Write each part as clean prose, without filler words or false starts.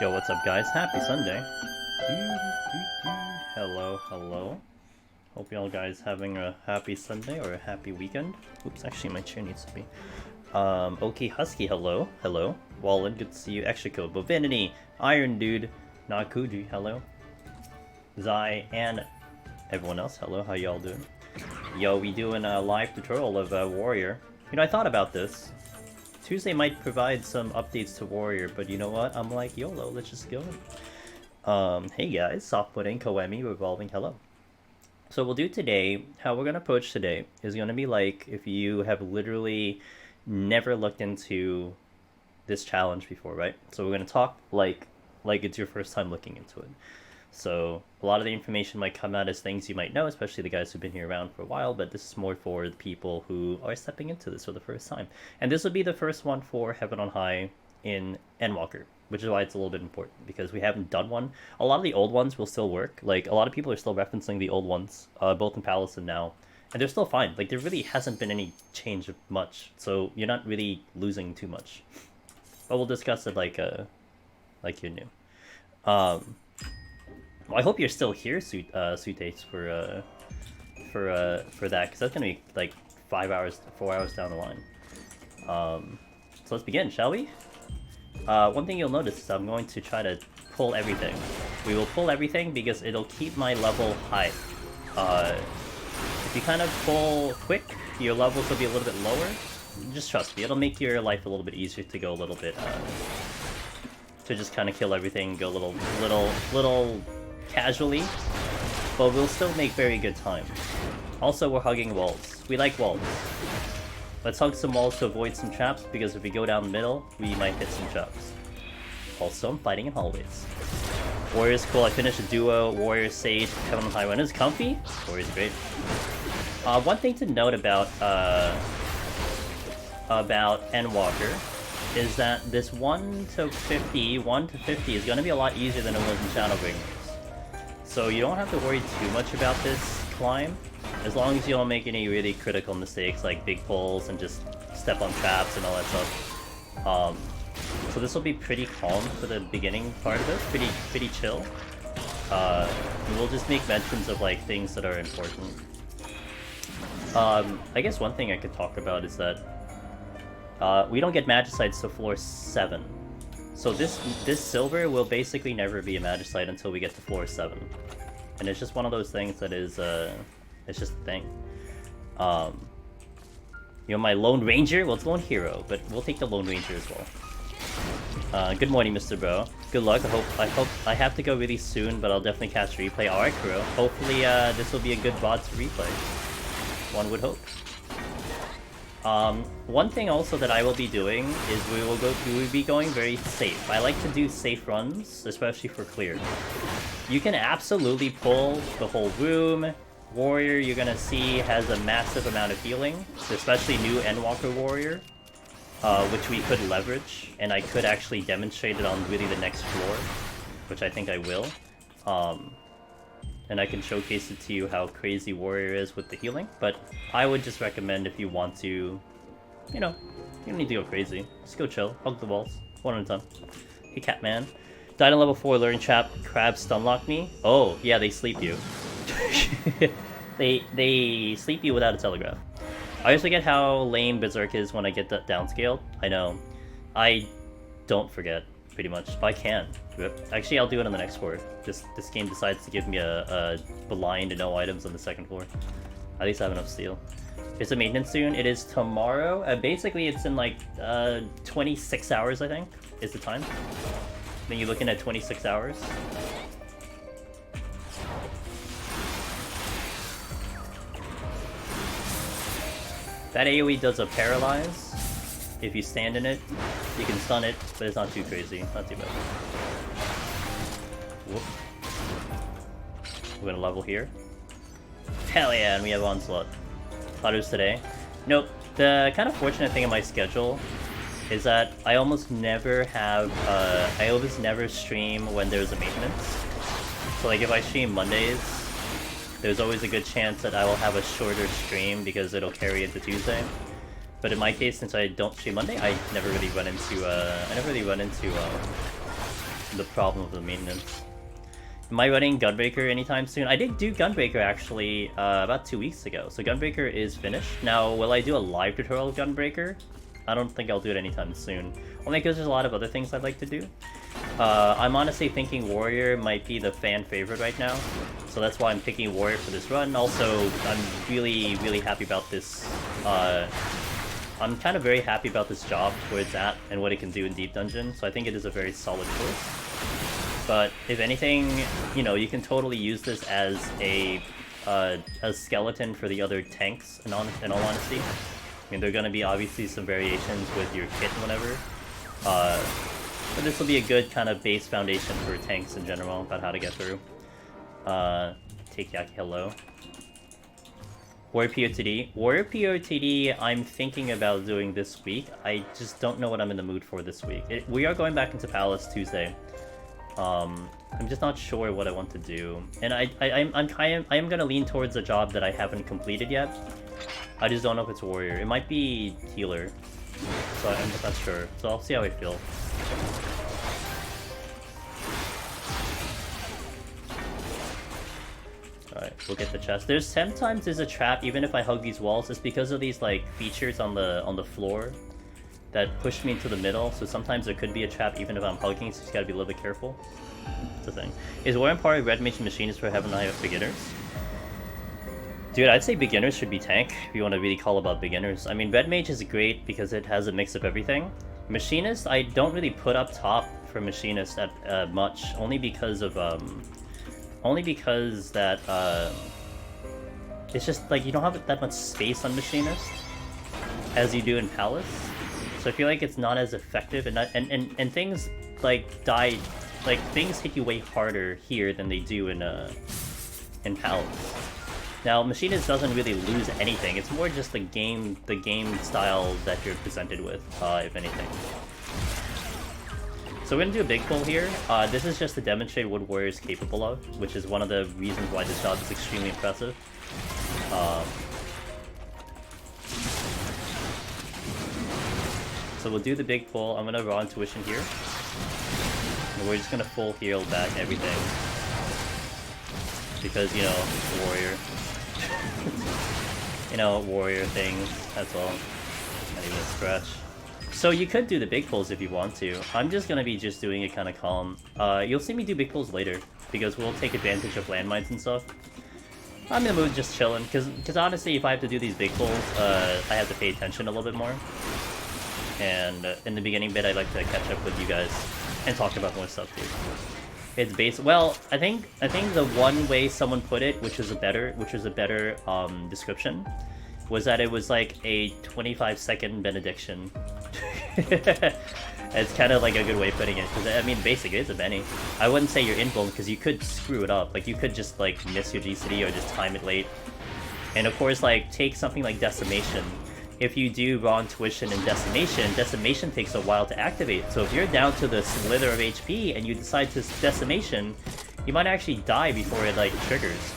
Yo, what's up, guys? Happy Sunday. Hello, hello. Hope y'all guys having a happy Sunday or a happy weekend. Oops, actually my chair needs to be. Okay, Husky, hello, hello. Wallen, good to see you. Extra Bovinity, Iron Dude, Nakuji, hello. Zai, and everyone else, hello, how y'all doing? Yo, we doing a live tutorial of Warrior. You know, I thought about this. Tuesday might provide some updates to Warrior, but you know what? I'm like, YOLO, let's just go. Hey guys, Soft Pudding, Koemi, Revolving, hello. So we'll do today, how we're going to approach today is going to be like if you have literally never looked into this challenge before, right? So we're going to talk like it's your first time looking into it. So a lot of the information might come out as things you might know, especially the guys who've been here around for a while, but this is more for the people who are stepping into this for the first time. And this will be the first one for Heaven on High in Endwalker, which is why it's a little bit important, because we haven't done one. A lot of the old ones will still work. Like, a lot of people are still referencing the old ones, both in Palace and now, and they're still fine. Like, there really hasn't been any change of much, so you're not really losing too much. But we'll discuss it like you're new. Well, I hope you're still here, Sutace, for that, because that's gonna be like 4 hours down the line. So let's begin, shall we? One thing you'll notice is I'm going to try to pull everything. We will pull everything because it'll keep my level high. If you kind of pull quick, your levels will be a little bit lower. Just trust me, it'll make your life a little bit easier to go a little bit, to just kind of kill everything, go little casually, but we'll still make very good time. Also, we're hugging walls. We like walls. Let's hug some walls to avoid some traps, because if we go down the middle, we might hit some traps. Also, I'm fighting in hallways. Warrior's cool. I finished a duo, Warrior Sage, Heaven on High. When it's comfy, Warrior's great. One thing to note about Endwalker is that this 1 to 50 is going to be a lot easier than it was in Shadowbringers. So you don't have to worry too much about this climb, as long as you don't make any really critical mistakes like big pulls and just step on traps and all that stuff. So this will be pretty calm for the beginning part of this, pretty chill. We'll just make mentions of like things that are important. I guess one thing I could talk about is that we don't get Magicites till floor 7. So this silver will basically never be a Magicite until we get to floor 7. And it's just one of those things that is, it's just a thing. You know, my Lone Ranger? Well, it's Lone Hero, but we'll take the Lone Ranger as well. Good morning, Mr. Bro. Good luck. I have to go really soon, but I'll definitely catch replay. Alright, Kuro. Hopefully, this will be a good VOD to replay. One would hope. One thing also that I will be doing is we will be going very safe. I like to do safe runs, especially for clear. You can absolutely pull the whole room. Warrior, you're gonna see, has a massive amount of healing, especially new Endwalker Warrior, which we could leverage, and I could actually demonstrate it on really the next floor, which I think I will. And I can showcase it to you how crazy Warrior is with the healing, but I would just recommend if you want to, you know, you don't need to go crazy. Just go chill, hug the walls, one at a time. Hey Catman. Died on level 4, Luring Trap, Crabs stunlock me. Oh, yeah, they sleep you. they sleep you without a telegraph. I always forget how lame Berserk is when I get that downscaled. I know. I don't forget, pretty much. If I can. Actually, I'll do it on the next floor. This game decides to give me a blind and no items on the second floor. At least I have enough steel. Is it maintenance soon? It is tomorrow. Basically, it's in like 26 hours, I think, is the time. Then you're looking at 26 hours. That AoE does a paralyze. If you stand in it, you can stun it, but it's not too crazy. Not too bad. Whoop. We're gonna level here. Hell yeah, and we have Onslaught. Thought it was today. Nope. The kind of fortunate thing in my schedule is that I almost never have, I almost never stream when there's a maintenance. So like if I stream Mondays, there's always a good chance that I will have a shorter stream because it'll carry into Tuesday. But in my case, since I don't stream Monday, I never really run into the problem of the maintenance. Am I running Gunbreaker anytime soon? I did do Gunbreaker actually about 2 weeks ago, so Gunbreaker is finished. Now, will I do a live tutorial of Gunbreaker? I don't think I'll do it anytime soon. Only because there's a lot of other things I'd like to do. I'm honestly thinking Warrior might be the fan favorite right now, so that's why I'm picking Warrior for this run. Also, I'm really, really happy about this. I'm kind of very happy about this job, where it's at, and what it can do in Deep Dungeon, so I think it is a very solid choice. But if anything, you know, you can totally use this as a skeleton for the other tanks, in all honesty. I mean, there are going to be obviously some variations with your kit and whatever. But this will be a good kind of base foundation for tanks in general, about how to get through. Take Yaki, hello. Warrior POTD. Warrior POTD, I'm thinking about doing this week. I just don't know what I'm in the mood for this week. We are going back into Palace Tuesday. I'm just not sure what I want to do. And I am gonna lean towards a job that I haven't completed yet. I just don't know if it's Warrior. It might be Healer. So I'm just not sure. So I'll see how I feel. Alright, we'll get the chest. Sometimes there's a trap even if I hug these walls. It's because of these like features on the floor that push me into the middle. So sometimes there could be a trap even if I'm hugging, so you just gotta be a little bit careful. That's the thing. Is Warrior Party Red Mage Machinist for Heaven Eye of beginners? Dude, I'd say beginners should be tank, if you want to really call about beginners. I mean, Red Mage is great because it has a mix of everything. Machinist, I don't really put up top for Machinist at much, only because of, it's just, like, you don't have that much space on Machinist as you do in Palace. So I feel like it's not as effective, and things, like, die, like, things hit you way harder here than they do in Palace. Now, Machinist doesn't really lose anything. It's more just the game style that you're presented with, if anything. So we're gonna do a big pull here. This is just to demonstrate what Warrior is capable of, which is one of the reasons why this job is extremely impressive. So we'll do the big pull. I'm gonna raw intuition here. And we're just gonna full heal back everything. Because, you know, Warrior. You know, Warrior things, that's all. Not even a scratch. So you could do the big pulls if you want to. I'm just gonna be just doing it kind of calm. You'll see me do big pulls later, because we'll take advantage of landmines and stuff. I'm in the mood just chilling, because honestly, if I have to do these big pulls, I have to pay attention a little bit more. And in the beginning bit, I like to catch up with you guys and talk about more stuff too. It's based. Well, I think the one way someone put it, which was a better description, was that it was like a 25-second benediction. It's kind of like a good way of putting it, because I mean, basically it's a Benny. I wouldn't say you're invuln because you could screw it up. Like you could just like miss your GCD or just time it late. And of course, like take something like Decimation. If you do raw intuition and Decimation takes a while to activate. So if you're down to the slither of HP and you decide to Decimation, you might actually die before it like triggers.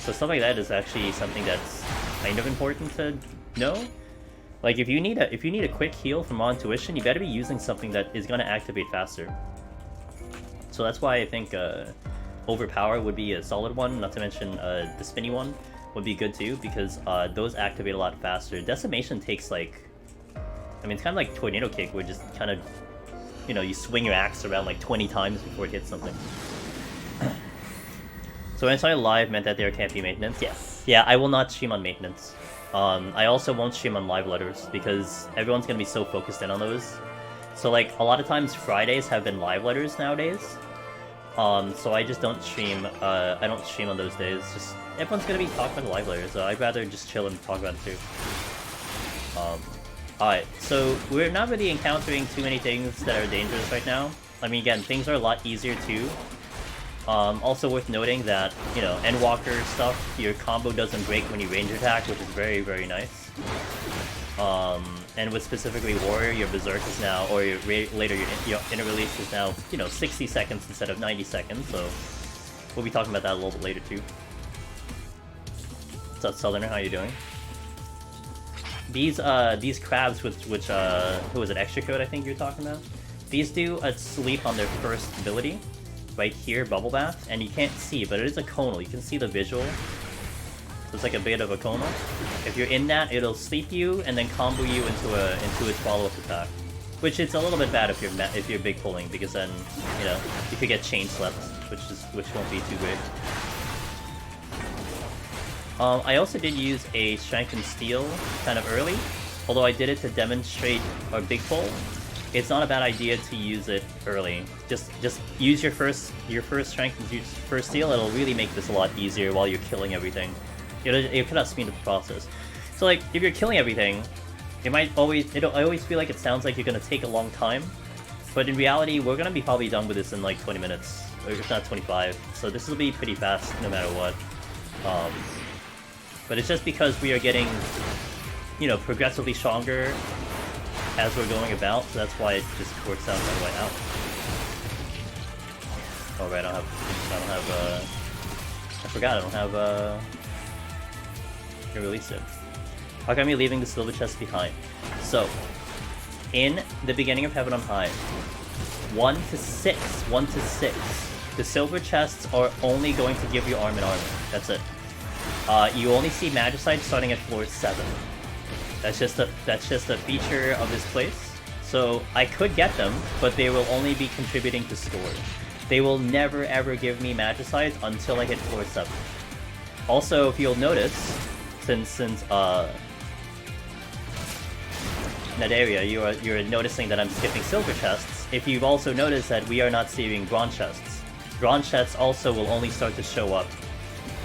So stuff like that is actually something that's kind of important to know. Like if you need a quick heal from raw intuition, you better be using something that is gonna activate faster. So that's why I think Overpower would be a solid one, not to mention the spinny one would be good too, because those activate a lot faster. Decimation takes like, I mean, it's kind of like Tornado Kick, where just kind of, you know, you swing your axe around like 20 times before it hits something. So when I started live meant that there can't be maintenance? Yes. Yeah, I will not stream on maintenance. I also won't stream on live letters, because everyone's going to be so focused in on those. So like, a lot of times Fridays have been live letters nowadays. So I just don't stream, I don't stream on those days. Just everyone's gonna be talking about the live letters, so I'd rather just chill and talk about it too. Alright, so we're not really encountering too many things that are dangerous right now. I mean, again, things are a lot easier too. Also worth noting that, you know, Endwalker stuff, your combo doesn't break when you range attack, which is very, very nice. And with specifically Warrior, your Berserk is now, or your inner release is now, you know, 60 seconds instead of 90 seconds, so we'll be talking about that a little bit later too. What's up, Southerner? How you doing? These crabs, which who was it, Extra Code I think you're talking about? These do a sleep on their first ability, right here, Bubble Bath, and you can't see, but it is a conal. You can see the visual. So it's like a bit of a conal. If you're in that, it'll sleep you and then combo you into a follow-up attack, which is a little bit bad if you're big pulling, because then you know you could get chain slept, which won't be too great. I also did use a Strength and Steel kind of early, although I did it to demonstrate our big pull. It's not a bad idea to use it early. Just use your first Strength and use first Steel. It'll really make this a lot easier while you're killing everything. It'll kind of speed up the process. So like, if you're killing everything, I always feel like it sounds like you're gonna take a long time, but in reality, we're gonna be probably done with this in like 20 minutes, or if not 25. So this will be pretty fast no matter what. But it's just because we are getting, you know, progressively stronger as we're going about, so that's why it just works out that way out. Oh right, I forgot I don't have to release it. How come you're leaving the silver chest behind? So, in the beginning of Heaven on High, 1 to 6, the silver chests are only going to give you arm and armor. That's it. You only see Magicite starting at floor 7. That's just a feature of this place. So I could get them, but they will only be contributing to score. They will never ever give me Magicites until I hit floor 7. Also, if you'll notice, since that area, you're noticing that I'm skipping silver chests. If you've also noticed that we are not seeing bronze chests. Bronze chests also will only start to show up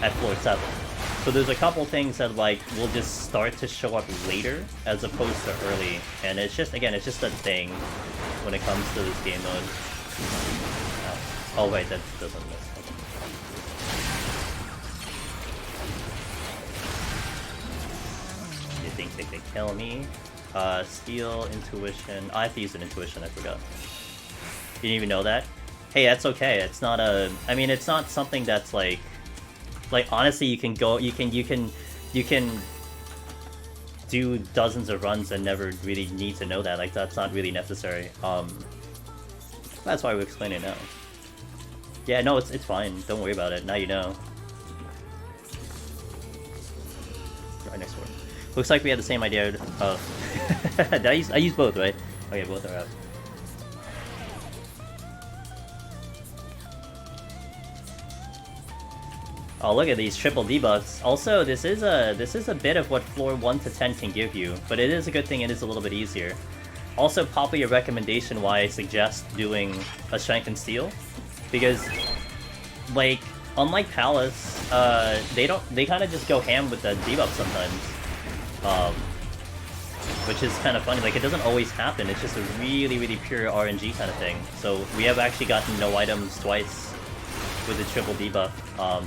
at floor 7. So there's a couple things that like will just start to show up later as opposed to early, and it's just a thing when it comes to this game mode. Oh wait, that doesn't miss. You think they could kill me? Steel, intuition. I have to use an intuition. I forgot. You didn't even know that? Hey, that's okay. It's not a. I mean, it's not something that's like honestly, you can do dozens of runs and never really need to know that. Like, that's not really necessary. That's why we explain it now. Yeah, no, it's fine. Don't worry about it. Now you know. Right next door. Looks like we had the same idea. Oh, I use both, right? Okay, both are out. Oh, look at these triple debuffs. Also, this is a bit of what floor 1 to 10 can give you, but it is a good thing it is a little bit easier. Also, probably a recommendation why I suggest doing a Strength and Steel, because, like, unlike Palace, they kind of just go ham with the debuff sometimes, which is kind of funny. Like, it doesn't always happen. It's just a really, really pure RNG kind of thing. So we have actually gotten no items twice with the triple debuff,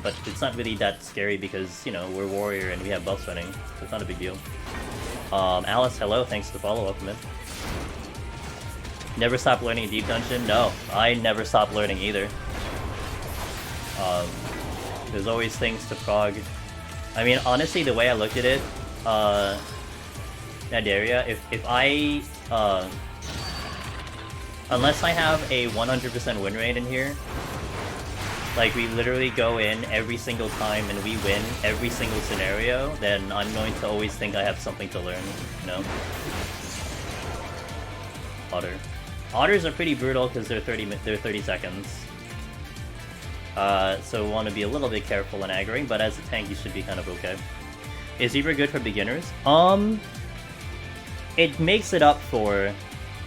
but it's not really that scary because, you know, we're warrior and we have buffs running, so it's not a big deal. Alice, hello, thanks for the follow-up, man. Never stop learning Deep Dungeon? No, I never stop learning either. There's always things to prog. I mean, honestly, the way I looked at it, that area, if I, unless I have a 100% win rate in here, like, we literally go in every single time and we win every single scenario, then I'm going to always think I have something to learn, you know? Otter. Otters are pretty brutal because they're 30 seconds. So we want to be a little bit careful when aggroing, but as a tank you should be kind of okay. Is Reaper good for beginners? It makes it up for...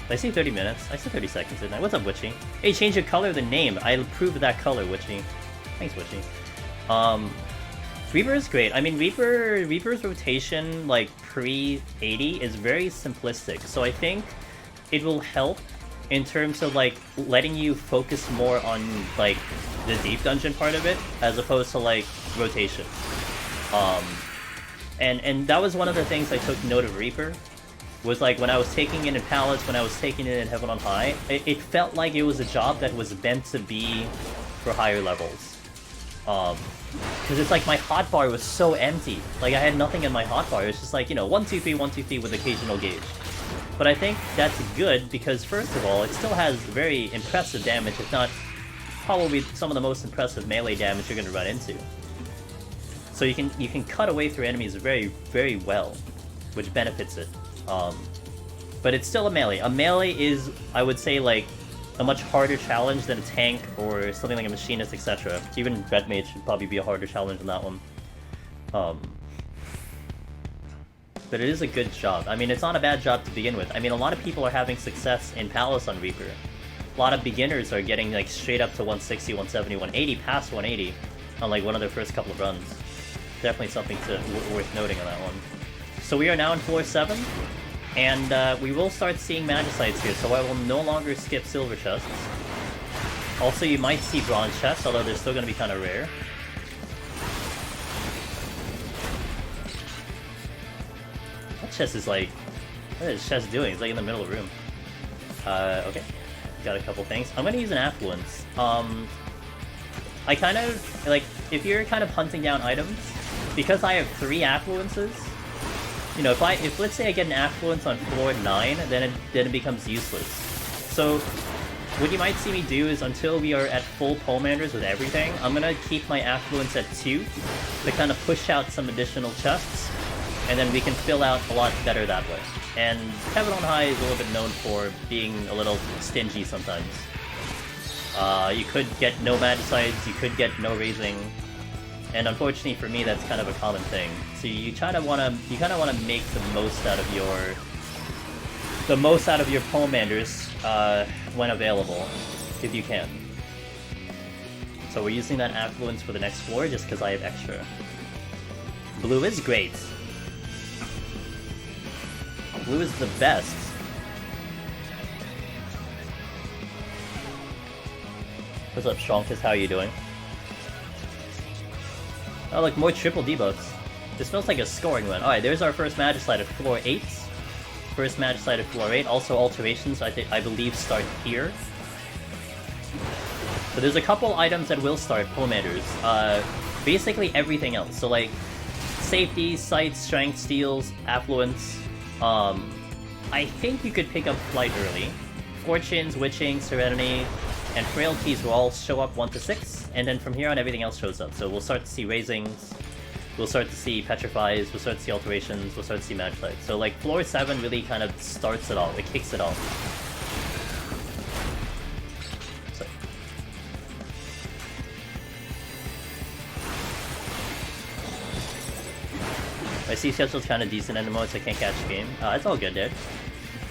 Did I say 30 minutes? I said 30 seconds, didn't I? What's up, Witchy? Hey, change your color, the name. I approved that color, Witchy. Thanks, Witchy. Reaper is great. I mean, Reaper's rotation, like, pre-80 is very simplistic. So I think it will help in terms of, like, letting you focus more on, like, the deep dungeon part of it, as opposed to, like, rotation. And that was one of the things I took note of Reaper. Was like when I was taking it in Palace, when I was taking it in Heaven on High, it felt like it was a job that was meant to be for higher levels. Because it's like my hotbar was so empty. Like I had nothing in my hotbar. It was just like, you know, 1, 2, 3, 1, 2, 3 with occasional gauge. But I think that's good because, first of all, it still has very impressive damage, if not probably some of the most impressive melee damage you're going to run into. So you can cut away through enemies very, very well, which benefits it. But it's still a melee. A melee is, I would say, like, a much harder challenge than a tank or something like a machinist, etc. Even Red Mage should probably be a harder challenge than that one. But it is a good job. I mean, it's not a bad job to begin with. I mean, a lot of people are having success in Palace on Reaper. A lot of beginners are getting, like, straight up to 160, 170, 180, past 180 on, like, one of their first couple of runs. Definitely something worth noting on that one. So we are now in floor 7, and we will start seeing Magicites here, so I will no longer skip silver chests. Also, you might see bronze chests, although they're still going to be kind of rare. That chest is like... What is this chest doing? It's like in the middle of the room. Okay. Got a couple things. I'm going to use an Affluence. I kind of... Like, if you're kind of hunting down items, because I have 3 Affluences, you know, if let's say I get an Affluence on floor 9, then it becomes useless. So, what you might see me do is, until we are at full Pomanders with everything, I'm gonna keep my Affluence at 2 to kind of push out some additional chests, and then we can fill out a lot better that way. And Heaven on High is a little bit known for being a little stingy sometimes. You could get no Magicites, you could get no Raising, and unfortunately for me, that's kind of a common thing. So you kind of wanna make the most out of your Pomanders when available, if you can. So we're using that Affluence for the next floor just because I have extra. Blue is great. Blue is the best. What's up, Shonkus? How are you doing? Oh, look, more triple debuffs. This feels like a scoring one. Alright, there's our first Magicite at floor 8. First Magicite at floor 8. Also, alterations, I believe, start here. So there's a couple items that will start Pomanders. Basically everything else. So, like, safety, sight, strength, steals, affluence. I think you could pick up Flight early. Fortunes, Witching, Serenity, and Frailties will all show up 1 to 6, and then from here on everything else shows up. So we'll start to see Raisings, we'll start to see Petrifies, we'll start to see Alterations, we'll start to see Magicites. So like floor 7 really kind of starts it all, it kicks it off. So. My C schedule's kind of decent in the mode, so I can't catch the game. It's all good, dude.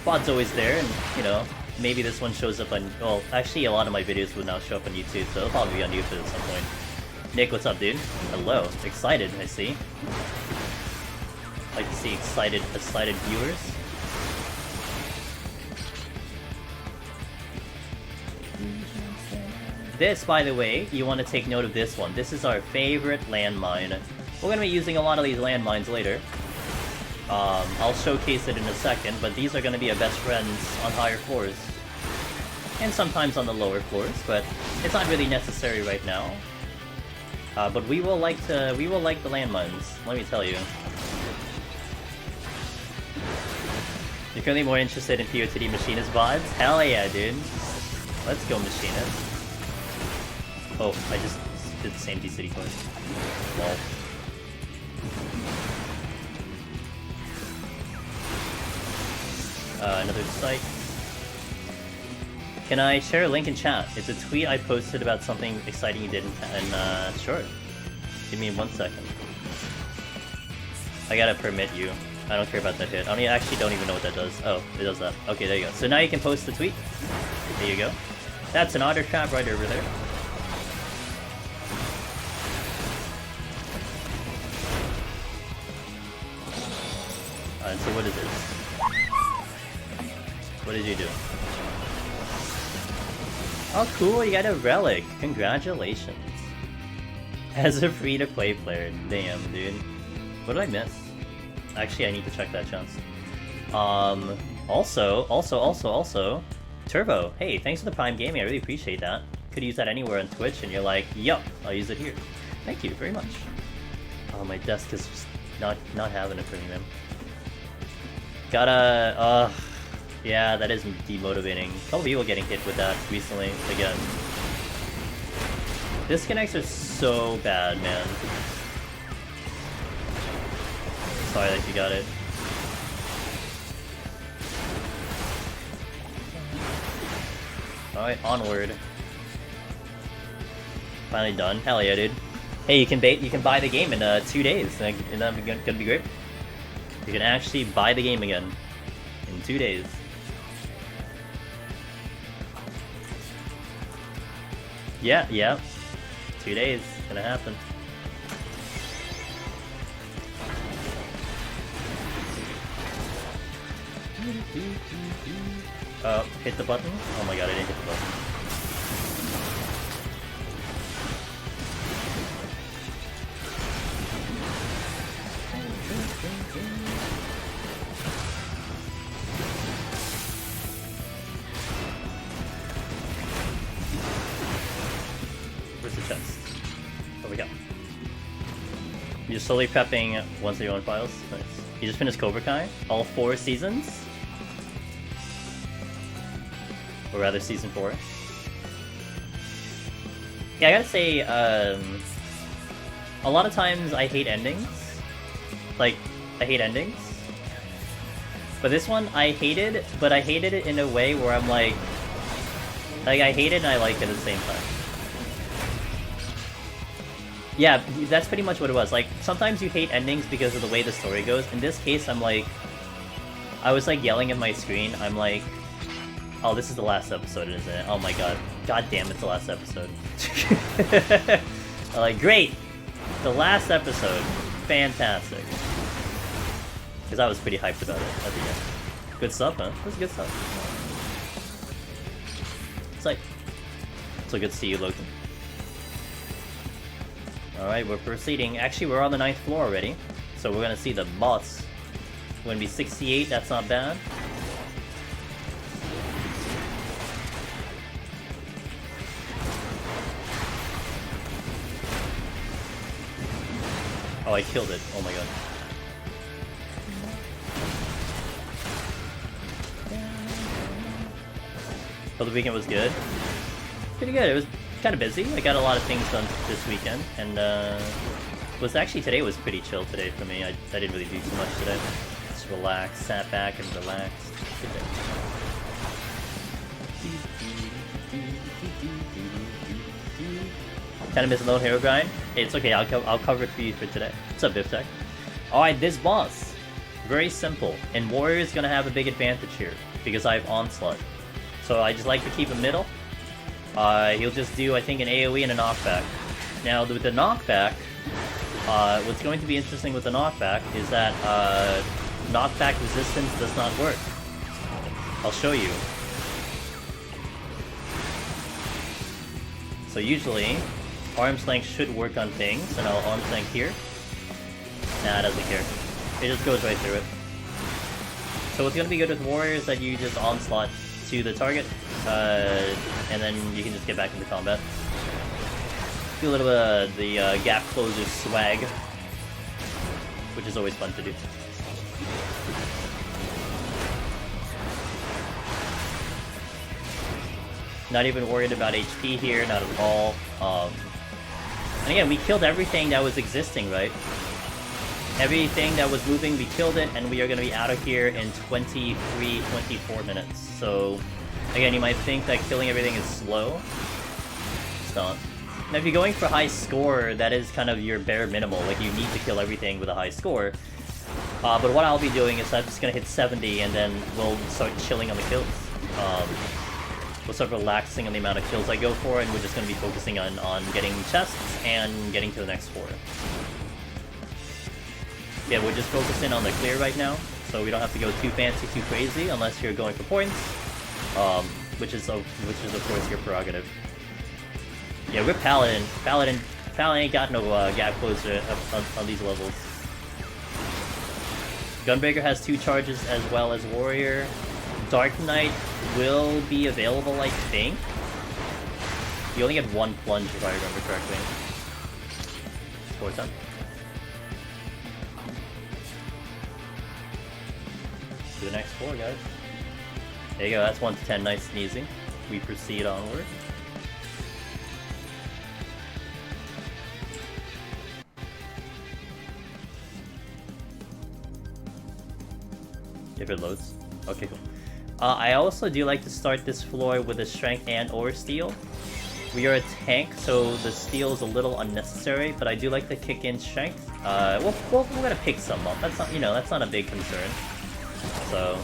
Quad's always there, and you know, maybe this one shows up on... Well, actually a lot of my videos would now show up on YouTube, so it'll probably be on YouTube at some point. Nick, what's up, dude? Hello. Excited, I see. Like to see excited viewers. This, by the way, you want to take note of this one. This is our favorite landmine. We're going to be using a lot of these landmines later. I'll showcase it in a second, but these are going to be our best friends on higher floors. And sometimes on the lower floors, but it's not really necessary right now. But we will like the landmines, let me tell you. You're currently more interested in POTD Machinist vibes? Hell yeah, dude. Let's go, Machinist. Oh, I just did the same D-City quest. Lol. Another site. Can I share a link in chat? It's a tweet I posted about something exciting you did and sure. Give me 1 second. I gotta permit you. I don't care about that hit. I actually don't even know what that does. Oh, it does that. Okay, there you go. So now you can post the tweet. There you go. That's an otter trap right over there. And so what is this? What did you do? Oh cool, you got a relic! Congratulations! As a free-to-play player, damn dude. What did I miss? Actually, I need to check that chance. Also, Turbo, hey, thanks for the Prime Gaming, I really appreciate that. Could use that anywhere on Twitch, and you're like, yup, I'll use it here. Thank you very much. Oh, my desk is just not having it for me, man. Gotta, Yeah, that is demotivating. A couple people getting hit with that recently, again. Disconnects are so bad, man. Sorry that you got it. Alright, onward. Finally done. Hell yeah, dude. Hey, you can buy the game in 2 days, and that's gonna be great. You can actually buy the game again in 2 days. Yeah. 2 days, gonna happen. Hit the button? Oh my god, I didn't hit the button. Where's the chest? There we go. You're slowly prepping once you own files? Nice. You just finished Cobra Kai? All 4 seasons? Or rather, season 4. Yeah, I gotta say, a lot of times I hate endings. Like, I hate endings. But this one, I hated, but I hated it in a way where I'm like I hate it and I like it at the same time. Yeah, that's pretty much what it was. Like, sometimes you hate endings because of the way the story goes. In this case, I'm like, I was like yelling at my screen. I'm like, oh, this is the last episode, isn't it? Oh my god. God damn, it's the last episode. I'm like, great! The last episode. Fantastic. Because I was pretty hyped about it at the end. Good stuff, huh? That's good stuff. It's like, so good to see you, Loki. Alright, we're proceeding. Actually, we're on the 9th floor already. So we're gonna see the boss. We're gonna be 68, that's not bad. Oh, I killed it. Oh my god. Oh, the weekend was good. Pretty good. It was kind of busy. I got a lot of things done this weekend, and today was pretty chill today for me. I didn't really do too much today. Just relaxed, sat back and relaxed. Good day. Kind of miss a little hero grind. Hey, it's okay. I'll cover it for you for today. What's up, Biftek? Alright, this boss. Very simple. And Warrior is gonna have a big advantage here because I have Onslaught. So I just like to keep him middle. He'll just do, I think, an AoE and a knockback. Now, with the knockback, what's going to be interesting with the knockback is that knockback resistance does not work. I'll show you. So usually, arm's length should work on things, and I'll arm's length here. Nah, it doesn't care. It just goes right through it. So what's going to be good with Warrior is that you just onslaught to the target, and then you can just get back into combat. Do a little bit of the gap closer swag, which is always fun to do. Not even worried about HP here, not at all. And again, we killed everything that was existing, right? Everything that was moving, we killed it, and we are going to be out of here in 23, 24 minutes. So, again, you might think that killing everything is slow. It's not. Now, if you're going for high score, that is kind of your bare minimal. Like, you need to kill everything with a high score. But what I'll be doing is I'm just going to hit 70, and then we'll start chilling on the kills. We'll start relaxing on the amount of kills I go for, and we're just going to be focusing on getting chests and getting to the next floor. Yeah, we're just focusing on the clear right now, so we don't have to go too fancy, too crazy, unless you're going for points, which is of course your prerogative. Yeah, we're Paladin. Paladin ain't got no gap closer on these levels. Gunbreaker has 2 charges as well as Warrior. Dark Knight will be available, I think. You only get 1 plunge if I remember correctly. Score time. To the next floor, guys. There you go, that's 1 to 10, nice and easy. We proceed onward. If it loads. Okay, cool. I also do like to start this floor with a strength and or steel. We are a tank, so the steel is a little unnecessary, but I do like to kick in strength. We're gonna pick some up. That's not, you know, that's not a big concern. So.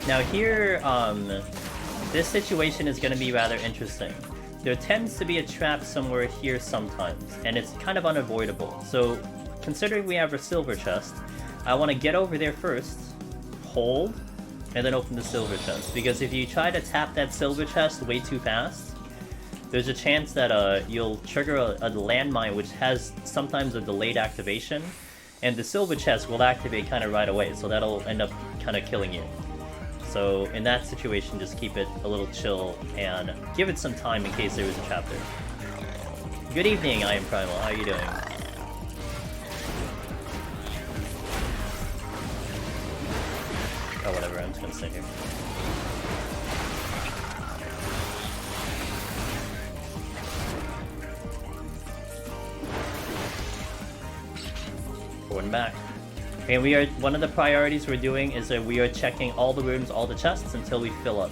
Now here, this situation is gonna be rather interesting. There tends to be a trap somewhere here sometimes, and it's kind of unavoidable. So, considering we have a silver chest, I want to get over there first, hold, and then open the silver chest. Because if you try to tap that silver chest way too fast, there's a chance that you'll trigger a landmine which has sometimes a delayed activation, and the silver chest will activate kind of right away, so that'll end up kind of killing you. So in that situation, just keep it a little chill and give it some time in case there is a trap there. Good evening, I am Primal. How are you doing? Oh, whatever. I'm just gonna sit here. Going back. And we are, one of the priorities we're doing is that we are checking all the rooms, all the chests until we fill up.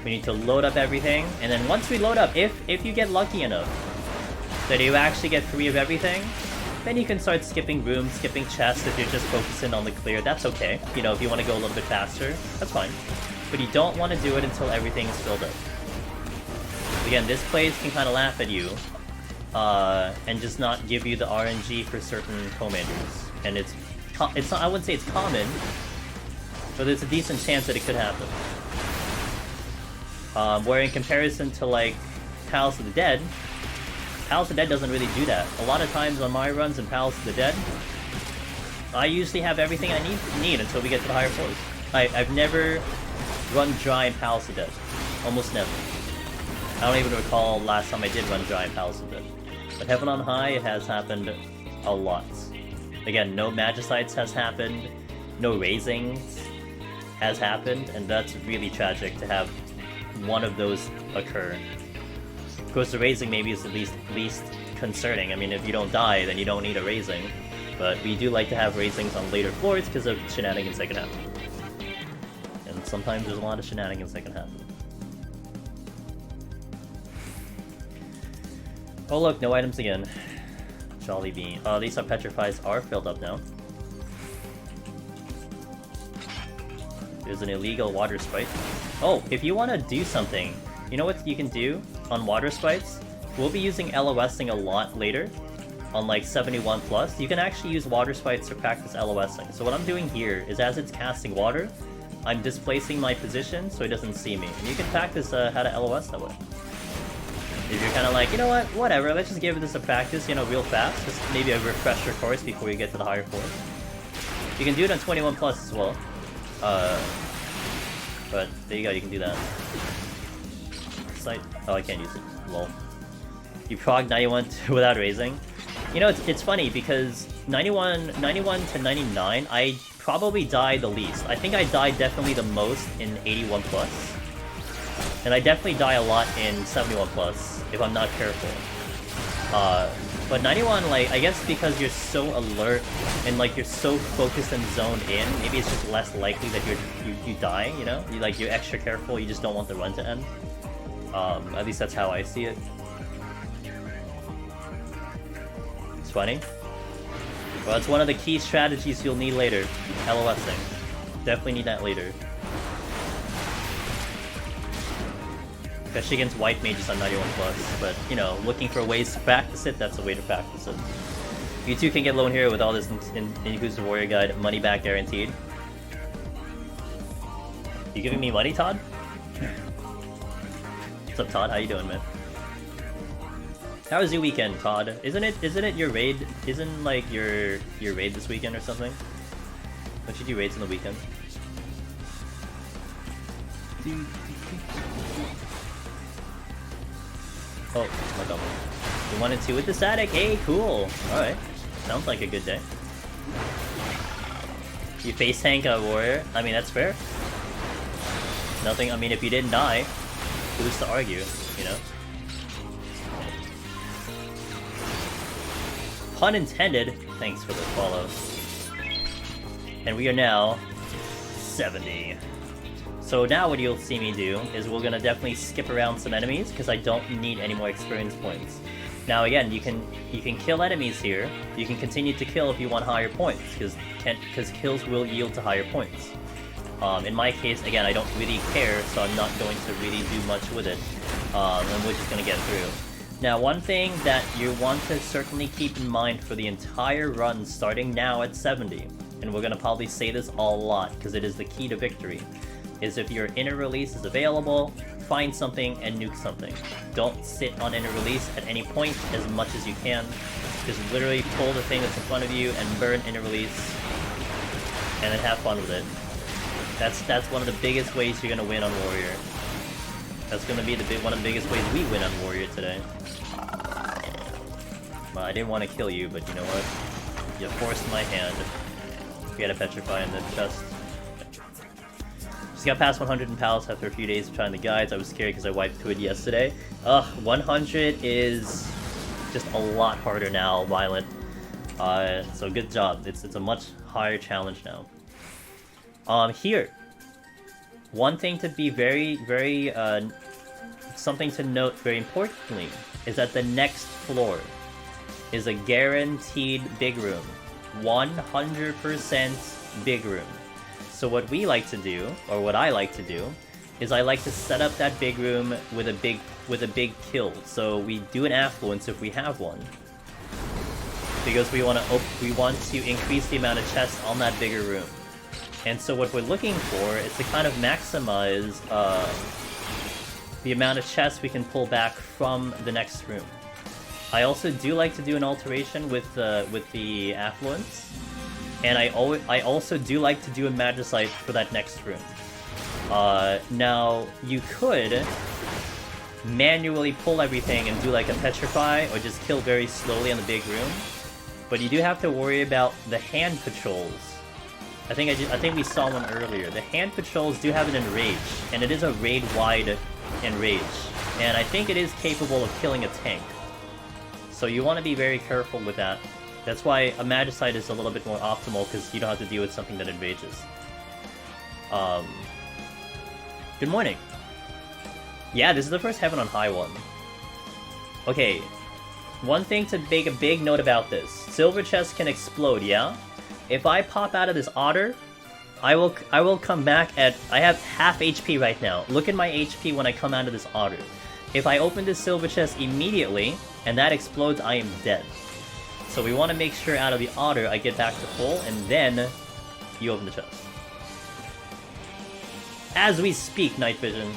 We need to load up everything, and then once we load up, if you get lucky enough that you actually get free of everything, then you can start skipping rooms, skipping chests if you're just focusing on the clear. That's okay. You know, if you want to go a little bit faster, that's fine. But you don't want to do it until everything is filled up. Again, this place can kind of laugh at you, and just not give you the RNG for certain commanders. And it's not, I wouldn't say it's common, but there's a decent chance that it could happen. Where in comparison to like Palace of the Dead doesn't really do that. A lot of times on my runs in Palace of the Dead, I usually have everything I need until we get to the higher floors. I've never run dry in Palace of the Dead. Almost never. I don't even recall last time I did run dry in Palace of the Dead. But Heaven on High, it has happened a lot. Again, no Magicites has happened, no Raisings has happened, and that's really tragic to have one of those occur. Of course, the Raising maybe is the least concerning. I mean, if you don't die, then you don't need a Raising. But we do like to have Raisings on later floors because of shenanigans that can happen. And sometimes there's a lot of shenanigans that can happen. Oh look, no items again. Jolly bean. These petrifies are filled up now. There's an illegal water spite. Oh, if you want to do something, you know what you can do on water spites? We'll be using LOSing a lot later, on like 71 plus. You can actually use water spites to practice LOSing. So what I'm doing here is as it's casting water, I'm displacing my position so it doesn't see me. And you can practice how to LOS that way. If you're kind of like, you know what, whatever, let's just give this a practice, you know, real fast. Just maybe a refresher course before you get to the higher floors. You can do it on 21 plus as well. But there you go, you can do that. Site. Oh, I can't use it. Lol. You prog 91 without raising. You know, it's funny because 91 to 99, I probably died the least. I think I died definitely the most in 81 plus. And I definitely die a lot in 71 plus, if I'm not careful. But 91, like, I guess because you're so alert and like you're so focused and zoned in, maybe it's just less likely that you die, you know? You're extra careful, you just don't want the run to end. At least that's how I see it. It's funny. Well, it's one of the key strategies you'll need later. LOSing. Definitely need that later. Especially against white mages on 91 plus, but you know, looking for ways to practice it, that's a way to practice it. You too can get Lone Hero with all this in Yakuza Warrior Guide, money back guaranteed. You giving me money, Todd? What's up, Todd? How you doing, man? How was your weekend, Todd? Isn't it your raid? Isn't like your raid this weekend or something? Don't you do raids on the weekend? Oh, my double. You 1 and 2 with the static. Hey, cool. Alright. Sounds like a good day. You face tank a warrior. I mean, that's fair. Nothing, I mean, if you didn't die, who's to argue, you know? Pun intended. Thanks for the follow. And we are now 70. So now what you'll see me do is we're gonna definitely skip around some enemies because I don't need any more experience points. Now again, you can kill enemies here. You can continue to kill if you want higher points because kills will yield to higher points. In my case, again, I don't really care, so I'm not going to really do much with it. And we're just gonna get through. Now, one thing that you want to certainly keep in mind for the entire run starting now at 70, and we're gonna probably say this a lot because it is the key to victory, is if your inner release is available, find something and nuke something. Don't sit on inner release at any point as much as you can. Just literally pull the thing that's in front of you and burn inner release, and then have fun with it. That's one of the biggest ways you're gonna win on Warrior. That's gonna be one of the biggest ways we win on Warrior today. Well, I didn't want to kill you, but you know what? You forced my hand. We had a petrify in the chest. Just got past 100 in Palace after a few days of trying the guides. I was scared because I wiped through it yesterday. 100 is just a lot harder now, Violent. So good job. It's a much higher challenge now. Here. One thing to be very, something to note very importantly is that the next floor is a guaranteed big room. 100% big room. So what we like to do, or what I like to do, is I like to set up that big room with a big kill. So we do an affluence if we have one, because we want to increase the amount of chests on that bigger room. And so what we're looking for is to kind of maximize the amount of chests we can pull back from the next room. I also do like to do an alteration with the affluence, and I also do like to do a magicite for that next room. Now you could manually pull everything and do like a petrify or just kill very slowly in the big room, but you do have to worry about the hand patrols. I think we saw one earlier. The hand patrols do have an enrage, and it is a raid-wide enrage, and I think it is capable of killing a tank. So you want to be very careful with that. That's why a magicite is a little bit more optimal, because you don't have to deal with something that enrages. Good morning. Yeah, this is the first Heaven on High one. Okay, one thing to make a big note about this. Silver chests can explode, yeah? If I pop out of this otter, I will come back at... I have half HP right now. Look at my HP when I come out of this otter. If I open this silver chest immediately, and that explodes, I am dead. So we want to make sure out of the otter I get back to full, and then you open the chest. As we speak, Night Vision.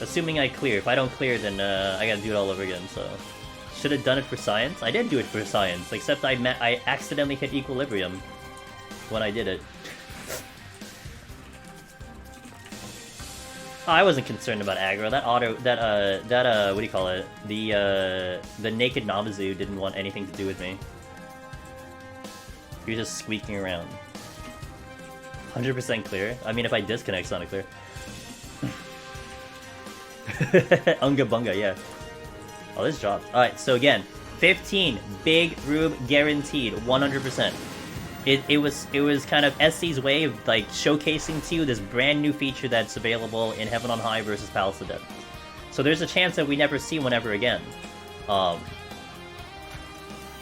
Assuming I clear. If I don't clear, then I gotta do it all over again, so... Should have done it for science. I did do it for science, except I accidentally hit equilibrium when I did it. I wasn't concerned about aggro. That auto, what do you call it? The naked Namazu didn't want anything to do with me. He was just squeaking around. 100% clear. I mean, if I disconnect, it's not clear. Unga bunga, yeah. Oh, this dropped. Alright, so again, 15, big room guaranteed, 100%. It was kind of SC's way of like showcasing to you this brand new feature that's available in Heaven on High versus Palace of Death. So there's a chance that we never see one ever again.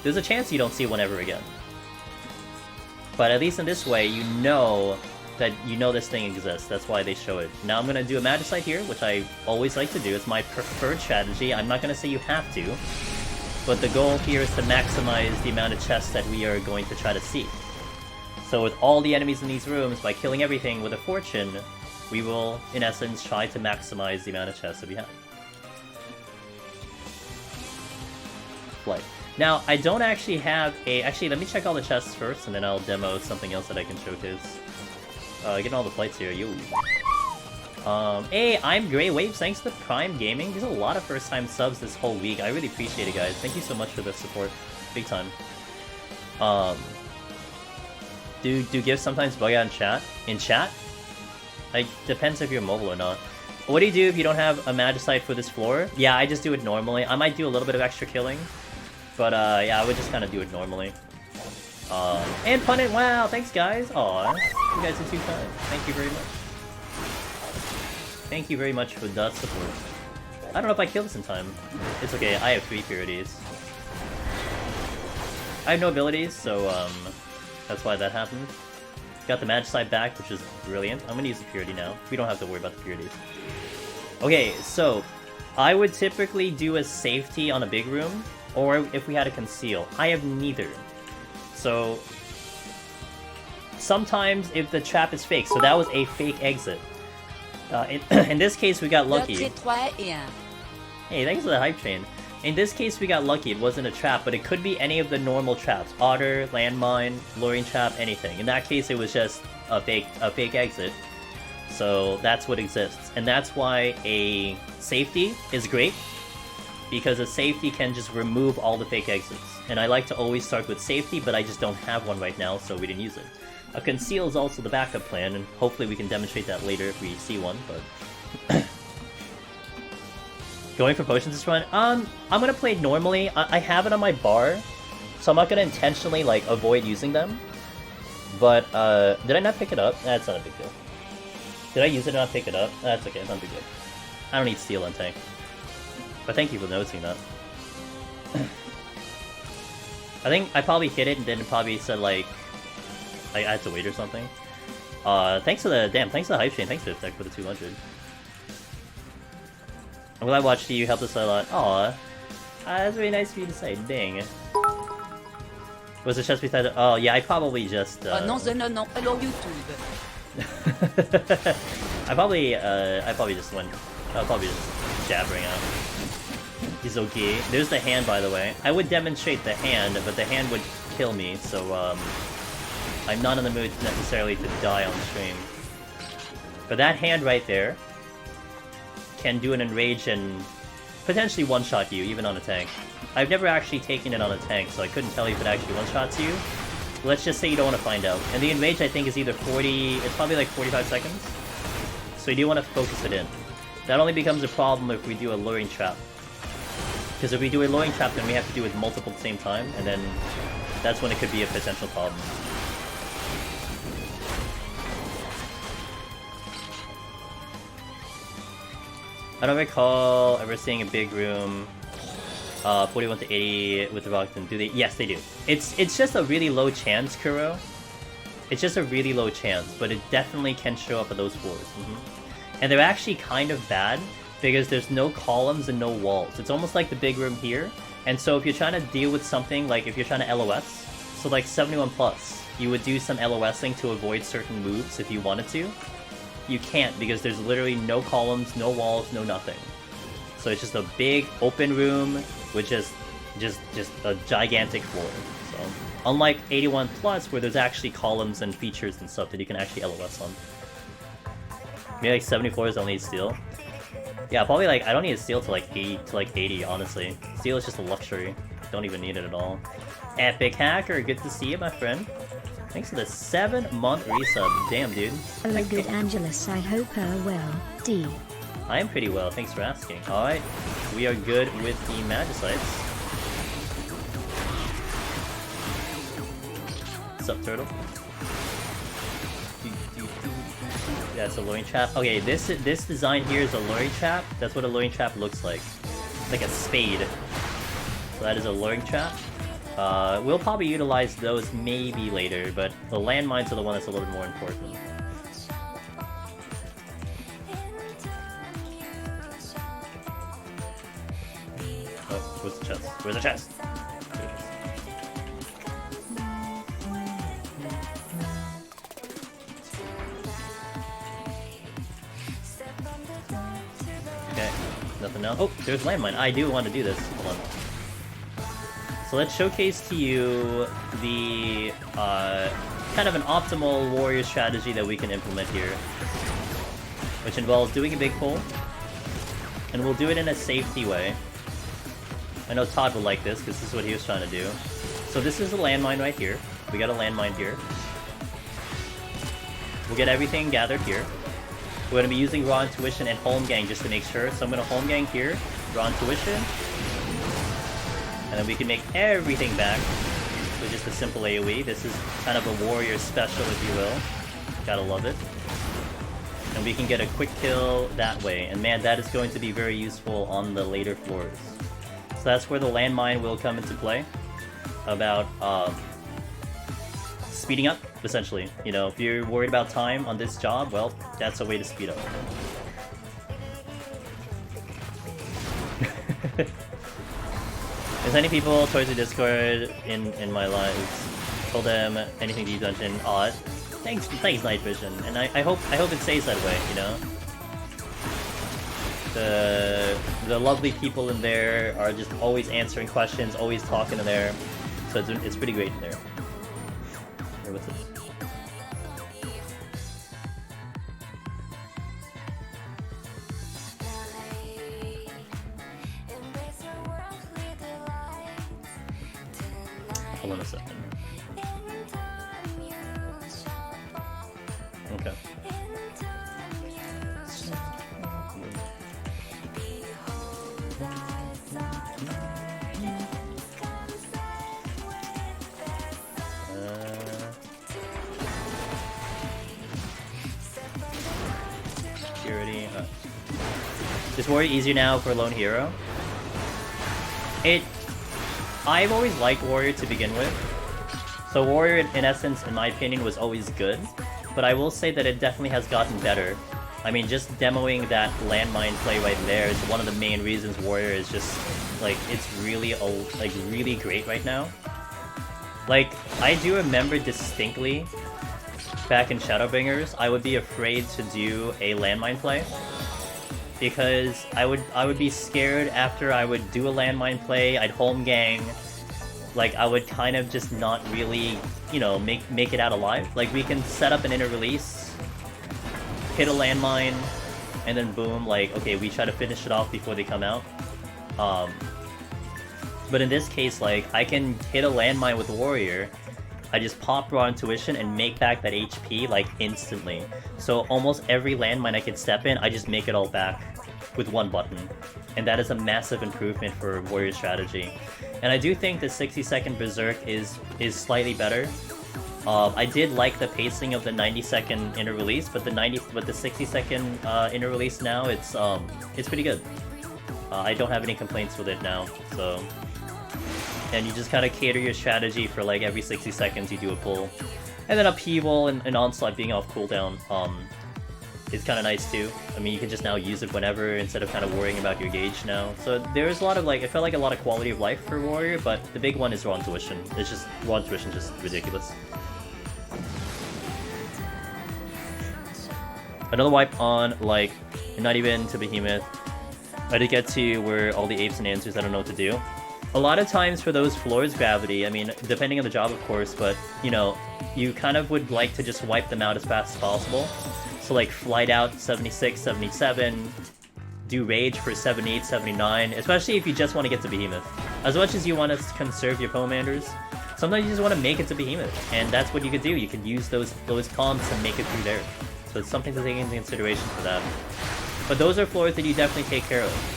There's a chance you don't see one ever again. But at least in this way, you know that this thing exists. That's why they show it. Now I'm gonna do a magicite here, which I always like to do. It's my preferred strategy. I'm not gonna say you have to, but the goal here is to maximize the amount of chests that we are going to try to see. So with all the enemies in these rooms, by killing everything with a fortune, we will, in essence, try to maximize the amount of chests that we have. Flight. Now, I don't actually have a... Actually, let me check all the chests first, and then I'll demo something else that I can showcase. Getting all the flights here, yo. Hey, I'm Grey Waves. Thanks to Prime Gaming. There's a lot of first-time subs this whole week. I really appreciate it, guys. Thank you so much for the support. Big time. Do gifts sometimes bug out in chat? In chat? Like, depends if you're mobile or not. What do you do if you don't have a Magicite for this floor? Yeah, I just do it normally. I might do a little bit of extra killing. But, yeah, I would just kind of do it normally. And Pundit, wow, thanks, guys. Aw, you guys are too kind. Thank you very much. Thank you very much for that support. I don't know if I killed this in time. It's okay, I have 3 purities. I have no abilities, so, that's why that happened. Got the Magicite back, which is brilliant. I'm gonna use the purity now. We don't have to worry about the purities. Okay, so, I would typically do a safety on a big room, or if we had a conceal. I have neither. So, sometimes if the trap is fake, so that was a fake exit. In this case, we got lucky. Hey, thanks for the hype train. In this case, we got lucky. It wasn't a trap, but it could be any of the normal traps. Otter, landmine, luring trap, anything. In that case, it was just a fake exit. So that's what exists. And that's why a safety is great, because a safety can just remove all the fake exits. And I like to always start with safety, but I just don't have one right now, so we didn't use it. A conceal is also the backup plan, and hopefully we can demonstrate that later if we see one, but... Going for potions this run? I'm gonna play it normally. I have it on my bar, so I'm not gonna intentionally, like, avoid using them. But, did I not pick it up? That's not a big deal. Did I use it and not pick it up? That's okay, it's not a big deal. I don't need steel on tank. But thank you for noticing that. I think I probably hit it and then it probably said, like, I had to wait or something. Thanks for the hype chain. Thanks for the 200. I'm glad I watched you. Helped us a lot. Aw, that's really nice of you to say. Dang. Was the chest beside? Oh yeah, I probably just. Non, hello YouTube. I probably just went. I'll probably just jabbering out. He's okay. There's the hand, by the way. I would demonstrate the hand, but the hand would kill me. So I'm not in the mood necessarily to die on stream. But that hand right there can do an enrage and potentially one-shot you, even on a tank. I've never actually taken it on a tank, so I couldn't tell you if it actually one-shots you. Let's just say you don't want to find out. And the enrage, I think, is either 40... It's probably like 45 seconds. So you do want to focus it in. That only becomes a problem if we do a luring trap. Because if we do a luring trap, then we have to do it multiple at the same time, and then that's when it could be a potential problem. I don't recall ever seeing a big room 41 to 80 with the Rockton. Do they? Yes, they do. It's just a really low chance, Kuro. It's just a really low chance, but it definitely can show up at those floors. And they're actually kind of bad because there's no columns and no walls. It's almost like the big room here. And so if you're trying to deal with something, like if you're trying to LOS, so like 71 plus, you would do some LOSing to avoid certain moves if you wanted to. You can't because there's literally no columns, no walls, no nothing. So it's just a big open room with just a gigantic floor. So unlike 81 plus where there's actually columns and features and stuff that you can actually LOS on. Maybe like 70 floors don't need steel. Yeah, probably like I don't need a steel to like 80 honestly. Steel is just a luxury. Don't even need it at all. Epic Hacker, good to see you, my friend. Thanks for the 7-month resub. Damn, dude. Hello, good Angelus. I hope well. D. I am pretty well, thanks for asking. Alright, we are good with the Magicites. What's up, Turtle? Yeah, it's a luring trap. Okay, this design here is a luring trap. That's what a luring trap looks like. Like a spade. So that is a luring trap. We'll probably utilize those maybe later, but the landmines are the one that's a little bit more important. Oh, where's the chest? Where's the chest? Okay, nothing else. Oh, there's landmine. I do want to do this. Hold on. So let's showcase to you the kind of an optimal warrior strategy that we can implement here. which involves doing a big pull, and we'll do it in a safety way. I know Todd will like this, because this is what he was trying to do. So this is a landmine right here. We got a landmine here. We'll get everything gathered here. We're going to be using Raw Intuition and Home Gang just to make sure. So I'm going to Home Gang here, Raw Intuition, and then we can make everything back with just a simple AoE. This is kind of a warrior special, if you will. Gotta love it. And we can get a quick kill that way. And man, that is going to be very useful on the later floors. So that's where the landmine will come into play. About speeding up, essentially. You know, if you're worried about time on this job, well, that's a way to speed up. There's any people towards the Discord in my lives. Told them anything to dungeon. Aw, thanks Night Vision. And I hope it stays that way, you know? The lovely people in there are just always answering questions, always talking in there. So it's pretty great in there. Here, what's this? Hold on a second. Okay. Security. Is Warrior easier now for Lone Hero? I've always liked Warrior to begin with. So Warrior, in essence, in my opinion, was always good. But I will say that it definitely has gotten better. I mean, just demoing that landmine play right there is one of the main reasons Warrior is just, like, it's really, really great right now. Like, I do remember distinctly, back in Shadowbringers, I would be afraid to do a landmine play. Because I would be scared after I would do a landmine play, I'd home gang, like I would kind of just not really, you know, make it out alive. Like we can set up an inner release, hit a landmine, and then boom, like okay, we try to finish it off before they come out. But in this case, like I can hit a landmine with Warrior, I just pop Raw Intuition and make back that HP like instantly. So almost every landmine I can step in, I just make it all back with one button. And that is a massive improvement for Warrior strategy. And I do think the 60-second Berserk is slightly better. I did like the pacing of the 90-second inner release, but the 60-second inner release now, it's pretty good. I don't have any complaints with it now, so. And you just kind of cater your strategy for like every 60 seconds you do a pull. And then Upheaval and Onslaught being off cooldown is kind of nice too. I mean, you can just now use it whenever instead of kind of worrying about your gauge now. So there's a lot of like, it felt like a lot of quality of life for Warrior, but the big one is Raw Intuition. It's just, Raw Intuition just ridiculous. Another wipe on like, not even to Behemoth. I did get to where all the apes and answers, I don't know what to do. A lot of times for those floors, Gravity, I mean, depending on the job, of course, but, you know, you kind of would like to just wipe them out as fast as possible. So, like, Flight Out 76, 77, do Rage for 78, 79, especially if you just want to get to Behemoth. As much as you want to conserve your Pomanders, sometimes you just want to make it to Behemoth, and that's what you could do. You could use those comms to make it through there. So it's something to take into consideration for that. But those are floors that you definitely take care of.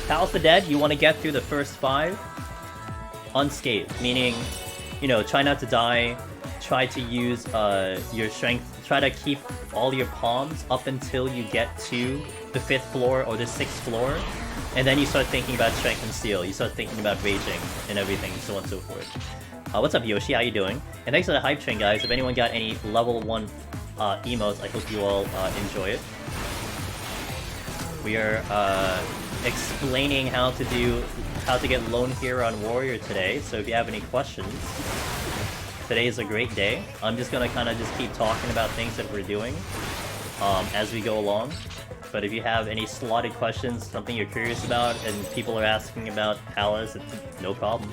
Palace of the Dead, you want to get through the first 5 unscathed, meaning, you know, try not to die, try to use your strength, try to keep all your palms up until you get to the 5th floor or the 6th floor, and then you start thinking about strength and steel, you start thinking about raging and everything, so on and so forth. What's up, Yoshi? How you doing? And thanks for the hype train, guys. If anyone got any level 1 emotes, I hope you all enjoy it. We are explaining how to get Lone Hero on Warrior today, so if you have any questions, today is a great day. I'm just gonna kind of just keep talking about things that we're doing as we go along. But if you have any slotted questions, something you're curious about, and people are asking about Palace, it's no problem.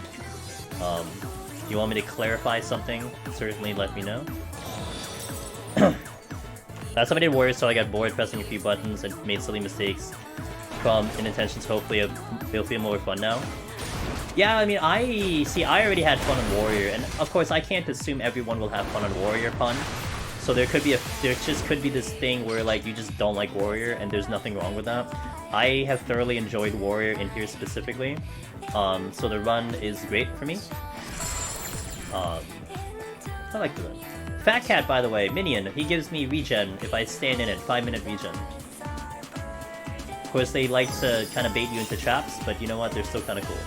You want me to clarify something, certainly let me know. Last time I did Warrior, so I got bored pressing a few buttons and made silly mistakes from inattentions. Hopefully it'll feel more fun now. Yeah, I mean, I already had fun on Warrior, and of course I can't assume everyone will have fun on Warrior pun. So there just could be this thing where like you just don't like Warrior, and there's nothing wrong with that. I have thoroughly enjoyed Warrior in here specifically, so the run is great for me. I like the run. Fat Cat, by the way, minion, he gives me regen if I stand in it, 5-minute regen. Of course, they like to kind of bait you into traps, but you know what, they're still kind of cool.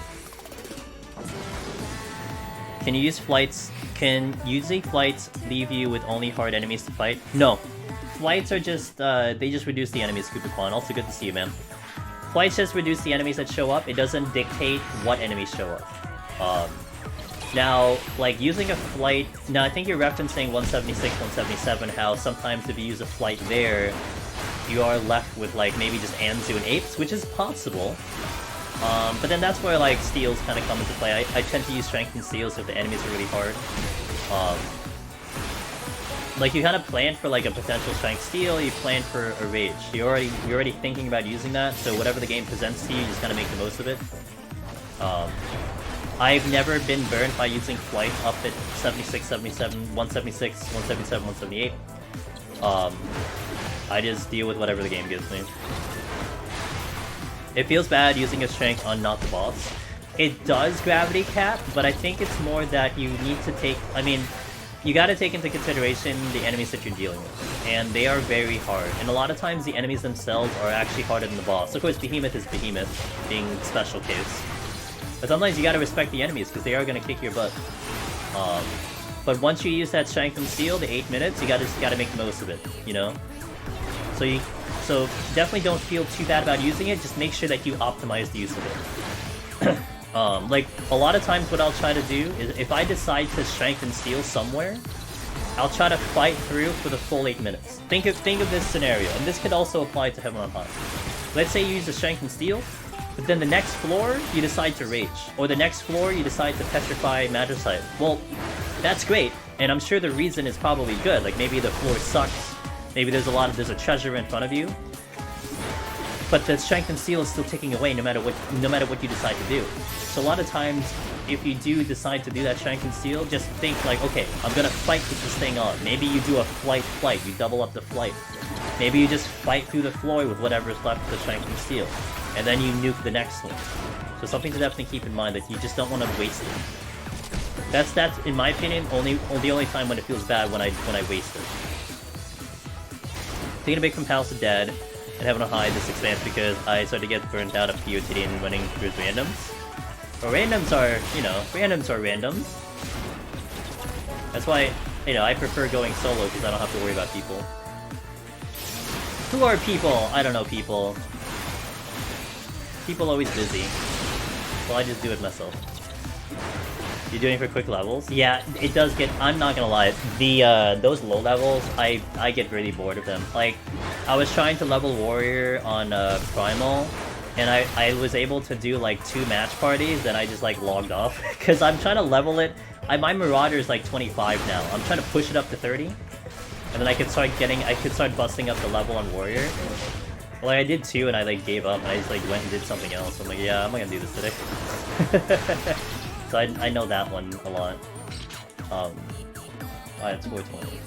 Can you use flights? Can using flights leave you with only hard enemies to fight? No. Flights are just, they just reduce the enemies, Koopa. Also good to see you, man. Flights just reduce the enemies that show up. It doesn't dictate what enemies show up. Now, like, using a flight... Now, I think you're referencing 176, 177, how sometimes if you use a flight there, you are left with, like, maybe just Anzu and Apes, which is possible. But then that's where, like, steals kind of come into play. I tend to use strength and steals if the enemies are really hard. Like, you kind of plan for, like, a potential strength steal, you plan for a rage. You're already thinking about using that, so whatever the game presents to you, you just kind of make the most of it. I've never been burned by using flight up at 76, 77, 176, 177, 178. I just deal with whatever the game gives me. It feels bad using a strength on not the boss. It does gravity cap, but I think it's more that you need to take... I mean, you gotta take into consideration the enemies that you're dealing with. And they are very hard. And a lot of times the enemies themselves are actually harder than the boss. Of course, Behemoth is Behemoth, being special case. But sometimes you gotta respect the enemies, because they are gonna kick your butt. But once you use that strength and steel, the 8 minutes, you gotta make the most of it, you know? So definitely don't feel too bad about using it, just make sure that you optimize the use of it. Like, a lot of times what I'll try to do is, if I decide to strength and steel somewhere, I'll try to fight through for the full 8 minutes. Think of this scenario, and this could also apply to Heaven on High. Let's say you use the strength and steel, but then the next floor, you decide to rage. Or the next floor, you decide to petrify Magicite. Well, that's great, and I'm sure the reason is probably good. Like, maybe the floor sucks, maybe there's a treasure in front of you. But the strength and steel is still ticking away no matter what you decide to do. So a lot of times, if you do decide to do that strength and steel, just think like, okay, I'm gonna fight with this thing on. Maybe you do a flight, you double up the flight. Maybe you just fight through the floor with whatever's left of the strength and steel. And then you nuke the next one. So something to definitely keep in mind, that you just don't want to waste it. That's in my opinion the only time when it feels bad, when I waste it. Taking a break from House of Dead and having to hide this expanse because I started to get burnt out of POTD and running through randoms. But randoms are, randoms are randoms. That's why, I prefer going solo because I don't have to worry about people. Who are people? I don't know people. People always busy. Well, I just do it myself. You're doing it for quick levels? Yeah, it does get... I'm not gonna lie. Those low levels, I get really bored of them. Like, I was trying to level Warrior on Primal, and I was able to do, like, 2 match parties, then I just, like, logged off. Because I'm trying to level it... my Marauder is, like, 25 now. I'm trying to push it up to 30. And then I could start busting up the level on Warrior. Well, like, I did 2 and I, like, gave up, and I just, like, went and did something else. I'm like, yeah, I'm not gonna do this today. So I know that one a lot. It's 420.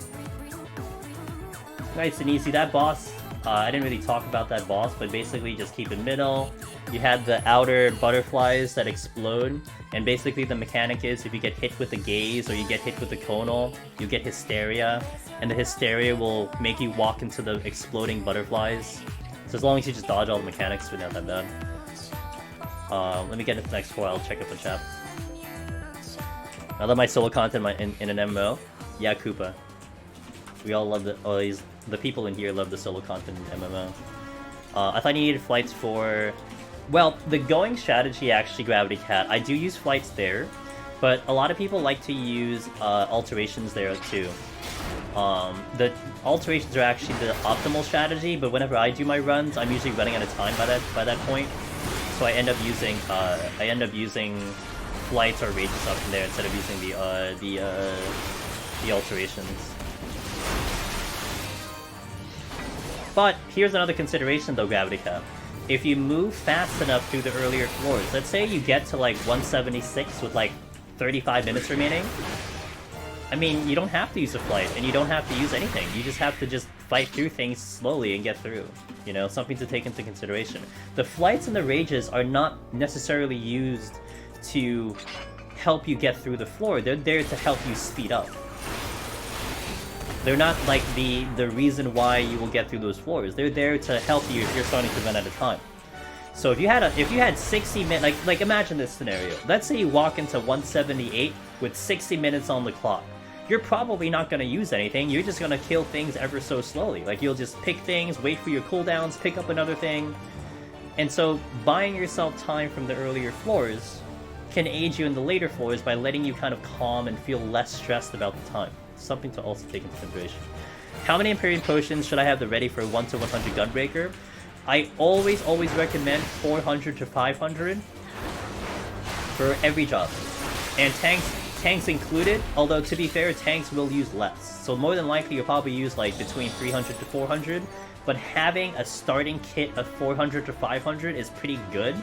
Nice and easy. That boss, I didn't really talk about that boss, but basically just keep it middle. You had the outer butterflies that explode, and basically the mechanic is if you get hit with the gaze or you get hit with the conal, you get hysteria, and the hysteria will make you walk into the exploding butterflies. So as long as you just dodge all the mechanics, it's not that bad. Let me get into the next 4, I'll check up the chat. I love my solo content in an MMO. Yeah, Koopa. We all love the people in here love the solo content in MMO. I thought you needed flights for... Well, the going strategy actually Gravity Cat. I do use flights there, but a lot of people like to use alterations there too. The alterations are actually the optimal strategy, but whenever I do my runs, I'm usually running out of time by that point. So I end up using flights or rages up in there instead of using the alterations. But here's another consideration though, Gravity Cap. If you move fast enough through the earlier floors, let's say you get to like 176 with like 35 minutes remaining, I mean, you don't have to use a flight, and you don't have to use anything. You just have to just fight through things slowly and get through. You know, something to take into consideration. The flights and the rages are not necessarily used to help you get through the floor. They're there to help you speed up. They're not like the reason why you will get through those floors. They're there to help you if you're starting to run out of time. So if you had 60 minutes, like imagine this scenario. Let's say you walk into 178 with 60 minutes on the clock. You're probably not going to use anything. You're just going to kill things ever so slowly. Like, you'll just pick things, wait for your cooldowns, pick up another thing. And so, buying yourself time from the earlier floors can aid you in the later floors by letting you kind of calm and feel less stressed about the time. Something to also take into consideration. How many Empyrean Potions should I have the ready for 1 to 100 Gunbreaker? I always recommend 400 to 500 for every job. And tanks included, although to be fair, tanks will use less. So more than likely you'll probably use like between 300 to 400, but having a starting kit of 400 to 500 is pretty good,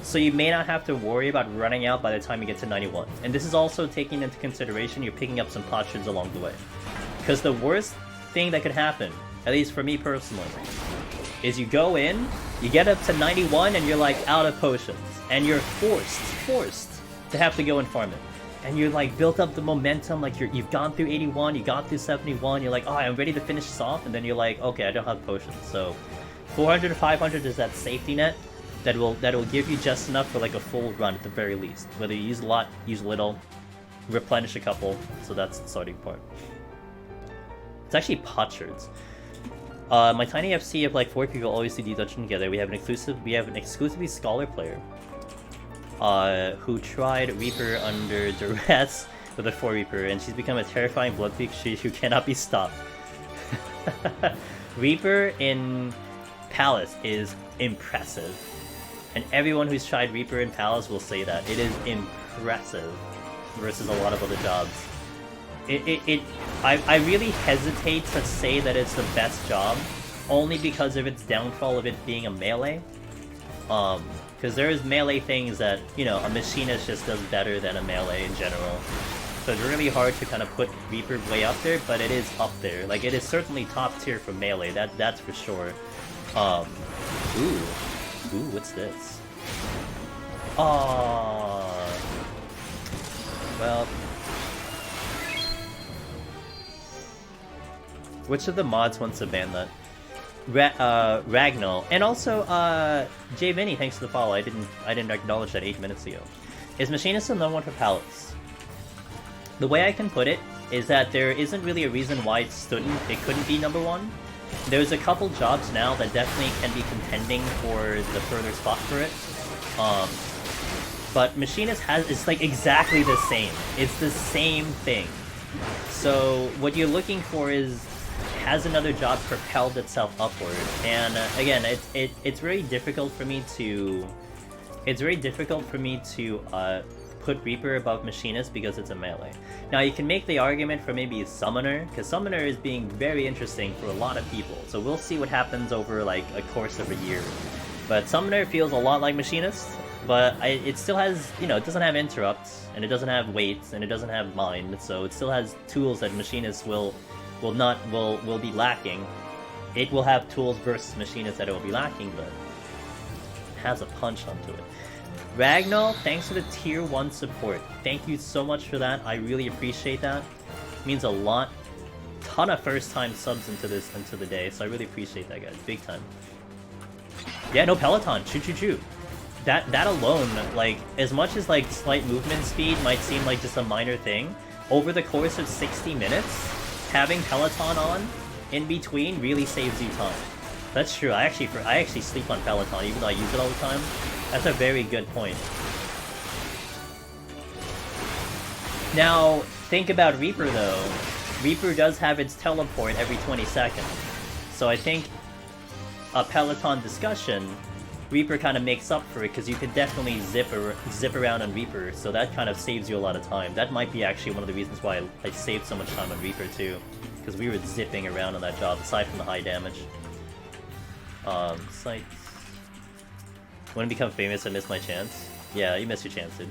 so you may not have to worry about running out by the time you get to 91. And this is also taking into consideration you're picking up some potions along the way. Because the worst thing that could happen, at least for me personally, is you go in, you get up to 91 and you're like out of potions, and you're forced to have to go and farm it. And you're like built up the momentum, like you've gone through 81, you got through 71, you're like, oh, I'm ready to finish this off, and then you're like, okay, I don't have potions. So 400 to 500 is that safety net that will give you just enough for like a full run at the very least. Whether you use a lot, use a little, replenish a couple, so that's the starting part. It's actually potsherds. My tiny FC of like 4 people always do the dungeon together. We have an exclusively scholar player who tried Reaper under duress with a 4 Reaper, and she's become a terrifying bloodthief who cannot be stopped. Reaper in Palace is impressive, and everyone who's tried Reaper in Palace will say that. It is impressive versus a lot of other jobs. I really hesitate to say that it's the best job, only because of its downfall of it being a melee. Because there's melee things that, you know, a machinist just does better than a melee in general. So it's really hard to kind of put Reaper way up there, but it is up there. Like, it is certainly top tier for melee, that's for sure. Ooh, what's this? Well, which of the mods wants to ban that? Ragnall, and also Jay Vinny, thanks for the follow. I didn't acknowledge that 8 minutes ago. Is Machinist the number one for pallets? The way I can put it is that there isn't really a reason why it couldn't be number one. There's a couple jobs now that definitely can be contending for the further spot for it. But Machinist it's like exactly the same. It's the same thing. So what you're looking for is, has another job propelled itself upward? And again, it's very difficult for me to put Reaper above Machinist because it's a melee. Now you can make the argument for maybe Summoner, because Summoner is being very interesting for a lot of people. So we'll see what happens over like a course of a year. But Summoner feels a lot like Machinist, but it still has, you know, it doesn't have interrupts, and it doesn't have weights, and it doesn't have mind, so it still has tools that Machinist will be lacking. It will have tools versus Machinist that it will be lacking, but it has a punch onto it. Ragnall, thanks for the tier 1 support. Thank you so much for that. I really appreciate that. It means a lot. Ton of first time subs into the day, so I really appreciate that, guys. Big time. Yeah, no Peloton. Choo. That alone, like, as much as like slight movement speed might seem like just a minor thing, over the course of 60 minutes, having Peloton on in between really saves you time. That's true. I actually sleep on Peloton, even though I use it all the time. That's a very good point. Now, think about Reaper though. Reaper does have its teleport every 20 seconds. So I think a Peloton discussion, Reaper kind of makes up for it, because you can definitely zip around on Reaper, so that kind of saves you a lot of time. That might be actually one of the reasons why I saved so much time on Reaper too, because we were zipping around on that job, aside from the high damage. Sites. When I become famous, I miss my chance. Yeah, you missed your chance, dude.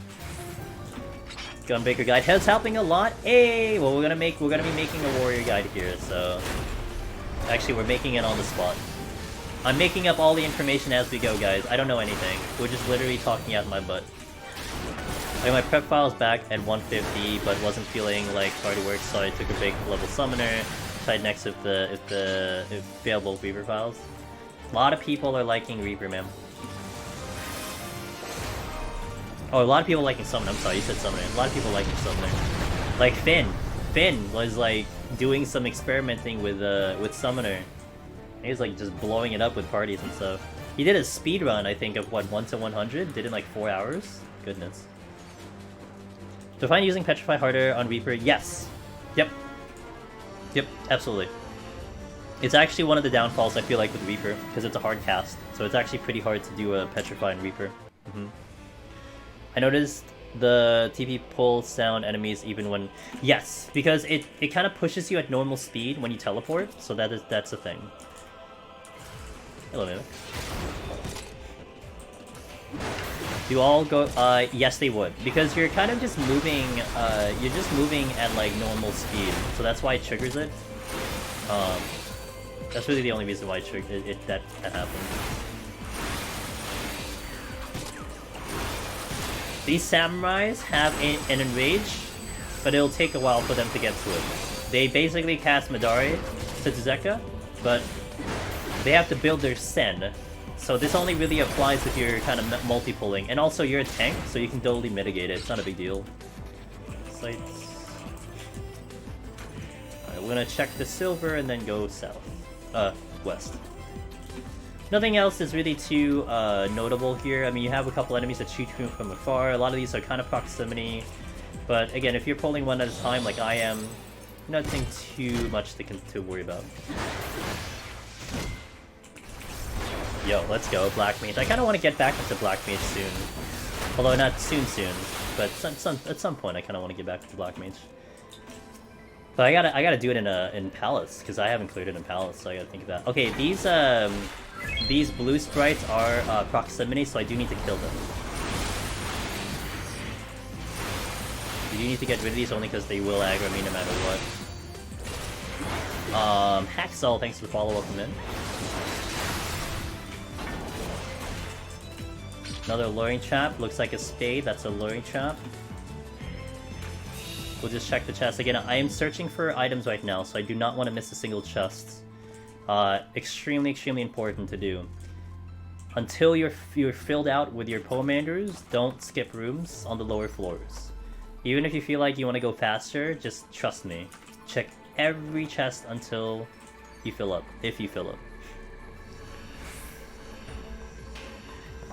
Gunbreaker guide has helping a lot. Hey, well we're gonna be making a warrior guide here. So actually, we're making it on the spot. I'm making up all the information as we go, guys. I don't know anything. We're just literally talking out my butt. I got my prep files back at 150, but wasn't feeling like hard work, so I took a big level summoner. Tried next if available Reaper files. A lot of people are liking Reaper, man. Oh, a lot of people liking Summoner. I'm sorry, you said Summoner. A lot of people liking Summoner. Like Finn. Finn was like doing some experimenting with Summoner. He was like just blowing it up with parties and stuff. He did a speed run, I think, of what, 1 to 100? Did it in like 4 hours? Goodness. Do I find using Petrify harder on Reaper? Yes. Yep. Yep, absolutely. It's actually one of the downfalls I feel like with Reaper, because it's a hard cast. So it's actually pretty hard to do a Petrify in Reaper. I noticed the TP pulls down enemies even when... Yes, because it kind of pushes you at normal speed when you teleport, so that's the thing. Hello, Mimic. Do all go... yes, they would. Because you're kind of just moving... you're just moving at, like, normal speed. So that's why it triggers it. That's really the only reason why that happens. These samurais have an enrage, but it'll take a while for them to get to it. They basically cast Madari to Zeka, but they have to build their Sen. So this only really applies if you're kind of multi-pulling. And also you're a tank, so you can totally mitigate it. It's not a big deal. Sites. Alright, we're gonna check the silver and then go south. West. Nothing else is really too notable here. I mean, you have a couple enemies that shoot you from afar. A lot of these are kind of proximity. But again, if you're pulling one at a time like I am, nothing too much to worry about. Yo, let's go, Black Mage. I kind of want to get back into Black Mage soon. Although not soon, but at some point I kind of want to get back into Black Mage. But I gotta do it in Palace, because I haven't cleared it in Palace, so I gotta think of that. Okay, these blue sprites are proximity, so I do need to kill them. You do need to get rid of these only because they will aggro me no matter what. Hacksaw, thanks for the follow, welcome in. Another luring trap, looks like a spade, that's a luring trap. We'll just check the chest. Again, I am searching for items right now, so I do not want to miss a single chest. Extremely important to do. Until you're filled out with your Pomanders, don't skip rooms on the lower floors. Even if you feel like you want to go faster, just trust me. Check every chest until you fill up, if you fill up.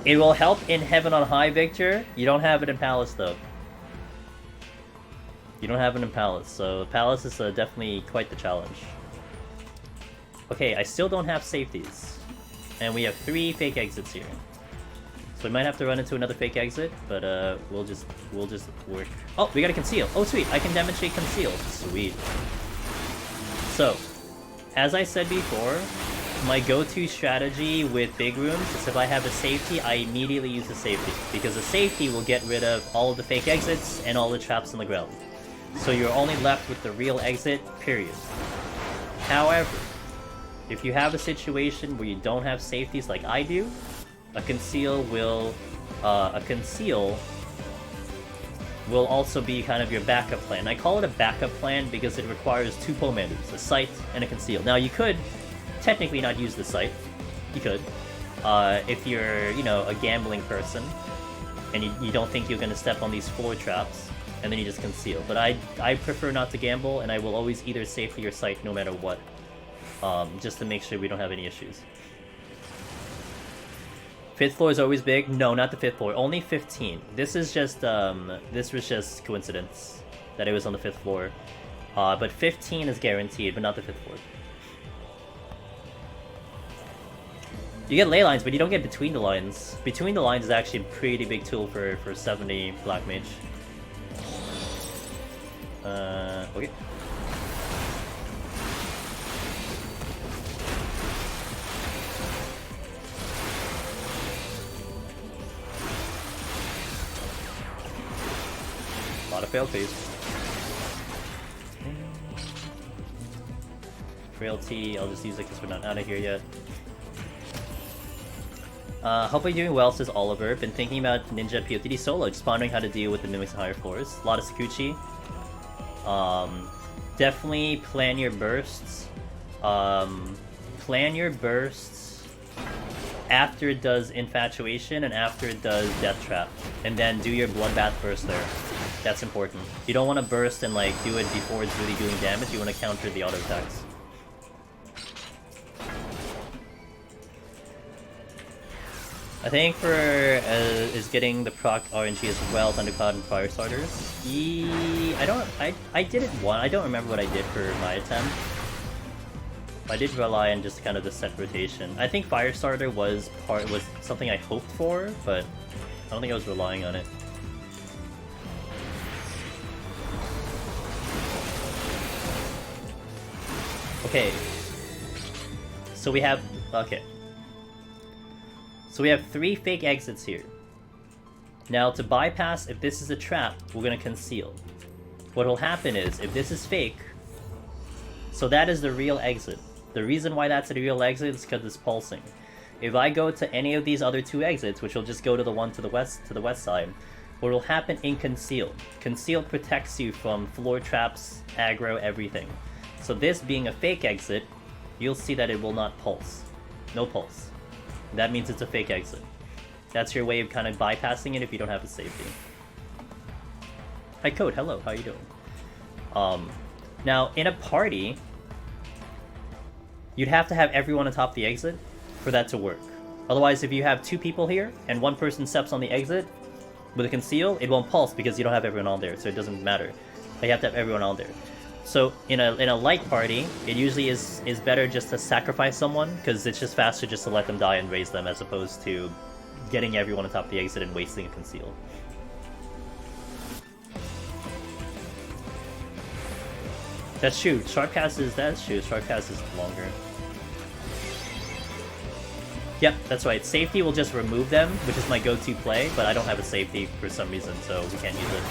It will help in Heaven on High, Victor. You don't have it in Palace, though. You don't have it in Palace, so Palace is definitely quite the challenge. Okay, I still don't have safeties. And we have 3 fake exits here. So we might have to run into another fake exit, but we'll just work. Oh, we got a conceal. Oh sweet, I can demonstrate conceal. Sweet. So, as I said before, my go-to strategy with big rooms is if I have a safety, I immediately use the safety. Because the safety will get rid of all of the fake exits and all the traps on the ground. So you're only left with the real exit, period. However, if you have a situation where you don't have safeties like I do, a conceal will also be kind of your backup plan. I call it a backup plan because it requires 2 Pomanders, a sight and a conceal. Now you could technically not use the sight. You could. If you're, you know, a gambling person and you don't think you're going to step on these 4 traps, and then you just conceal. But I prefer not to gamble, and I will always either safety or sight no matter what. Just to make sure we don't have any issues. 5th floor is always big? No, not the 5th floor. Only 15. This is just, this was just coincidence that it was on the 5th floor. But 15 is guaranteed, but not the 5th floor. You get ley lines, but you don't get between the lines. Between the lines is actually a pretty big tool for 70 Black Mage. Okay. A lot of fail phase. Frailty, I'll just use it because we're not out of here yet. Hope you're doing well, says Oliver. Been thinking about Ninja POTD solo, just pondering how to deal with the mimics in higher floors. A lot of Sakuchi. Definitely plan your bursts. Plan your bursts after it does Infatuation and after it does Death Trap. And then do your Bloodbath burst there. That's important. You don't want to burst and like do it before it's really doing damage, you want to counter the auto attacks. I think for is getting the proc RNG as well, Thundercloud and Firestarters. I did it one. I don't remember what I did for my attempt. I did rely on just kind of the set rotation. I think Firestarter was something I hoped for, but I don't think I was relying on it. Okay. So we have So we have 3 fake exits here. Now to bypass, if this is a trap, we're gonna conceal. What will happen is, if this is fake, so that is the real exit. The reason why that's the real exit is because it's pulsing. If I go to any of these other 2 exits, which will just go to the one to the west side, what will happen in conceal? Conceal protects you from floor traps, aggro, everything. So this being a fake exit, you'll see that it will not pulse. No pulse. That means it's a fake exit. That's your way of kind of bypassing it if you don't have a safety. Hi Code, hello, how you doing? Now, in a party, you'd have to have everyone atop the exit for that to work. Otherwise, if you have 2 people here, and one person steps on the exit with a conceal, it won't pulse because you don't have everyone on there, so it doesn't matter. But you have to have everyone on there. So in a light party, it usually is better just to sacrifice someone, because it's just faster just to let them die and raise them as opposed to getting everyone atop the exit and wasting a conceal. That's true. That's true. Sharpcast is longer. Yep, that's right. Safety will just remove them, which is my go-to play, but I don't have a safety for some reason, so we can't use it.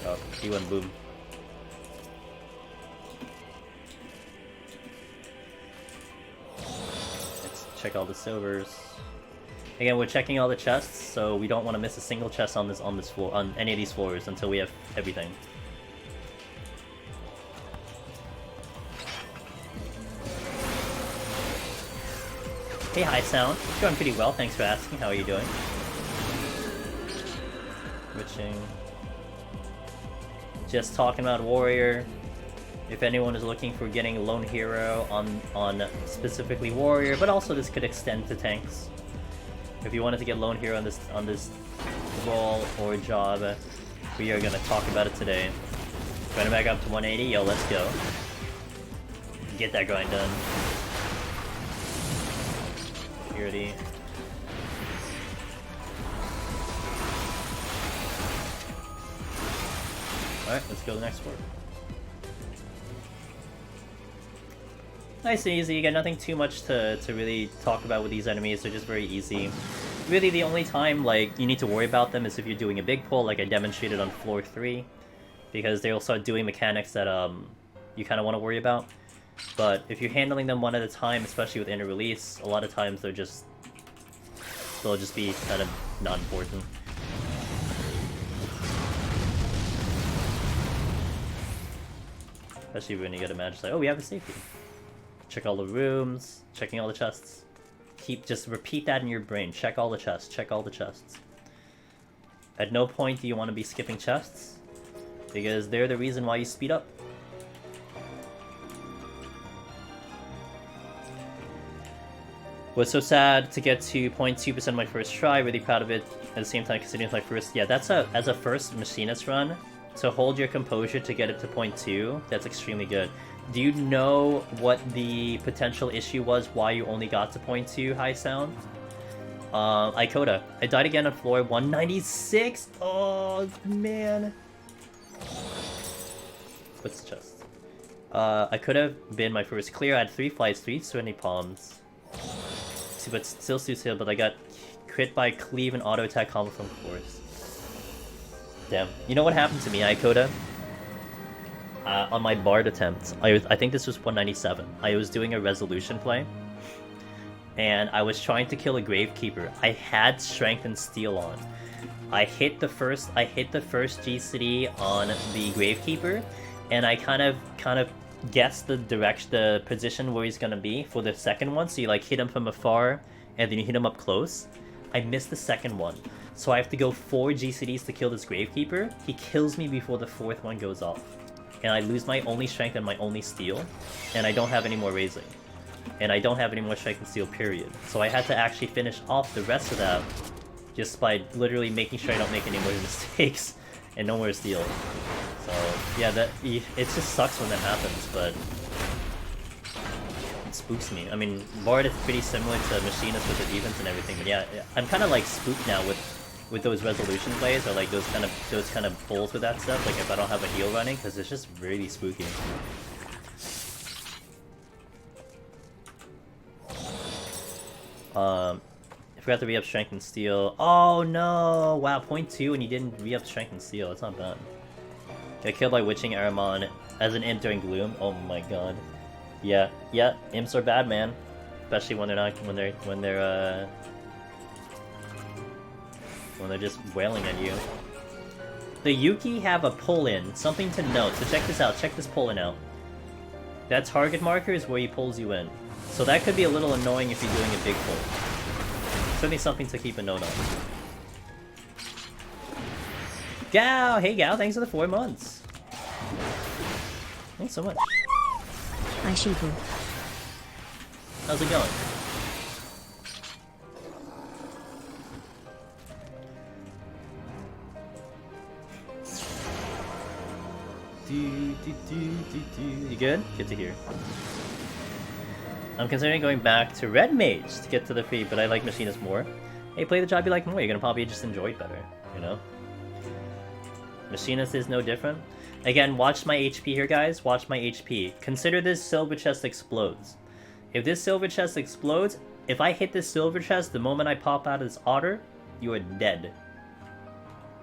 Oh, he went boom. Let's check all the silvers. Again, we're checking all the chests, so we don't want to miss a single chest on this floor, on any of these floors until we have everything. Hey, High Sound. Going pretty well, thanks for asking. How are you doing? Witching. Just talking about Warrior. If anyone is looking for getting Lone Hero on specifically Warrior, but also this could extend to tanks. If you wanted to get Lone Hero on this role or job, we are gonna talk about it today. Trying to back up to 180, yo, let's go. Get that grind done. Security. Alright, let's go to the next floor. Nice and easy, you got nothing too much to really talk about with these enemies, they're just very easy. Really the only time like you need to worry about them is if you're doing a big pull like I demonstrated on floor 3. Because they'll start doing mechanics that you kind of want to worry about. But if you're handling them one at a time, especially with inner release, a lot of times they'll just be kind of not important. Especially when you get a match like, oh, we have a safety. Check all the rooms, checking all the chests. Just repeat that in your brain. Check all the chests, check all the chests. At no point do you want to be skipping chests, because they're the reason why you speed up. Was so sad to get to 0.2% my first try, really proud of it. At the same time, considering it's my first, yeah, that's as a first machinist run, to hold your composure to get it to 0.2, that's extremely good. Do you know what the potential issue was, why you only got to 0.2 high sound? Ikoda. I died again on floor 196? Oh, man. What's the chest? I could have been my first clear. I had 3 flights, 3 serenity palms. See, but still suits heal, but I got crit by cleave and auto attack combo from force. Damn. You know what happened to me, Ikoda? On my Bard attempt, I think this was 197. I was doing a resolution play, and I was trying to kill a Gravekeeper. I had Strength and Steel on. I hit the first GCD on the Gravekeeper, and I kind of guessed the position where he's gonna be for the second one. So you like hit him from afar, and then you hit him up close. I missed the second one, so I have to go 4 GCDs to kill this Gravekeeper. He kills me before the 4th one goes off, and I lose my only strength and my only steel, and I don't have any more raising, and I don't have any more strength and steel, period. So I had to actually finish off the rest of that just by literally making sure I don't make any more mistakes and no more steel. So yeah, it just sucks when that happens, but it spooks me. I mean, Bard is pretty similar to Machinist with the defense and everything, but yeah, I'm kind of like spooked now with those resolution plays, or like those kind of pulls with that stuff. Like if I don't have a heal running, because it's just really spooky. I forgot to re-up Strength and Steel. Oh no! Wow, 0.2 and you didn't re-up Strength and Steel. That's not bad. Got killed by Witching Aramon as an imp during Gloom. Oh my god. Yeah, imps are bad, man. Especially when they're just wailing at you. The Yuki have a pull-in. Something to note. So check this out. Check this pull-in out. That target marker is where he pulls you in. So that could be a little annoying if you're doing a big pull. Certainly something to keep a note on. Gao! Hey Gao, thanks for the 4 months. Thanks so much. Hi Shibu. How's it going? You good? Good to hear. I'm considering going back to Red Mage to get to the feat, but I like Machinist more. Hey, play the job you like more, you're gonna probably just enjoy it better, you know? Machinist is no different. Again, watch my HP here, guys. Watch my HP. Consider this silver chest explodes. If this silver chest explodes, if I hit this silver chest the moment I pop out of this otter, you are dead.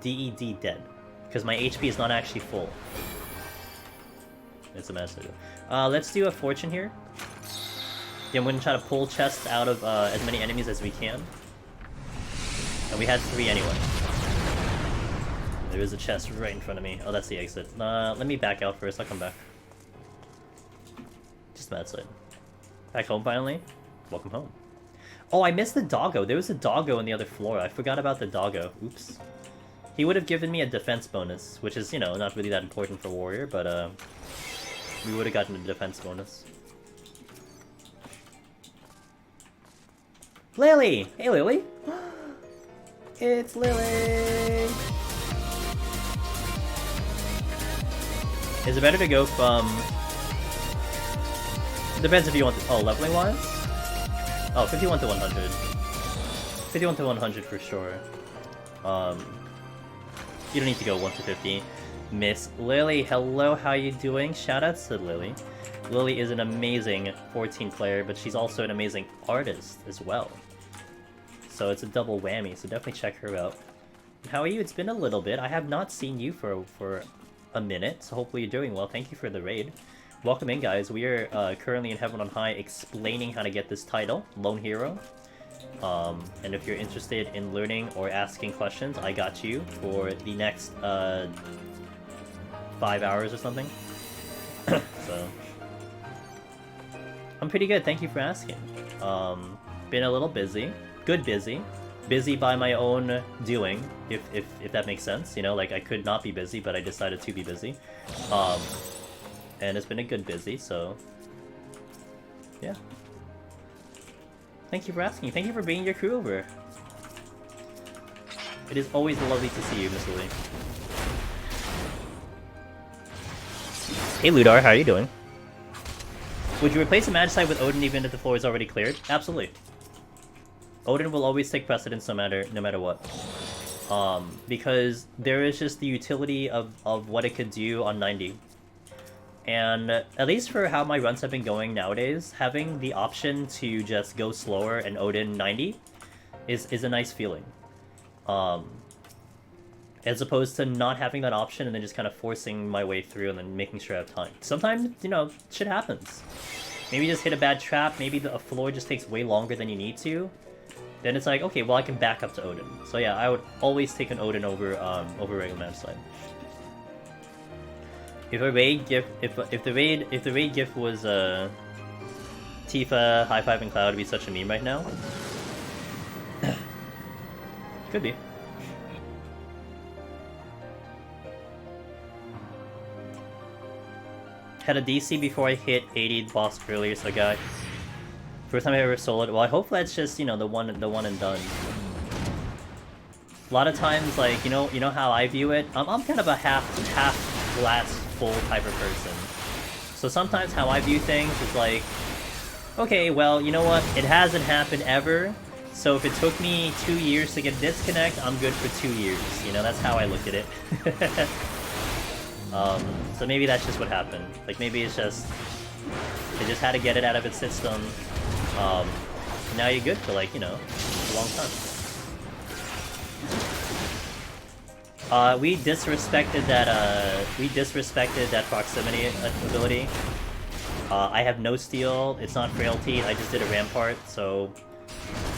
DED dead. Because my HP is not actually full. It's a mess. Let's do a fortune here. Yeah, I'm going to try to pull chests out of as many enemies as we can. And we had 3 anyway. There is a chest right in front of me. Oh, that's the exit. Let me back out first. I'll come back. Just that side. Back home finally. Welcome home. Oh, I missed the doggo. There was a doggo on the other floor. I forgot about the doggo. Oops. He would have given me a defense bonus, which is, you know, not really that important for warrior, but we would have gotten a defense bonus. Lily! Hey, Lily! It's Lily! Is it better to go from... Depends if you want to... Oh, leveling wise? Oh, 51 to 100. 51 to 100 for sure. You don't need to go 1 to 50. Miss Lily, hello, how you doing? Shoutouts to Lily. Lily is an amazing 14 player, but she's also an amazing artist as well. So it's a double whammy, so definitely check her out. How are you? It's been a little bit. I have not seen you for a minute, so hopefully you're doing well. Thank you for the raid. Welcome in, guys. We are currently in Heaven on High explaining how to get this title, Lone Hero. And if you're interested in learning or asking questions, I got you for the next 5 hours or something. So I'm pretty good, thank you for asking. Been a little busy. Good busy. Busy by my own doing, if that makes sense. You know, like I could not be busy, but I decided to be busy. And it's been a good busy, so yeah. Thank you for asking. Thank you for bringing your crew over. It is always lovely to see you, Miss Lily. Hey Ludar, how are you doing? Would you replace a Magicite with Odin even if the floor is already cleared? Absolutely. Odin will always take precedence no matter what. Because there is just the utility of what it could do on 90. And at least for how my runs have been going nowadays, having the option to just go slower and Odin 90 is a nice feeling. As opposed to not having that option and then just kind of forcing my way through and then making sure I have time. Sometimes, you know, shit happens. Maybe you just hit a bad trap, maybe a floor just takes way longer than you need to. Then it's like, okay, well I can back up to Odin. So yeah, I would always take an Odin over over regular Magicite. If a raid gift, if the raid gift was Tifa, High Five, and Cloud, would be such a meme right now. Could be. Had a DC before I hit 80 boss earlier, so I got first time I ever soloed. Well, I hope that's just, you know, the one and done. A lot of times, like, you know how I view it. I'm kind of a half glass full type of person. So sometimes how I view things is like, okay, well, you know what? It hasn't happened ever. So if it took me 2 years to get disconnect, I'm good for 2 years. You know, that's how I look at it. So maybe that's just what happened. Like, maybe it's just... It just had to get it out of its system. Now you're good for, like, you know, a long time. We disrespected that proximity ability. I have no steal, it's not frailty, I just did a rampart, so...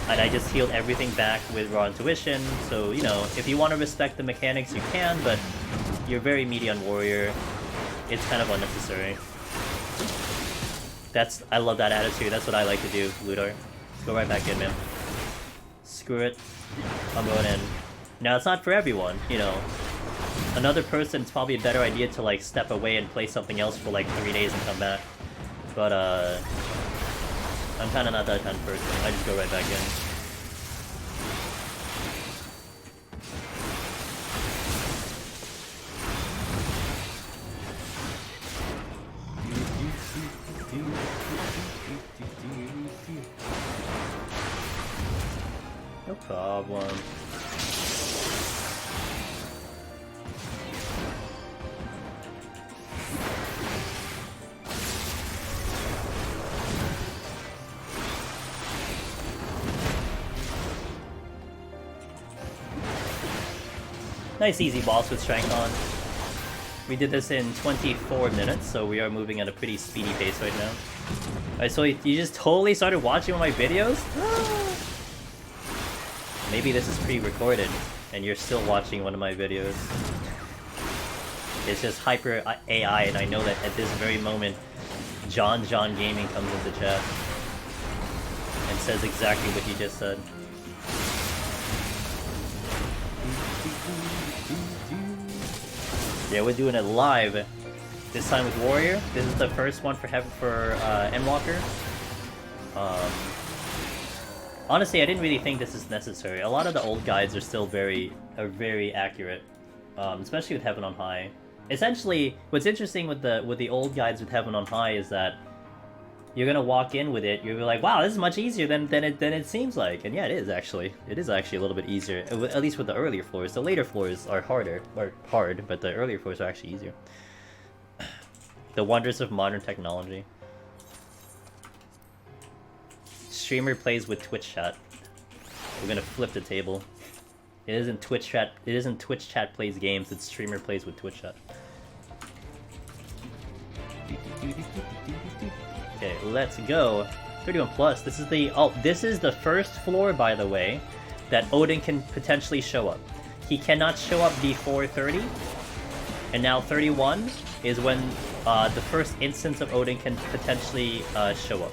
And I just healed everything back with raw intuition, so, you know, if you want to respect the mechanics, you can, but you're very meaty on warrior. It's kind of unnecessary. I love that attitude, that's what I like to do, Ludor. Let's go right back in, man. Screw it. I'm going in. Now, it's not for everyone, you know. Another person, it's probably a better idea to, like, step away and play something else for, like, 3 days and come back. But, I'm kinda not that kind of person. I just go right back in. No problem. Nice easy boss with Strength on. We did this in 24 minutes, so we are moving at a pretty speedy pace right now. Alright, so you just totally started watching one of my videos? Maybe this is pre-recorded, and you're still watching one of my videos. It's just hyper AI, and I know that at this very moment, John Gaming comes into chat and says exactly what you just said. Yeah, we're doing it live. This time with Warrior. This is the first one for Endwalker. Honestly, I didn't really think this is necessary. A lot of the old guides are still very accurate, especially with Heaven on High. Essentially, what's interesting with the old guides with Heaven on High is that you're gonna walk in with it, you'll be like, wow, this is much easier than it seems like. And yeah, it is actually. It is actually a little bit easier, at least with the earlier floors. The later floors are hard, but the earlier floors are actually easier. The wonders of modern technology. Streamer plays with Twitch chat. We're gonna flip the table. It isn't Twitch chat. It isn't Twitch chat plays games. It's streamer plays with Twitch chat. Okay, let's go. 31 plus. This is the first floor, by the way, that Odin can potentially show up. He cannot show up before 30, and now 31 is when the first instance of Odin can potentially show up.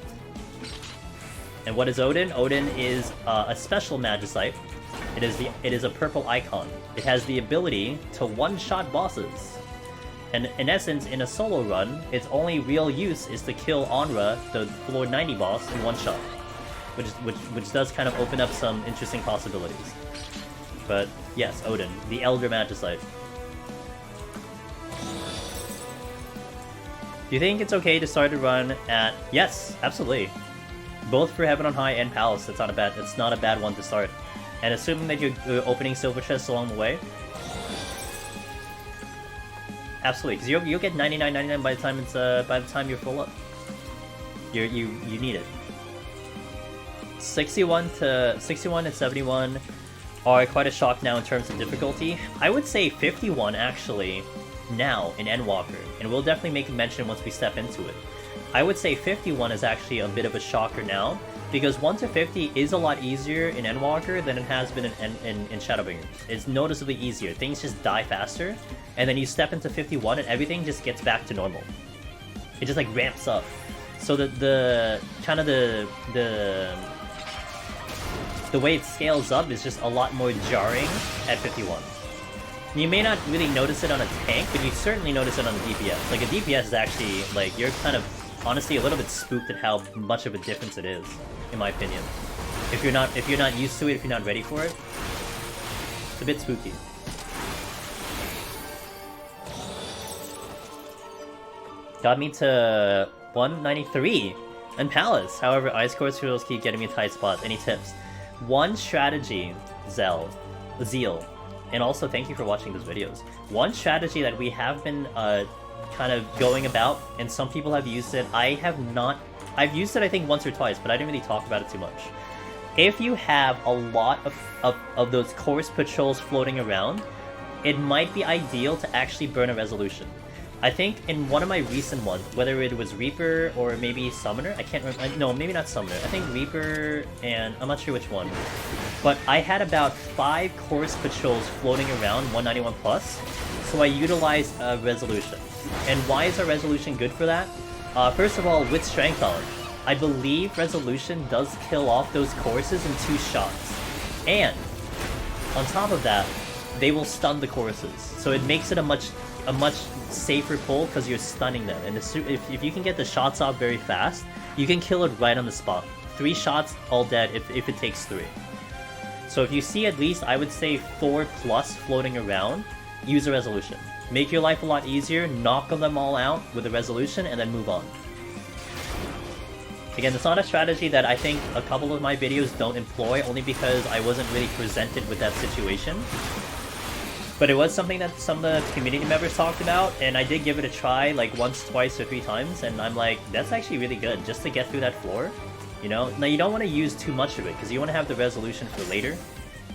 And what is Odin? Odin is a special Magicite. It is a purple icon. It has the ability to one-shot bosses. And in essence, in a solo run, its only real use is to kill Onra, the floor 90 boss, in one shot. Which does kind of open up some interesting possibilities. But yes, Odin, the Elder Magicite. Do you think it's okay to start a run at... Yes, absolutely. Both for Heaven on High and Palace, it's not a bad one to start. And assuming that you're opening silver chests along the way, absolutely, because you'll get 99.99 by the time it's by the time you're full up. You need it. 61 and 71 are quite a shock now in terms of difficulty. I would say 51 actually now in Endwalker, and we'll definitely make a mention once we step into it. I would say 51 is actually a bit of a shocker now, because 1 to 50 is a lot easier in Endwalker than it has been in Shadowbringers. It's noticeably easier. Things just die faster, and then you step into 51 and everything just gets back to normal. It just like ramps up. So the way it scales up is just a lot more jarring at 51. You may not really notice it on a tank, but you certainly notice it on a DPS. Like a DPS is actually like you're kind of honestly a little bit spooked at how much of a difference it is, in my opinion. If you're not used to it, if you're not ready for it, it's a bit spooky. Got me to 193 and Palace. However, Ice Core Heroes keep getting me tight spots. Any tips? One strategy, Zeal, and also thank you for watching those videos. One strategy that we have been kind of going about, and some people have used it. I have not. I've used it I think once or twice, but I didn't really talk about it too much. If you have a lot of those course patrols floating around, it might be ideal to actually burn a resolution. I think in one of my recent ones, whether it was Reaper or maybe Summoner, I can't remember. No, maybe not Summoner. I think Reaper and I'm not sure which one. But I had about 5 course patrols floating around 191 plus, so I utilized a resolution. And why is a resolution good for that? First of all, with Strength Knowledge, I believe resolution does kill off those courses in 2 shots. And on top of that, they will stun the courses, so it makes it a much safer pull because you're stunning them. And if you can get the shots off very fast, you can kill it right on the spot. 3 shots, all dead if it takes 3. So if you see at least, I would say 4 plus floating around, use a resolution. Make your life a lot easier, knock them all out with a resolution, and then move on. Again, it's not a strategy that I think a couple of my videos don't employ, only because I wasn't really presented with that situation. But it was something that some of the community members talked about, and I did give it a try like once, twice, or 3 times, and I'm like, that's actually really good, just to get through that floor. You know? Now you don't want to use too much of it, because you want to have the resolution for later.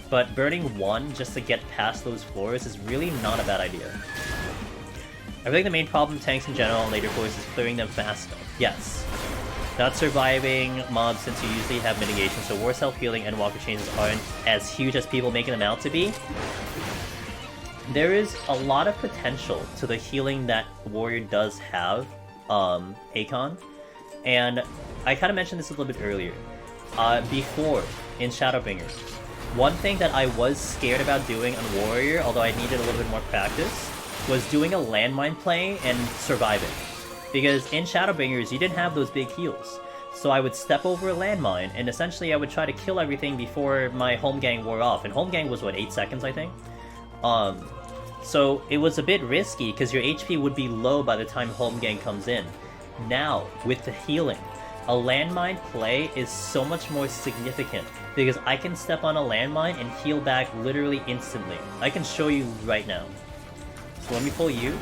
But burning 1 just to get past those floors is really not a bad idea. I think the main problem tanks in general and later floors is clearing them fast enough. Yes. Not surviving mobs since you usually have mitigation, so war self-healing and Endwalker changes aren't as huge as people making them out to be. There is a lot of potential to the healing that Warrior does have, Akon. And I kind of mentioned this a little bit earlier. Before, in Shadowbringers, one thing that I was scared about doing on Warrior, although I needed a little bit more practice, was doing a landmine play and surviving. Because in Shadowbringers, you didn't have those big heals. So I would step over a landmine, and essentially I would try to kill everything before my home gang wore off. And home gang was, what, 8 seconds, I think? So it was a bit risky, because your HP would be low by the time home gang comes in. Now, with the healing, a landmine play is so much more significant, because I can step on a landmine and heal back literally instantly. I can show you right now. So let me pull you.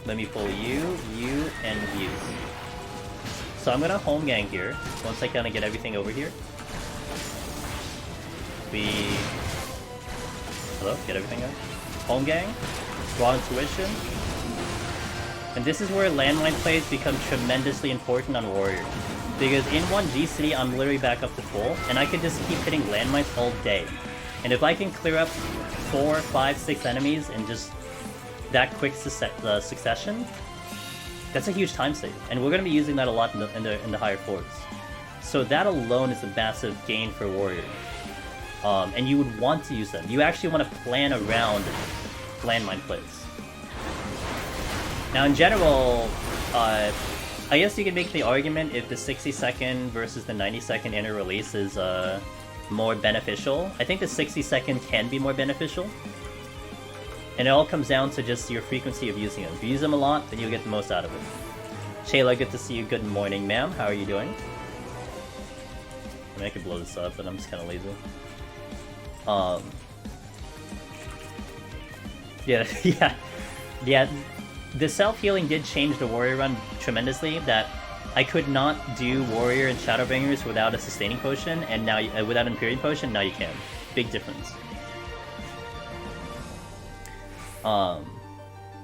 Let me pull you, and you. So I'm gonna home gang here, once I kinda get everything over here. Hello? Get everything out. Home gang. Raw intuition. And this is where landmine plays become tremendously important on Warrior. Because in 1G City, I'm literally back up to full, and I can just keep hitting landmines all day. And if I can clear up 4, 5, 6 enemies in just that quick succession, that's a huge time save. And we're going to be using that a lot in the higher floors. So that alone is a massive gain for Warrior. And you would want to use them. You actually want to plan around landmine plays. Now in general, I guess you can make the argument if the 60-second versus the 90-second inner release is more beneficial. I think the 60-second can be more beneficial. And it all comes down to just your frequency of using them. If you use them a lot, then you'll get the most out of it. Shayla, good to see you. Good morning, ma'am. How are you doing? I mean, I could blow this up, but I'm just kind of lazy. Yeah, yeah. Yeah, the self-healing did change the warrior run tremendously, that I could not do warrior and Shadowbringers without a sustaining potion, and now without an Imperial potion, now you can. Big difference. I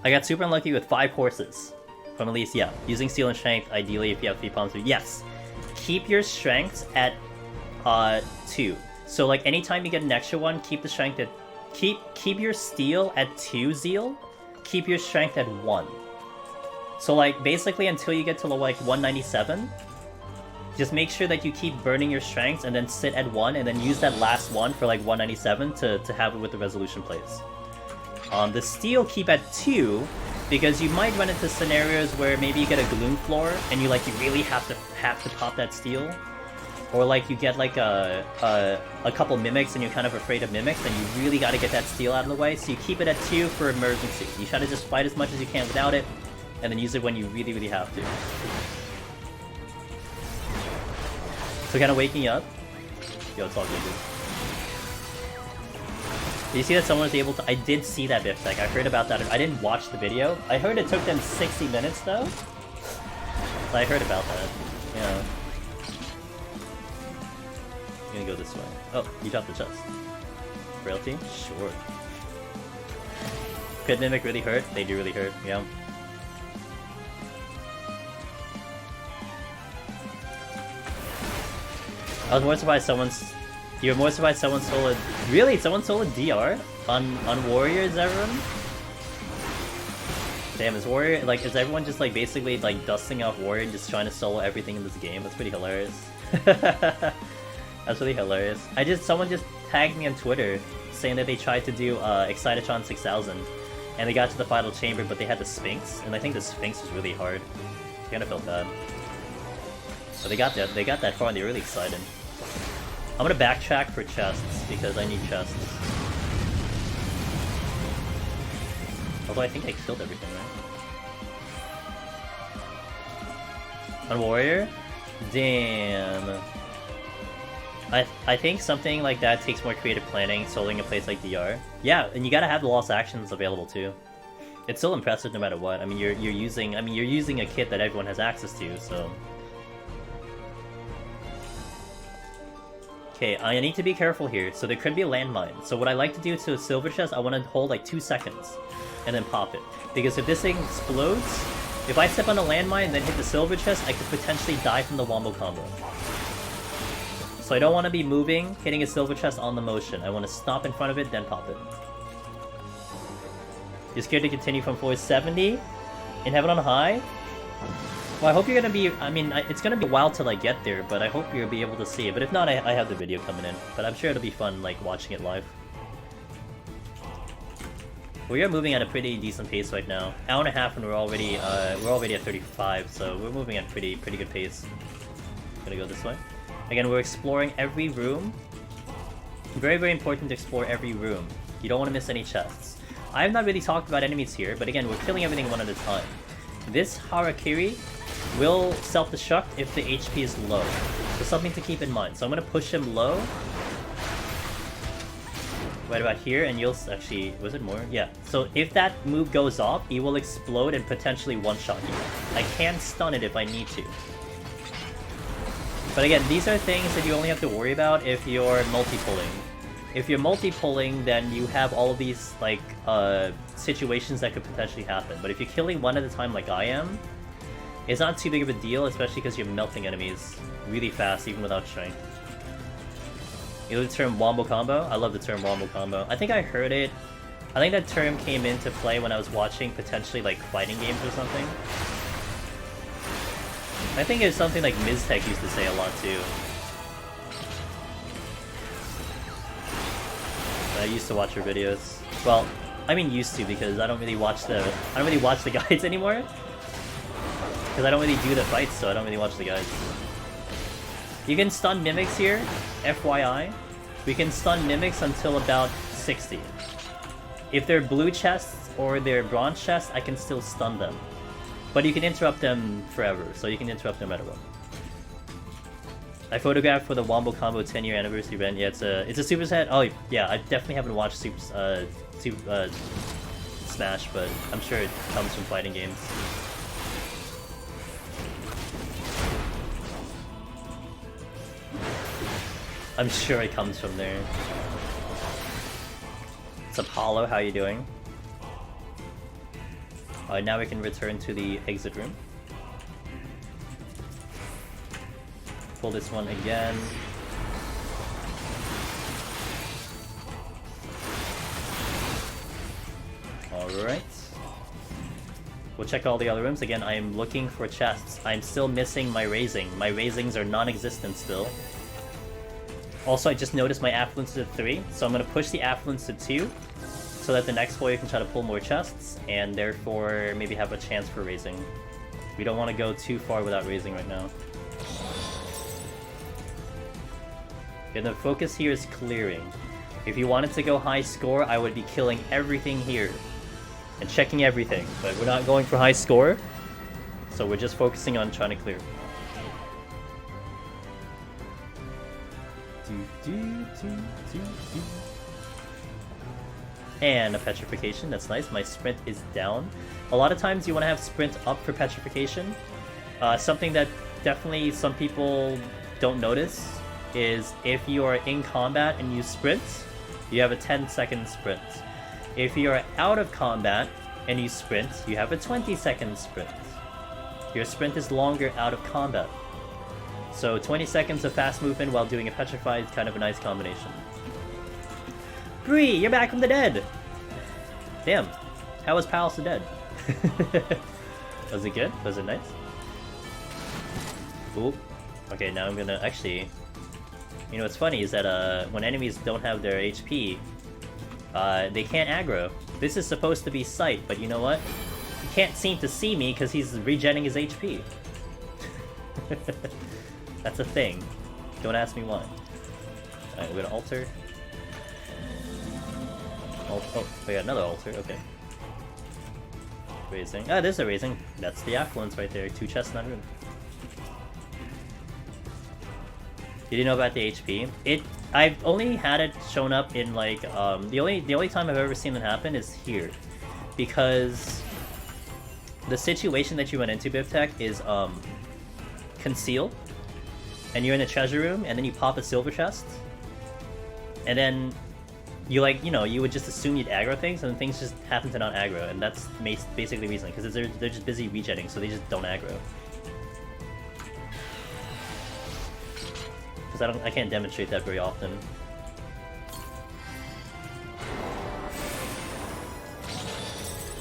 got super unlucky with 5 horses. From at least, yeah. Using steel and strength, ideally if you have 3 palms. Yes! Keep your strengths at 2. So like anytime you get an extra one, keep the strength at... Keep your steel at 2 zeal, keep your strength at 1. So like basically until you get to like 197, just make sure that you keep burning your strengths and then sit at 1 and then use that last one for like 197 to have it with the resolution plays. The steel keep at 2 because you might run into scenarios where maybe you get a gloom floor and you really have to pop that steel. Or like you get like a couple mimics and you're kind of afraid of mimics and you really got to get that steel out of the way, so you keep it at 2 for emergency. You try to just fight as much as you can without it, and then use it when you really have to. So kind of waking up. Yo, it's all good, dude. Did you see that someone was able to... I did see that Biftech. I heard about that. I didn't watch the video. I heard it took them 60 minutes though. So I heard about that. Yeah. I'm gonna go this way. Oh, you dropped the chest. Frailty? Sure. Could Mimic really hurt? They do really hurt, yeah. I was more surprised you were more surprised someone soloed... Really? Someone soloed DR? On Warriors, everyone? Damn, is Warrior... Like, is everyone just like basically like dusting off Warrior and just trying to solo everything in this game? That's pretty hilarious. That's really hilarious. Someone just tagged me on Twitter saying that they tried to do Excitotron 6000 and they got to the final chamber but they had the Sphinx, and I think the Sphinx was really hard. I kinda felt bad. But they got that far and they were really excited. I'm gonna backtrack for chests because I need chests. Although I think I killed everything, right? On Warrior? Damn. I think something like that takes more creative planning, soloing a place like DR. Yeah, and you gotta have the lost actions available too. It's still impressive no matter what. I mean, you're using a kit that everyone has access to, so. Okay, I need to be careful here. So there could be a landmine. So what I like to do to a silver chest, I want to hold like 2 seconds and then pop it. Because if this thing explodes, if I step on a landmine and then hit the silver chest, I could potentially die from the wombo combo. So I don't want to be moving, hitting a silver chest on the motion. I want to stop in front of it, then pop it. You're scared to continue from floor 70? In Heaven on High? Well, I hope you're gonna be... I mean, it's gonna be a while till I get there, but I hope you'll be able to see it. But if not, I have the video coming in. But I'm sure it'll be fun, like, watching it live. We are moving at a pretty decent pace right now. Hour and a half and we're already at 35, so we're moving at pretty good pace. Gonna go this way. Again, we're exploring every room. Very important to explore every room. You don't want to miss any chests. I have not really talked about enemies here, but again, we're killing everything one at a time. This Harakiri will self-destruct if the HP is low. So something to keep in mind. So I'm going to push him low. Right about here, and you'll actually... Was it more? Yeah. So if that move goes off, he will explode and potentially one-shot you. I can stun it if I need to. But again, these are things that you only have to worry about if you're multi-pulling. If you're multi-pulling, then you have all of these, like, situations that could potentially happen. But if you're killing one at a time like I am, it's not too big of a deal, especially because you're melting enemies really fast, even without strength. You know the term wombo combo? I love the term wombo combo. I think I heard it. I think that term came into play when I was watching potentially, like, fighting games or something. I think it's something like Miztech used to say a lot too. I used to watch her videos. Well, I mean used to because I don't really watch the guides anymore. Because I don't really do the fights, so I don't really watch the guides. You can stun mimics here, FYI. We can stun mimics until about 60. If they're blue chests or they're bronze chests, I can still stun them. But you can interrupt them forever, so you can interrupt no matter what. I photographed for the Wombo Combo 10-year anniversary event. Yeah, it's a superset. Oh yeah, I definitely haven't watched Smash, but I'm sure it comes from fighting games. I'm sure it comes from there. What's up, Hollow? How you doing? Alright, now we can return to the exit room. Pull this one again. Alright. We'll check all the other rooms. Again, I am looking for chests. I'm still missing my raising. My raisings are non-existent still. Also, I just noticed my affluence is at 3, so I'm going to push the affluence to 2, so that the next warrior can try to pull more chests, and therefore maybe have a chance for raising. We don't want to go too far without raising right now. And the focus here is clearing. If you wanted to go high score, I would be killing everything here and checking everything, but we're not going for high score, so we're just focusing on trying to clear. And a petrification, that's nice. My sprint is down. A lot of times you want to have sprint up for petrification. Something that definitely some people don't notice is if you are in combat and you sprint, you have a 10-second sprint. If you are out of combat and you sprint, you have a 20-second sprint. Your sprint is longer out of combat. So 20 seconds of fast movement while doing a petrify is kind of a nice combination. Bree, you're back from the dead! Damn, how was Palace of Dead? Was it good? Was it nice? Ooh. Okay, now I'm gonna actually... You know what's funny is that when enemies don't have their HP, they can't aggro. This is supposed to be sight, but you know what? He can't seem to see me because he's regenning his HP. That's a thing. Don't ask me why. Alright, we're gonna alter. Oh, we got another altar, okay. Raising. Ah, there's a raising. That's the affluence right there. 2 chests in that room. Did you know about the HP? I've only had it shown up in like, the only time I've ever seen it happen is here. Because the situation that you went into, Bivtech, is, conceal. And you're in a treasure room, and then you pop a silver chest. And then you you would just assume you'd aggro things, and then things just happen to not aggro, and that's basically the reason, because they're just busy regenning, so they just don't aggro. Because I can't demonstrate that very often.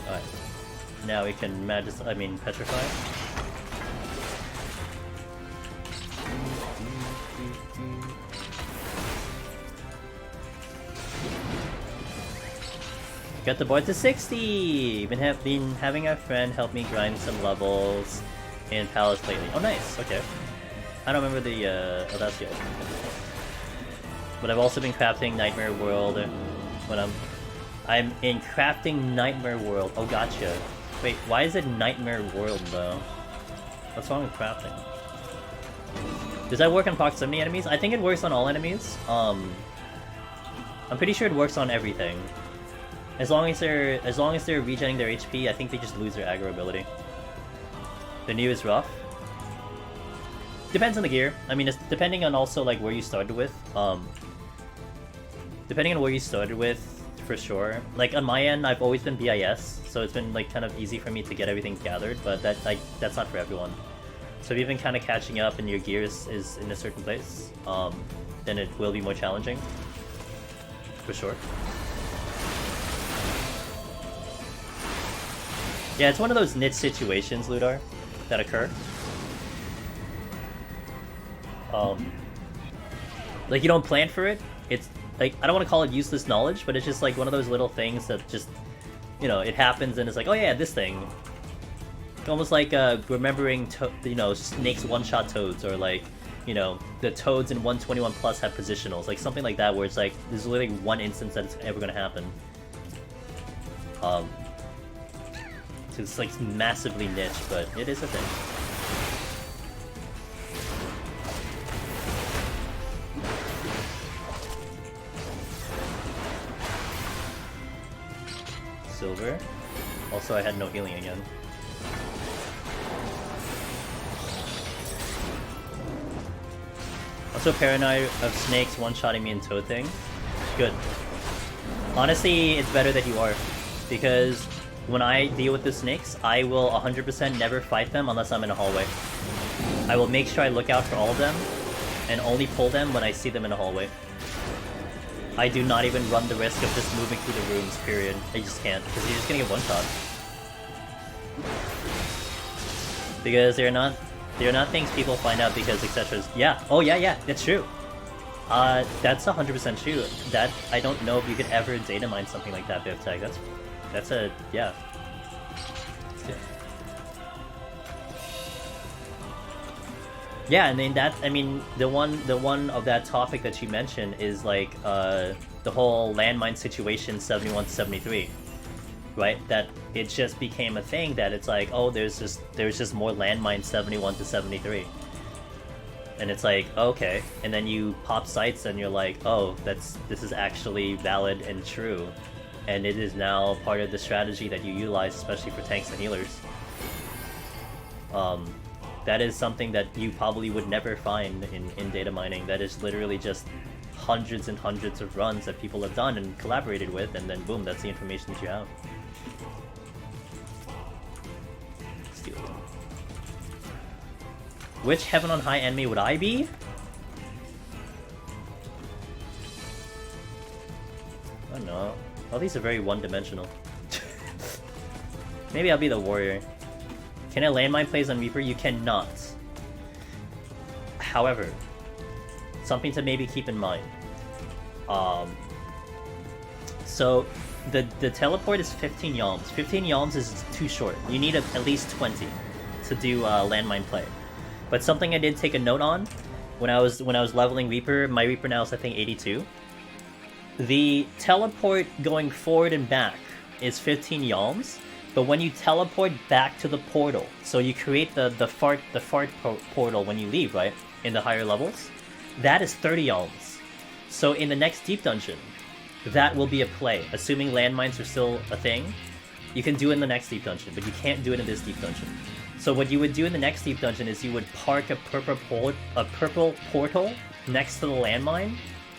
Alright. Now we can petrify. Got the board to 60! Been having a friend help me grind some levels in Palace lately. Oh nice, okay. I don't remember the, oh that's the old one. But I've also been crafting Nightmare World when I'm in crafting Nightmare World. Oh gotcha. Wait, why is it Nightmare World though? What's wrong with crafting? Does that work on proximity enemies? I think it works on all enemies. I'm pretty sure it works on everything. As long as they're regenerating their HP, I think they just lose their aggro ability. The new is rough. Depends on the gear. I mean, it's depending on also like where you started with. Depending on where you started with, for sure. Like on my end, I've always been BIS, so it's been like kind of easy for me to get everything gathered. But that's not for everyone. So if you've been kind of catching up and your gear is in a certain place, then it will be more challenging, for sure. Yeah, it's one of those niche situations, Ludar, that occur. Like, you don't plan for it. It's, like, I don't want to call it useless knowledge, but it's just, like, one of those little things that just, you know, it happens and it's like, oh yeah, this thing. Almost like, remembering, Snake's one-shot toads, or, like, you know, the toads in 121 plus have positionals. Like, something like that, where it's like, there's literally one instance that it's ever gonna happen. So it's, like, massively niche, but it is a thing. Silver. Also, I had no healing again. Also paranoid of snakes one-shotting me in Toe Thing. Good. Honestly, it's better that you are. Because when I deal with the snakes, I will 100% never fight them unless I'm in a hallway. I will make sure I look out for all of them, and only pull them when I see them in a hallway. I do not even run the risk of just moving through the rooms, period. I just can't, because you're just gonna get one-shot. Because they're not things people find out because etc. Yeah, oh yeah, that's true. That's 100% true. That, I don't know if you could ever data mine something like that, Bivtag. That's a, yeah. Yeah, and then that, I mean, the one of that topic that you mentioned is like, the whole landmine situation 71 to 73. Right? That it just became a thing that it's like, oh, there's just more landmines 71 to 73. And it's like, okay. And then you pop sites and you're like, oh, this is actually valid and true. And it is now part of the strategy that you utilize, especially for tanks and healers. That is something that you probably would never find in data mining. That is literally just hundreds and hundreds of runs that people have done and collaborated with, and then boom, that's the information that you have. Steal. Which Heaven on High enemy would I be? I don't know. All these are very one-dimensional. Maybe I'll be the warrior. Can a landmine plays on Reaper? You cannot. However, something to maybe keep in mind. So the teleport is 15 yalms. 15 yalms is too short. You need at least 20 to do landmine play. But something I did take a note on when I was leveling Reaper. My Reaper now is I think 82. The teleport going forward and back is 15 yalms. But when you teleport back to the portal, so you create the fart portal when you leave, right? In the higher levels, that is 30 yalms. So in the next deep dungeon, that will be a play. Assuming landmines are still a thing, you can do it in the next deep dungeon, but you can't do it in this deep dungeon. So what you would do in the next deep dungeon is you would park a purple portal next to the landmine.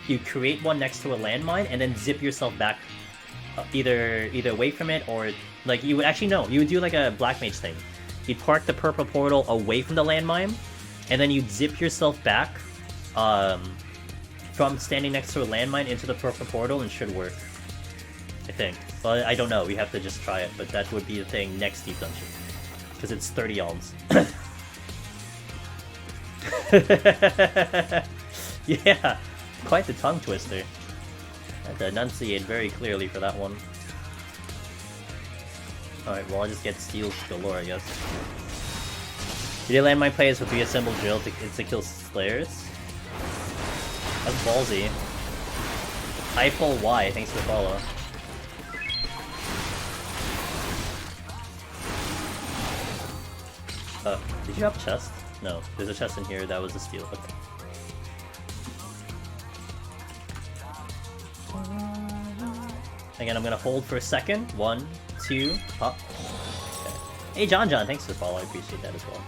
You create one next to a landmine, and then zip yourself back. Either away from it, or like you would actually no, you would do like a black mage thing. You'd park the purple portal away from the landmine, and then you'd zip yourself back from standing next to a landmine into the purple portal, and should work. I think. Well, I don't know. We have to just try it, but that would be the thing next deep dungeon because it's 30 alms. Yeah, quite the tongue twister. I had to enunciate very clearly for that one. Alright, well I'll just get steals galore, I guess. You did landmine plays with reassembled drill to kill slayers? That's ballsy. I pull Y, thanks for the follow. Did you have a chest? No, there's a chest in here, that was a steal, okay. Again, I'm gonna hold for a second. 1, 2, pop. Okay. Hey, John, thanks for the follow. I appreciate that as well.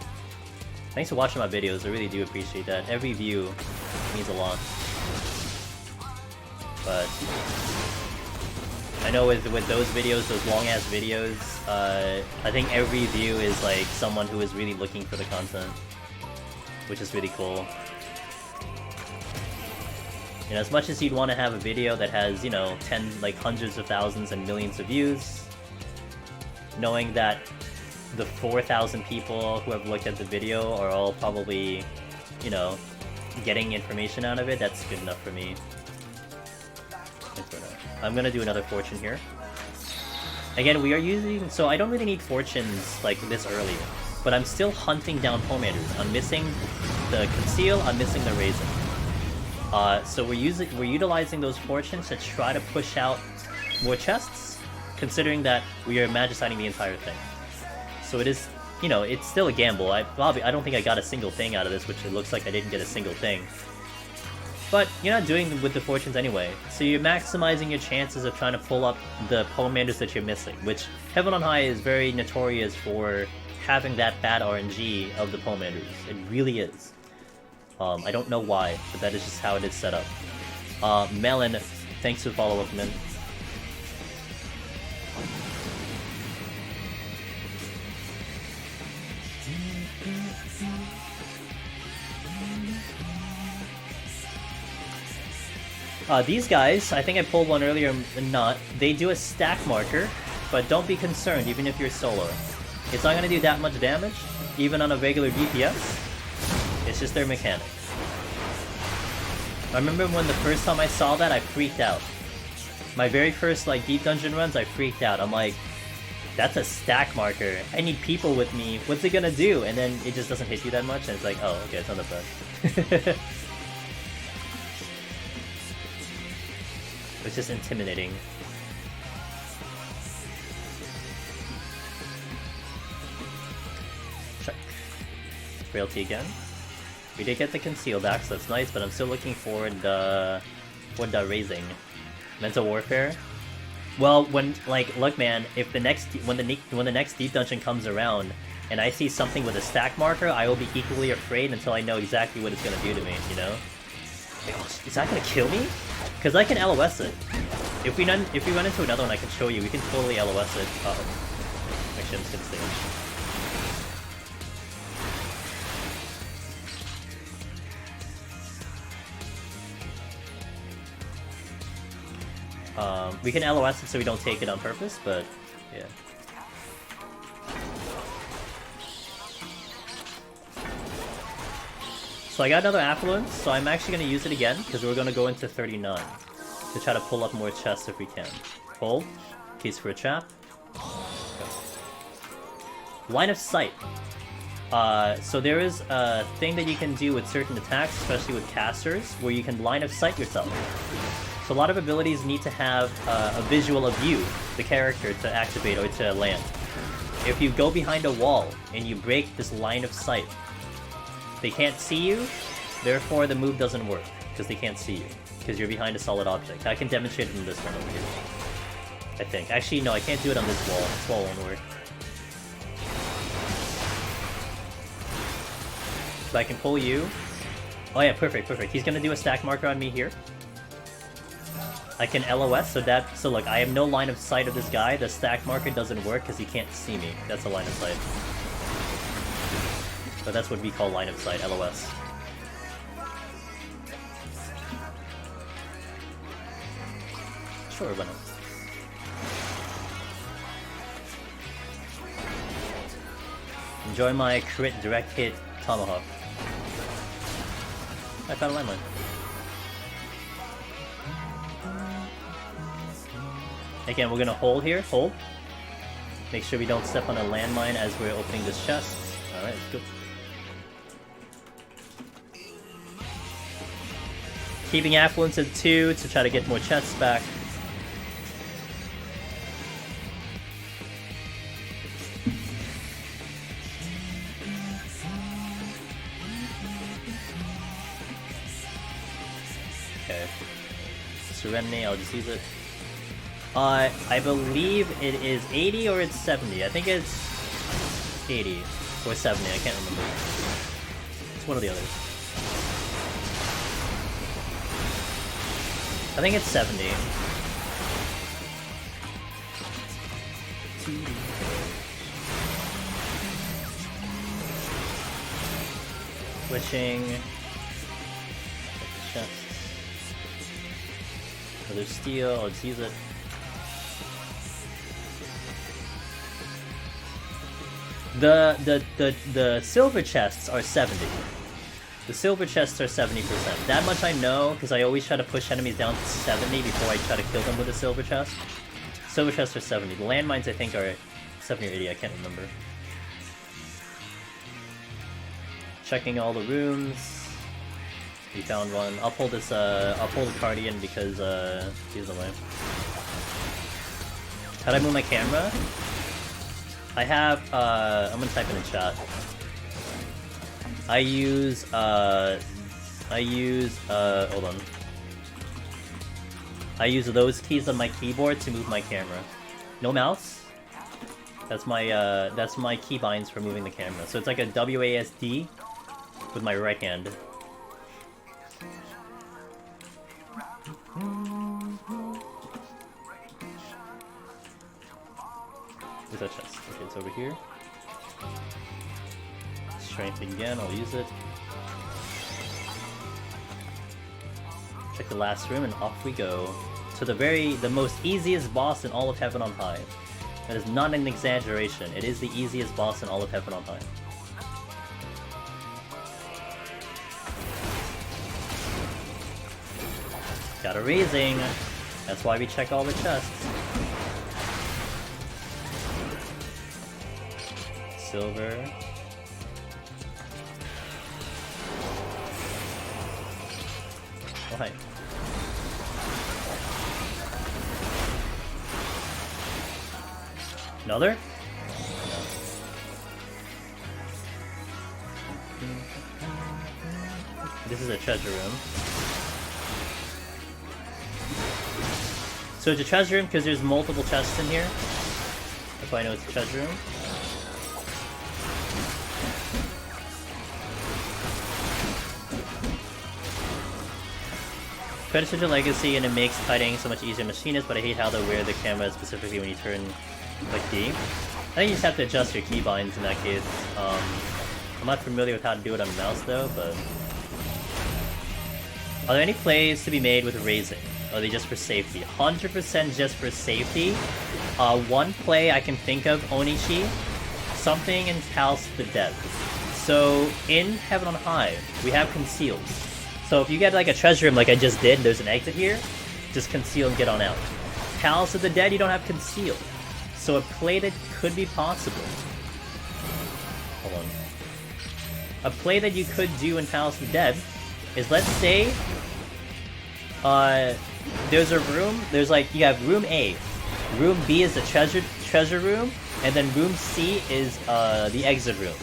Thanks for watching my videos. I really do appreciate that. Every view means a lot. But I know with those videos, those long ass videos, I think every view is like someone who is really looking for the content, which is really cool. You know, as much as you'd want to have a video that has, you know, hundreds of thousands and millions of views, knowing that the 4,000 people who have looked at the video are all probably, you know, getting information out of it, that's good enough for me. I'm gonna do another fortune here. Again, we are using, so I don't really need fortunes like this early, but I'm still hunting down Pomaders. I'm missing the Conceal, I'm missing the Raisin. So we're utilizing those fortunes to try to push out more chests, considering that we are magiciding the entire thing. So it is, you know, it's still a gamble. I don't think I got a single thing out of this, which it looks like I didn't get a single thing. But you're not doing them with the fortunes anyway, so you're maximizing your chances of trying to pull up the Poemanders that you're missing, which Heaven on High is very notorious for having that bad RNG of the Poemanders. It really is. I don't know why, but that is just how it is set up. Melon, thanks for the follow-up, man. These guys, I think I pulled one earlier and not, they do a stack marker, but don't be concerned even if you're solo. It's not gonna do that much damage, even on a regular DPS. It's just their mechanic. I remember when the first time I saw that, I freaked out. My very first like deep dungeon runs, I freaked out. I'm like, that's a stack marker. I need people with me. What's it gonna do? And then it just doesn't hit you that much, and it's like, oh, okay, it's not that bad. It's just intimidating. Check. Frailty again. We did get the conceal back, so that's nice, but I'm still looking for the raising. Mental warfare. Well, when look, man, if the next when the next deep dungeon comes around and I see something with a stack marker, I will be equally afraid until I know exactly what it's gonna do to me. You know? Like, oh, is that gonna kill me? Because I can LOS it. If we run into another one, I can show you. We can totally LOS it. Uh-oh. Actually, I'm just gonna stay. We can LOS it so we don't take it on purpose, but yeah. So I got another Affluence, so I'm actually going to use it again, because we're going to go into 39 to try to pull up more chests if we can. Hold. Case for a trap. Go. Line of sight. So there is a thing that you can do with certain attacks, especially with casters, where you can line of sight yourself. So a lot of abilities need to have a visual of you, the character, to activate or to land. If you go behind a wall and you break this line of sight, they can't see you, therefore the move doesn't work, because they can't see you, because you're behind a solid object. I can demonstrate it in this one over here, I think. Actually, no, I can't do it on this wall. This wall won't work. So I can pull you. Oh yeah, perfect, perfect. He's gonna do a stack marker on me here. I can LOS, so look, I have no line of sight of this guy. The stack marker doesn't work because he can't see me. That's a line of sight. So that's what we call line of sight, LOS. Sure, why not? Enjoy my crit direct hit tomahawk. I found a landmine. Again, we're gonna hold here, hold. Make sure we don't step on a landmine as we're opening this chest. Alright, let's go. Keeping Affluence at 2 to try to get more chests back. Okay. Serenity, I'll just use it. I believe it is 80 or it's 70. I think it's 80 or 70. I can't remember. It's one or the other. I think it's 70. Switching. Check the Another steel. I'll just use it. The silver chests are 70. The silver chests are 70%. That much I know, because I always try to push enemies down to 70 before I try to kill them with a silver chest. Silver chests are 70. The landmines I think are 70 or 80, I can't remember. Checking all the rooms. We found one. I'll pull this, I'll pull the Guardian because, he's away. How'd I move my camera? I have, I'm gonna type in the chat. I use, I use, hold on. I use those keys on my keyboard to move my camera. No mouse. That's my keybinds for moving the camera. So it's like a WASD with my right hand. Where's that chest? Okay, it's over here. Strength again, I'll use it. Check the last room and off we go. To the most easiest boss in all of Heaven on High. That is not an exaggeration, it is the easiest boss in all of Heaven on High. Got a raising! That's why we check all the chests. Silver. Oh, hi. Another? No. This is a treasure room. So it's a treasure room because there's multiple chests in here. That's why I know it's a treasure room. Credits to the legacy, and it makes hiding so much easier on machinists, but I hate how they wear the camera specifically when you turn like D. I think you just have to adjust your keybinds in that case. I'm not familiar with how to do it on the mouse though, but... Are there any plays to be made with raising? Or are they just for safety? 100% just for safety. One play I can think of, Onishi, something in House of the Dead. So, in Heaven on High, we have conceals. So if you get like a treasure room like I just did, there's an exit here, just conceal and get on out. House of the Dead, you don't have conceal. So a play that could be possible. Hold on. A play that you could do in House of the Dead is, let's say, there's a room, there's like, you have room A. Room B is the treasure room, and then room C is the exit room.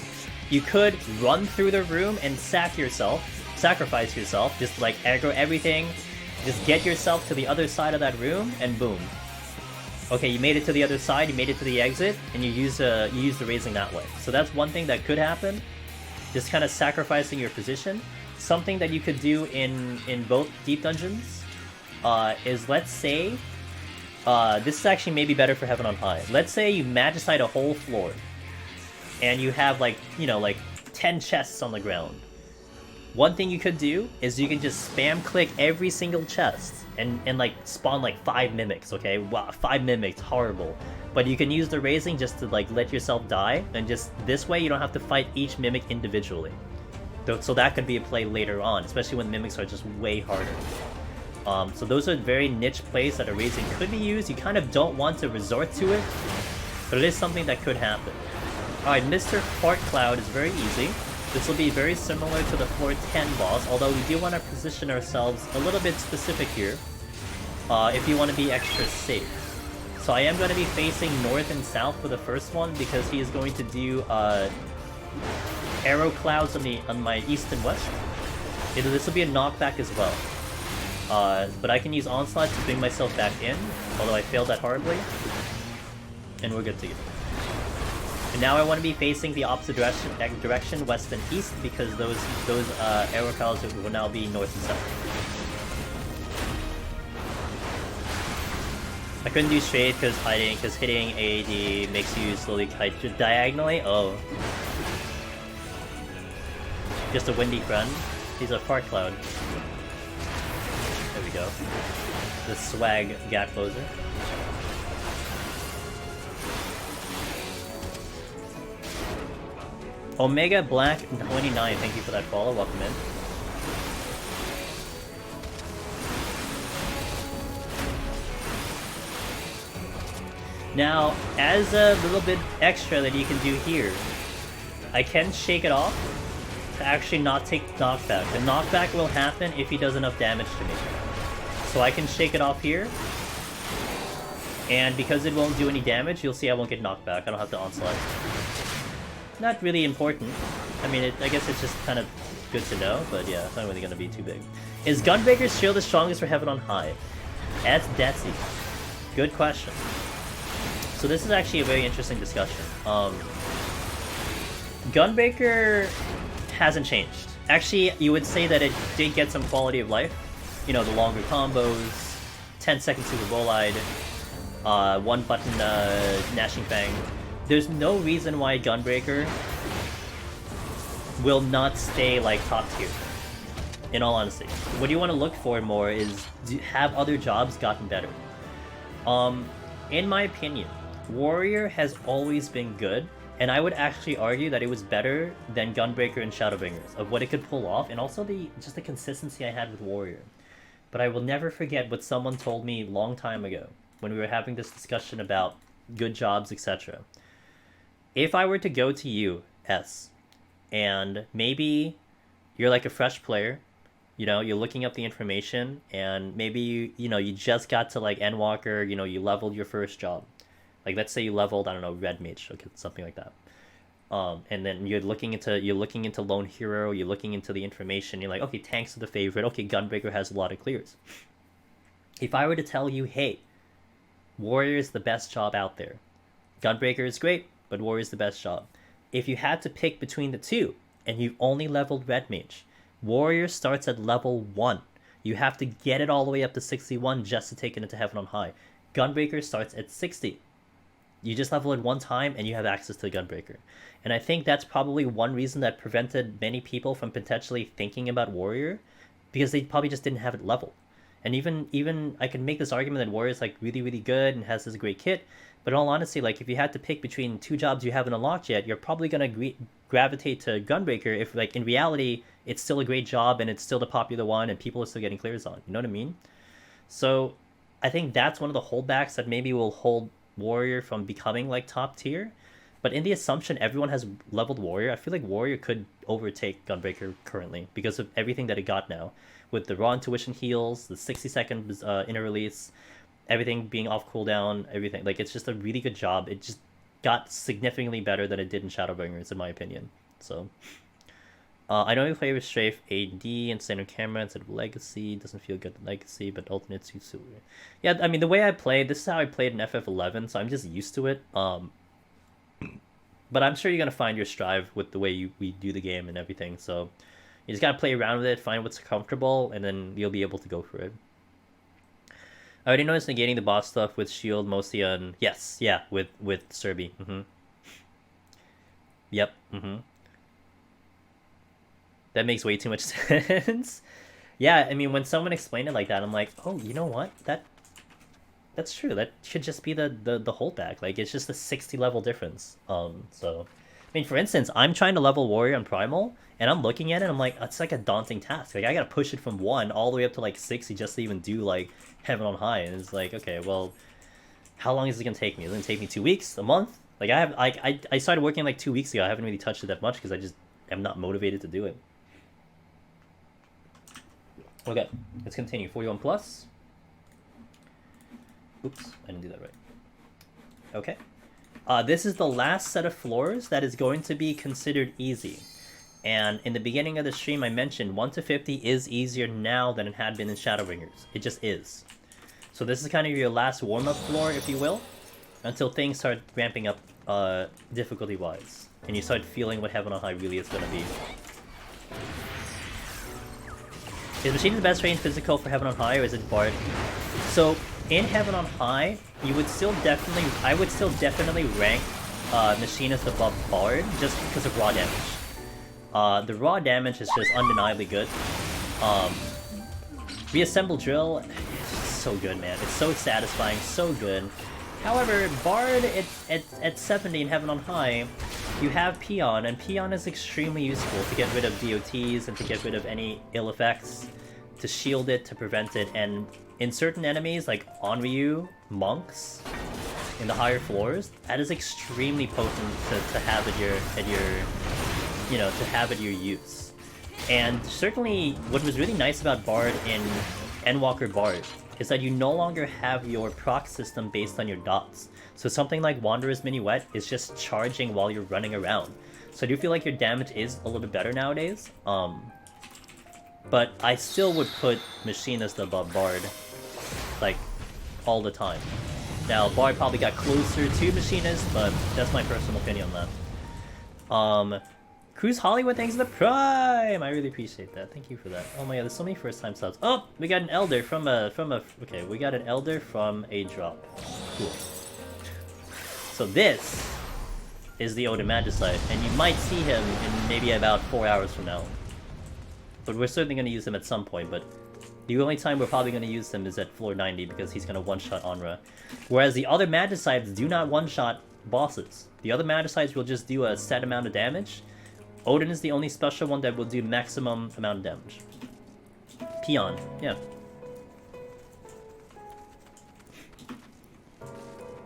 You could run through the room and sacrifice yourself, just like aggro everything, just get yourself to the other side of that room, and boom. Okay, you made it to the other side, you made it to the exit, and you use the raising that way. So that's one thing that could happen, just kind of sacrificing your position. Something that you could do in both deep dungeons is, let's say, this is actually maybe better for Heaven on High. Let's say you magicite a whole floor, and you have like, you know, like 10 chests on the ground. One thing you could do is you can just spam click every single chest and like spawn like 5 mimics, okay? Wow, 5 mimics, horrible. But you can use the raising just to like let yourself die, and just this way you don't have to fight each mimic individually. So that could be a play later on, especially when mimics are just way harder. So those are very niche plays that a raising could be used. You kind of don't want to resort to it, but it is something that could happen. Alright, Mr. Fart Cloud is very easy. This will be very similar to the floor 10 boss, although we do want to position ourselves a little bit specific here, if you want to be extra safe. So I am going to be facing north and south for the first one, because he is going to do arrow clouds on my east and west. This will be a knockback as well. But I can use Onslaught to bring myself back in, although I failed that horribly. And we're good to go. And now I want to be facing the opposite direction, west and east, because those arrow clouds will now be north and south. I couldn't do straight because hitting AAD makes you slowly kite diagonally. Oh. Just a windy friend. He's a fart cloud. There we go. The swag gap closer. Omega Black 29, thank you for that follow. Welcome in. Now, as a little bit extra that you can do here, I can shake it off to actually not take knockback. The knockback will happen if he does enough damage to me. So I can shake it off here, and because it won't do any damage, you'll see I won't get knocked back. I don't have to onslaught. Not really important. I mean, I guess it's just kind of good to know, but yeah, it's not really gonna be too big. Is Gunbreaker's shield the strongest for Heaven on High? That's easy. Good question. So this is actually a very interesting discussion. Gunbreaker hasn't changed. Actually, you would say that it did get some quality of life. You know, the longer combos, 10-second super bolide, one button Gnashing Fang. There's no reason why Gunbreaker will not stay like top tier. In all honesty, what you want to look for more is, have other jobs gotten better? In my opinion, Warrior has always been good, and I would actually argue that it was better than Gunbreaker and Shadowbringers of what it could pull off, and also just the consistency I had with Warrior. But I will never forget what someone told me a long time ago when we were having this discussion about good jobs, etc. If I were to go to you, S, and maybe you're like a fresh player, you know, you're looking up the information, and maybe you just got to like Endwalker, you leveled your first job. Like, let's say you leveled, I don't know, Red Mage, okay, something like that. And then you're looking into Lone Hero, you're looking into the information, you're like, okay, tanks are the favorite, okay, Gunbreaker has a lot of clears. If I were to tell you, hey, Warrior is the best job out there, Gunbreaker is great, but Warrior is the best job. If you had to pick between the two, and you've only leveled Red Mage, Warrior starts at level 1. You have to get it all the way up to 61 just to take it into Heaven on High. Gunbreaker starts at 60. You just level it one time and you have access to the Gunbreaker. And I think that's probably one reason that prevented many people from potentially thinking about Warrior, because they probably just didn't have it leveled. And even I can make this argument that Warrior is like really, really good and has this great kit, but in all honesty, like if you had to pick between two jobs you haven't unlocked yet, you're probably gonna gravitate to Gunbreaker if, like, in reality, it's still a great job and it's still the popular one and people are still getting clears on. You know what I mean? So I think that's one of the holdbacks that maybe will hold Warrior from becoming like top tier. But in the assumption everyone has leveled Warrior, I feel like Warrior could overtake Gunbreaker currently because of everything that it got now, with the raw intuition heals, the 60-second inner release, everything being off cooldown, everything. Like, it's just a really good job. It just got significantly better than it did in Shadowbringers, in my opinion. So I know you play with Strafe AD and standard camera instead of Legacy. Doesn't feel good in Legacy, but alternate suits. Yeah, I mean, the way I played, this is how I played in FF11, so I'm just used to it. But I'm sure you're gonna find your strive with the way we do the game and everything. So you just gotta play around with it, find what's comfortable, and then you'll be able to go for it. I already noticed negating the boss stuff with shield mostly on... Yes, yeah, with Serbi. Yep, That makes way too much sense. Yeah, I mean, when someone explained it like that, I'm like, oh, you know what? That's true. That should just be the holdback. Like, it's just a 60 level difference. So, I mean, for instance, I'm trying to level Warrior on Primal, and I'm looking at it, and I'm like, it's like a daunting task. Like, I gotta push it from 1 all the way up to like 60 just to even do like Heaven on High. And it's like, okay, well, how long is it gonna take me? Is it gonna take me 2 weeks, a month? Like, I started working like 2 weeks ago. I haven't really touched it that much because I just am not motivated to do it. Okay, let's continue. 41 plus. Oops, I didn't do that right. Okay. This is the last set of floors that is going to be considered easy. And in the beginning of the stream, I mentioned 1 to 50 is easier now than it had been in Shadowbringers. It just is. So this is kind of your last warm-up floor, if you will, until things start ramping up difficulty-wise. And you start feeling what Heaven on High really is going to be. Is Machine the best range physical for Heaven on High, or is it Bard? So, in Heaven on High, I would still definitely rank Machinist above Bard, just because of raw damage. The raw damage is just undeniably good. Reassemble Drill, it's so good, man. It's so satisfying, so good. However, Bard, at 70 in Heaven on High, you have Peon, and Peon is extremely useful to get rid of DOTs and to get rid of any ill effects, to shield it, to prevent it, and in certain enemies, like Onryu, monks, in the higher floors, that is extremely potent to have at your use. And certainly, what was really nice about Bard in Endwalker Bard is that you no longer have your proc system based on your dots. So something like Wanderer's Minuet is just charging while you're running around. So I do feel like your damage is a little bit better nowadays. but I still would put Machinist above Bard, like, all the time. Now, Bard probably got closer to Machinist, but that's my personal opinion on that. Cruise Hollywood, thanks for the Prime! I really appreciate that. Thank you for that. Oh my god, there's so many first-time subs. Oh! We got an Elder from a... Okay, we got an Elder from a drop. Cool. So this is the Odin Magicite, and you might see him in maybe about 4 hours from now. But we're certainly going to use him at some point, but the only time we're probably going to use him is at floor 90 because he's going to one-shot Onra. Whereas the other Magicites do not one-shot bosses. The other Magicites will just do a set amount of damage. Odin is the only special one that will do maximum amount of damage. Peon, yeah.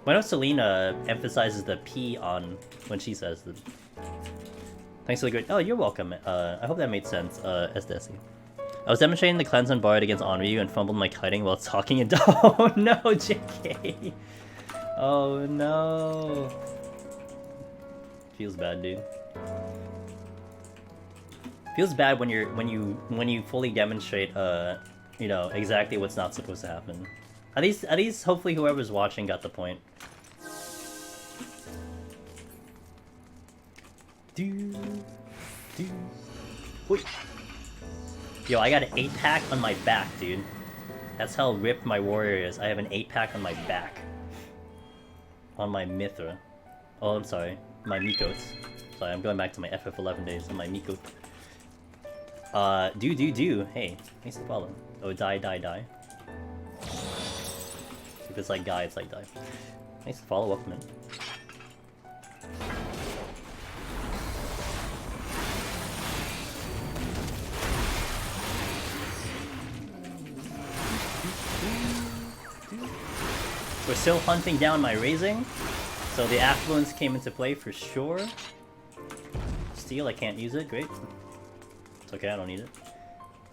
Why don't Selena emphasizes the P on when she says the... Thanks for the great... Oh, you're welcome. I hope that made sense, Esdesi. I was demonstrating the cleanse on Bard against Onryu and fumbled my kiting while talking and... Oh no, JK! Oh no! Feels bad, dude. Feels bad when you fully demonstrate, you know, exactly what's not supposed to happen. At least, hopefully, whoever's watching got the point. Wait. Yo, I got an 8-pack on my back, dude. That's how ripped my warrior is. I have an 8-pack on my back. On my Mithra. Oh, I'm sorry. My Mikotes. Sorry, I'm going back to my FF11 days on my Mikote. Do. Hey, thanks for following. Oh, die. If it's like guy, it's like die. Thanks for follow, welcome in. We're still hunting down my raising, so the affluence came into play for sure. Steel, I can't use it, great. It's okay, I don't need it.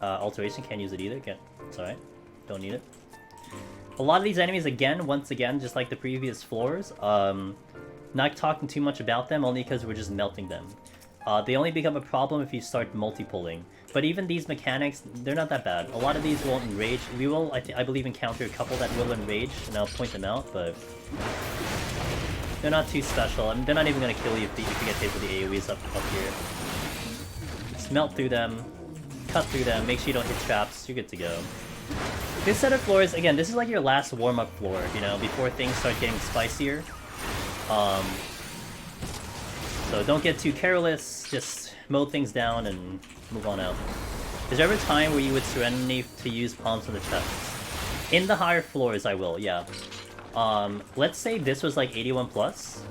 Alteration, can't use it either, it's alright. Don't need it. A lot of these enemies, once again, just like the previous floors, not talking too much about them, only because we're just melting them. They only become a problem if you start multi-pulling. But even these mechanics, they're not that bad. A lot of these won't enrage. We will, I believe, encounter a couple that will enrage, and I'll point them out, but... they're not too special. I mean, they're not even going to kill you if you get hit with the AoEs up here. Just melt through them, cut through them, make sure you don't hit traps, you're good to go. This set of floors, again, this is like your last warm-up floor, you know, before things start getting spicier. So don't get too careless, just mow things down and move on out. Is there ever a time where you would Serenity to use palms on the chest? In the higher floors, I will, yeah. Let's say this was like 81 plus.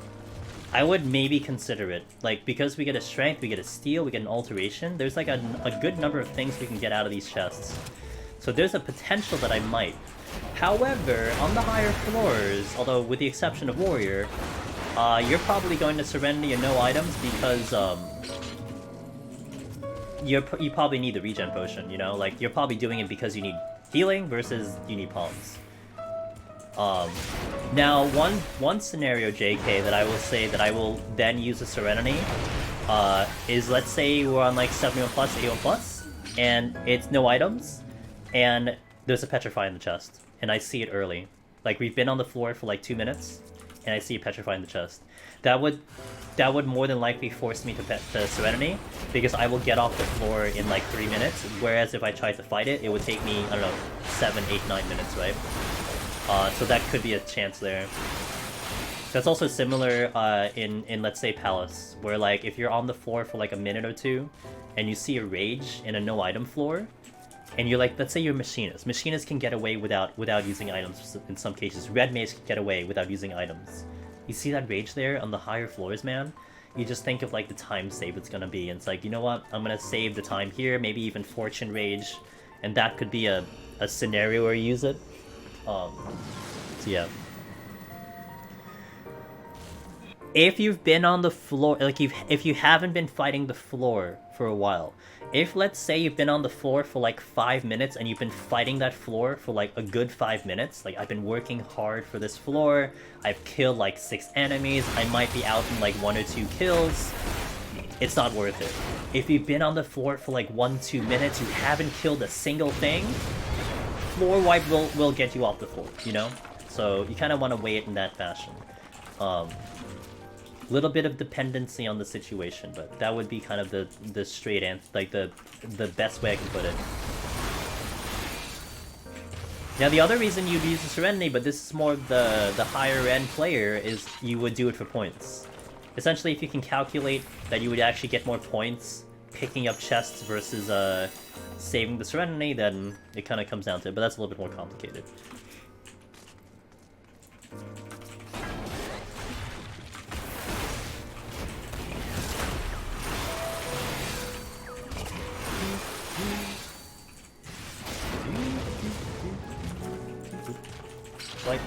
I would maybe consider it. Like, because we get a strength, we get a steal, we get an alteration, there's like a good number of things we can get out of these chests. So there's a potential that I might. However, on the higher floors, although with the exception of Warrior, you're probably going to Serenity and no items because, you probably need the regen potion, you know? Like, you're probably doing it because you need healing versus you need palms. Now, one scenario, JK, that I will say that I will then use a Serenity, is let's say we're on like 71 plus, 81 plus, and it's no items, and there's a Petrify in the chest, and I see it early. Like, we've been on the floor for like 2 minutes, and I see a Petrify in the chest. That would more than likely force me to Serenity, because I will get off the floor in like 3 minutes, whereas if I tried to fight it, it would take me, I don't know, 7, 8, 9 minutes, right? So that could be a chance there. That's also similar in let's say Palace, where like if you're on the floor for like a minute or two, and you see a Rage in a no item floor, and you're like, let's say you're Machinist. Machinists can get away without using items in some cases. Red Mage can get away without using items. You see that Rage there on the higher floors, man? You just think of like the time save it's gonna be, and it's like, you know what? I'm gonna save the time here, maybe even Fortune Rage, and that could be a scenario where you use it. So yeah. If you've been on the floor, like if you haven't been fighting the floor for a while, if let's say you've been on the floor for like 5 minutes and you've been fighting that floor for like a good 5 minutes, like I've been working hard for this floor, I've killed like 6 enemies, I might be out in like 1 or 2 kills, it's not worth it. if you've been on the floor for like 1-2 minutes, you haven't killed a single thing, floor wipe will get you off the floor, you know? So you kind of want to weigh it in that fashion. Little bit of dependency on the situation, but that would be kind of the straight answer, like the best way I can put it. Now the other reason you'd use the Serenity, but this is more the higher end player, is you would do it for points. Essentially, if you can calculate that you would actually get more points picking up chests versus saving the Serenity, then it kind of comes down to it, but that's a little bit more complicated. Like,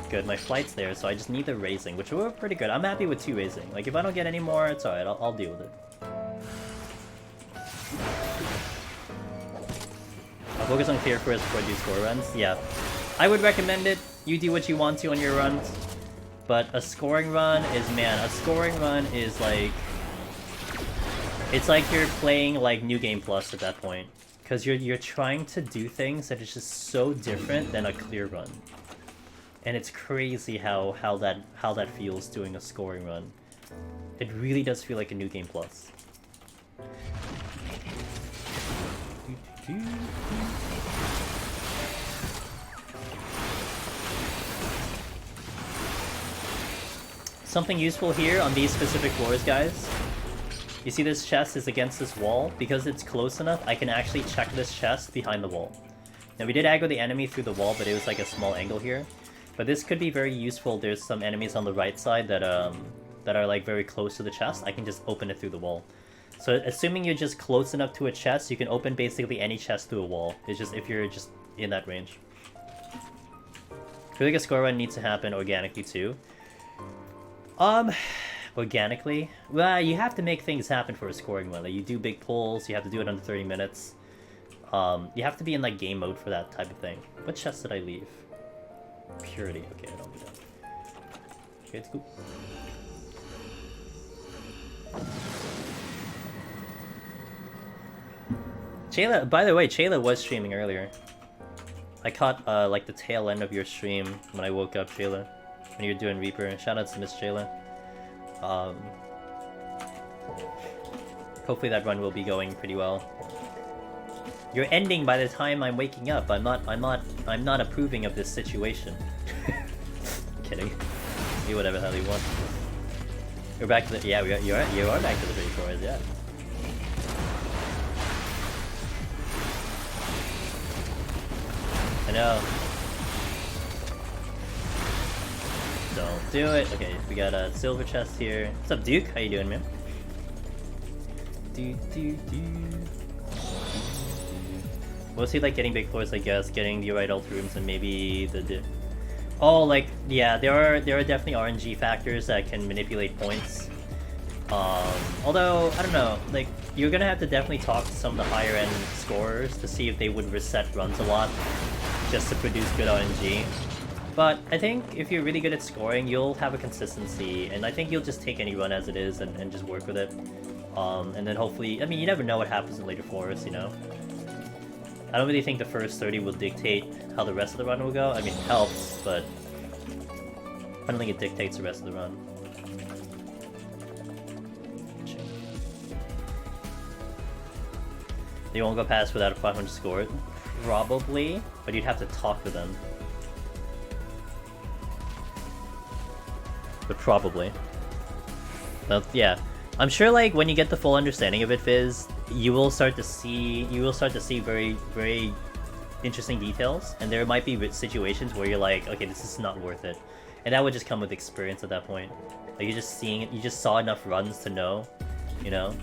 good, my flight's there, so I just need the raising, which we're pretty good. I'm happy with 2 raising. Like, if I don't get any more, it's alright, I'll deal with it. I'll focus on clear first before I do score runs. Yeah, I would recommend it. You do what you want to on your runs, but a scoring run is, man, a scoring run is like... It's like you're playing, like, New Game Plus at that point. Because you're trying to do things that is just so different than a clear run. And it's crazy how that feels doing a scoring run. It really does feel like a New Game Plus. Something useful here on these specific floors, guys. You see this chest is against this wall? Because it's close enough, I can actually check this chest behind the wall. Now we did aggro the enemy through the wall, but it was like a small angle here. But this could be very useful. There's some enemies on the right side that are like very close to the chest. I can just open it through the wall. So assuming you're just close enough to a chest, you can open basically any chest through a wall. It's just if you're just in that range. I feel like a score run needs to happen organically too. Organically? Well, you have to make things happen for a scoring run. Like, you do big pulls, you have to do it under 30 minutes. You have to be in like game mode for that type of thing. What chest did I leave? Purity. Okay, I don't do that. Okay, it's cool. Chayla, by the way, Chayla was streaming earlier. I caught like the tail end of your stream when I woke up, Chayla. When you were doing Reaper. Shout out to Miss Chayla. Hopefully that run will be going pretty well. You're ending by the time I'm waking up. I'm not approving of this situation. Kidding. Do whatever the hell you want. We're back to the you are back to the 34s, yeah. I know. Don't do it. Okay, we got a silver chest here. What's up, Duke? How you doing, man? Mostly like getting big floors, I guess, getting the right alt rooms, and maybe the oh, like, yeah, there are definitely RNG factors that can manipulate points. Although I don't know, like, you're gonna have to definitely talk to some of the higher end scorers to see if they would reset runs a lot just to produce good RNG. But I think if you're really good at scoring, you'll have a consistency, and I think you'll just take any run as it is and just work with it. And then hopefully, I mean, you never know what happens in later floors, you know? I don't really think the first 30 will dictate how the rest of the run will go. I mean, it helps, but I don't think it dictates the rest of the run. They won't go past without a 500 score? Probably, but you'd have to talk to them. But probably. Well, yeah. I'm sure, like, when you get the full understanding of it, Fizz, you will start to see very, very interesting details, and there might be situations where you're like, okay, this is not worth it. And that would just come with experience at that point. Like, you're just seeing it, you just saw enough runs to know, you know?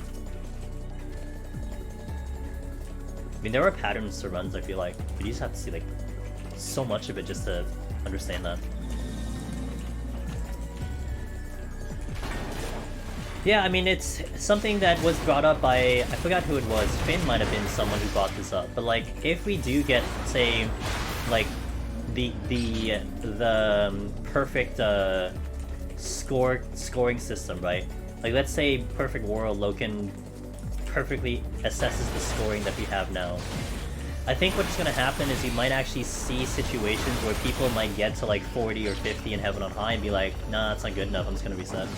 I mean, there are patterns to runs, I feel like, but you just have to see, like, so much of it just to understand that. Yeah, I mean, it's something that was brought up by, I forgot who it was, Finn might have been someone who brought this up, but like, if we do get, say, like, the perfect scoring system, right? Like, let's say Perfect World, Loken perfectly assesses the scoring that we have now. I think what's going to happen is you might actually see situations where people might get to like 40 or 50 in Heaven on High and be like, nah, that's not good enough, I'm just going to reset.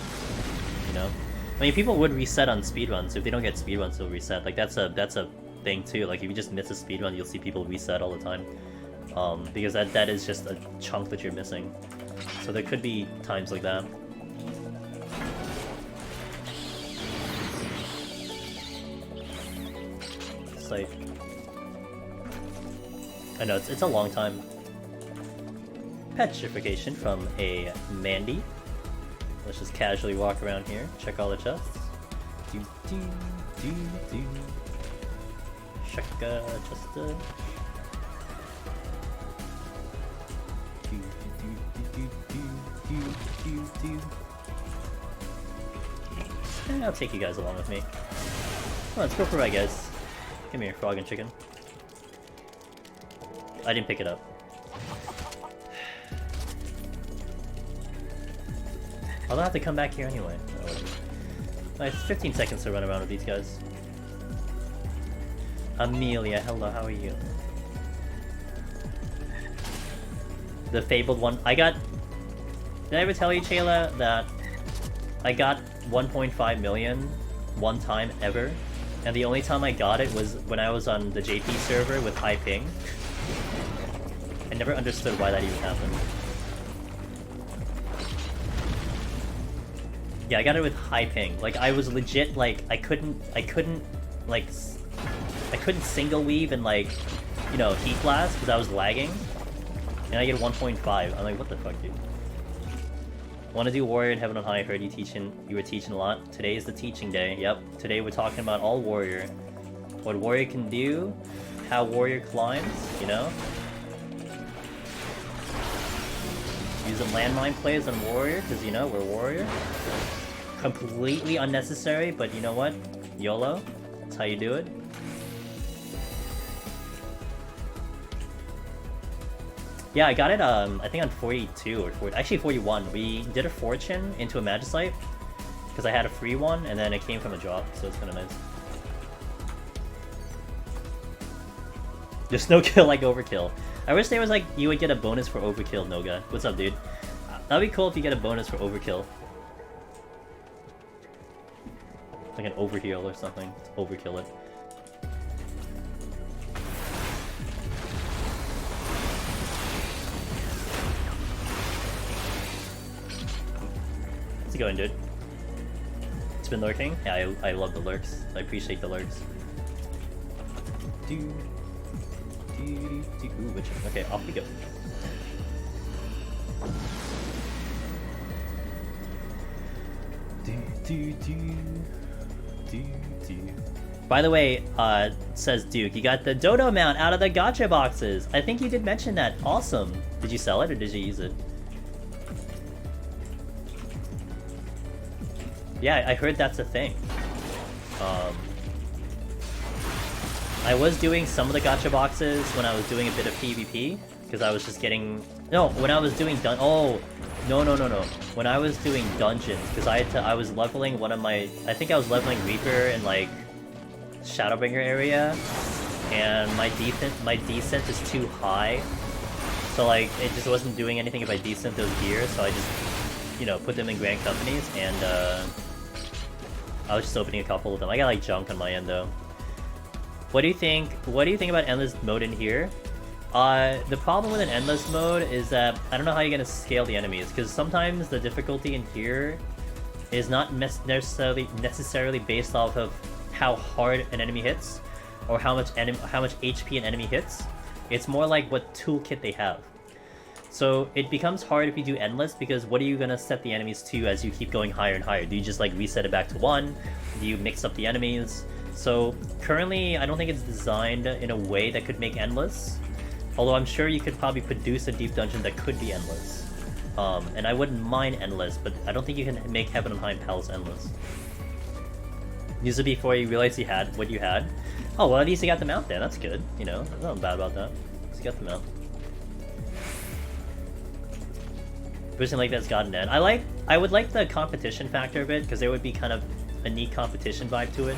You know? I mean, people would reset on speedruns. If they don't get speedruns, they'll reset. Like, that's a thing too. Like, if you just miss a speedrun, you'll see people reset all the time. Because that is just a chunk that you're missing. So there could be times like that. Like, I know it's a long time. Petrification from a Mandy. Let's just casually walk around here, check all the chests. Shaka Justa. I'll take you guys along with me. Come on, let's go for a ride, guys. Give me your frog and chicken. I didn't pick it up. I'll have to come back here anyway. Nice, 15 seconds to run around with these guys. Amelia, hello, how are you? The fabled one. I got... Did I ever tell you, Chayla, that I got 1.5 million one time ever? And the only time I got it was when I was on the JP server with high ping. I never understood why that even happened. Yeah, I got it with high ping. Like, I was legit, like, I couldn't single weave and, like, you know, heat blast because I was lagging. And I get 1.5. I'm like, what the fuck, dude? Want to do Warrior in Heaven on High? I heard you were teaching a lot. Today is the teaching day. Yep. Today we're talking about all Warrior. What Warrior can do, how Warrior climbs, you know? Using landmine plays on Warrior, because, you know, we're Warrior. Completely unnecessary, but you know what? YOLO. That's how you do it. Yeah, I got it, I think on 42 or 40, actually 41. We did a fortune into a Magicite, because I had a free one, and then it came from a drop, so it's kind of nice. There's no kill like overkill. I wish there was like, you would get a bonus for overkill, Noga. What's up, dude? That'd be cool if you get a bonus for overkill. Like an overheal or something. Overkill it. How's it going, dude? It's been lurking? Yeah, I love the lurks. I appreciate the lurks. Ooh, witcher. Okay, off we go. By the way, says Duke, you got the Dodo mount out of the gacha boxes. I think you did mention that. Awesome. Did you sell it or did you use it? Yeah, I heard that's a thing. I was doing some of the gacha boxes when I was doing a bit of PvP, because I was just getting... No, when I was doing No. When I was doing dungeons, because I was leveling one of my... I think I was leveling Reaper in, like, Shadowbringer area, and my descent is too high. So, like, it just wasn't doing anything if I descent those gears, so I just, you know, put them in grand companies, and, I was just opening a couple of them. I got, like, junk on my end, though. What do you think about endless mode in here? The problem with an endless mode is that I don't know how you're gonna scale the enemies, because sometimes the difficulty in here is not necessarily based off of how hard an enemy hits, or how much HP an enemy hits. It's more like what toolkit they have. So it becomes hard if you do endless, because what are you gonna set the enemies to as you keep going higher and higher? Do you just like reset it back to 1? Do you mix up the enemies? So currently, I don't think it's designed in a way that could make endless. Although I'm sure you could probably produce a deep dungeon that could be endless. And I wouldn't mind endless, but I don't think you can make Heaven on High Palace endless. Use it before you realize you had what you had. Oh, well, at least you got them out there. That's good. You know, there's nothing bad about that. At least you got them out. Something like that's gotten in. I would like the competition factor a bit, because there would be kind of a neat competition vibe to it.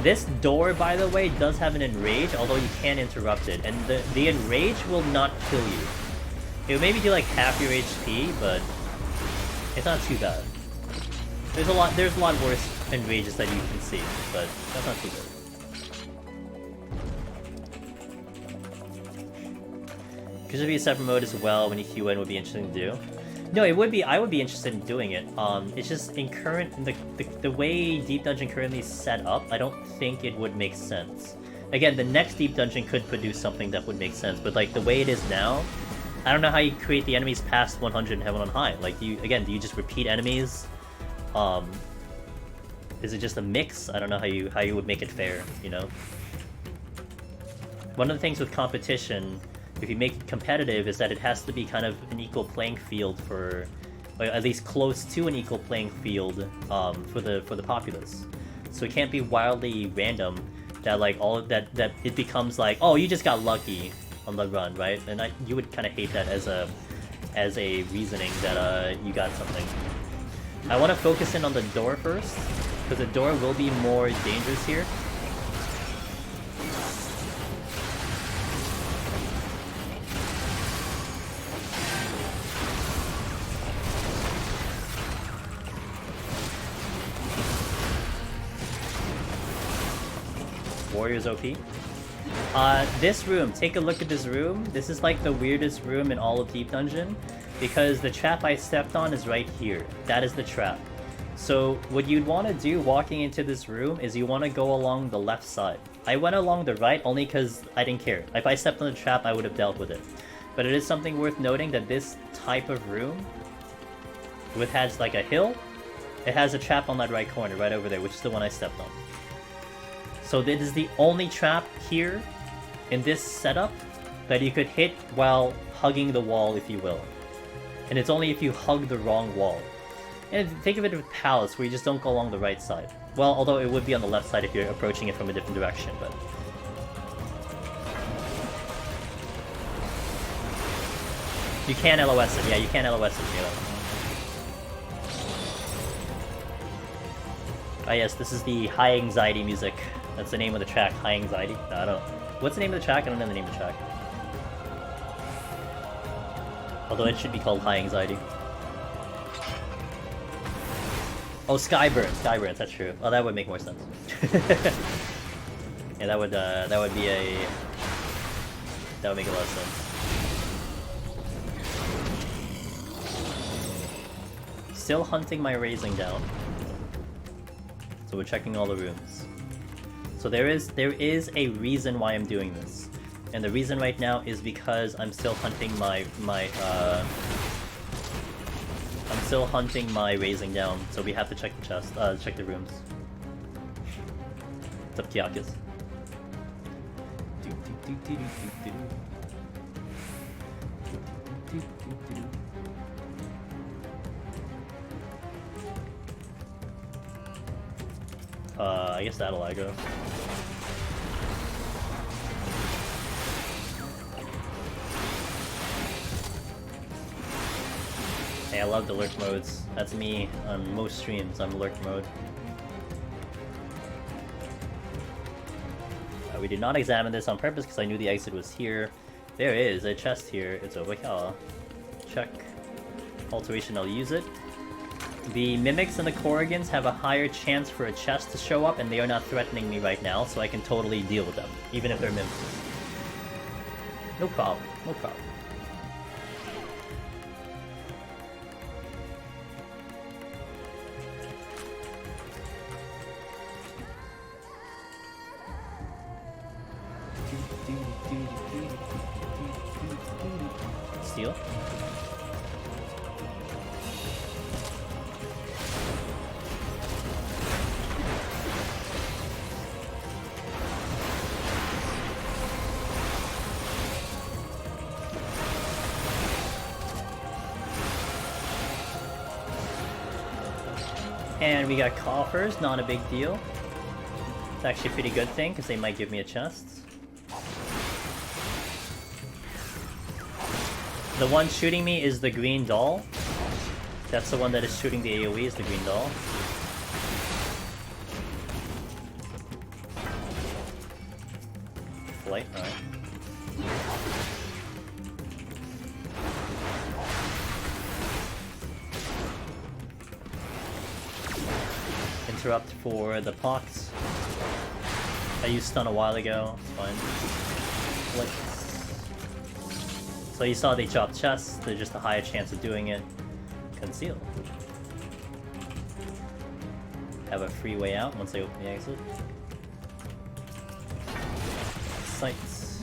This door, by the way, does have an enrage, although you can interrupt it, and the enrage will not kill you. It will maybe do like half your HP, but it's not too bad. There's a lot worse enrages that you can see, but that's not too good. Could there be a separate mode as well when you queue in would be interesting to do? No, it would be. I would be interested in doing it. It's just in the way Deep Dungeon currently is set up, I don't think it would make sense. Again, the next Deep Dungeon could produce something that would make sense, but like the way it is now, I don't know how you create the enemies past 100 in Heaven on High. Like, do you just repeat enemies? Is it just a mix? I don't know how you would make it fair, you know? One of the things with competition, if you make it competitive, is that it has to be kind of an equal playing field for, or at least close to an equal playing field for the populace. So it can't be wildly random that like all of that it becomes like, oh, you just got lucky on the run, right? And you would kind of hate that as a reasoning that you got something. I want to focus in on the door first, because the door will be more dangerous here. Warriors OP. This room, take a look at this room. This is like the weirdest room in all of Deep Dungeon, because the trap I stepped on is right here. That is the trap. So what you'd want to do walking into this room is you want to go along the left side. I went along the right only because I didn't care. If I stepped on the trap, I would have dealt with it. But it is something worth noting that this type of room, which has like a hill, it has a trap on that right corner, right over there, which is the one I stepped on. So this is the only trap here in this setup that you could hit while hugging the wall, if you will. And it's only if you hug the wrong wall. And think of it with Palace, where you just don't go along the right side. Well, although it would be on the left side if you're approaching it from a different direction, but... You can LOS it, yeah, you can LOS it, you know. Ah yes, this is the high anxiety music. That's the name of the track, High Anxiety. No, I don't... What's the name of the track? I don't know the name of the track. Although it should be called High Anxiety. Oh, Skyburns, that's true. Oh, that would make more sense. Yeah, that would be a... That would make a lot of sense. Still hunting my raising down. So we're checking all the rooms. So there is a reason why I'm doing this. And the reason right now is because I'm still hunting my raising down, so we have to check the chest, check the rooms. What's up, Kiakis? I guess that'll I go. Hey, I love the lurk modes. That's me on most streams, I'm lurk mode. We did not examine this on purpose because I knew the exit was here. There is a chest here, it's over here. Check. Alteration, I'll use it. The Mimics and the Corrigans have a higher chance for a chest to show up, and they are not threatening me right now, so I can totally deal with them, even if they're Mimics. No problem, no problem. Steal. And we got coffers, not a big deal. It's actually a pretty good thing, because they might give me a chest. The one shooting me is the green doll. That's the one that is shooting the AoEs, the green doll. Flight, alright. Interrupt for the pox. I used stun a while ago, it's fine. Flight. So you saw they chopped chests, there's just a higher chance of doing it. Conceal. Have a free way out once I open the exit. Sights.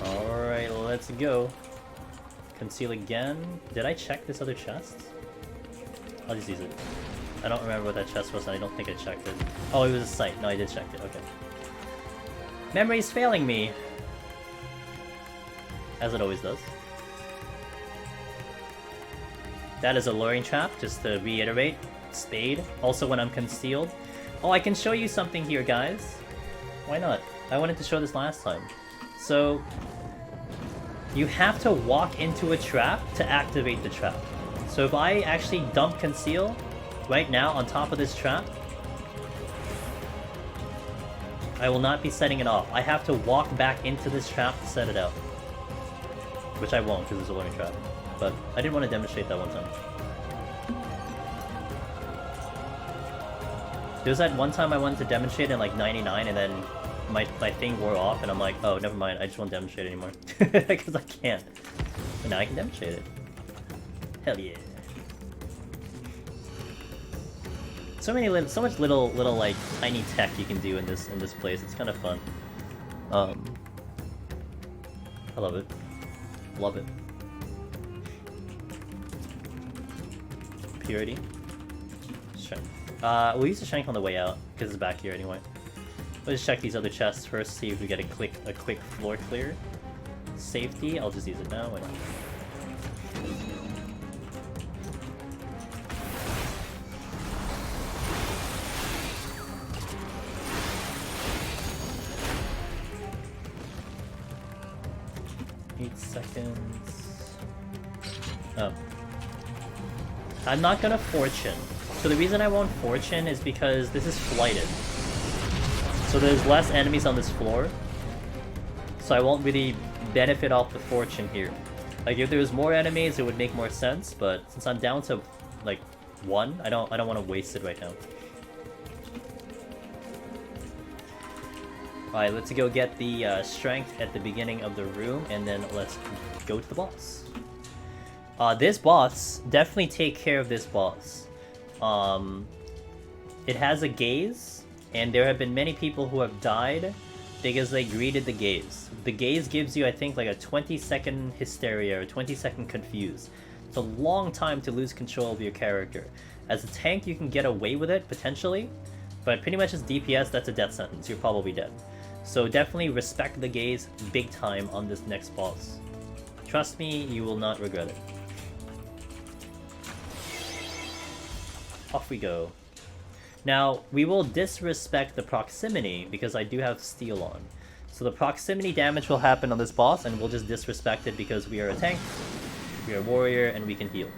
Alright, let's go. Conceal again. Did I check this other chest? I'll just use it. I don't remember what that chest was, and I don't think I checked it. Oh, it was a sight. No, I did check it. Okay. Memory's failing me! As it always does. That is a luring trap, just to reiterate. Spade. Also when I'm concealed. Oh, I can show you something here, guys. Why not? I wanted to show this last time. So, you have to walk into a trap to activate the trap. So if I actually dump conceal right now on top of this trap, I will not be setting it off. I have to walk back into this trap to set it out. Which I won't, because it's a luring trap. But I didn't want to demonstrate that one time. There's that one time I wanted to demonstrate in like 99 and then my thing wore off and I'm like, oh, never mind, I just won't demonstrate it anymore. Because I can't. But now I can demonstrate it. Hell yeah. So much little like tiny tech you can do in this place. It's kind of fun. I love it. Love it. Purity. Strength. We'll use the strength on the way out because it's back here anyway. Let's check these other chests first. See if we get a quick floor clear. Safety. I'll just use it now. Why not? 8 seconds. Oh. I'm not gonna fortune. So the reason I won't fortune is because this is flighted. So there's less enemies on this floor. So I won't really benefit off the fortune here. Like if there was more enemies, it would make more sense, but since I'm down to like 1, I don't want to waste it right now. Alright, let's go get the strength at the beginning of the room, and then let's go to the boss. This boss, definitely take care of this boss. It has a gaze, and there have been many people who have died because they greeted the gaze. The gaze gives you, I think, like a 20-second hysteria or 20-second confuse. It's a long time to lose control of your character. As a tank, you can get away with it, potentially, but pretty much as DPS, that's a death sentence. You're probably dead. So definitely respect the gaze big time on this next boss. Trust me, you will not regret it. Off we go. Now, we will disrespect the proximity because I do have steel on. So the proximity damage will happen on this boss and we'll just disrespect it because we are a tank, we are a warrior, and we can heal.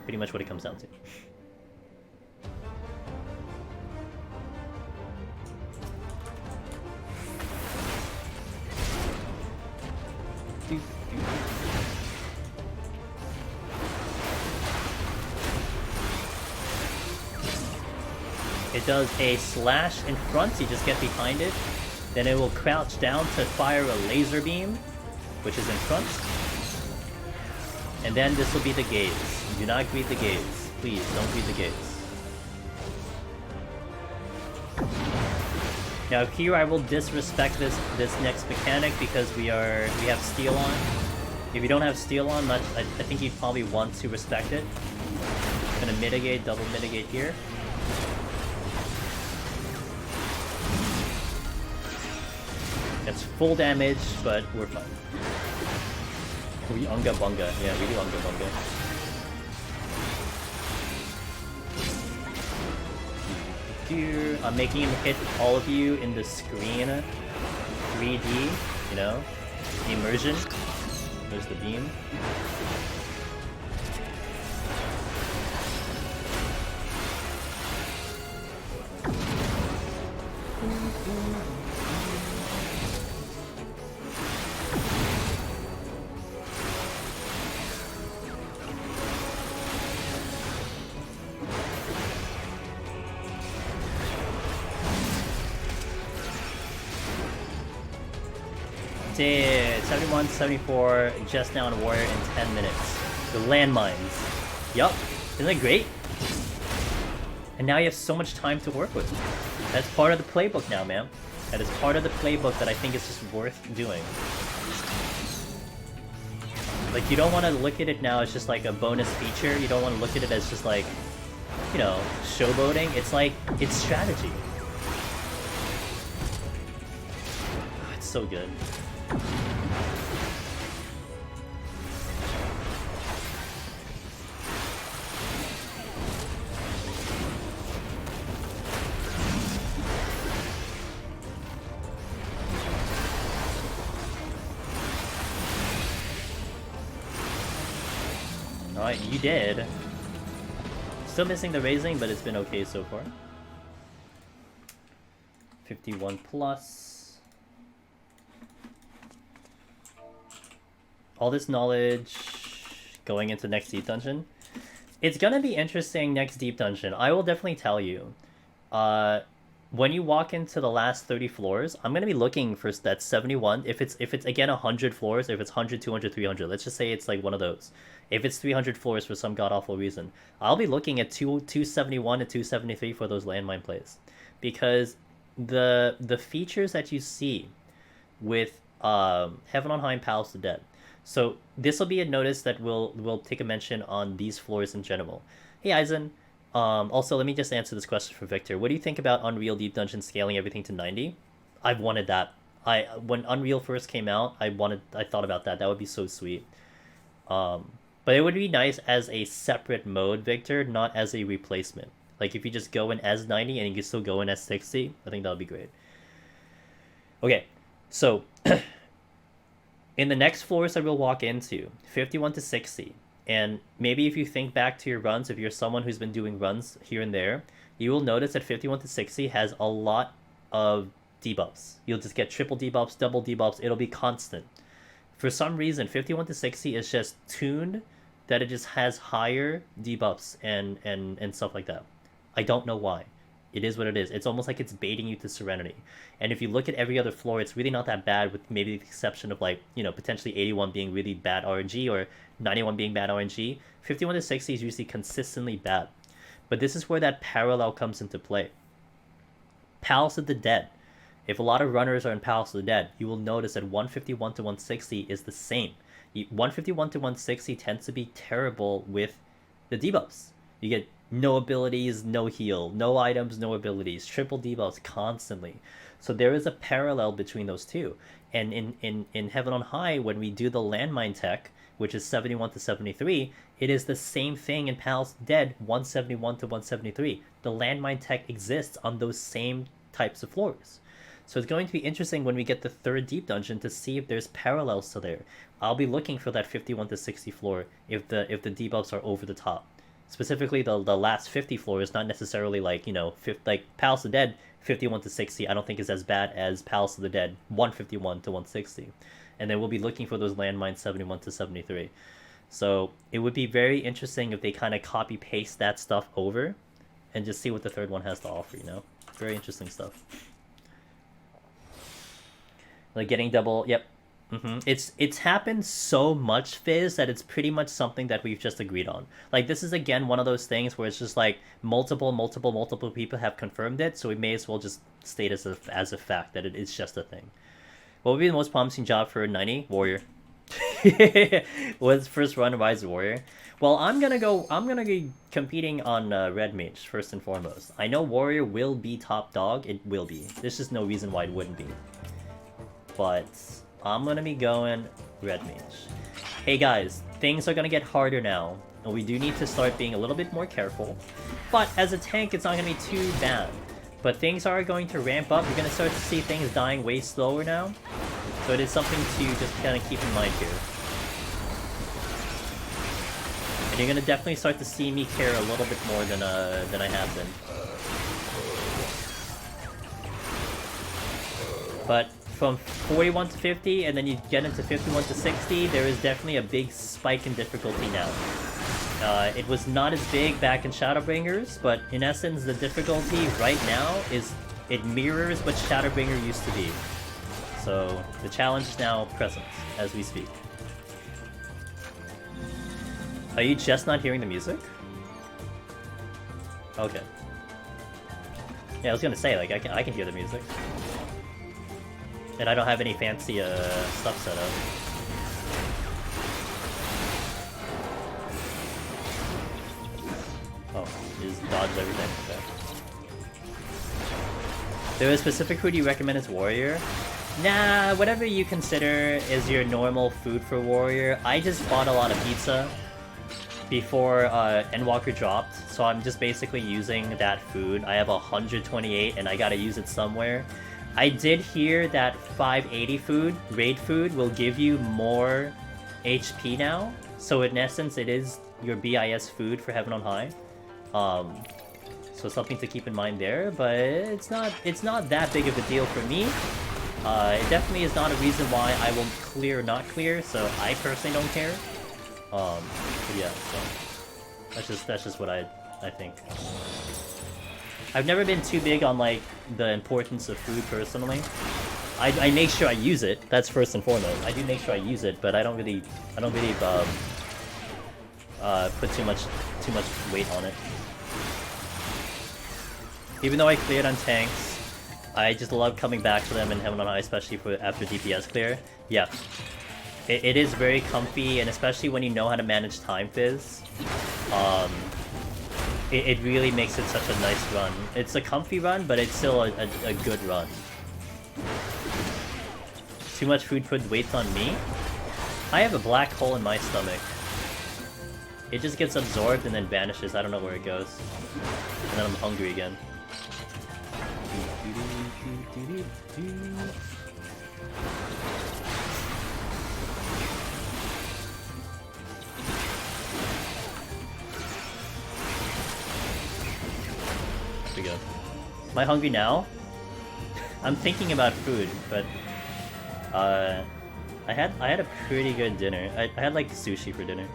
Pretty much what it comes down to. It does a slash in front, you just get behind it. Then it will crouch down to fire a laser beam, which is in front. And then this will be the gaze. Do not greet the gaze. Please, don't greet the gaze. Now here I will disrespect this next mechanic because we have steel on. If you don't have steel on, I think you'd probably want to respect it. Gonna mitigate, double mitigate here. It's full damage, but we're fine. We unga bunga. Yeah, we do unga bunga. I'm making him hit all of you in the screen 3D, you know? The immersion. There's the beam. Dude, 71, 74, just now in Warrior in 10 minutes. The landmines. Yup. Isn't that great? And now you have so much time to work with. That's part of the playbook now, man. That is part of the playbook that I think is just worth doing. Like, you don't want to look at it now as just like a bonus feature. You don't want to look at it as just like, you know, showboating. It's like, it's strategy. It's so good. Alright, you did. Still missing the raising, but it's been okay so far. 51 plus. All this knowledge going into next deep dungeon. It's gonna be interesting next deep dungeon. I will definitely tell you. When you walk into the last 30 floors, I'm gonna be looking for that 71. If it's again 100 floors, if it's 100, 200, 300, let's just say it's like one of those. If it's 300 floors for some god-awful reason, I'll be looking at 271 to 273 for those landmine plays. Because the features that you see with Heaven on High and Palace of the Dead. So this will be a notice that we'll take a mention on these floors in general. Hey Aizen, also let me just answer this question for Victor. What do you think about Unreal Deep Dungeon scaling everything to 90? I've wanted that. When Unreal first came out, I thought about that. That would be so sweet. But it would be nice as a separate mode, Victor, not as a replacement. Like if you just go in as 90 and you can still go in as 60, I think that would be great. Okay, so in the next floors that we'll walk into, 51 to 60, and maybe if you think back to your runs, if you're someone who's been doing runs here and there, you will notice that 51 to 60 has a lot of debuffs. You'll just get triple debuffs, double debuffs, it'll be constant. For some reason, 51 to 60 is just tuned that it just has higher debuffs and stuff like that. I don't know why. It is what it is. It's almost like it's baiting you to Serenity. And if you look at every other floor, it's really not that bad, with maybe the exception of, like, you know, potentially 81 being really bad RNG or 91 being bad RNG. 51 to 60 is usually consistently bad. But this is where that parallel comes into play. Palace of the Dead. If a lot of runners are in Palace of the Dead, you will notice that 151 to 160 is the same. 151 to 160 tends to be terrible with the debuffs. You get no abilities, no heal, no items, no abilities, triple debuffs constantly. So there is a parallel between those two. And in Heaven on High, when we do the landmine tech, which is 71 to 73, it is the same thing in Palace of the Dead, 171 to 173. The landmine tech exists on those same types of floors. So it's going to be interesting when we get the third deep dungeon to see if there's parallels to there. I'll be looking for that 51 to 60 floor if the debuffs are over the top. Specifically, the last 50 floors, not necessarily like, you know, like Palace of the Dead 51 to 60. I don't think is as bad as Palace of the Dead 151 to 160. And then we'll be looking for those landmines 71 to 73. So it would be very interesting if they kind of copy paste that stuff over and just see what the third one has to offer. You know, very interesting stuff. Like getting double, yep. It's happened so much, Fizz, that it's pretty much something that we've just agreed on. Like, this is again one of those things where it's just like multiple people have confirmed it, so we may as well just state as a fact that it is just a thing. What would be the most promising job for 90? Warrior. What's first run Rise of Warrior? Well, I'm gonna be competing on Red Mage first and foremost. I know Warrior will be top dog. It will be. There's just no reason why it wouldn't be. But I'm gonna be going Red Mage. Hey guys, things are gonna get harder now, and we do need to start being a little bit more careful. But as a tank, it's not gonna be too bad. But things are going to ramp up. You're going to start to see things dying way slower now. So it is something to just kind of keep in mind here. And you're going to definitely start to see me care a little bit more than I have been. But from 41 to 50, and then you get into 51 to 60, there is definitely a big spike in difficulty now. It was not as big back in Shadowbringers, but in essence, the difficulty right now is it mirrors what Shadowbringer used to be. So the challenge is now present as we speak. Are you just not hearing the music? Okay. Yeah, I was gonna say, like, I can hear the music. And I don't have any fancy stuff set up. Oh, you just dodge everything. Okay. There is a specific food you recommend as warrior? Nah, whatever you consider is your normal food for warrior. I just bought a lot of pizza before Endwalker dropped, so I'm just basically using that food. I have 128 and I gotta use it somewhere. I did hear that 580 food, raid food, will give you more HP now. So in essence, it is your BIS food for Heaven on High. So something to keep in mind there, but it's not that big of a deal for me. It definitely is not a reason why I will clear or not clear, so I personally don't care. But yeah, so that's just what I think. I've never been too big on like the importance of food personally. I make sure I use it. That's first and foremost. I do make sure I use it, but I don't really put too much weight on it. Even though I cleared on tanks, I just love coming back to them in Heaven on High, especially for after DPS clear. Yeah, it is very comfy, and especially when you know how to manage time fizz. It really makes it such a nice run. It's a comfy run, but it's still a good run. Too much food put weight on me? I have a black hole in my stomach. It just gets absorbed and then vanishes. I don't know where it goes. And then I'm hungry again. We go. Am I hungry now? I'm thinking about food, but I had a pretty good dinner. I had like sushi for dinner.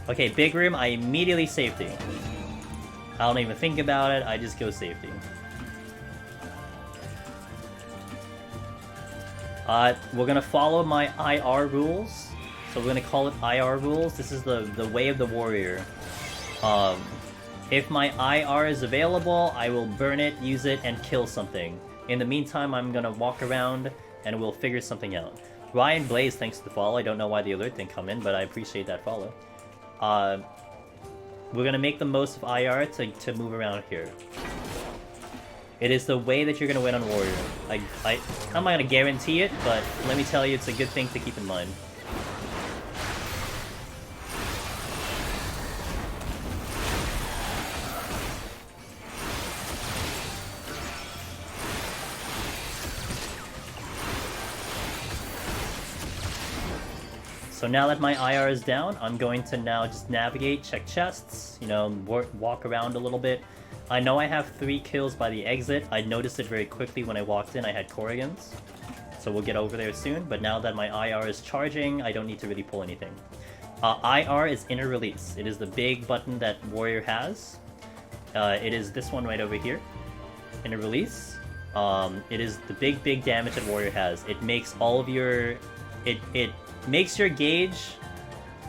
Okay, big room. I immediately safety. I don't even think about it. I just go safety. We're gonna follow my IR rules. So we're gonna call it IR rules. This is the way of the warrior. If my IR is available, I will burn it, use it, and kill something. In the meantime, I'm gonna walk around and we'll figure something out. Ryan Blaze, thanks for the follow. I don't know why the alert didn't come in, but I appreciate that follow. We're gonna make the most of IR to move around here. It is the way that you're gonna win on warrior. I'm not gonna guarantee it, but let me tell you, it's a good thing to keep in mind. So now that my IR is down, I'm going to now just navigate, check chests, you know, walk around a little bit. I know I have 3 kills by the exit. I noticed it very quickly when I walked in. I had Corrigans. So we'll get over there soon. But now that my IR is charging, I don't need to really pull anything. IR is inner release. It is the big button that Warrior has. It is this one right over here. Inner release. It is the big damage that Warrior has. It makes all of your... It makes your gauge,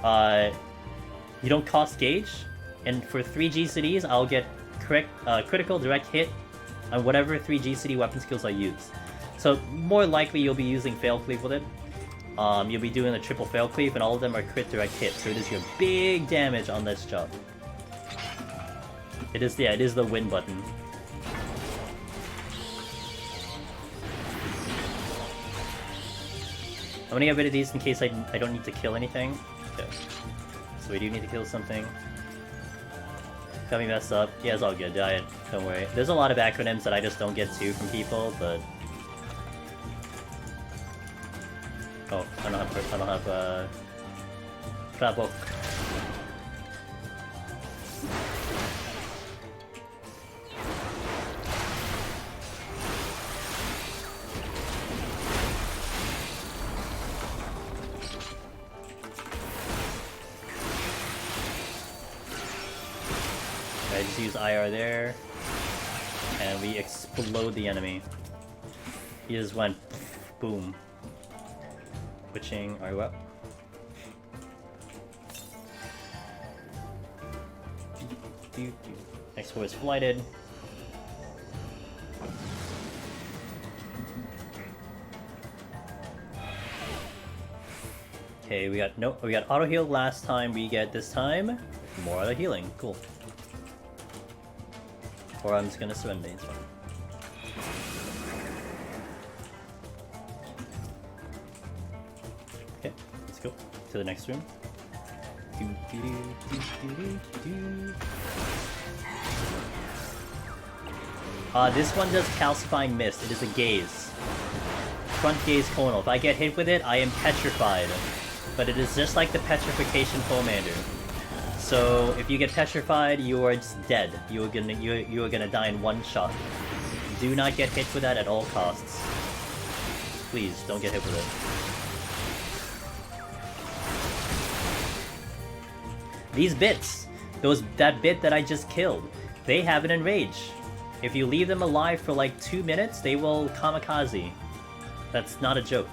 you don't cost gauge, and for 3 GCDs, I'll get critical direct hit on whatever 3 GCD weapon skills I use. So more likely you'll be using fail cleave with it. You'll be doing a triple fail cleave, and all of them are crit direct hit, so it is your big damage on this job. It is the win button. I'm gonna get rid of these in case I don't need to kill anything. Okay. So we do need to kill something. Got me messed up. Yeah, it's all good. Don't worry. There's a lot of acronyms that I just don't get to from people, but... Oh, I don't have, Trabok. I just use IR there, and we explode the enemy. He just went boom. Switching our up. Next four is flighted. Okay, we got auto heal last time. We get this time more auto healing. Cool. Or I'm just gonna surrender. It's fine. Okay, let's go to the next room. This one does calcifying mist. It is a gaze. Front gaze conal. If I get hit with it, I am petrified. But it is just like the petrification Pomander. So if you get petrified, you are just dead. You are gonna die in one shot. Do not get hit with that at all costs. Please don't get hit with it. These bits, that bit that I just killed, they have an enrage. If you leave them alive for like 2 minutes, they will kamikaze. That's not a joke.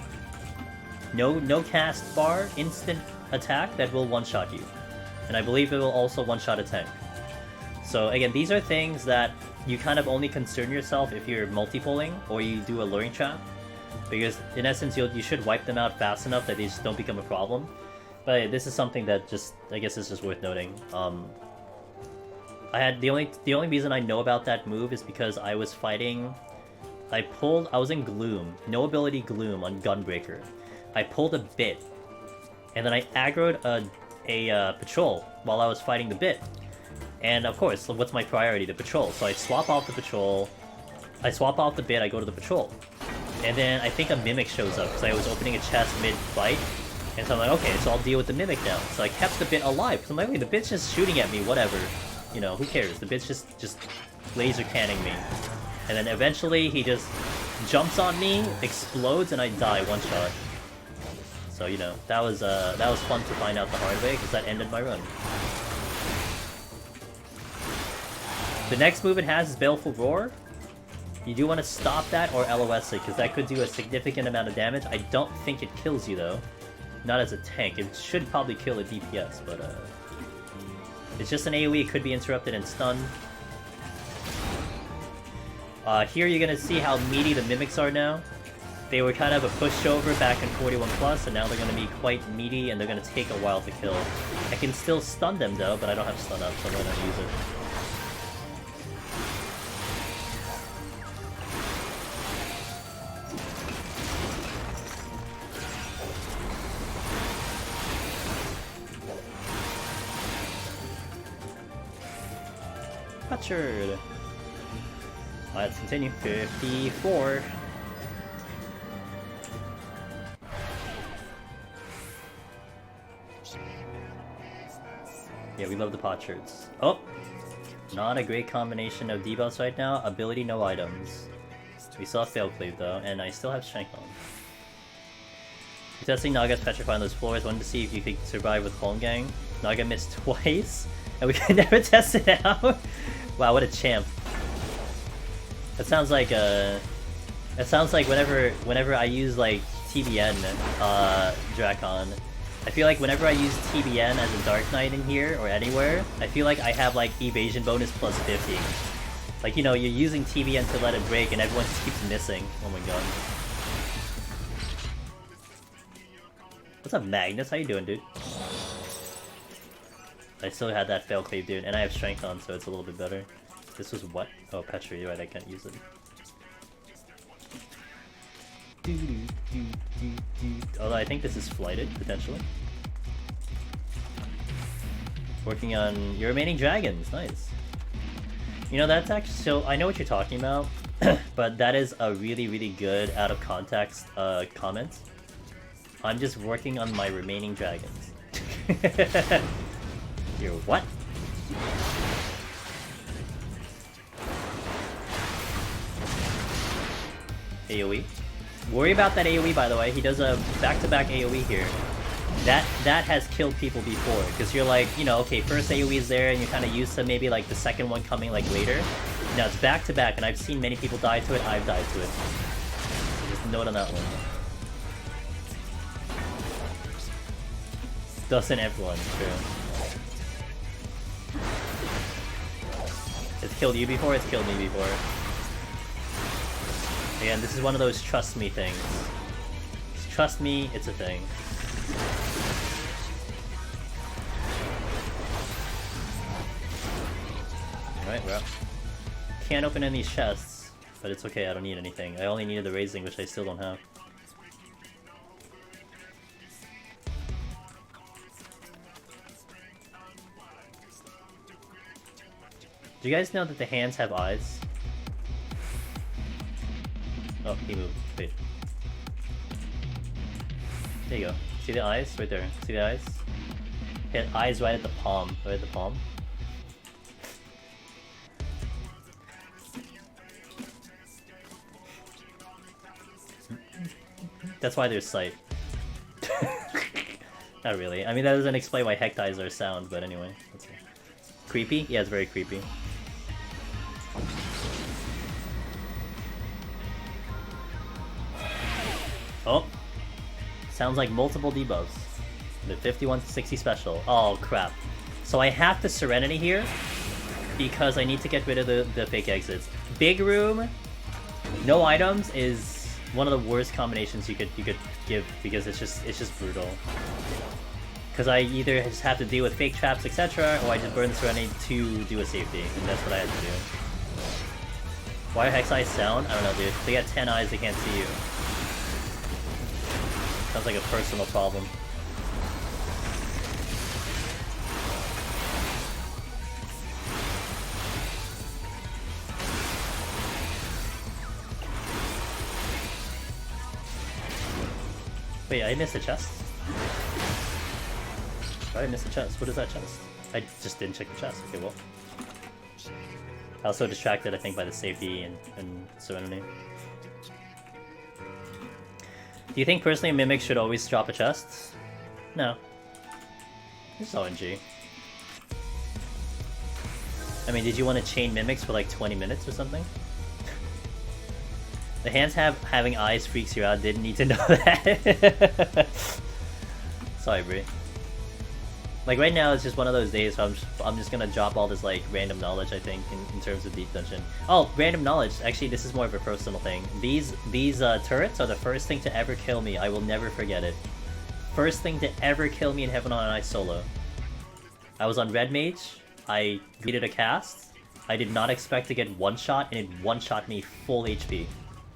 No cast bar, instant attack that will one-shot you. And I believe it will also one-shot a tank. So again, these are things that you kind of only concern yourself if you're multi-pulling or you do a luring trap. Because in essence, you should wipe them out fast enough that they just don't become a problem. But this is something that just, I guess is just worth noting. The only reason I know about that move is because I was fighting... I was in Gloom, no ability Gloom on Gunbreaker. I pulled a bit, and then I aggroed a patrol while I was fighting the bit. And of course, what's my priority? The patrol. So I swap off the patrol, I swap off the bit, I go to the patrol. And then I think a Mimic shows up, because I was opening a chest mid-fight. And so I'm like, okay, so I'll deal with the Mimic now. So I kept the bit alive, because I'm like, wait, the bit's just shooting at me, whatever. You know, who cares? The bit's just laser canning me. And then eventually he just jumps on me, explodes, and I die one shot. So, you know, that was fun to find out the hard way, because that ended my run. The next move it has is Baleful Roar. You do want to stop that or LOS it, because that could do a significant amount of damage. I don't think it kills you, though. Not as a tank. It should probably kill a DPS, but it's just an AoE. It could be interrupted and stunned. Here you're gonna see how meaty the Mimics are now. They were kind of a pushover back in 41+, and now they're gonna be quite meaty, and they're gonna take a while to kill. I can still stun them though, but I don't have stun up, so I'm gonna use it. Butchered. Let's continue. 54. Yeah, we love the potsherds. Oh! Not a great combination of debuffs right now. Ability, no items. We saw Failclave though, and I still have Strength on. We're testing Naga's Petrify on those floors. Wanted to see if you could survive with Holmgang. Naga missed twice, and we could never test it out. Wow, what a champ. That sounds like whenever I use like TBN Drakon. I feel like whenever I use TBN as a Dark Knight in here or anywhere, I feel like I have like evasion bonus plus 50. Like, you know, you're using TBN to let it break and everyone just keeps missing. Oh my god. What's up, Magnus? How you doing, dude? I still had that Failclave, dude, and I have Strength on, so it's a little bit better. This was what? Oh, Petra, you're right, I can't use it. Although I think this is flighted, potentially. Working on your remaining dragons. Nice. You know, that's actually... So, I know what you're talking about, but that is a really, really good out of context comment. I'm just working on my remaining dragons. You're what? AoE. Worry about that AoE, by the way. He does a back-to-back AoE here. That has killed people before, because you're like, you know, okay, first AoE is there, and you're kind of used to maybe like the second one coming like later. Now it's back-to-back, and I've seen many people die to it. I've died to it. So just note on that one. Doesn't everyone? True. It's killed you before. It's killed me before. Again, this is one of those trust me things. Just trust me, it's a thing. Alright, well. Can't open any chests, but it's okay, I don't need anything. I only needed the raising, which I still don't have. Do you guys know that the hands have eyes? Oh, he moved. Wait. There you go. See the eyes? Right there. See the eyes? Hit eyes right at the palm. Right at the palm. That's why there's sight. Not really. I mean, that doesn't explain why heck eyes are sound, but anyway. That's it. Creepy? Yeah, it's very creepy. Oh! Sounds like multiple debuffs. The 51 to 60 special. Oh, crap. So I have to Serenity here, because I need to get rid of the fake exits. Big room, no items is one of the worst combinations you could give, because it's just brutal. Because I either just have to deal with fake traps, etc., or I just burn the Serenity to do a safety, and that's what I had to do. Why are Hex Eyes sound? I don't know, dude. They got 10 eyes, they can't see you. Sounds like a personal problem. Wait, I missed a chest? Why did I miss a chest? What is that chest? I just didn't check the chest. Okay, well. I was so distracted, I think, by the safety and Serenity. Do you think personally Mimic should always drop a chest? No. It's ONG. I mean, did you want to chain Mimics for like 20 minutes or something? The hands having eyes freaks you out, didn't need to know that. Sorry, Brie. Like right now it's just one of those days, so I'm just gonna drop all this like random knowledge, I think, in terms of Deep Dungeon. Oh, random knowledge. Actually, this is more of a personal thing. These turrets are the first thing to ever kill me. I will never forget it. First thing to ever kill me in Heaven on Ice solo. I was on Red Mage. I greeted a cast. I did not expect to get one shot, and it one shot me full HP.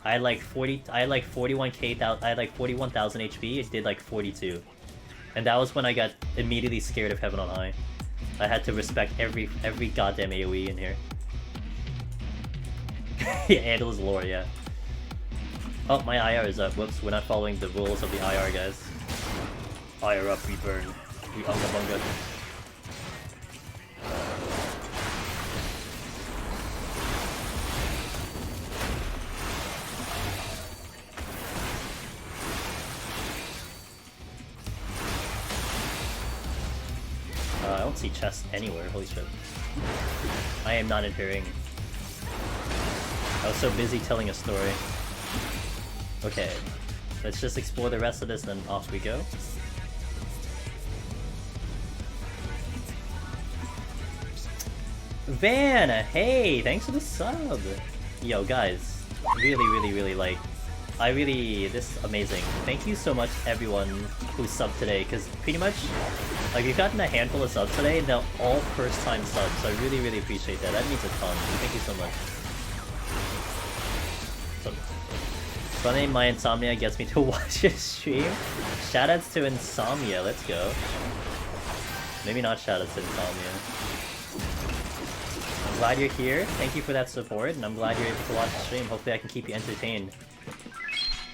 I had like 41,000 HP. It did like 42. And that was when I got immediately scared of Heaven on High. I had to respect every goddamn AoE in here. Yeah, Angelus lore, yeah. Oh, my IR is up. Whoops, we're not following the rules of the IR, guys. IR up, we burn. We unga bunga. I don't see chests anywhere, holy shit. I am not adhering. I was so busy telling a story. Okay, let's just explore the rest of this, then off we go. Van, hey, thanks for the sub! Yo, guys, really like, this is amazing. Thank you so much everyone who subbed today, because pretty much, like, we've gotten a handful of subs today, and they're all first-time subs, so I really appreciate that. That means a ton. Thank you so much. Funny, my insomnia gets me to watch your stream. Shoutouts to Insomnia, let's go. Maybe not shout out to Insomnia. I'm glad you're here. Thank you for that support, and I'm glad you're able to watch the stream. Hopefully I can keep you entertained.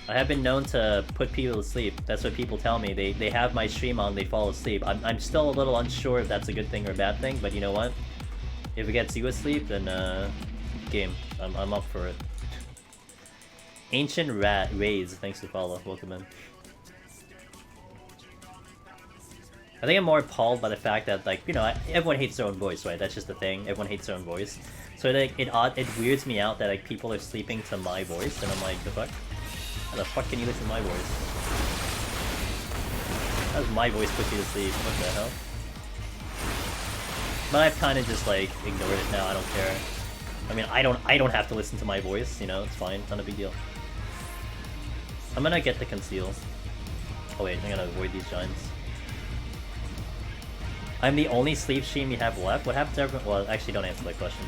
I have been known to put people to sleep. That's what people tell me. They have my stream on, they fall asleep. I'm still a little unsure if that's a good thing or a bad thing, but you know what? If it gets you asleep, then game. I'm up for it. Ancient Rat Rays, thanks for follow. Welcome in. I think I'm more appalled by the fact that, like, you know, everyone hates their own voice, right? That's just the thing. Everyone hates their own voice. So like, it weirds me out that like people are sleeping to my voice, and I'm like, the fuck? How the fuck can you listen to my voice? How does my voice put you to sleep? What the hell? But I've kind of just like ignored it now. I don't care. I mean, I don't have to listen to my voice. You know, it's fine. It's not a big deal. I'm gonna get the conceal. Oh wait, I'm gonna avoid these giants. I'm the only sleep stream you have left? What happened to everyone? Well, actually don't answer that question.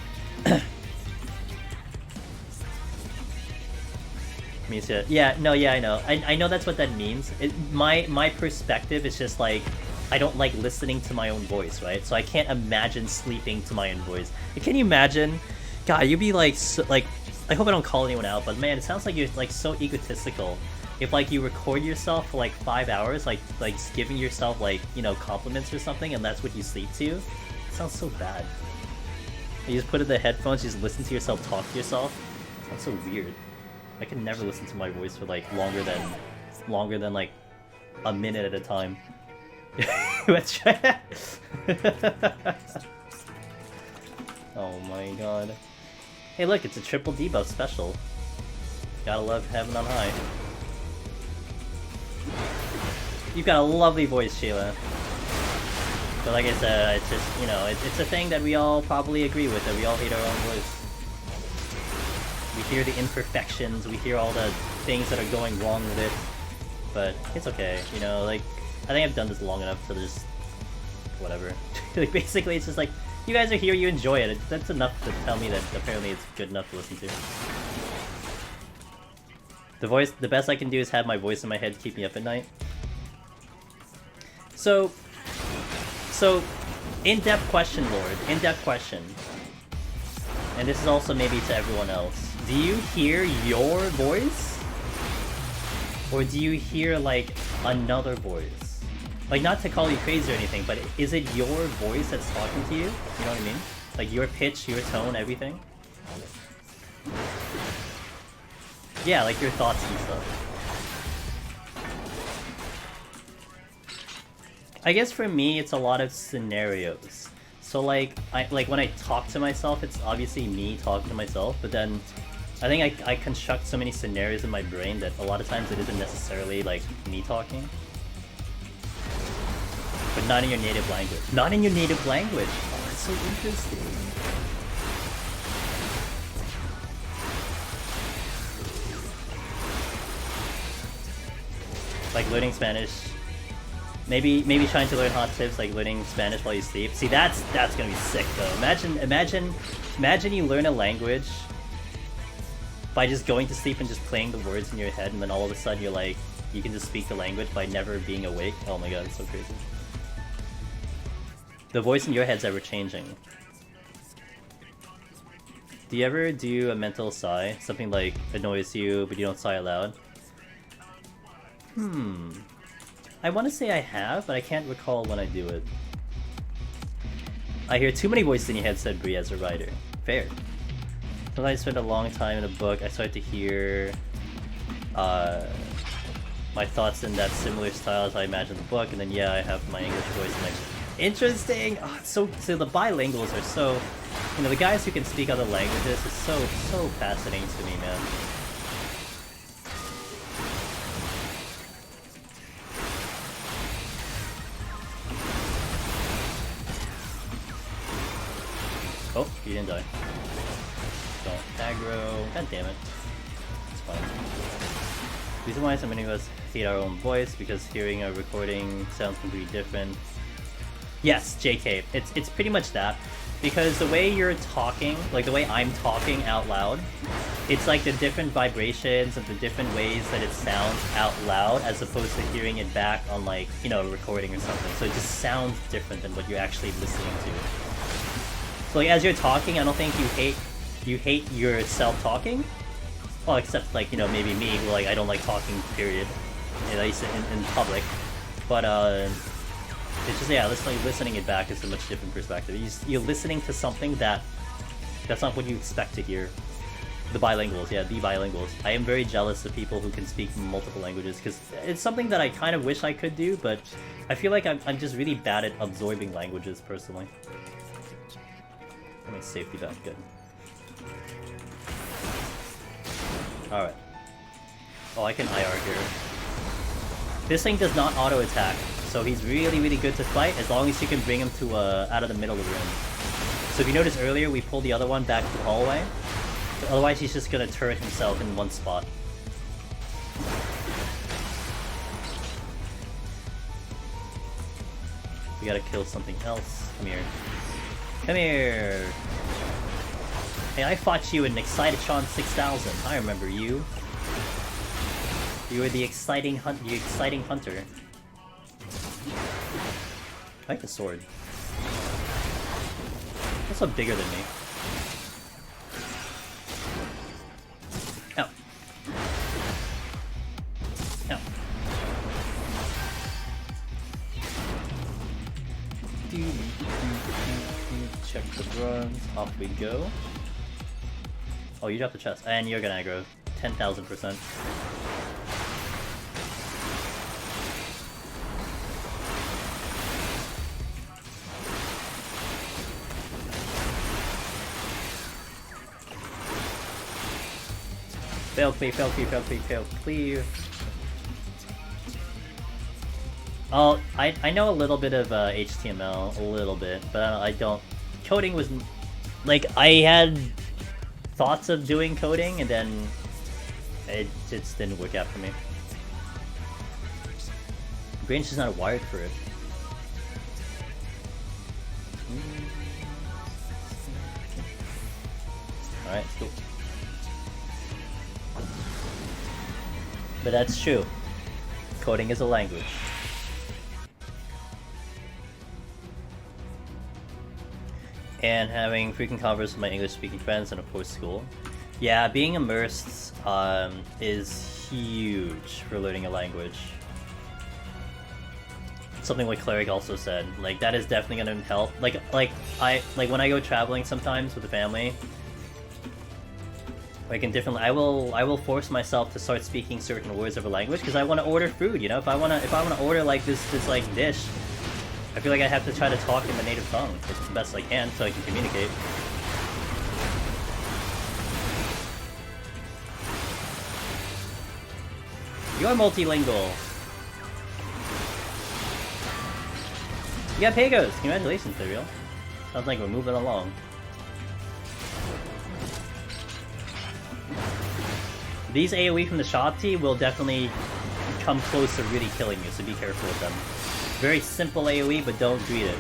Means yeah, no, yeah, I know. I know that's what that means. My perspective is just like, I don't like listening to my own voice, right? So I can't imagine sleeping to my own voice. Can you imagine? God, you'd be like, so, like, I hope I don't call anyone out, but man, it sounds like you're like so egotistical. If like you record yourself for like 5 hours, like giving yourself like, you know, compliments or something, and that's what you sleep to, it sounds so bad. You just put in the headphones, you just listen to yourself talk to yourself. It sounds so weird. I can never listen to my voice for like longer than like a minute at a time. Let's try. Oh my god. Hey look, it's a triple debuff special. Gotta love heaven on high. You've got a lovely voice, Sheila. But like I said, it's just, you know, it's a thing that we all probably agree with, that we all hate our own voice. We hear the imperfections, we hear all the things that are going wrong with it, but it's okay, you know, like, I think I've done this long enough to just, whatever. Like, basically, it's just like, you guys are here, you enjoy it, that's enough to tell me that apparently it's good enough to listen to. The best I can do is have my voice in my head keep me up at night. So, in-depth question, Lord, in-depth question. And this is also maybe to everyone else. Do you hear your voice? Or do you hear, like, another voice? Like, not to call you crazy or anything, but is it your voice that's talking to you? You know what I mean? Like, your pitch, your tone, everything? Yeah, like your thoughts and stuff. I guess for me, it's a lot of scenarios. So like, when I talk to myself, it's obviously me talking to myself, but then I think I construct so many scenarios in my brain that a lot of times it isn't necessarily like me talking. But not in your native language. Not in your native language! Oh, that's so interesting. Like learning Spanish. Maybe trying to learn hot tips like learning Spanish while you sleep. See, that's gonna be sick though. Imagine you learn a language by just going to sleep and just playing the words in your head, and then all of a sudden you're like, you can just speak the language by never being awake. Oh my god, it's so crazy. The voice in your head's ever changing. Do you ever do a mental sigh? Something like annoys you, but you don't sigh aloud? I want to say I have, but I can't recall when I do it. I hear too many voices in your head, said Brie as a writer. Fair. Sometimes I spend a long time in a book, I start to hear my thoughts in that similar style as I imagine the book, and then yeah, I have my English voice and interesting! Oh, it's so the bilinguals are so, you know, the guys who can speak other languages is so fascinating to me, man. Oh, you didn't die. Don't aggro. God damn it. It's fine. The reason why so many of us hate our own voice, because hearing a recording sounds completely different. Yes, JK. It's pretty much that. Because the way you're talking, like the way I'm talking out loud, it's like the different vibrations of the different ways that it sounds out loud as opposed to hearing it back on like, you know, a recording or something. So it just sounds different than what you're actually listening to. So like as you're talking, I don't think you hate yourself talking. Well, except like, you know, maybe me, who like I don't like talking, period. At least in public. But it's just, yeah, listening it back is a much different perspective. You're listening to something that's not what you expect to hear. The bilinguals, yeah, the bilinguals. I am very jealous of people who can speak multiple languages, because it's something that I kind of wish I could do, but I feel like I'm just really bad at absorbing languages, personally. Let me safety that, good. Alright. Oh, I can IR here. This thing does not auto-attack, so he's really, really good to fight, as long as you can bring him to out of the middle of the room. So if you notice earlier, we pulled the other one back to the hallway. Otherwise, he's just gonna turret himself in one spot. We gotta kill something else. Come here. Come here! Hey, I fought you in Excitachon 6000. I remember you. You were the exciting hunter. I like the sword. Also bigger than me. Ow. Ow. Check the bronze. Off we go. Oh, you dropped the chest. And you're gonna aggro. 10,000%. Fail, clear, fail, clear, fail, clear, fail, clear. Oh, I know a little bit of HTML, a little bit, but I don't. Coding was... Like, I had thoughts of doing coding, and then it just didn't work out for me. Brain's just not wired for it. Alright, cool. But that's true. Coding is a language. And having frequent converse with my English-speaking friends and of course school. Yeah, being immersed is huge for learning a language. Something like Cleric also said. Like, that is definitely gonna help. Like when I go traveling sometimes with the family, like in different, I will force myself to start speaking certain words of a language because I want to order food. You know, if I want to order like this like dish, I feel like I have to try to talk in the native tongue as the best I can so I can communicate. You are multilingual. You got Pagos. Congratulations, Therial. Sounds like we're moving along. These AoE from the Shopti will definitely come close to really killing you, so be careful with them. Very simple AoE, but don't greet it.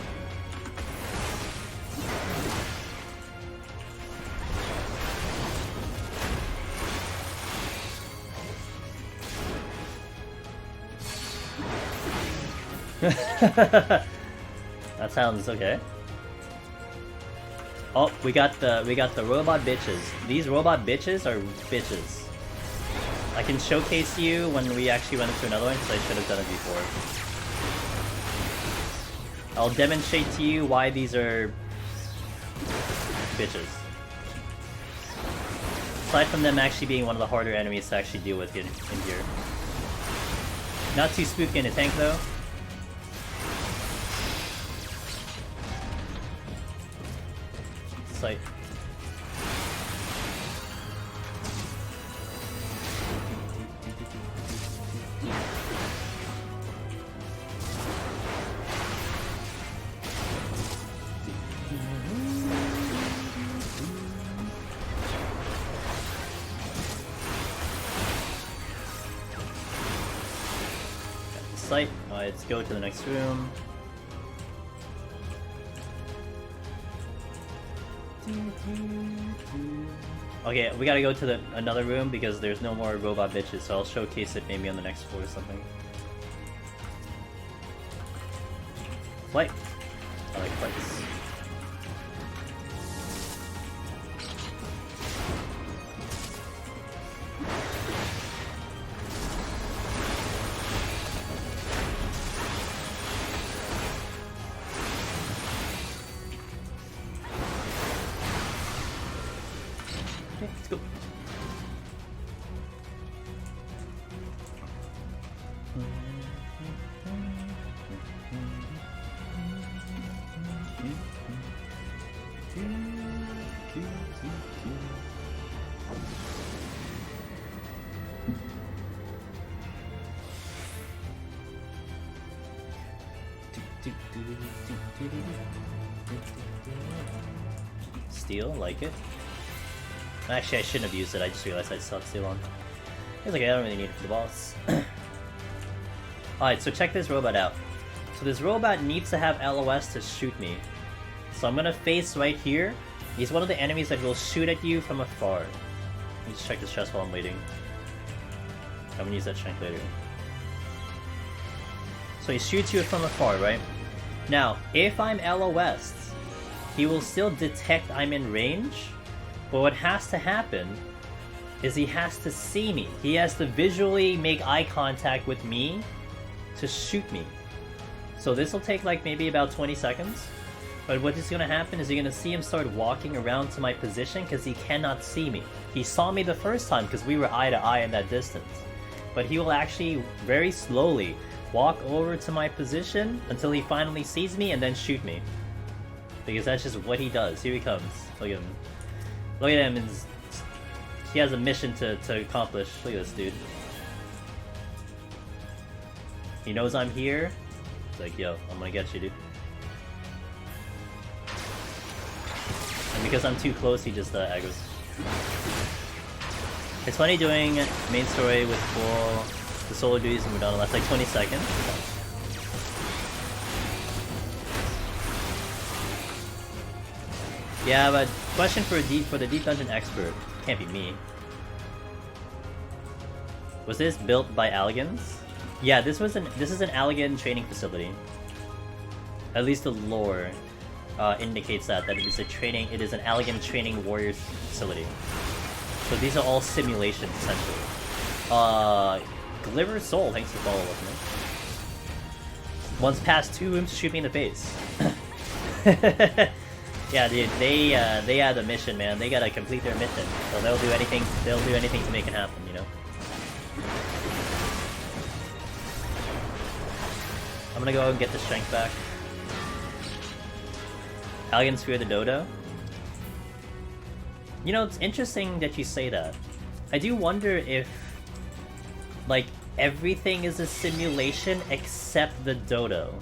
That sounds okay. Oh, we got the robot bitches. These robot bitches are bitches. I can showcase you when we actually run into another one, because I should have done it before. I'll demonstrate to you why these are bitches. Aside from them actually being one of the harder enemies to actually deal with in here. Not too spooky in a tank though. Sight. Sight. Alright, let's go to the next room. Okay, we gotta go to another room because there's no more robot bitches, so I'll showcase it maybe on the next floor or something. Flight. I like flights. Let's go. Steel, like it. Actually, I shouldn't have used it. I just realized I still have steel on. It's okay, I don't really need it for the boss. Alright, so check this robot out. So this robot needs to have LOS to shoot me. So I'm gonna face right here. He's one of the enemies that will shoot at you from afar. Let me just check this chest while I'm waiting. I'm gonna use that strength later. So he shoots you from afar, right? Now, if I'm LOS'd, he will still detect I'm in range, but what has to happen is he has to see me. He has to visually make eye contact with me to shoot me. So this will take like maybe about 20 seconds. But what is going to happen is you're going to see him start walking around to my position because he cannot see me. He saw me the first time because we were eye to eye in that distance. But he will actually very slowly walk over to my position until he finally sees me and then shoot me. Because that's just what he does. Here he comes. Look at him. Look at him. He has a mission to accomplish. Look at this dude. He knows I'm here. He's like, yo, I'm gonna get you, dude. And because I'm too close, he just aggroes. It's funny doing main story with full the solo duties and we're done in last like 20 seconds. Yeah, but question for the deep dungeon expert. Can't be me. Was this built by Alligans? Yeah, this is an Alligan training facility. At least the lore indicates that it is an Alligan training warrior facility. So these are all simulations essentially. Gliver Soul, thanks for following me. Once past 2 rooms to shoot me in the face. Yeah, dude, they had a mission, man. They gotta complete their mission. So they'll do anything to make it happen, you know? I'm gonna go and get the strength back. Alligans fear the dodo. You know, it's interesting that you say that. I do wonder if, like, everything is a simulation except the dodo.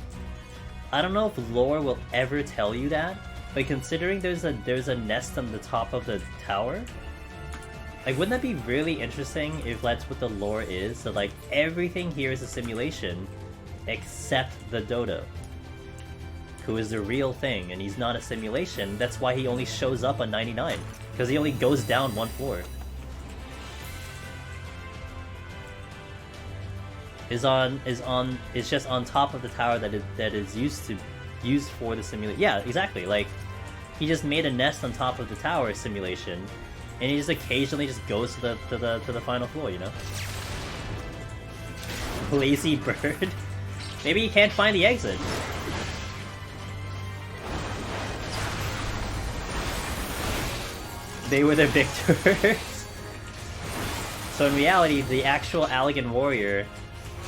I don't know if lore will ever tell you that, but considering there's a nest on the top of the tower, like, wouldn't that be really interesting if that's what the lore is? So, like, everything here is a simulation except the dodo, who is the real thing, and he's not a simulation. That's why he only shows up on 99, because he only goes down 1 floor. It's just on top of the tower that is used for the simulation. Yeah, exactly. Like, he just made a nest on top of the tower simulation, and he just occasionally just goes to the final floor, you know? Lazy bird. Maybe he can't find the exit. They were the victors. So in reality, the actual Alligan warrior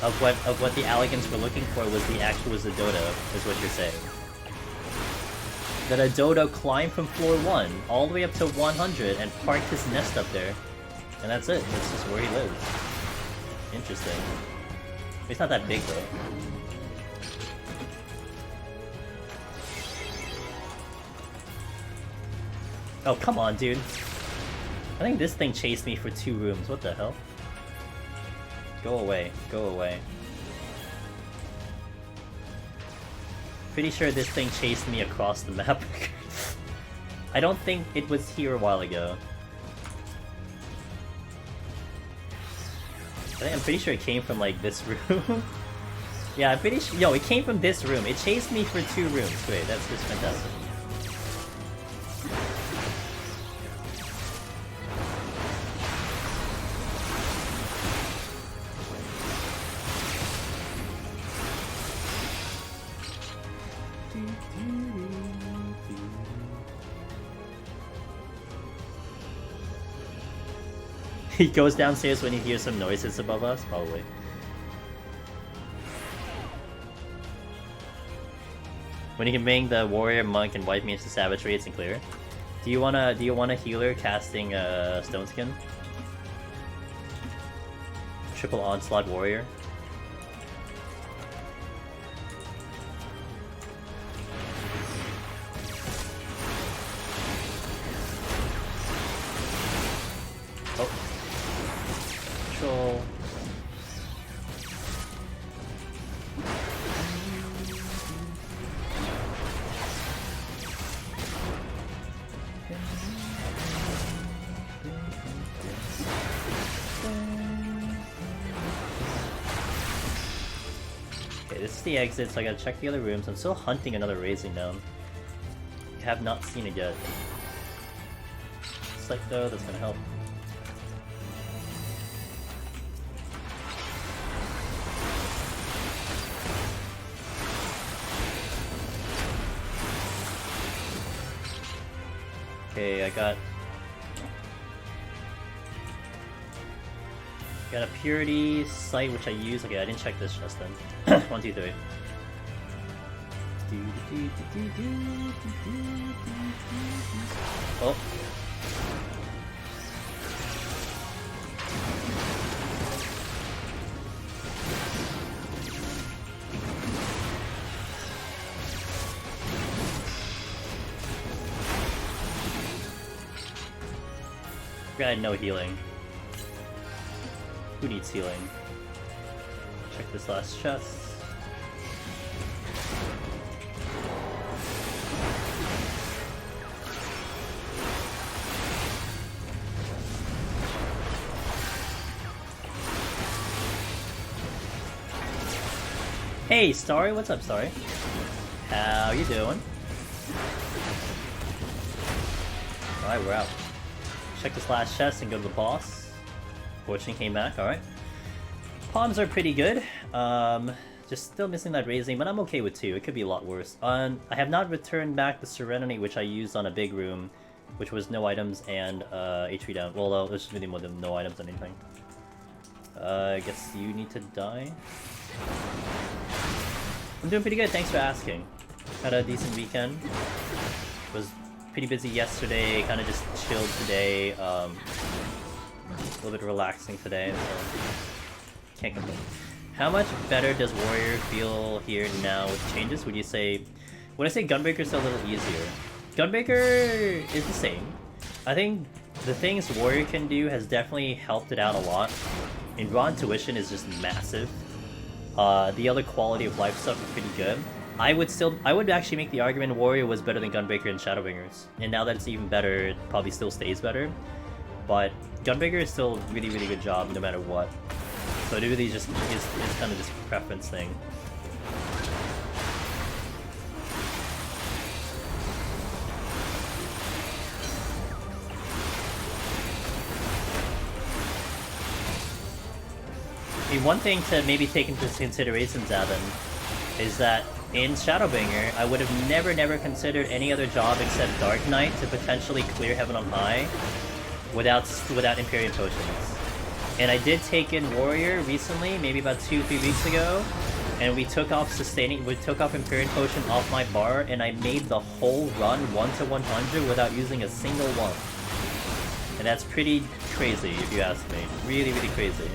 of what the Alligans were looking for was the dodo, is what you're saying. That a dodo climbed from floor 1 all the way up to 100 and parked his nest up there. And that's it. That's just where he lives. Interesting. It's not that big though. Oh, come on, dude. I think this thing chased me for 2 rooms. What the hell? Go away. Go away. Pretty sure this thing chased me across the map. I don't think it was here a while ago. I'm pretty sure it came from like this room. Yeah, I'm pretty sure. Yo, it came from this room. It chased me for 2 rooms. Great, that's just fantastic. He goes downstairs when he hears some noises above us, probably. When he can bring the warrior, monk, and white mage to savage raids and clear. Do you want a healer casting Stone Skin? Triple onslaught warrior. Control. Okay, this is the exit, so I gotta check the other rooms. I'm still hunting another raising down. I have not seen it yet. Psych though, that's gonna help. Okay, I got a purity sight which I use. Okay, I didn't check this just then. 1, 2, 3. Oh. I had no healing. Who needs healing? Check this last chest. Hey, Starry, what's up, Starry? How you doing? Alright, we're out. Check this last chest and go to the boss. Fortune came back, alright. Palms are pretty good. Just still missing that raising, but I'm okay with 2. It could be a lot worse. I have not returned back the Serenity, which I used on a big room, which was no items and HP down. Well, there's really more than no items than anything. I guess you need to die. I'm doing pretty good, thanks for asking. Had a decent weekend. Was pretty busy yesterday, kind of just chilled today. A little bit relaxing today, so can't complain. How much better does Warrior feel here now with changes? Would I say Gunbreaker's a little easier? Gunbreaker is the same. I think the things Warrior can do has definitely helped it out a lot. And Raw Intuition is just massive. The other quality of life stuff is pretty good. I would actually make the argument Warrior was better than Gunbreaker and Shadowbringers. And now that it's even better, it probably still stays better. But Gunbreaker is still a really, really good job no matter what. So it really just is kind of this preference thing. One thing to maybe take into consideration, Zavin, is that in Shadowbringer, I would have never considered any other job except Dark Knight to potentially clear Heaven on High without Imperium Potions. And I did take in Warrior recently, maybe about 2-3 weeks ago, and we took off Imperium Potion off my bar, and I made the whole run 1 to 100 without using a single one. And that's pretty crazy, if you ask me. Really, really crazy.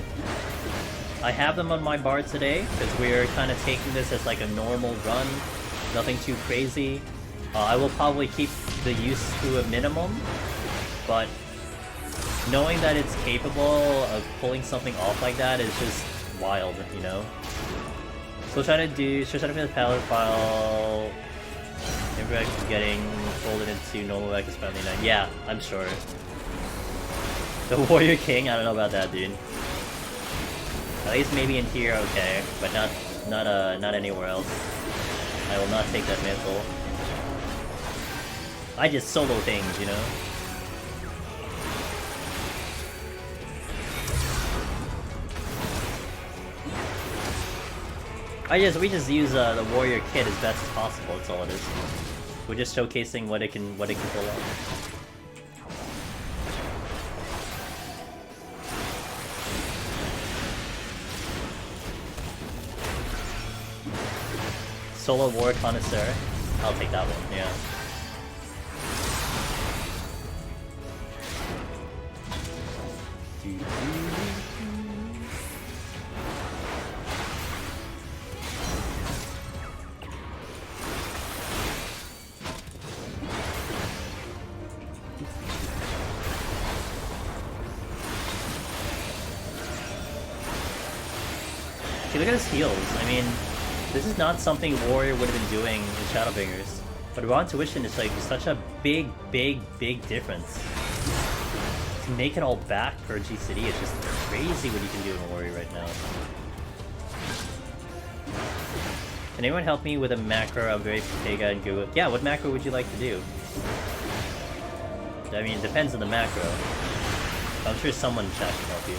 I have them on my bar today, because we're kind of taking this as like a normal run, nothing too crazy. I will probably keep the use to a minimum, but knowing that it's capable of pulling something off like that is just wild, you know? So try to finish the palette file. Indirect is getting folded into normal X family 9. Yeah, I'm sure. The Warrior King? I don't know about that, dude. At least maybe in here, okay, but not anywhere else. I will not take that mantle. I just solo things, you know? We just use the warrior kit as best as possible. That's all it is. We're just showcasing what it can pull off. Solo war connoisseur. I'll take that one. Yeah. See, look at his heals. I mean, this is not something Warrior would have been doing in Shadowbringers. But Raw Intuition is like such a big difference. To make it all back for G City is just crazy what you can do in Warrior right now. Can anyone help me with a macro upgrade for Vega and Google? Yeah, what macro would you like to do? I mean, it depends on the macro. I'm sure someone in chat can help you.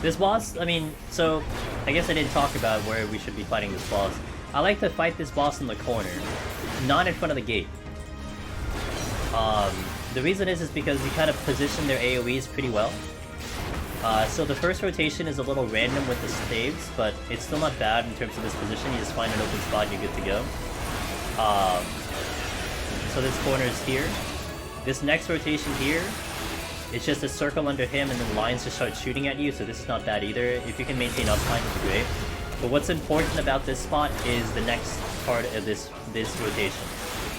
This boss, I mean, so I guess I didn't talk about where we should be fighting this boss. I like to fight this boss in the corner, not in front of the gate. The reason is because you kind of position their AoEs pretty well. So the first rotation is a little random with the staves, but it's still not bad in terms of this position. You just find an open spot and you're good to go. So this corner is here. This next rotation here, it's just a circle under him and then lines just start shooting at you, so this is not bad either. If you can maintain uptime, it's great. But what's important about this spot is the next part of this rotation.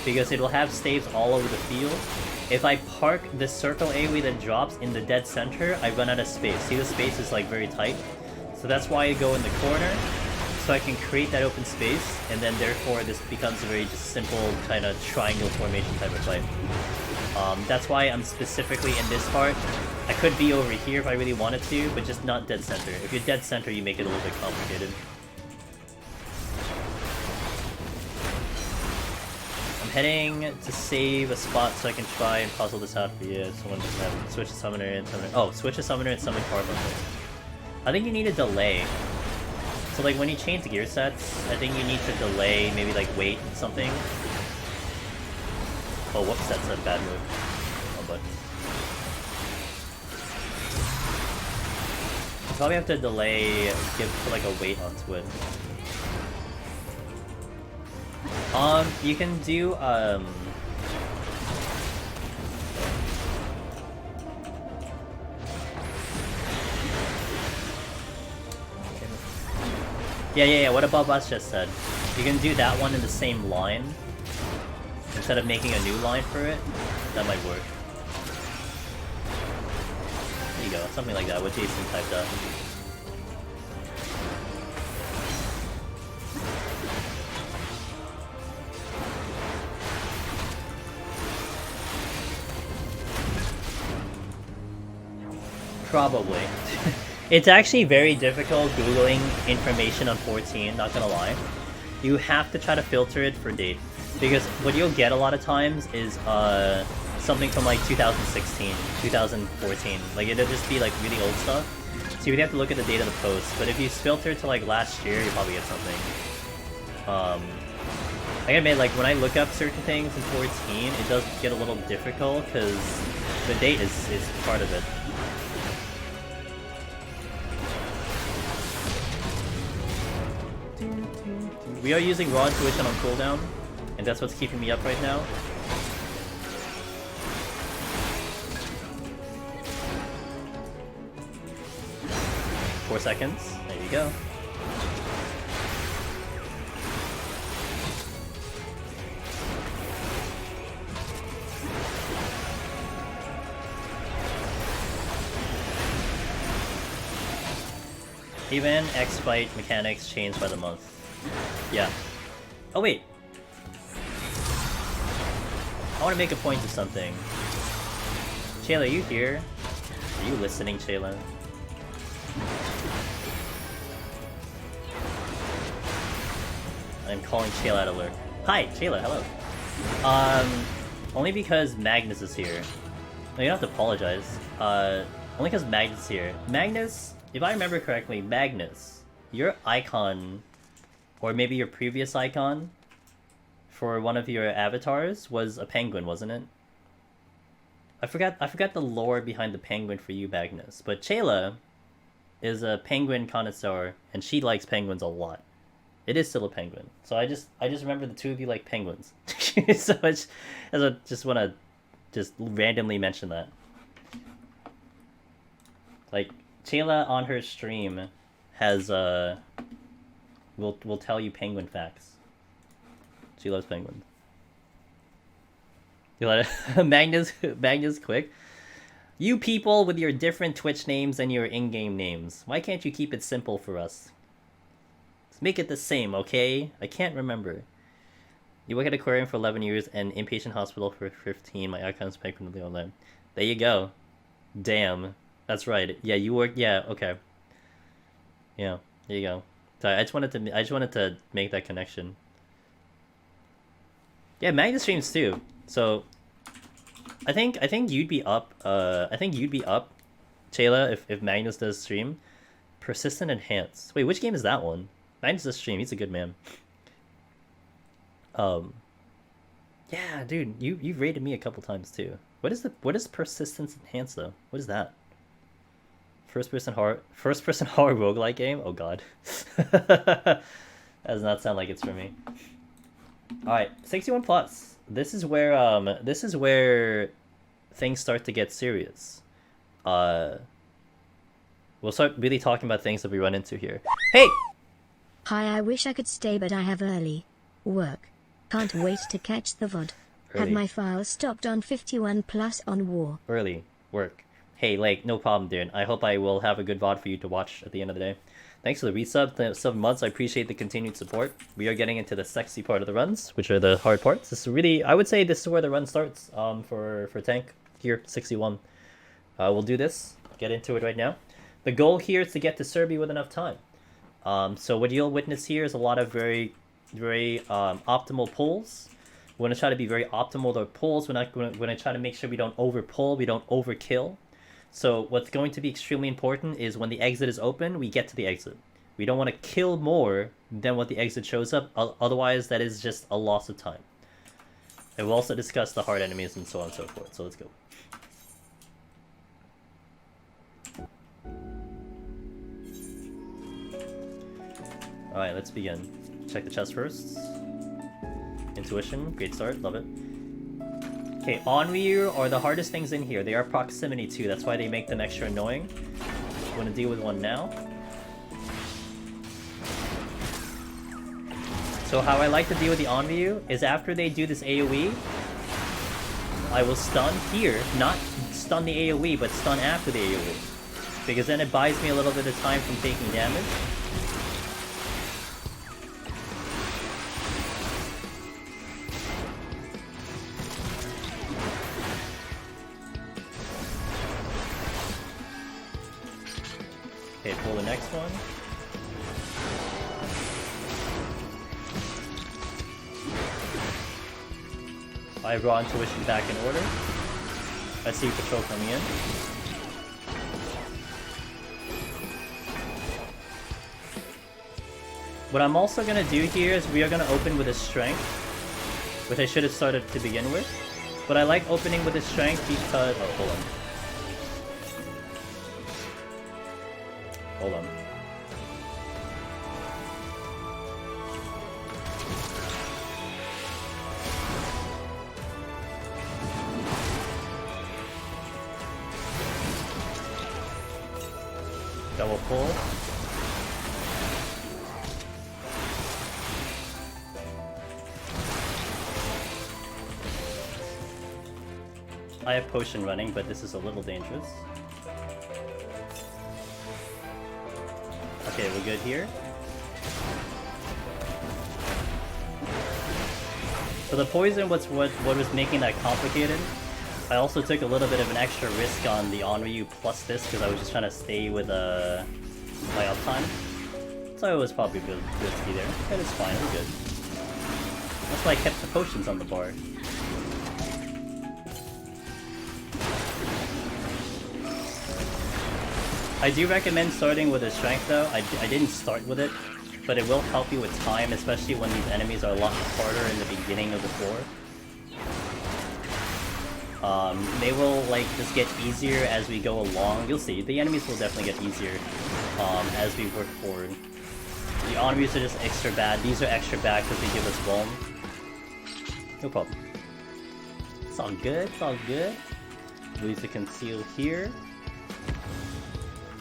Because it will have staves all over the field. If I park this circle AoE that drops in the dead center, I run out of space. See, the space is like very tight. So that's why I go in the corner, so I can create that open space, and then therefore this becomes a very just simple kind of triangle formation type of fight. That's why I'm specifically in this part. I could be over here if I really wanted to, but just not dead center. If you're dead center, you make it a little bit complicated. I'm heading to save a spot so I can try and puzzle this out for you. Someone just have switch a summoner and summon. Oh, switch a summoner and summon card bundle. I think you need a delay. So like when you change gear sets, I think you need to delay, maybe like wait something. Oh, whoops, that's a bad move. Oh, but you probably have to delay, put like a weight onto it. You can do, Yeah, what above us just said. You can do that one in the same line. Instead of making a new line for it, that might work. There you go, something like that, what Jason typed up. Probably. It's actually very difficult Googling information on 14, not gonna lie. You have to try to filter it for date. Because what you'll get a lot of times is something from like 2016, 2014. Like it'll just be like really old stuff. So you'd have to look at the date of the post. But if you filter to like last year, you'll probably get something. I gotta admit, like when I look up certain things in 14, it does get a little difficult because the date is part of it. We are using Raw Intuition on cooldown, and that's what's keeping me up right now. Four seconds. There you go. Even X-Fight mechanics changed by the month. Yeah. Oh wait. I want to make a point of something. Shayla, are you here? Are you listening, Shayla? I'm calling Shayla out of lurk. Hi, Shayla, hello. Only because Magnus is here. No, you don't have to apologize. Only because Magnus is here. Magnus, if I remember correctly, Magnus, your icon, or maybe your previous icon, for one of your avatars was a penguin, wasn't it? I forgot the lore behind the penguin for you, Magnus. But Shayla is a penguin connoisseur, and she likes penguins a lot. It is still a penguin. So I just remember the two of you like penguins. So I just want to just randomly mention that. Like, Shayla on her stream has will tell you penguin facts. She loves penguins. You let it Magnus quick. You people with your different Twitch names and your in-game names. Why can't you keep it simple for us? Let's make it the same, okay? I can't remember. You work at aquarium for 11 years and inpatient hospital for 15. My icon's frequently online. There you go. Damn. That's right. Yeah, you work. Yeah, okay. Yeah, there you go. Sorry, I just wanted to make that connection. Yeah, Magnus streams too. So I think you'd be up. I think you'd be up, Shayla, if Magnus does stream. Persistent Enhance. Wait, which game is that one? Magnus does stream. He's a good man. Yeah, dude, you've rated me a couple times too. What is Persistence Enhance though? What is that? First person horror roguelike game? Oh god. That does not sound like it's for me. Alright, 61 plus. This is where things start to get serious. We'll start really talking about things that we run into here. Hey! Hi, I wish I could stay, but I have early work. Can't wait to catch the VOD. Had my files stopped on 51 plus on War. Early work. Hey, like, no problem, dude. I hope I will have a good VOD for you to watch at the end of the day. Thanks for the resub, 7 months. I appreciate the continued support. We are getting into the sexy part of the runs, which are the hard parts. This is really, I would say this is where the run starts for tank here, 61. We'll do this, get into it right now. The goal here is to get to Serbia with enough time. So what you'll witness here is a lot of very optimal pulls. We want to try to be very optimal with our pulls. We're going to try to make sure we don't over pull, we don't overkill. So what's going to be extremely important is when the exit is open, we get to the exit. We don't want to kill more than what the exit shows up, otherwise that is just a loss of time. And we'll also discuss the hard enemies and so on and so forth, so let's go. Alright, let's begin. Check the chest first. Intuition, great start, love it. Okay, Onryu are the hardest things in here. They are proximity too, that's why they make them extra annoying. I'm going to deal with one now. So how I like to deal with the Onryu is after they do this AoE, I will stun here, not stun the AoE, but stun after the AoE. Because then it buys me a little bit of time from taking damage. Okay, pull the next one. I have raw intuition back in order. I see patrol coming in. What I'm also going to do here is we are going to open with a strength, which I should have started to begin with. But I like opening with a strength because... oh, hold on. Hold on. Double pull. I have potion running, but this is a little dangerous. Okay, we're good here. So the poison was what was making that complicated. I also took a little bit of an extra risk on the Onryu plus this because I was just trying to stay with my uptime. So it was probably good risky there. But it's fine, we're good. That's why I kept the potions on the bar. I do recommend starting with a strength though. I didn't start with it, but it will help you with time, especially when these enemies are a lot harder in the beginning of the floor. They will like just get easier as we go along. You'll see, the enemies will definitely get easier as we work forward. The Onryus are just extra bad. These are extra bad because they give us Vuln. No problem. It's all good, it's all good. Lose the conceal here.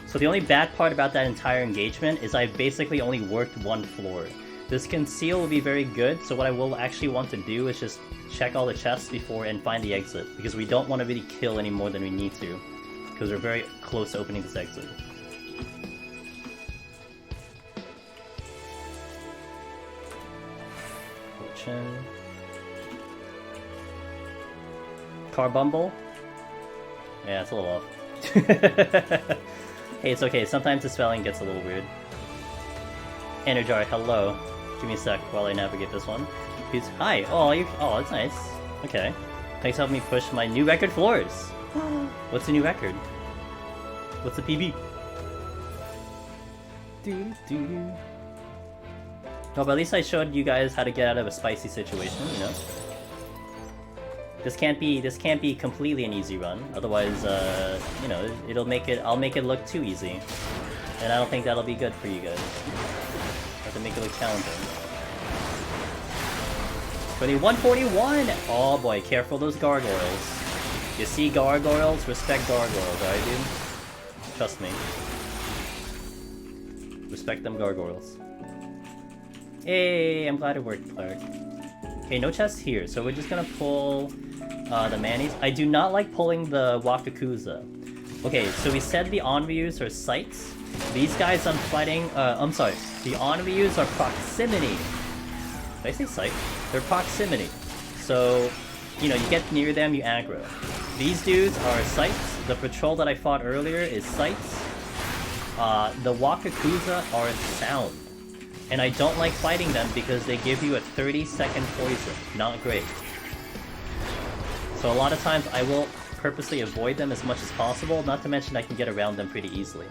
So the only bad part about that entire engagement is I've basically only worked one floor. This conceal will be very good, so what I will actually want to do is just check all the chests before and find the exit, because we don't want to really kill any more than we need to, because we're very close to opening this exit. Fortune. Carbumble? Yeah, it's a little off. Hey, it's okay, sometimes the spelling gets a little weird. Enerjar, hello. Give me a sec while I navigate this one. Please, hi! Oh, that's nice. Okay. Thanks for helping me push my new record floors! What's the new record? What's the PB? Oh, but at least I showed you guys how to get out of a spicy situation, you know? This can't be completely an easy run, otherwise, you know, I'll make it look too easy. And I don't think that'll be good for you guys. I have to make it look challenging. 2141! Oh boy, careful those gargoyles. You see gargoyles, respect gargoyles, alright dude? Trust me. Respect them gargoyles. Hey, I'm glad it worked, Clark. Okay, no chest here, so we're just gonna pull the manis. I do not like pulling the Wakakuza. Okay, so we said the Onryus are sights. These guys I'm fighting, I'm sorry, the Onryus are proximity. Did I say sight? They're proximity. So, you know, you get near them, you aggro. These dudes are sights. The patrol that I fought earlier is sights. The Wakakuza are sound. And I don't like fighting them because they give you a 30-second poison. Not great. So a lot of times I will purposely avoid them as much as possible, not to mention I can get around them pretty easily.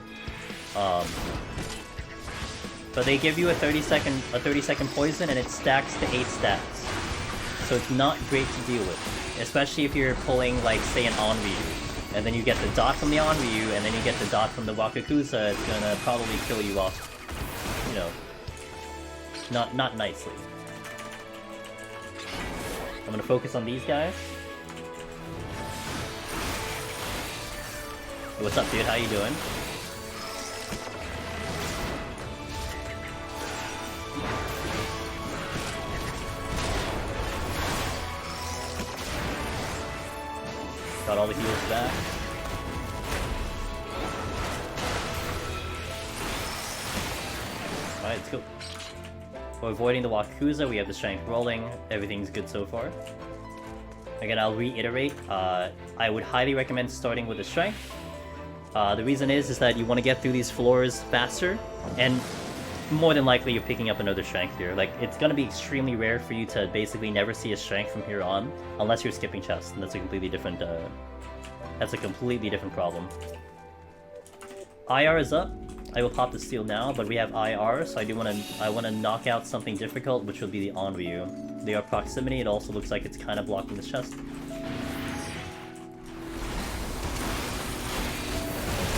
But they give you a 30-second poison and it stacks to 8 stacks. So it's not great to deal with. Especially if you're pulling, like, say an Onryu. And then you get the dot from the Onryu, and then you get the dot from the Wakakusa, it's gonna probably kill you off, you know, not nicely. I'm gonna focus on these guys. What's up, dude? How you doing? Got all the heals back. Alright, let's go. For avoiding the Wakuza, we have the strength rolling. Everything's good so far. Again, I'll reiterate, I would highly recommend starting with the strength. The reason is that you want to get through these floors faster, and more than likely you're picking up another strength here. Like, it's gonna be extremely rare for you to basically never see a strength from here on, unless you're skipping chests, and that's a completely different, problem. IR is up. I will pop the steel now, but we have IR, so I wanna knock out something difficult, which will be the Onryu. They are proximity, it also looks like it's kind of blocking this chest.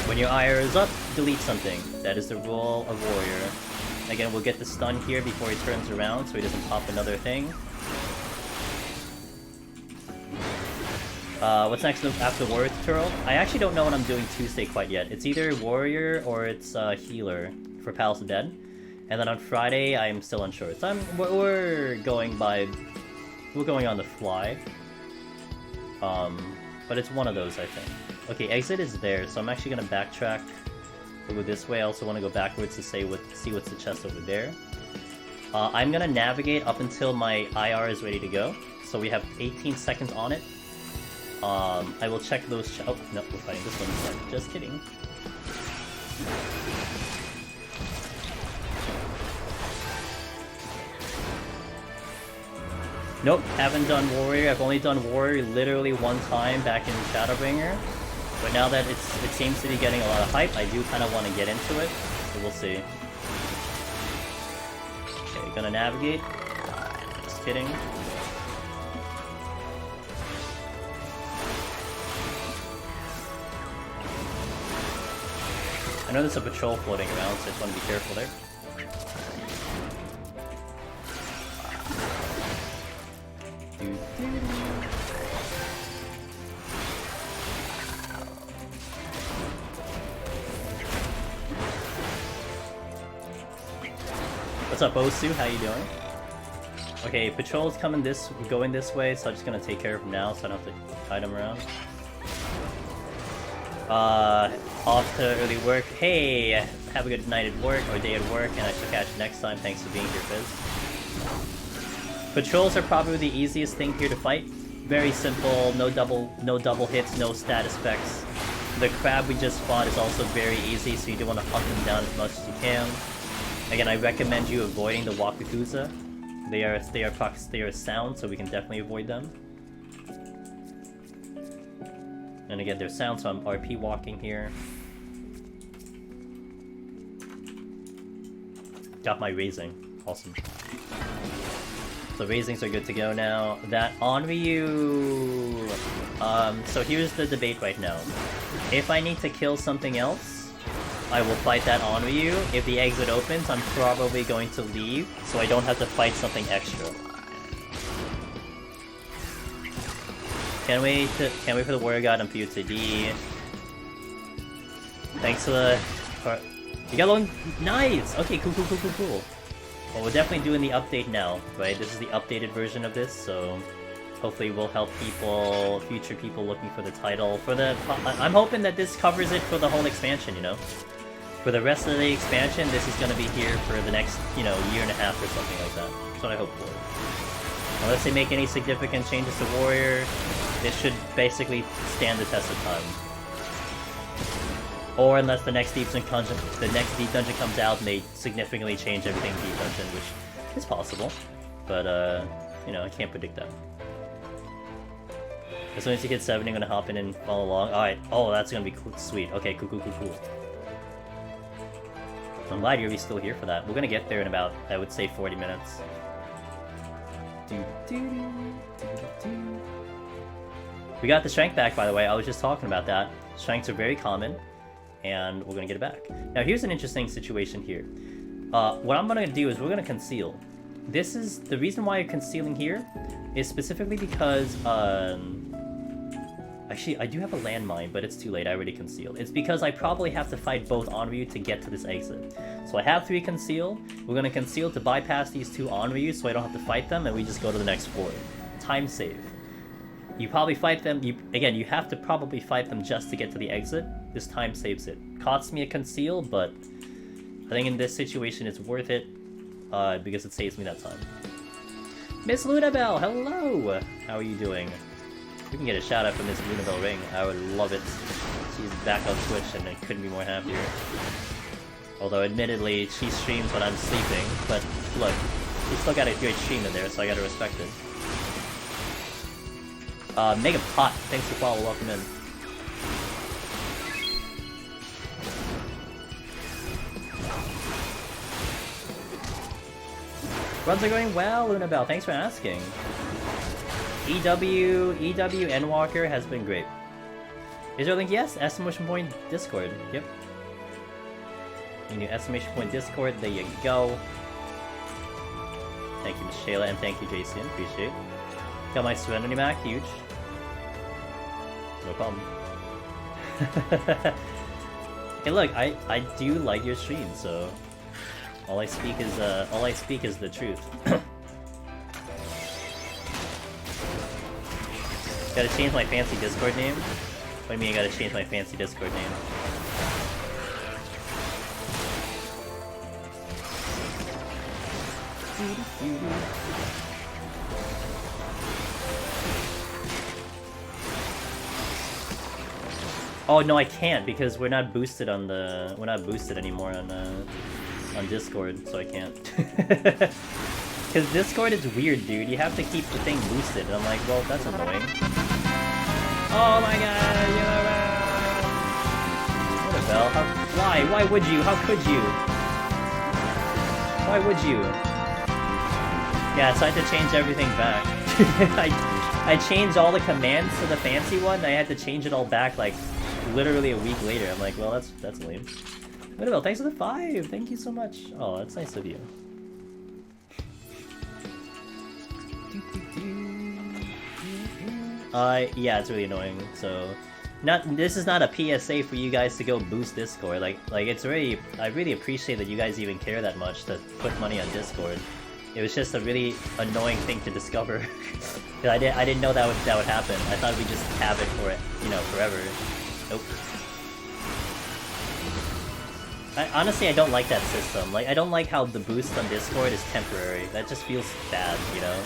When your IR is up, delete something. That is the rule of Warrior. Again, we'll get the stun here before he turns around, so he doesn't pop another thing. What's next after Warrior tutorial? I actually don't know what I'm doing Tuesday quite yet. It's either Warrior or it's Healer for Palace of Dead. And then on Friday, I'm still unsure. So we're going on the fly. But it's one of those, I think. Okay, exit is there, so I'm actually gonna backtrack. We'll go this way. I also want to go backwards to see what's the chest over there. I'm gonna navigate up until my IR is ready to go. so we have 18 seconds on it. I will check those. Oh no, we're fighting this one instead. Just kidding. Nope, haven't done Warrior. I've only done Warrior literally one time back in Shadowbringer. But now that it seems to be getting a lot of hype, I do kind of want to get into it. So we'll see. Okay, gonna navigate. Just kidding. I know there's a patrol floating around, so I just want to be careful there. What's up, Osu? How you doing? Okay, patrol's going this way, so I'm just gonna take care of him now, so I don't have to hide him around. Off to early work. Hey, have a good night at work or day at work, and I shall catch you next time. Thanks for being here, Fizz. Patrols are probably the easiest thing here to fight. Very simple, no double hits, no status effects. The crab we just fought is also very easy, so you do want to hunt them down as much as you can. Again, I recommend you avoiding the Wakakuza. They are sound, so we can definitely avoid them. And again, they're sound, so I'm RP walking here. Got my raising. Awesome. So raisings are good to go now. That Onryu... so here's the debate right now. If I need to kill something else, I will fight that Onryu. If the exit opens, I'm probably going to leave, so I don't have to fight something extra. Can't wait for the Warrior God and for you to D. Thanks for the... You got one? Nice! Okay, cool. Well, we're definitely doing the update now, right? This is the updated version of this, so... Hopefully we'll help people, future people looking for the title. I'm hoping that this covers it for the whole expansion, you know? For the rest of the expansion, this is gonna be here for the next, you know, year and a half or something like that. That's what I hope for. Unless they make any significant changes to Warrior, this should basically stand the test of time. Or unless the next deep dungeon comes out and they significantly change everything in Deep Dungeon, which is possible. But, you know, I can't predict that. As soon as you hit 7, you're gonna hop in and follow along. Alright, oh, that's gonna be cool. Sweet. Okay, cool. I'm glad you're still here for that. We're gonna get there in about, I would say, 40 minutes. We got the strength back, by the way. I was just talking about that. Strengths are very common, and we're gonna get it back. Now, here's an interesting situation here. What I'm gonna do is we're gonna conceal. This is the reason why you're concealing here is specifically because actually I do have a landmine, but it's too late. I already concealed. It's because I probably have to fight both Onryu to get to this exit. So I have 3 conceal. We're gonna conceal to bypass these 2 Onryu so I don't have to fight them, and we just go to the next floor. Time save. You probably fight them. You have to probably fight them just to get to the exit. This time saves it. Costs me a conceal, but I think in this situation it's worth it because it saves me that time. Miss Lunabelle, hello! How are you doing? We can get a shout out from Miss Lunabelle Ring. I would love it. She's back on Twitch and I couldn't be more happier. Although admittedly she streams when I'm sleeping, but look, she still got a great stream in there, so I gotta respect it. Mega Pot, thanks for following, welcome in. Runs are going well, Lunabelle, thanks for asking. EW Endwalker has been great. Is there a link? Yes, exclamation point Discord, yep. You need exclamation point Discord, there you go. Thank you, Miss Shayla, and thank you, Jason, appreciate it. Got my Serenity Mac, huge. No problem. Hey, look, I do like your stream, so all I speak is the truth. Gotta change my fancy Discord name? What do you mean I gotta change my fancy Discord name? Oh no, I can't because we're not boosted on the. We're not boosted anymore on Discord, so I can't. Because Discord is weird, dude. You have to keep the thing boosted, and I'm like, well, that's annoying. Oh my god! What a bell? Why? Why would you? How could you? Why would you? Yeah, so I had to change everything back. I changed all the commands to the fancy one, and I had to change it all back like literally a week later. I'm like, well, that's lame. Well, thanks for the 5. Thank you so much. Oh, that's nice of you. Yeah, it's really annoying. So, this is not a PSA for you guys to go boost Discord. Like it's really. I really appreciate that you guys even care that much to put money on Discord. It was just a really annoying thing to discover. Cause I didn't know that would happen. I thought we'd just have it for forever. Nope. Honestly, I don't like that system. Like, I don't like how the boost on Discord is temporary. That just feels bad, you know?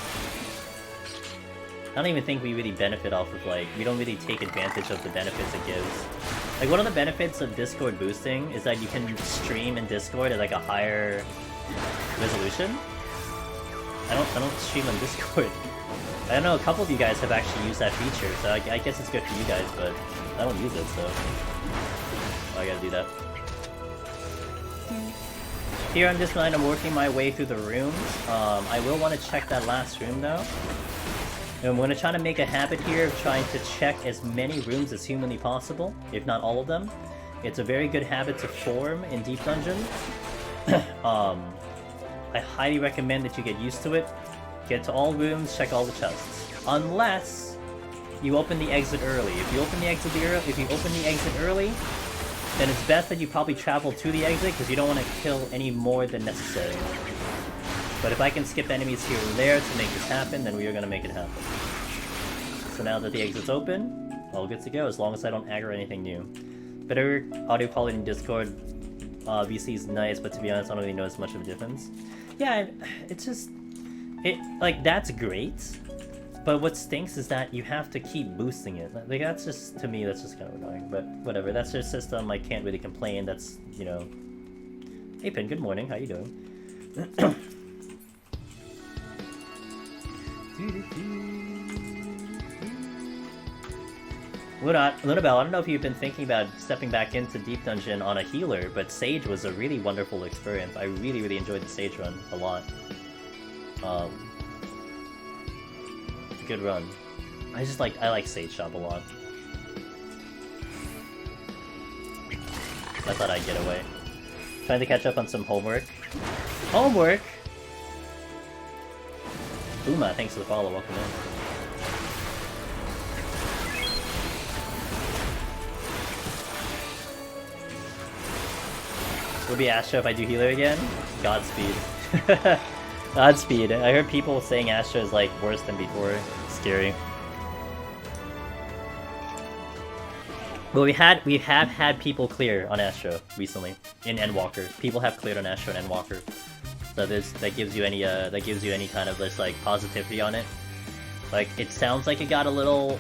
I don't even think we really benefit off of, like, we don't really take advantage of the benefits it gives. Like, one of the benefits of Discord boosting is that you can stream in Discord at, like, a higher resolution. I don't stream on Discord. I don't know, a couple of you guys have actually used that feature, so I guess it's good for you guys, but I don't use it, so I gotta do that. Here on this line, I'm working my way through the rooms. I will want to check that last room, though. And I'm going to try to make a habit here of trying to check as many rooms as humanly possible, if not all of them. It's a very good habit to form in Deep Dungeon. I highly recommend that you get used to it. Get to all rooms, check all the chests. Unless you open the exit early. If you open the exit early, then it's best that you probably travel to the exit because you don't want to kill any more than necessary. But if I can skip enemies here and there to make this happen, then we are going to make it happen. So now that the exit's open, all good to go, as long as I don't aggro anything new. Better audio quality in Discord. VC is nice, but to be honest, I don't really notice much of a difference. Yeah, it's just... like, that's great. But what stinks is that you have to keep boosting it. Like, that's just, to me, that's just kind of annoying. But whatever, that's their system, I can't really complain, that's, you know... Hey Pin, good morning, how you doing? Lunabelle, I don't know if you've been thinking about stepping back into Deep Dungeon on a healer, but Sage was a really wonderful experience. I really enjoyed the Sage run a lot. Good run. I like Sage Shop a lot. I thought I'd get away. Trying to catch up on some homework. Homework? Uma, thanks for the follow, welcome in. Would be Astra if I do healer again? Godspeed. Godspeed. I heard people saying Astra is like worse than before. Scary. Well, we have had people clear on Astra recently in Endwalker. People have cleared on Astra and Endwalker. So that gives you any kind of just like positivity on it. Like it sounds like it got a little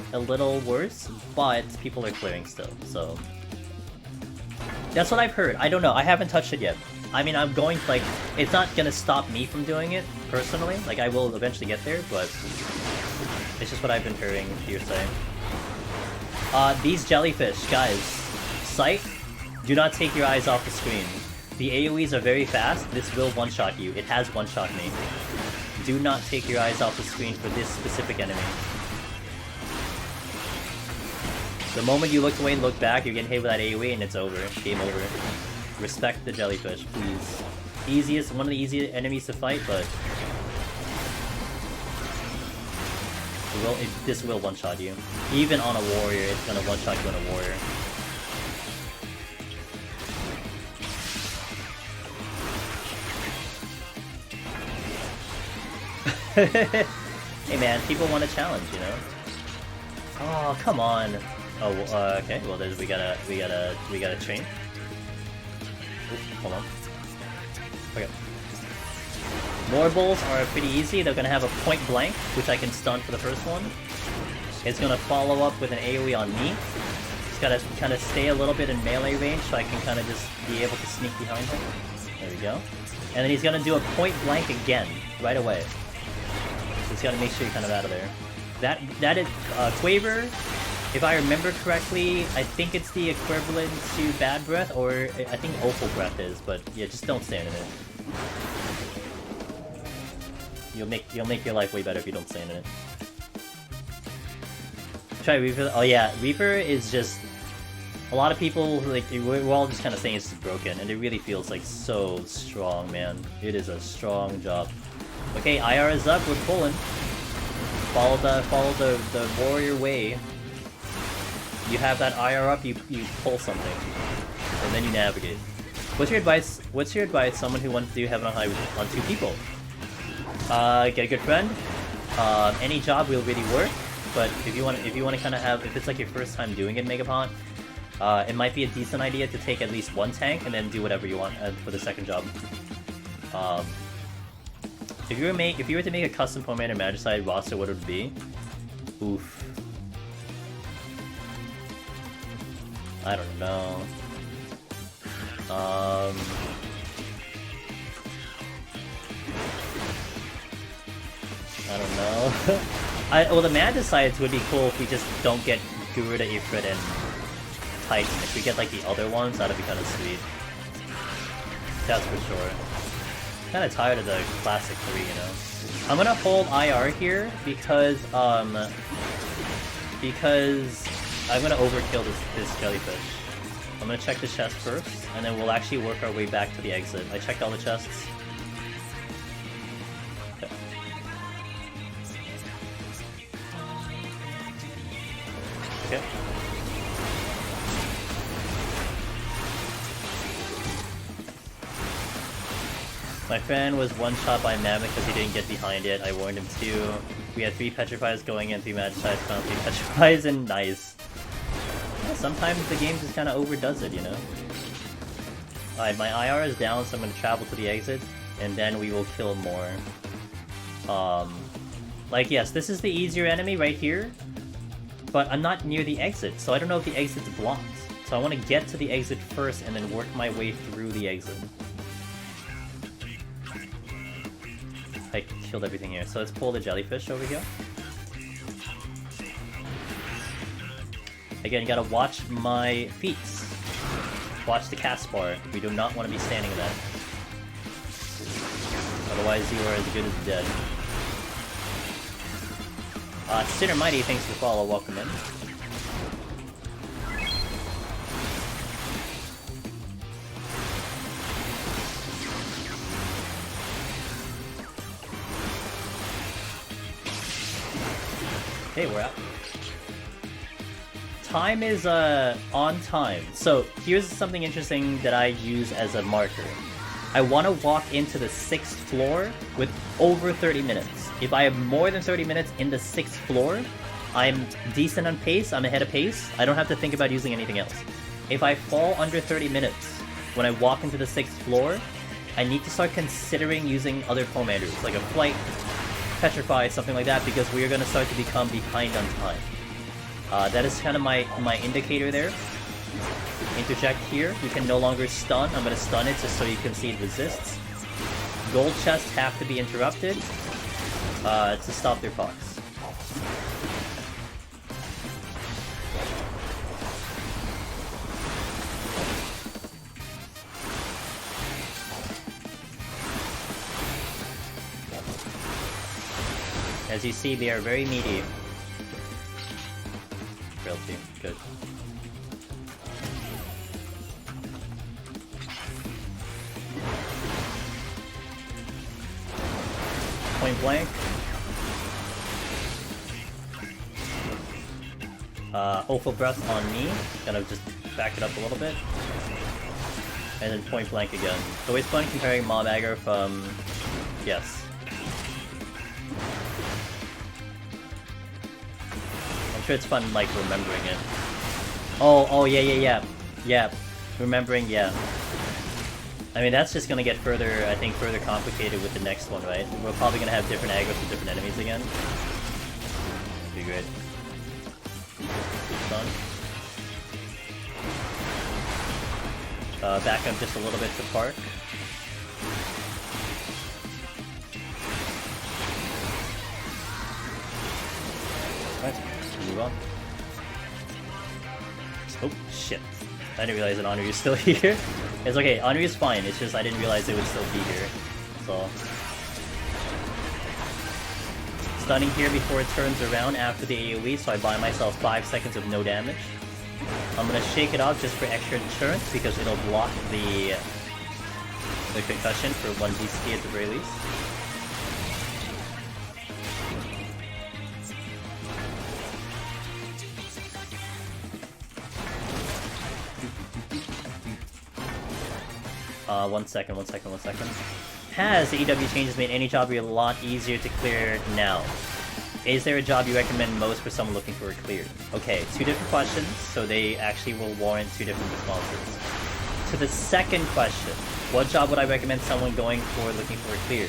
worse, but people are clearing still. So that's what I've heard. I don't know. I haven't touched it yet. I mean, I'm going to, like, it's not gonna stop me from doing it personally. Like I will eventually get there, but it's just what I've been hearing. Hearsay. These jellyfish, guys. Sight. Do not take your eyes off the screen. The AoEs are very fast. This will one-shot you. It has one-shot me. Do not take your eyes off the screen for this specific enemy. The moment you look away and look back, you're getting hit with that AoE and it's over. Game over. Respect the jellyfish, please. One of the easiest enemies to fight, but... this will one-shot you. Even on a warrior, it's gonna one-shot you on a warrior. Hey man, people want a challenge, you know? Oh, come on. Oh, okay. Well, we gotta train. Oops, hold on. Okay. Morbles are pretty easy. They're gonna have a point blank, which I can stun for the first one. It's gonna follow up with an AoE on me. gotta kind of stay a little bit in melee range so I can kind of just be able to sneak behind him. There we go. And then he's gonna do a point blank again, right away. So he's gotta make sure you're kind of out of there. That is Quaver. If I remember correctly, I think it's the equivalent to Bad Breath, or I think Awful Breath is, but yeah, just don't stand in it. You'll make your life way better if you don't stand in it. Try Reaper. Oh yeah, Reaper is just... A lot of people, like, we're all just kind of saying it's just broken, and it really feels like so strong, man. It is a strong job. Okay, IR is up, we're pulling. Follow the warrior way. You have that IR up, you pull something. And then you navigate. What's your advice, someone who wants to do Heaven on High on 2 people? Get a good friend. Any job will really work. But if you want to kind of have, if it's like your first time doing it, Megapont, it might be a decent idea to take at least 1 tank and then do whatever you want for the second job. If you were to make a custom Pomander Magicide roster, what would it be? Oof. I don't know. I don't know. Well, the Magicides would be cool if we just don't get Garuda, Ifrit, and Titan. If we get like the other ones, that'd be kind of sweet. That's for sure. Kind of tired of the classic 3, you know. I'm gonna hold IR here because I'm gonna overkill this jellyfish. I'm gonna check the chest first, and then we'll actually work our way back to the exit. I checked all the chests. Okay. My friend was one-shot by Mammoth because he didn't get behind it. I warned him too. We had 3 Petrifies going in, 3 Magicides, found 3 Petrifies, and nice. Yeah, sometimes the game just kind of overdoes it, you know? Alright, my IR is down, so I'm going to travel to the exit, and then we will kill more. Like, yes, this is the easier enemy right here, but I'm not near the exit, so I don't know if the exit's blocked. So I want to get to the exit first and then work my way through the exit. I killed everything here, so let's pull the jellyfish over here. Again, you gotta watch my feet. Watch the cast bar. We do not want to be standing in that. Otherwise you are as good as dead. Sinner Mighty, thanks for the follow, welcome in. Okay, we're out. Time is on time. So here's something interesting that I use as a marker. I want to walk into the 6th floor with over 30 minutes. If I have more than 30 minutes in the 6th floor, I'm decent on pace, I'm ahead of pace, I don't have to think about using anything else. If I fall under 30 minutes when I walk into the 6th floor, I need to start considering using other commanders, like a Flight, Petrify, something like that, because we are going to start to become behind on time. That is kind of my indicator there. Interject here. You can no longer stun. I'm going to stun it just so you can see it resists. Gold chests have to be interrupted to stop their fox. As you see, they are very meaty. Realty, good. Point blank. Awful Breath on me. Gonna just back it up a little bit. And then point blank again. It's always fun comparing mob aggro from... Yes. I'm sure it's fun, like, remembering it. Oh, yeah. Remembering, yeah. I mean, that's just gonna get further, I think, further complicated with the next one, right? We're probably gonna have different aggros with different enemies again. That'd be great. Done. back up just a little bit to park. Alright, move on. Oh, shit. I didn't realize that Henri is still here. It's okay, Henri is fine, it's just I didn't realize it would still be here. So... Stunning here before it turns around after the AoE, so I buy myself 5 seconds of no damage. I'm gonna shake it off just for extra insurance, because it'll block the concussion for 1 DCT at the very least. One second. Has the EW changes made any job a lot easier to clear now? Is there a job you recommend most for someone looking for a clear? Okay, 2 different questions, so they actually will warrant 2 different responses. To the second question, what job would I recommend someone going for looking for a clear?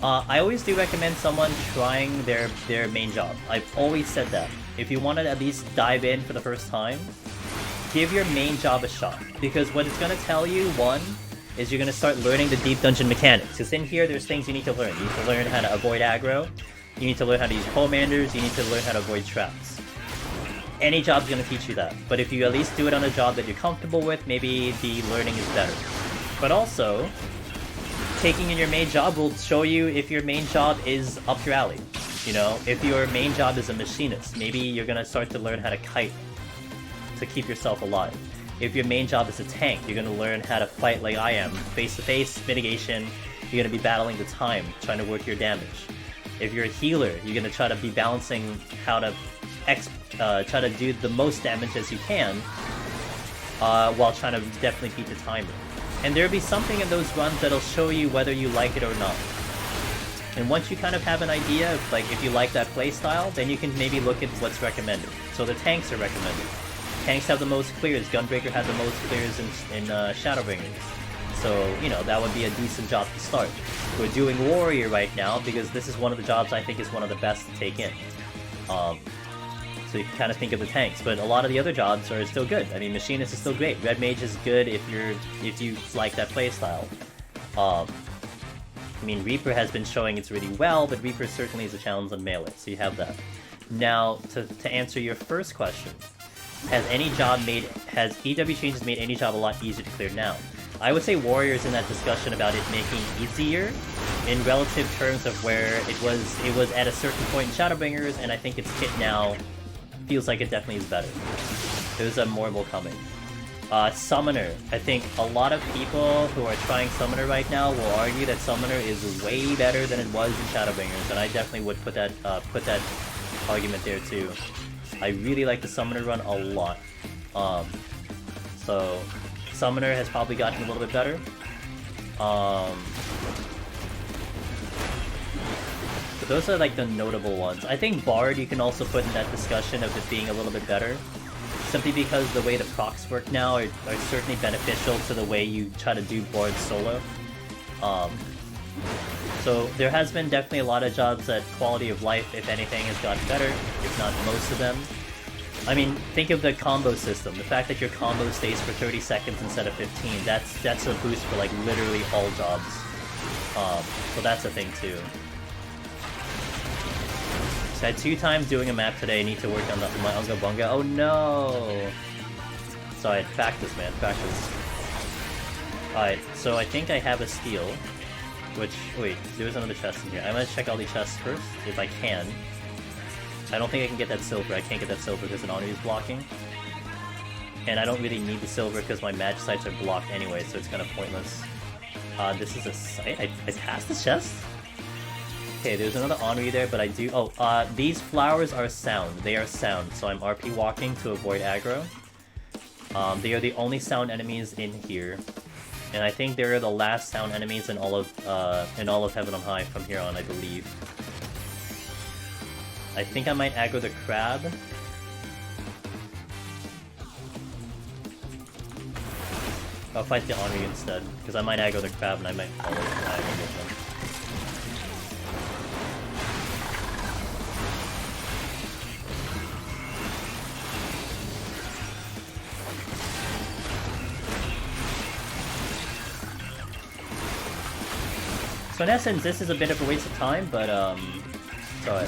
I always do recommend someone trying their main job. I've always said that. If you want to at least dive in for the first time, give your main job a shot. Because what it's going to tell you, one, is you're going to start learning the deep dungeon mechanics. Because in here, there's things you need to learn. You need to learn how to avoid aggro. You need to learn how to use commanders. You need to learn how to avoid traps. Any job's going to teach you that. But if you at least do it on a job that you're comfortable with, maybe the learning is better. But also, taking in your main job will show you if your main job is up your alley. You know, if your main job is a machinist, maybe you're going to start to learn how to kite to keep yourself alive. If your main job is a tank, you're going to learn how to fight like I am. Face-to-face, mitigation, you're going to be battling the time, trying to work your damage. If you're a healer, you're going to try to be balancing how to try to do the most damage as you can, while trying to definitely beat the timer. And there'll be something in those runs that'll show you whether you like it or not. And once you kind of have an idea of, like, if you like that playstyle, then you can maybe look at what's recommended. So the tanks are recommended. Tanks have the most clears, Gunbreaker had the most clears in Shadowbringers. So, you know, that would be a decent job to start. We're doing Warrior right now, because this is one of the jobs I think is one of the best to take in. So you can kind of think of the tanks, but a lot of the other jobs are still good. I mean, Machinist is still great. Red Mage is good if you like that playstyle. I mean, Reaper has been showing it's really well, but Reaper certainly is a challenge on melee, so you have that. Now, to answer your first question, has EW changes made any job a lot easier to clear now? I would say Warrior is in that discussion about it making easier in relative terms of where it was at a certain point in Shadowbringers, and I think its kit now feels like it definitely is better. There's a Morble coming. Summoner. I think a lot of people who are trying Summoner right now will argue that Summoner is way better than it was in Shadowbringers, and I definitely would put that argument there too. I really like the Summoner run a lot. So Summoner has probably gotten a little bit better. But those are like the notable ones. I think Bard you can also put in that discussion of it being a little bit better. Simply because the way the procs work now are certainly beneficial to the way you try to do Bard solo. So there has been definitely a lot of jobs that quality of life, if anything, has gotten better, if not most of them. I mean, think of the combo system. The fact that your combo stays for 30 seconds instead of 15, that's a boost for like literally all jobs. So that's a thing too. So I had 2 times doing a map today. I need to work on my Unga Bunga. Oh no! Sorry, practice, man, practice. Alright, so I think I have a steal. Which, wait, there was another chest in here. I'm gonna check all the chests first, if I can. I don't think I can get that silver. I can't get that silver because an Henri is blocking. And I don't really need the silver because my match sites are blocked anyway, so it's kind of pointless. This is a site? I passed the chest? Okay, there's another Henri there, but I do... Oh, these flowers are sound. They are sound, so I'm RP walking to avoid aggro. They are the only sound enemies in here. And I think they're the last sound enemies in all of Heaven on High from here on, I believe. I think I might aggro the crab. I'll fight the Henri instead, because I might aggro the crab and I might follow the flag and get them. So in essence, this is a bit of a waste of time, but so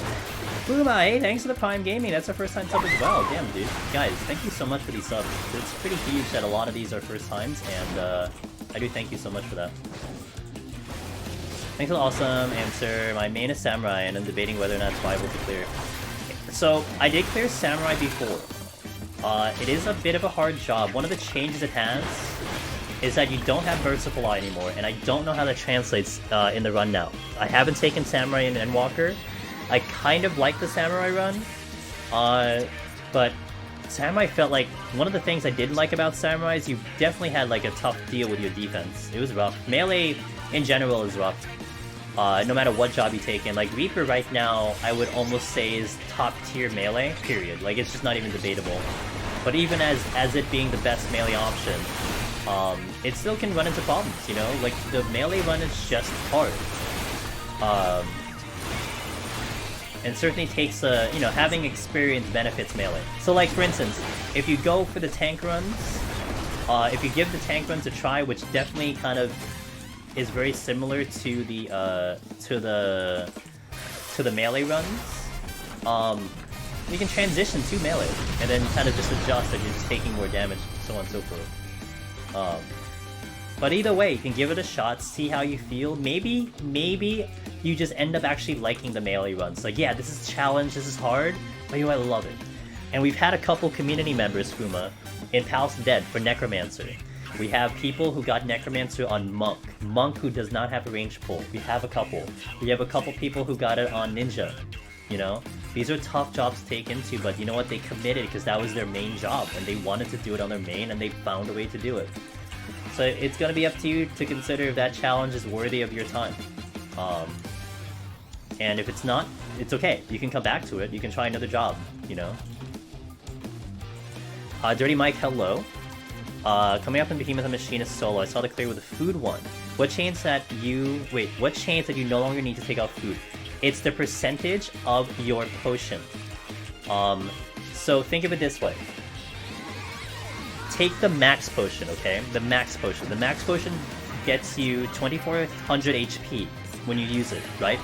Booma, hey, thanks for the Prime Gaming. That's our first time sub as well. Damn, dude. Guys, thank you so much for these subs. It's pretty huge that a lot of these are first times, and I do thank you so much for that. Thanks for the awesome answer. My main is Samurai, and I'm debating whether or not it's viable to clear. So, I did clear Samurai before. It is a bit of a hard job. One of the changes it has is that you don't have Merciful Eye anymore, and I don't know how that translates in the run now. I haven't taken Samurai in Endwalker. I kind of like the Samurai run, but Samurai felt like one of the things I didn't like about Samurai is you definitely had like a tough deal with your defense. It was rough. Melee in general is rough. No matter what job you take in. Like Reaper right now, I would almost say is top tier melee, period. Like it's just not even debatable. But even as it being the best melee option, it still can run into problems, you know? Like the melee run is just hard. And certainly takes you know, having experience benefits melee. So like for instance, if you go for the tank runs, if you give the tank runs a try, which definitely kind of is very similar to the melee runs, you can transition to melee and then kind of just adjust if you're just taking more damage, so on and so forth. But either way, you can give it a shot, see how you feel. Maybe you just end up actually liking the melee runs. Like, yeah, this is a challenge, this is hard, but you know, I love it. And we've had a couple community members, Fuma, in Palace of the Dead for Necromancer. We have people who got Necromancer on Monk. Monk who does not have a range pull. We have a couple. We have a couple people who got it on Ninja. You know? These are tough jobs to take into, but you know what? They committed because that was their main job, and they wanted to do it on their main, and they found a way to do it. So it's going to be up to you to consider if that challenge is worthy of your time. And if it's not, it's okay. You can come back to it. You can try another job, you know? Dirty Mike, hello. Coming up in Behemoth and Machinist solo, I saw the clear with the food one. What chains that you... Wait, what chains that you no longer need to take out food? It's the percentage of your potion. So think of it this way. Take the max potion, okay? The max potion. The max potion gets you 2400 HP when you use it, right?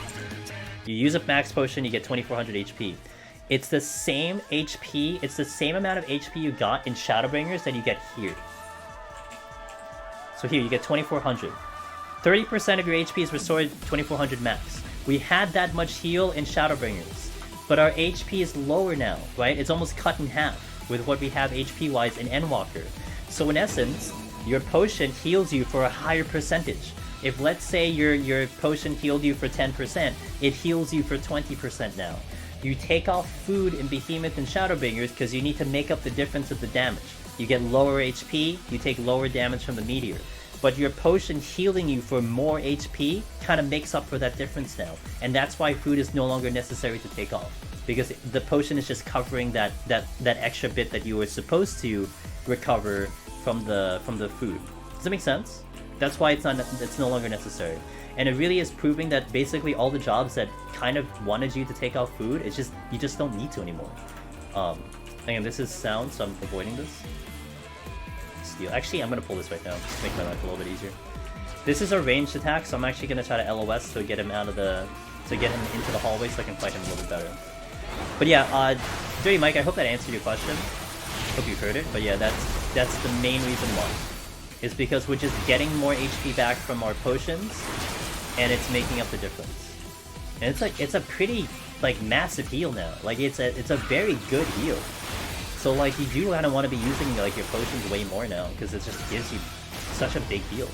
You use a max potion, you get 2400 HP. It's the same HP, it's the same amount of HP you got in Shadowbringers that you get here. So here, you get 2400. 30% of your HP is restored 2400 max. We had that much heal in Shadowbringers, but our HP is lower now, right? It's almost cut in half with what we have HP-wise in Endwalker. So in essence, your potion heals you for a higher percentage. If let's say your potion healed you for 10%, it heals you for 20% now. You take off food in Behemoth and Shadowbringers because you need to make up the difference of the damage. You get lower HP, you take lower damage from the meteor. But your potion healing you for more HP kind of makes up for that difference now. And that's why food is no longer necessary to take off. Because the potion is just covering that extra bit that you were supposed to recover from the food. Does that make sense? That's why it's no longer necessary. And it really is proving that basically all the jobs that kind of wanted you to take out food, it's just you just don't need to anymore. Again, this is sound, so I'm avoiding this. Steal. Actually, I'm gonna pull this right now, just to make my life a little bit easier. This is a ranged attack, so I'm actually gonna try to LOS to get him out of the to get him into the hallway so I can fight him a little bit better. But yeah, Dirty Mike, I hope that answered your question. Hope you heard it. But yeah, that's the main reason why. Is because we're just getting more HP back from our potions, and it's making up the difference. And it's a pretty like massive heal now. Like it's a very good heal. So like you do kind of want to be using like your potions way more now because it just gives you such a big heal.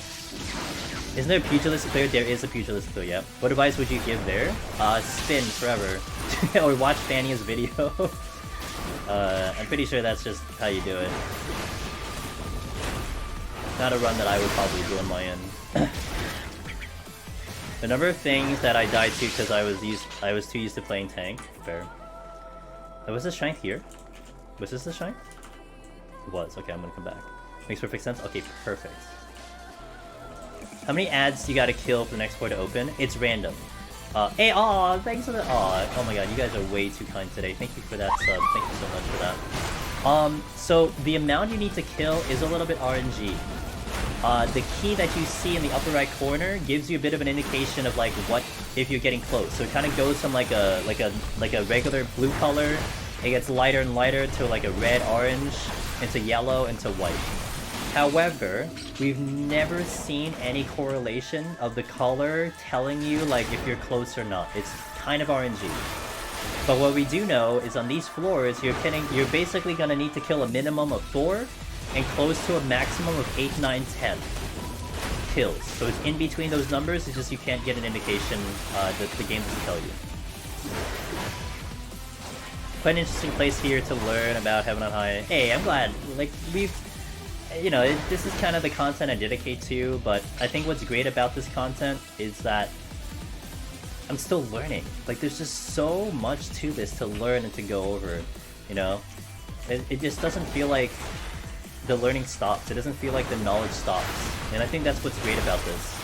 Isn't there a pugilist clear? There is a pugilist clear, yeah. What advice would you give there? Spin forever. Or watch Fania's video. I'm pretty sure that's just how you do it. Not a run that I would probably do on my end. The number of things that I died to because I was too used to playing tank. Fair. Was this strength here? Was this the strength? It was. Okay, I'm gonna come back. Makes perfect sense. Okay, perfect. How many ads you gotta kill for the next floor to open? It's random. Hey, aw, thanks for the oh my god, you guys are way too kind today. Thank you for that sub. Thank you so much for that. So the amount you need to kill is a little bit RNG. the key that you see in the upper right corner gives you a bit of an indication of like what if you're getting close. So it kind of goes from like a regular blue color, it gets lighter and lighter to like a red, orange, into yellow, into white. However, we've never seen any correlation of the color telling you like if you're close or not. It's kind of RNG. But what we do know is on these floors, you're basically gonna need to kill a minimum of 4 and close to a maximum of 8, 9, 10 kills. So it's in between those numbers, it's just you can't get an indication that the game doesn't tell you. Quite an interesting place here to learn about Heaven on High. Hey, I'm glad. Like, this is kind of the content I dedicate to, but I think what's great about this content is that I'm still learning. Like, there's just so much to this to learn and to go over, you know? It just doesn't feel like the learning stops. It doesn't feel like the knowledge stops. And I think that's what's great about this.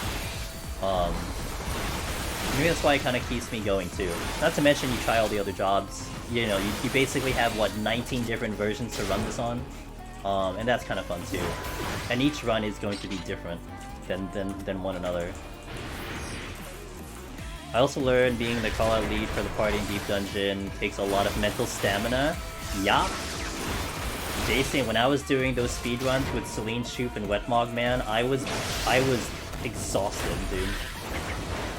Maybe that's why it kind of keeps me going too. Not to mention you try all the other jobs. You know, you basically have, what, 19 different versions to run this on? And that's kind of fun too. And each run is going to be different than one another. I also learned being the call-out lead for the party in Deep Dungeon takes a lot of mental stamina. Yup. Jason, when I was doing those speedruns with Celine Shoop and Wetmog, man, I was exhausted, dude.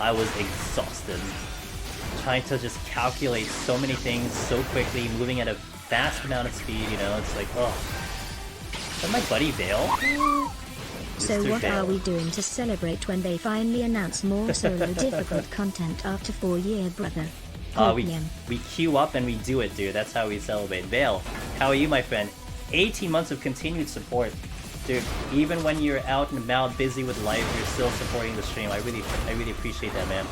I was exhausted. Trying to just calculate so many things so quickly, moving at a vast amount of speed, you know, it's like, oh. Is that my buddy Vale? So Mr. what Vale. are we doing to celebrate when they finally announce more solo difficult content after 4 years, brother? We queue up and we do it, dude. That's how we celebrate. Vale, how are you, my friend? 18 months of continued support. Dude, even when you're out and about, busy with life, you're still supporting the stream. I really appreciate that, man.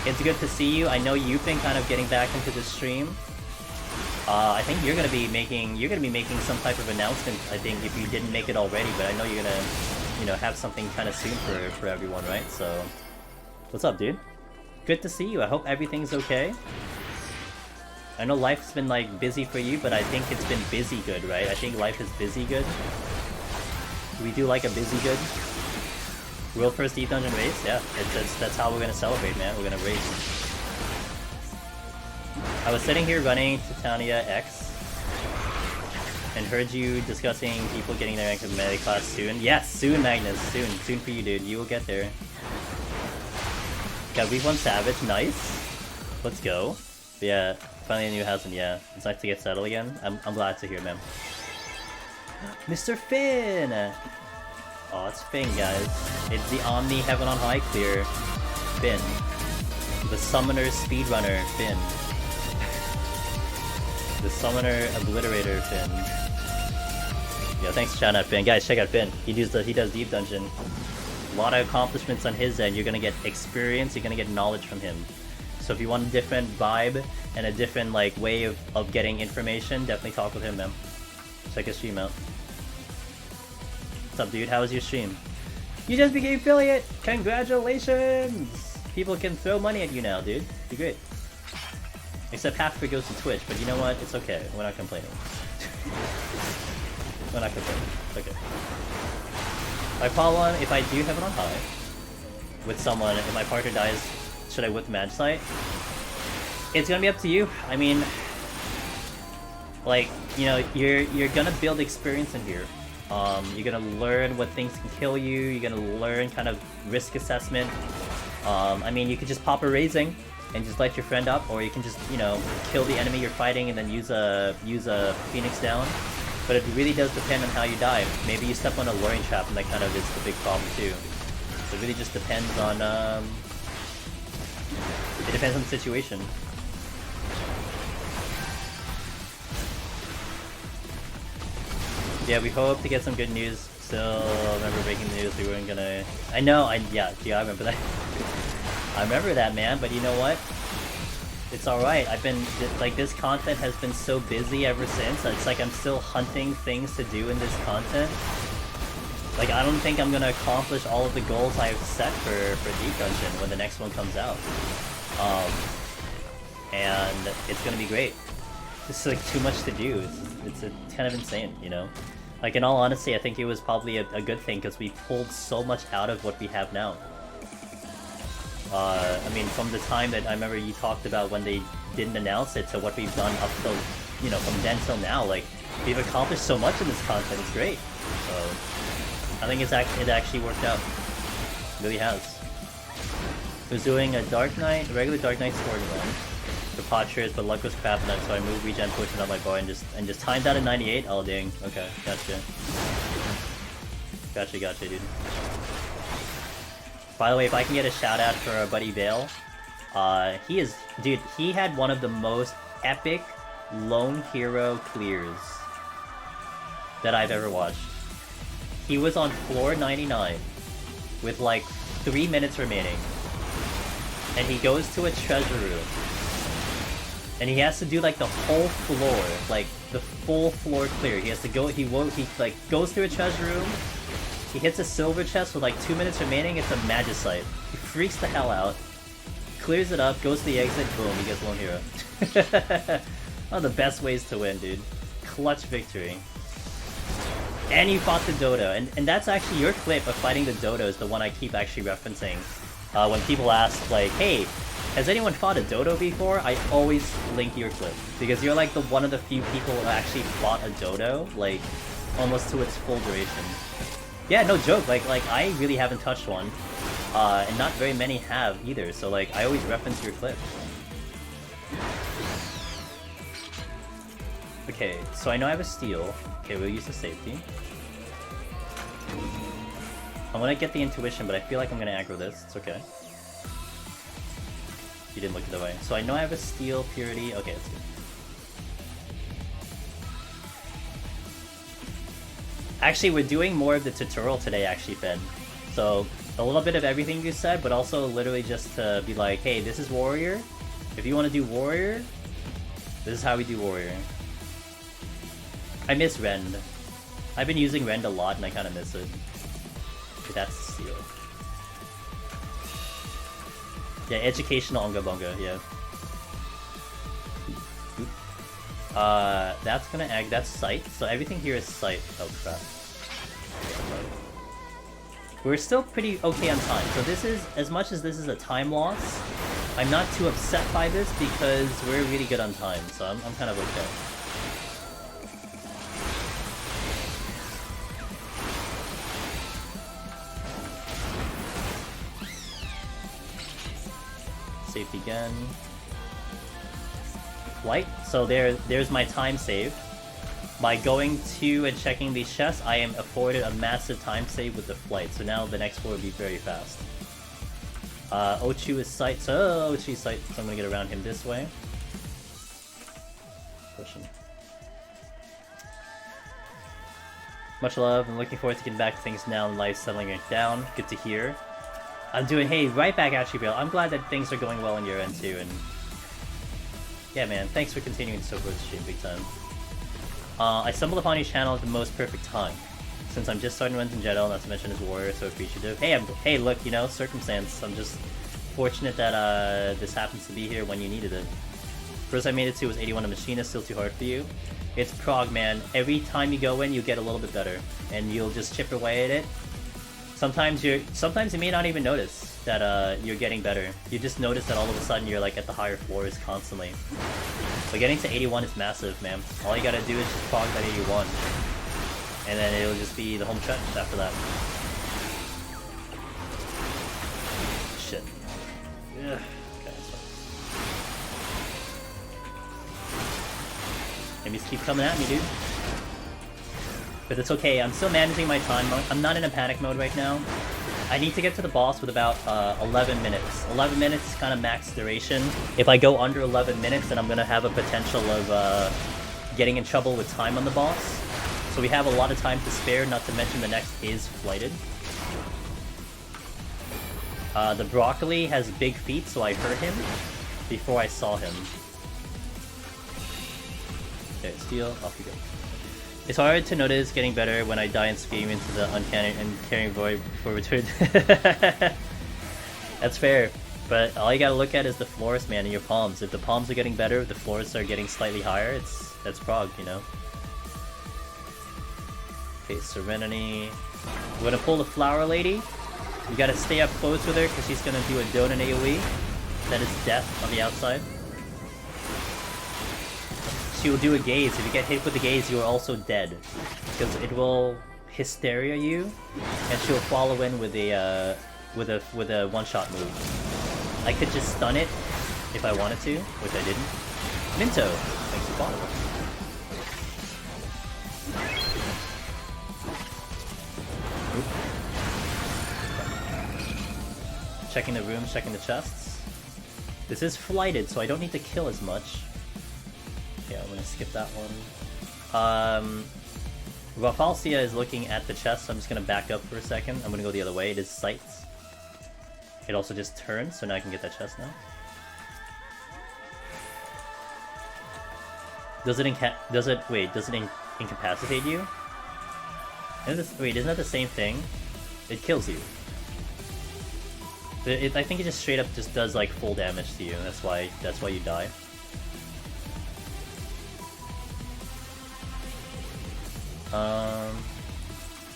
It's good to see you. I know you've been kind of getting back into the stream. I think you're gonna be making some type of announcement, I think, if you didn't make it already, but I know you're gonna, you know, have something kind of soon for everyone, right? So, what's up, dude? Good to see you. I hope everything's okay. I know life's been, like, busy for you, but I think it's been busy good, right? I think life is busy good. We do like a busy good. World first Deep Dungeon race? Yeah, that's how we're gonna celebrate, man. We're gonna race. I was sitting here running Titania X and heard you discussing people getting their rank of melee class soon. Yes, soon, Magnus. Soon for you, dude. You will get there. Got week 1 Savage. Nice. Let's go. But yeah, finally a new house, and yeah, it's nice to get settled again. I'm glad to hear, man. Mr. Finn! Oh, it's Finn, guys. It's the Omni Heaven on High clear. Finn. The Summoner Speedrunner, Finn. The Summoner Obliterator, Finn. Yeah, thanks for shouting out Finn. Guys, check out Finn. He does Deep Dungeon. A lot of accomplishments on his end. You're gonna get experience, you're gonna get knowledge from him. So if you want a different vibe and a different like way of getting information, definitely talk with him, man. Check his stream out. What's up, dude? How was your stream? You just became affiliate! Congratulations! People can throw money at you now, dude. Be great. Except half of it goes to Twitch, but you know what? It's okay. We're not complaining. We're not complaining. It's okay. My problem, if I do have it on high with someone, if my partner dies, should I whip the Magicite? It's gonna be up to you. I mean, like, you know, you're gonna build experience in here. You're gonna learn what things can kill you. You're gonna learn kind of risk assessment. I mean, you could just pop a raising and just light your friend up, or you can just, you know, kill the enemy you're fighting and then use a Phoenix down. But it really does depend on how you die. Maybe you step on a luring trap, and that kind of is the big problem too. So it really just depends on it depends on the situation. Yeah, we hope to get some good news. Still remember breaking the news we weren't gonna... I remember that. I remember that, man, but you know what? It's alright. I've been, like, this content has been so busy ever since. It's like I'm still hunting things to do in this content. Like, I don't think I'm gonna accomplish all of the goals I've set for Deep Dungeon when the next one comes out. And it's gonna be great. It's like too much to do. It's kind of insane, you know? Like, in all honesty, I think it was probably a good thing, because we pulled so much out of what we have now. I mean, from the time that I remember you talked about when they didn't announce it to what we've done up till, you know, from then till now, like, we've accomplished so much in this content, it's great. So, I think it actually worked out. It really has. I was doing a Dark Knight, a regular Dark Knight sword run for Potchers, but luck was crap enough, so I moved regen potion on my bar and just timed out at 98. Oh dang, okay, gotcha. Gotcha, dude. By the way, if I can get a shout out for our buddy Vale, dude, he had one of the most epic lone hero clears that I've ever watched. He was on floor 99 with like 3 minutes remaining, and he goes to a treasure room, and he has to do like the whole floor, like the full floor clear. He has to go. He like goes through a treasure room. He hits a silver chest with like 2 minutes remaining. It's a magicite. He freaks the hell out, clears it up, goes to the exit. Boom! He gets lone hero. One of the best ways to win, dude. Clutch victory. And you fought the dodo, and that's actually your clip of fighting the dodo is the one I keep actually referencing. When people ask, like, hey, has anyone fought a dodo before? I always link your clip, because you're like one of the few people who actually fought a dodo, like, almost to its full duration. Yeah, no joke, like I really haven't touched one, and not very many have either, so like, I always reference your clip. Okay, so I know I have a steal. Okay, we'll use the safety. I want to get the intuition, but I feel like I'm going to aggro this. It's okay. You didn't look the other way. So I know I have a steal, purity. Okay, that's good. Actually, we're doing more of the tutorial today, actually, Fed. So, a little bit of everything you said, but also literally just to be like, hey, this is warrior. If you want to do warrior, this is how we do warrior. I miss Rend. I've been using Rend a lot and I kind of miss it. Okay, that's Steel. Yeah, educational Unga Bunga, yeah. That's gonna egg, that's sight. So everything here is sight. Oh crap. We're still pretty okay on time. So this is, as much as this is a time loss, I'm not too upset by this because we're really good on time. So I'm kind of okay. Safety again. Flight. So there's my time save. By going to and checking these chests, I am afforded a massive time save with the flight. So now the next floor will be very fast. Ochu is sight. So Ochu's sight. So I'm gonna get around him this way. Push him. Much love. I'm looking forward to getting back to things now and life settling it down. Good to hear. I'm doing, hey, right back at you, Bill. I'm glad that things are going well on your end too, and yeah, man, thanks for continuing to support the stream, big time. I stumbled upon your channel at the most perfect time, since I'm just starting runs in Jeddah, not to mention his warrior, so appreciative. Hey, look, you know, circumstance. I'm just fortunate that this happens to be here when you needed it. First I made it to was 81 a machinist, still too hard for you. It's prog, man. Every time you go in, you get a little bit better, and you'll just chip away at it. Sometimes you may not even notice that you're getting better. You just notice that all of a sudden you're like at the higher floors constantly. But getting to 81 is massive, man. All you gotta do is just prog that 81, and then it'll just be the home stretch after that. Shit. Ugh. Okay, that's fine. Enemies keep coming at me, dude. But it's okay, I'm still managing my time. I'm not in a panic mode right now. I need to get to the boss with about 11 minutes. 11 minutes is kind of max duration. If I go under 11 minutes, then I'm going to have a potential of getting in trouble with time on the boss. So we have a lot of time to spare, not to mention the next is flighted. The broccoli has big feet, so I heard him before I saw him. Okay, steal, off you go. It's hard to notice getting better when I die and scream into the uncanny and carrying void before return. That's fair, but all you gotta look at is the floors, man, and your palms. If the palms are getting better, if the floors are getting slightly higher, that's prog, you know? Okay, Serenity. We're gonna pull the Flower Lady. You gotta stay up close with her because she's gonna do a Donut AoE. That is death on the outside. She will do a gaze. If you get hit with the gaze, you are also dead. Because it will Hysteria you, and she'll follow in with a one-shot move. I could just stun it if I wanted to, which I didn't. Minto, thanks for following. Checking the rooms, checking the chests. This is flighted, so I don't need to kill as much. Yeah, I'm gonna skip that one. Rafalcia is looking at the chest, so I'm just gonna back up for a second. I'm gonna go the other way. It is sights. It also just turns, so now I can get that chest now. Does it incapacitate you? Wait, isn't that the same thing? It kills you. I think it just straight up just does like full damage to you, and that's why you die.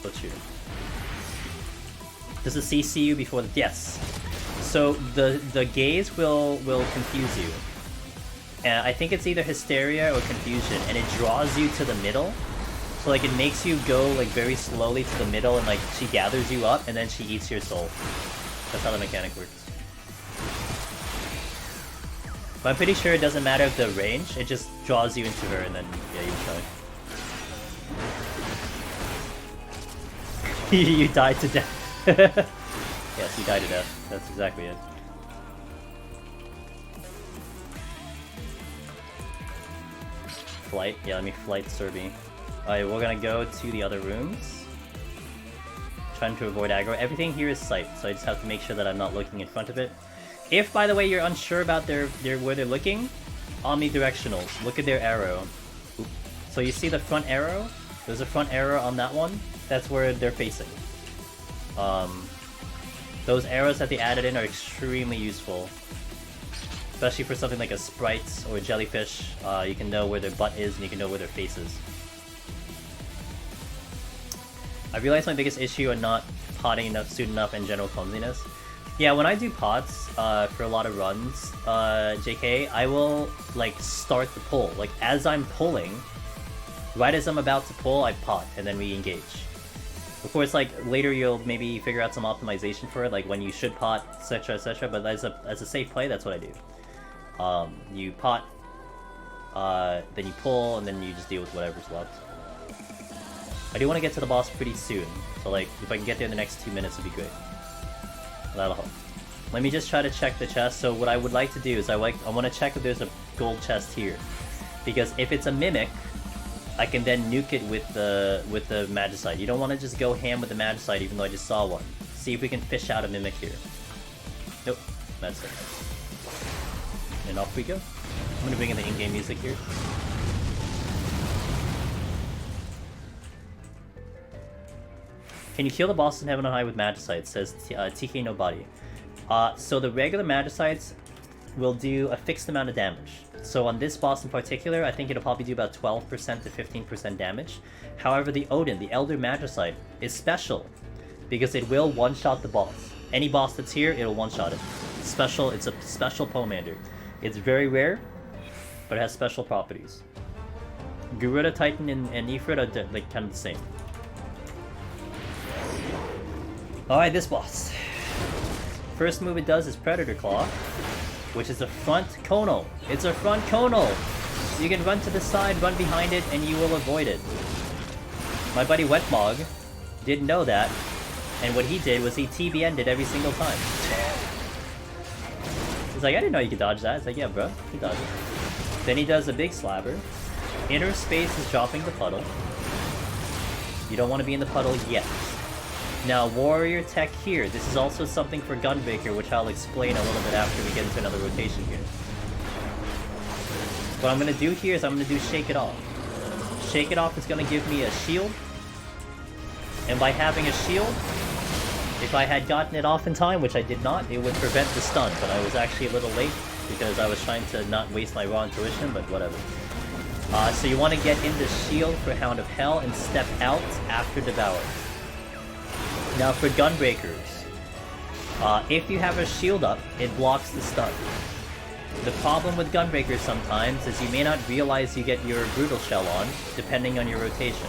What's here? Does it CC you before the... Yes. So the gaze will confuse you. And I think it's either Hysteria or Confusion, and it draws you to the middle. So like it makes you go like very slowly to the middle, and like she gathers you up, and then she eats your soul. That's how the mechanic works. But I'm pretty sure it doesn't matter if the range, it just draws you into her, and then yeah, you try. You died to death. Yes, you died to death. That's exactly it. Flight? Yeah, let me flight Serby. Alright, we're gonna go to the other rooms. Trying to avoid aggro. Everything here is sight, so I just have to make sure that I'm not looking in front of it. If, by the way, you're unsure about where they're looking, omnidirectionals. Look at their arrow. Oop. So you see the front arrow? There's a front arrow on that one. That's where they're facing. Those arrows that they added in are extremely useful. Especially for something like a sprite or a jellyfish. You can know where their butt is and you can know where their face is. I realized my biggest issue on not potting enough soon enough and general clumsiness. Yeah, when I do pots for a lot of runs, JK, I will like start the pull. Like as I'm pulling, right as I'm about to pull, I pot and then we engage. Of course, like later you'll maybe figure out some optimization for it, like when you should pot, etc., etc. But as a safe play, that's what I do. You pot, then you pull, and then you just deal with whatever's left. I do want to get to the boss pretty soon, so like if I can get there in the next 2 minutes, it'd be great. That'll help. Let me just try to check the chest. So what I would like to do is I want to check if there's a gold chest here, because if it's a mimic, I can then nuke it with the Magicite. You don't want to just go ham with the Magicite, even though I just saw one. See if we can fish out a mimic here. Nope, that's it. And off we go. I'm gonna bring in the in-game music here. Can you kill the bosses in Heaven on High with Magicite? Says TK Nobody. So the regular Magicites will do a fixed amount of damage. So on this boss in particular, I think it'll probably do about 12% to 15% damage. However, the Odin, the Elder Magicite, is special because it will one-shot the boss. Any boss that's here, it'll one-shot it. Special, it's a special Pomander. It's very rare, but it has special properties. Garuda, Titan, and Ifrit are like kind of the same. Alright, this boss. First move it does is Predator Claw, which is a front conal. It's a front conal! You can run to the side, run behind it, and you will avoid it. My buddy Wetmog didn't know that, and what he did was he TBN'd it every single time. He's like, I didn't know you could dodge that. It's like, yeah, bro, you dodge it. Then he does a big slabber. Inner space is dropping the puddle. You don't want to be in the puddle yet. Now, warrior tech here. This is also something for Gunbreaker, which I'll explain a little bit after we get into another rotation here. What I'm going to do here is I'm going to do Shake It Off. Shake It Off is going to give me a shield. And by having a shield, if I had gotten it off in time, which I did not, it would prevent the stun. But I was actually a little late because I was trying to not waste my raw intuition, but whatever. So you want to get in the shield for Hound of Hell and step out after Devour. Now for Gunbreakers, if you have a shield up, it blocks the stun. The problem with Gunbreakers sometimes is you may not realize you get your Brutal Shell on, depending on your rotation.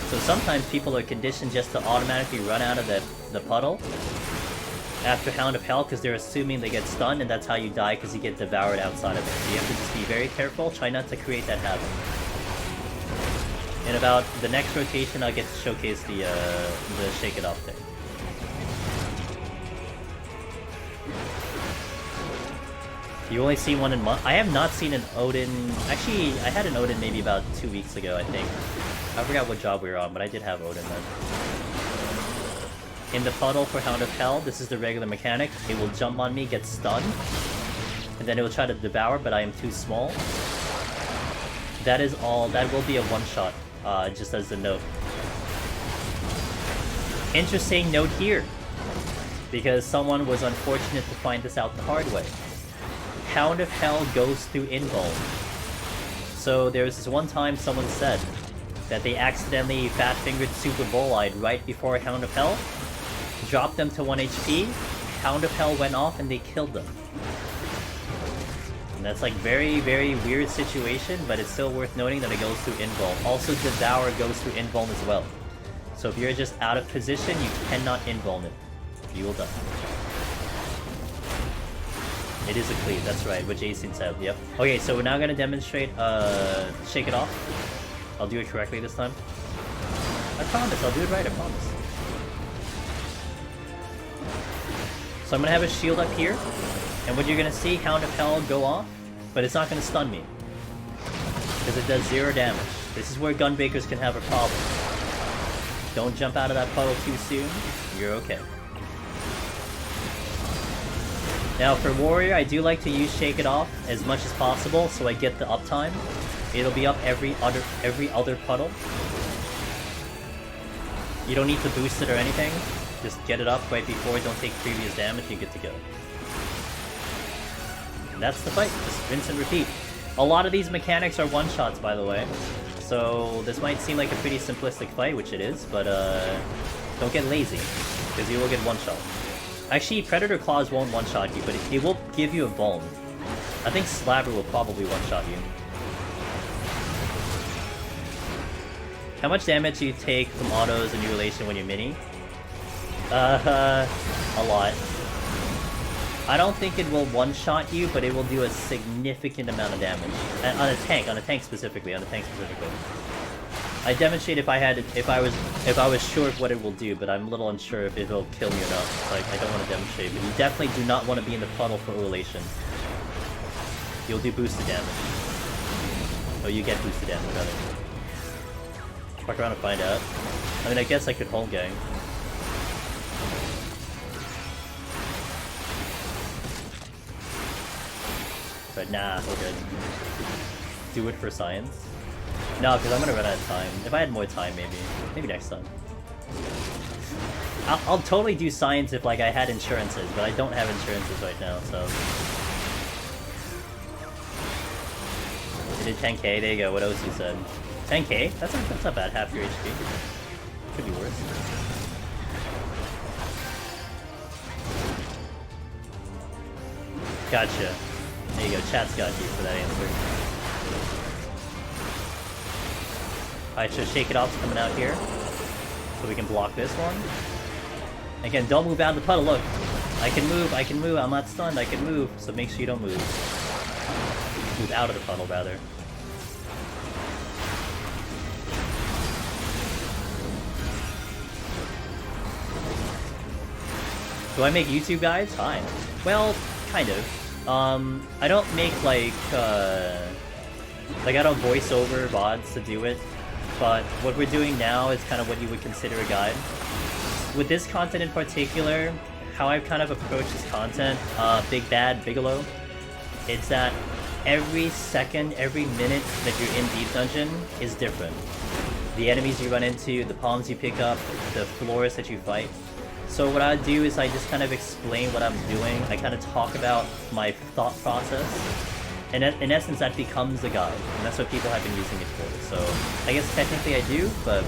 So sometimes people are conditioned just to automatically run out of the puddle after Hound of Hell because they're assuming they get stunned, and that's how you die because you get devoured outside of it. So you have to just be very careful, try not to create that habit. In about the next rotation, I'll get to showcase the Shake It Off thing. You only see one in month. I have not seen an Odin. Actually, I had an Odin maybe about 2 weeks ago, I think. I forgot what job we were on, but I did have Odin then. In the puddle for Hound of Hell, this is the regular mechanic. It will jump on me, get stunned, and then it will try to devour, but I am too small. That is all. That will be a one-shot, just as a note. Interesting note here, because someone was unfortunate to find this out the hard way. Hound of Hell goes through invuln. So there was this one time someone said that they accidentally fat-fingered Super Bull-Eyed right before Hound of Hell, dropped them to 1 HP, Hound of Hell went off and they killed them. And that's like very, very weird situation, but it's still worth noting that it goes through invuln. Also, Devour goes through invuln as well. So if you're just out of position, you cannot invuln it. You will die. It is a cleave, that's right, what Jason said, yep. Okay, so we're now gonna demonstrate Shake It Off. I'll do it correctly this time. I promise, I'll do it right, I promise. So I'm gonna have a shield up here, and what you're gonna see, Hound of Hell go off, but it's not gonna stun me. Because it does 0 damage. This is where Gunbreakers can have a problem. Don't jump out of that puddle too soon, you're okay. Now for Warrior, I do like to use Shake It Off as much as possible so I get the uptime. It'll be up every other puddle. You don't need to boost it or anything. Just get it up right before, don't take previous damage, you're good to go. And that's the fight, just rinse and repeat. A lot of these mechanics are one-shots, by the way. So this might seem like a pretty simplistic fight, which it is, but don't get lazy, because you will get one-shot. Actually, Predator Claws won't one-shot you, but it will give you a vuln. I think Slabber will probably one-shot you. How much damage do you take from autos and Mutilation when you're mini? A lot. I don't think it will one-shot you, but it will do a significant amount of damage. On a tank specifically, I demonstrate if I was sure of what it will do, but I'm a little unsure if it'll kill me or not. Like, I don't want to demonstrate, but you definitely do not want to be in the puddle for Relation. You'll do boosted damage. Oh, you get boosted damage, rather. Fuck around and find out. I mean, I guess I could hold gang. But nah, we're good. Do it for science. No, because I'm gonna run out of time. If I had more time, maybe next time. I'll totally do science if like I had insurances, but I don't have insurances right now, so. You did 10k. There you go. What else you said? 10k? That's not bad. Half your HP. Could be worse. Gotcha. There you go. Chat's got you for that answer. Alright, so Shake It Off's coming out here. So we can block this one. Again, don't move out of the puddle, look. I can move, I'm not stunned, I can move. So make sure you don't move. Move out of the puddle, rather. Do I make YouTube guides? Fine. Well, kind of. I don't make like I don't voice over VODs to do it. But what we're doing now is kind of what you would consider a guide. With this content in particular, how I've kind of approached this content, Big Bad Bigelow, it's that every second, every minute that you're in Deep Dungeon is different. The enemies you run into, the palms you pick up, the floors that you fight. So what I do is I just kind of explain what I'm doing, I kind of talk about my thought process, in essence, that becomes a guide, and that's what people have been using it for. So I guess technically I do, but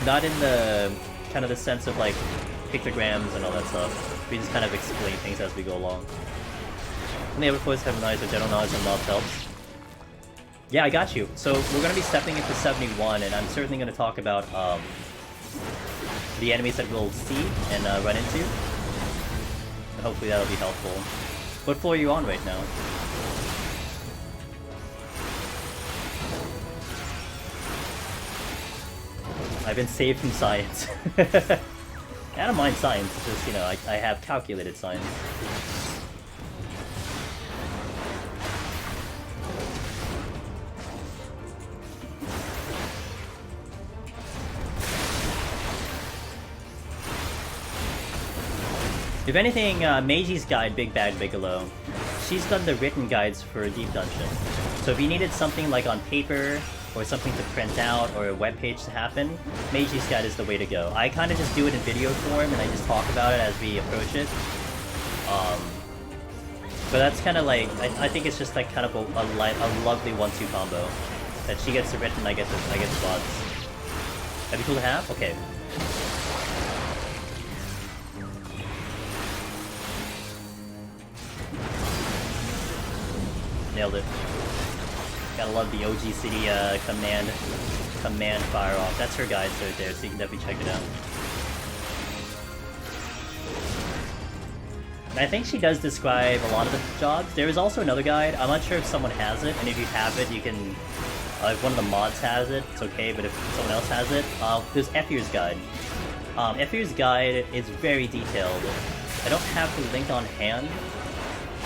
not in the kind of the sense of like pictograms and all that stuff. We just kind of explain things as we go along. And the other points have knowledge of general knowledge and lost helps. Yeah, I got you. So we're gonna be stepping into 71, and I'm certainly gonna talk about the enemies that we'll see and run into. And hopefully that'll be helpful. What floor are you on right now? I've been saved from science. I don't mind science, it's just, you know, I have calculated science. If anything, Meiji guide, Big Bad Bigelow, she's done the written guides for Deep Dungeon. So if you needed something like on paper, or something to print out, or a web page to happen, Meiji's guide is the way to go. I kind of just do it in video form, and I just talk about it as we approach it. But that's kind of like, I think it's just like kind of a lovely 1-2 combo. That she gets the written, I get the spots. That'd be cool to have? Okay. Nailed it. Gotta love the OG City command fire off. That's her guides right there, so you can definitely check it out. And I think she does describe a lot of the jobs. There is also another guide. I'm not sure if someone has it, and if you have it, you can... if one of the mods has it, it's okay, but if someone else has it... there's Effier's guide. Effier's guide is very detailed. I don't have the link on hand,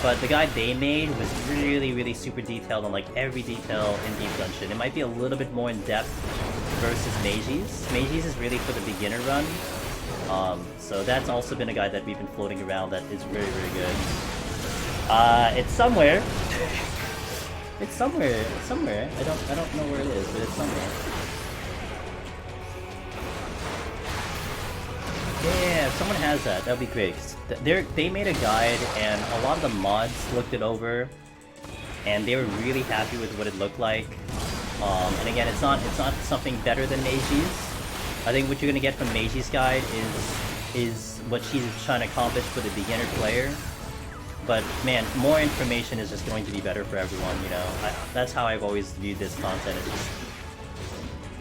but the guide they made was really, really super detailed on like every detail in Deep Dungeon. It might be a little bit more in depth versus Meiji's. Meiji's is really for the beginner run. So that's also been a guide that we've been floating around that is very, very good. It's somewhere. It's somewhere. It's somewhere. I don't know where it is, but it's somewhere. Yeah, if someone has that, that'd be great. They made a guide, and a lot of the mods looked it over, and they were really happy with what it looked like. And again, it's not something better than Meiji's. I think what you're gonna get from Meiji's guide is what she's trying to accomplish for the beginner player. But man, more information is just going to be better for everyone. You know, that's how I've always viewed this content. It's just,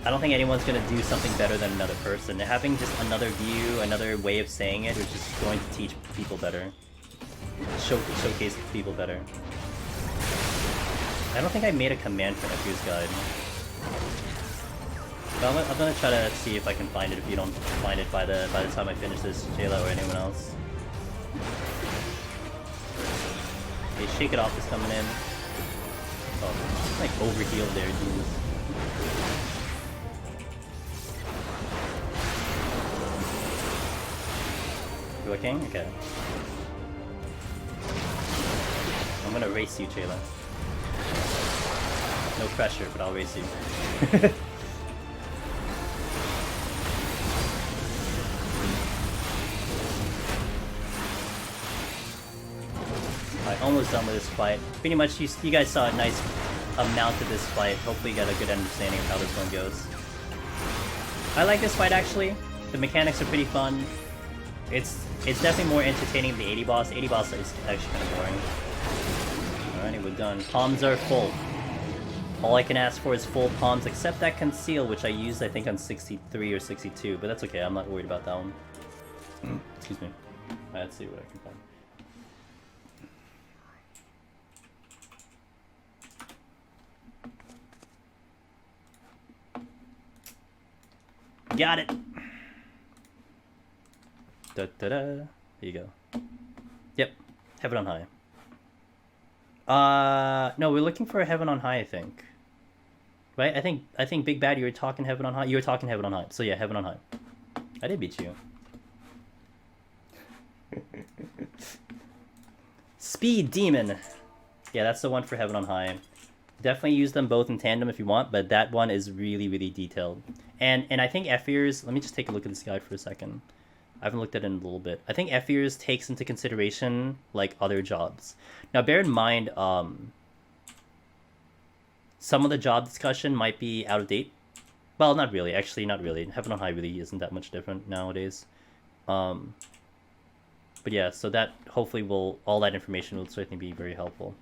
I don't think anyone's gonna do something better than another person. Having just another view, another way of saying it, is just going to teach people better. Showcase people better. I don't think I made a command for Effier's guide. But I'm gonna try to see if I can find it. If you don't find it by the time I finish this, Jayla or anyone else. Okay, Shake It Off is coming in. Oh, like overhealed there, Jesus. You looking? Okay. I'm gonna race you, Jayla. No pressure, but I'll race you. Alright, almost done with this fight. Pretty much, you guys saw a nice amount of this fight. Hopefully you got a good understanding of how this one goes. I like this fight, actually. The mechanics are pretty fun. It's definitely more entertaining than the 80 boss. 80 boss is actually kind of boring. Alrighty, we're done. Palms are full. All I can ask for is full palms, except that conceal, which I used, I think, on 63 or 62, but that's okay. I'm not worried about that one. Excuse me. Alright, let's see what I can find. Got it! Da-da-da. There you go. Yep. Heaven on High. No, we're looking for Heaven on High, I think. Right? I think Big Bad, you were talking Heaven on High? You were talking Heaven on High. So yeah, Heaven on High. I did beat you. Speed Demon! Yeah, that's the one for Heaven on High. Definitely use them both in tandem if you want, but that one is really, really detailed. And I think Effier's... Let me just take a look at this guide for a second. I haven't looked at it in a little bit. I think Effier's takes into consideration, like, other jobs. Now, bear in mind, some of the job discussion might be out of date. Well, not really. Actually, not really. Heaven on High really isn't that much different nowadays. But yeah, so that hopefully all that information will certainly be very helpful.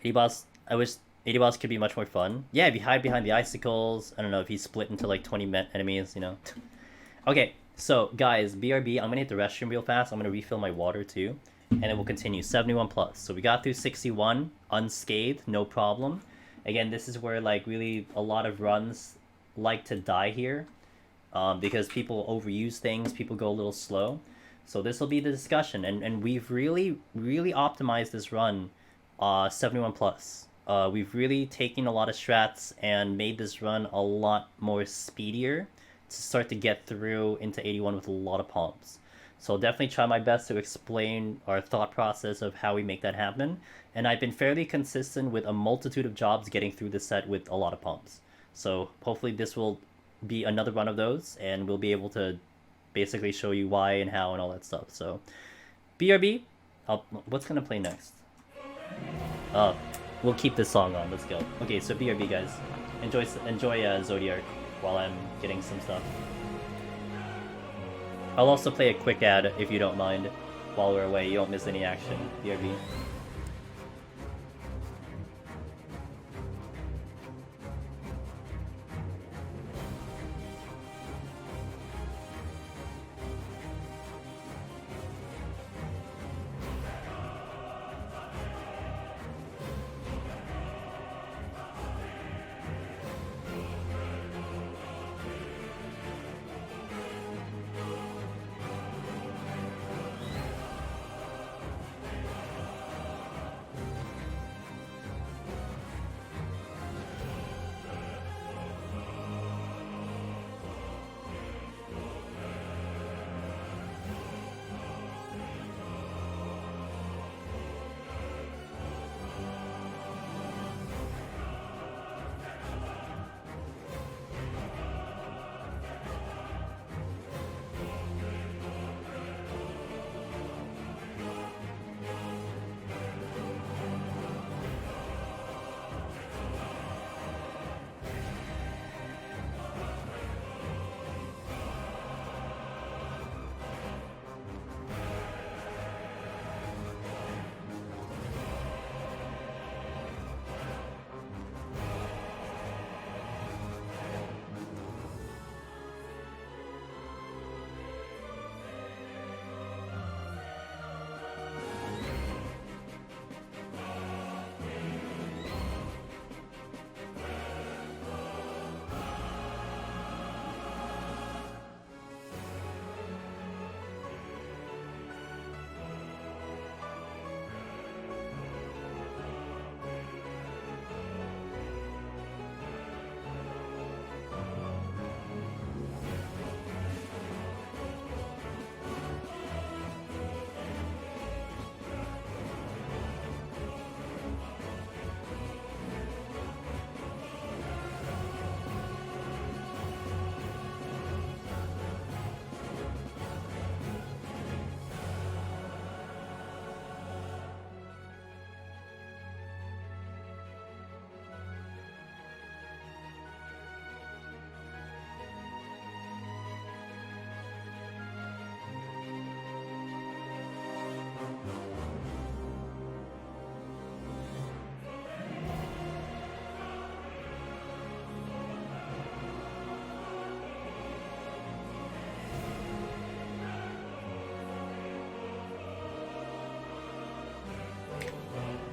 80 boss, I wish 80 boss could be much more fun. Yeah, if you hide behind the icicles, I don't know, if you split into like 20 enemies, you know. Okay, so guys, BRB, I'm gonna hit the restroom real fast. I'm gonna refill my water too, and then we'll continue. 71 plus. So we got through 61 unscathed, no problem. Again, this is where like really a lot of runs like to die here, because people overuse things, people go a little slow. So this will be the discussion, and we've really optimized this run, 71 plus. We've really taken a lot of strats and made this run a lot more speedier to start to get through into 81 with a lot of pumps. So I'll definitely try my best to explain our thought process of how we make that happen. And I've been fairly consistent with a multitude of jobs getting through the set with a lot of pumps. So hopefully this will be another one of those, and we'll be able to basically show you why and how and all that stuff. So BRB, what's gonna play next? We'll keep this song on. Let's go. Okay, so BRB guys, enjoy Zodiac while I'm getting some stuff. I'll also play a quick ad if you don't mind while we're away. You don't miss any action. BRB.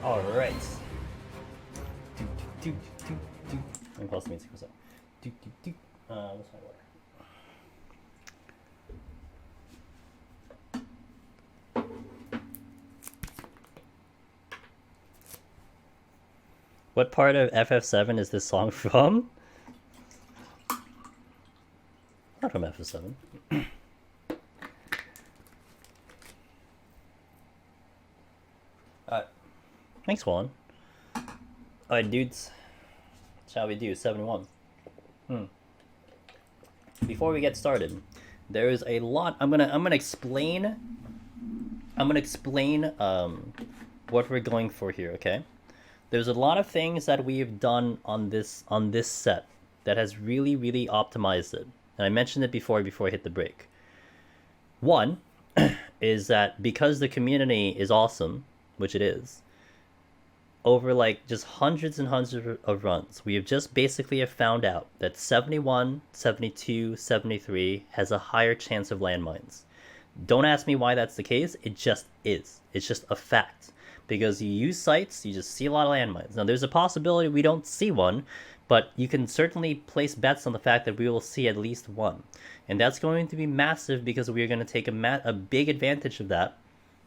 All right. Let me pause the music for a sec. What's my water? What part of FF7 is this song from? Not from FF7. Thanks, Juan. Alright, dudes. Shall we do 71? Before we get started, there is a lot. I'm gonna explain what we're going for here, okay? there's a lot of things that we've done on this set that has really, really optimized it. And I mentioned it before I hit the break. One is that because the community is awesome, which it is, over like just hundreds and hundreds of runs, we have just basically found out that 71, 72, 73 has a higher chance of landmines. Don't ask me why that's the case, it just is. It's just a fact. Because you use sites, you just see a lot of landmines. Now there's a possibility we don't see one, but you can certainly place bets on the fact that we will see at least one. And that's going to be massive because we are going to take a big advantage of that,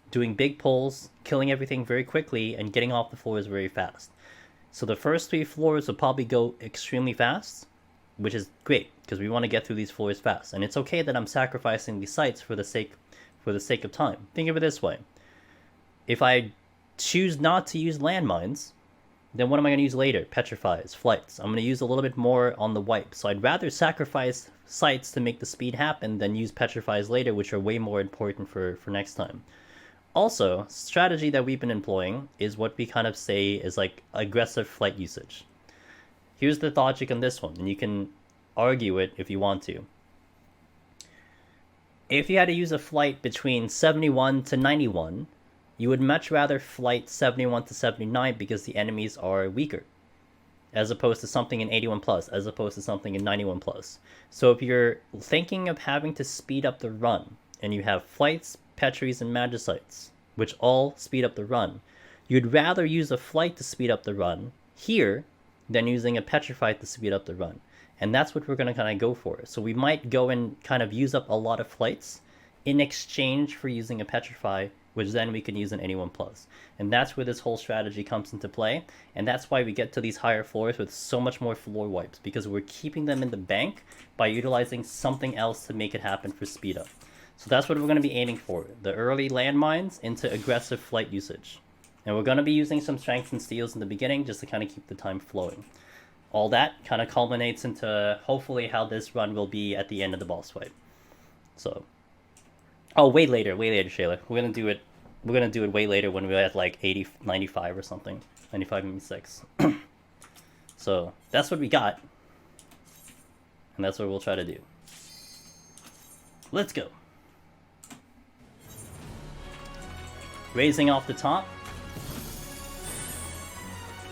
doing big pulls, killing everything very quickly, and getting off the floors very fast. So the first 3 floors will probably go extremely fast, which is great, because we want to get through these floors fast. And it's okay that I'm sacrificing these sites for the sake of time. Think of it this way. If I choose not to use landmines, then what am I going to use later? Petrifies, flights. I'm going to use a little bit more on the wipe. So I'd rather sacrifice sites to make the speed happen than use petrifies later, which are way more important for next time. Also, strategy that we've been employing is what we kind of say is like aggressive flight usage. Here's the logic on this one, and you can argue it if you want to. If you had to use a flight between 71 to 91, you would much rather flight 71 to 79 because the enemies are weaker, as opposed to something in 81 plus, as opposed to something in 91 plus. So if you're thinking of having to speed up the run, and you have flights, petries, and magicites, which all speed up the run, you'd rather use a flight to speed up the run here than using a petrified to speed up the run. And that's what we're going to kind of go for. So we might go and kind of use up a lot of flights in exchange for using a petrify, which then we can use an 81 plus. And that's where this whole strategy comes into play. And that's why we get to these higher floors with so much more floor wipes, because we're keeping them in the bank by utilizing something else to make it happen for speed up. So that's what we're going to be aiming for, the early landmines into aggressive flight usage. And we're going to be using some strengths and steals in the beginning just to kind of keep the time flowing. All that kind of culminates into hopefully how this run will be at the end of the boss fight. So, oh, way later, Shayla. We're gonna do it way later when we're at like 80, 95 or something, 95, 96. So that's what we got, and that's what we'll try to do. Let's go. Raising off the top.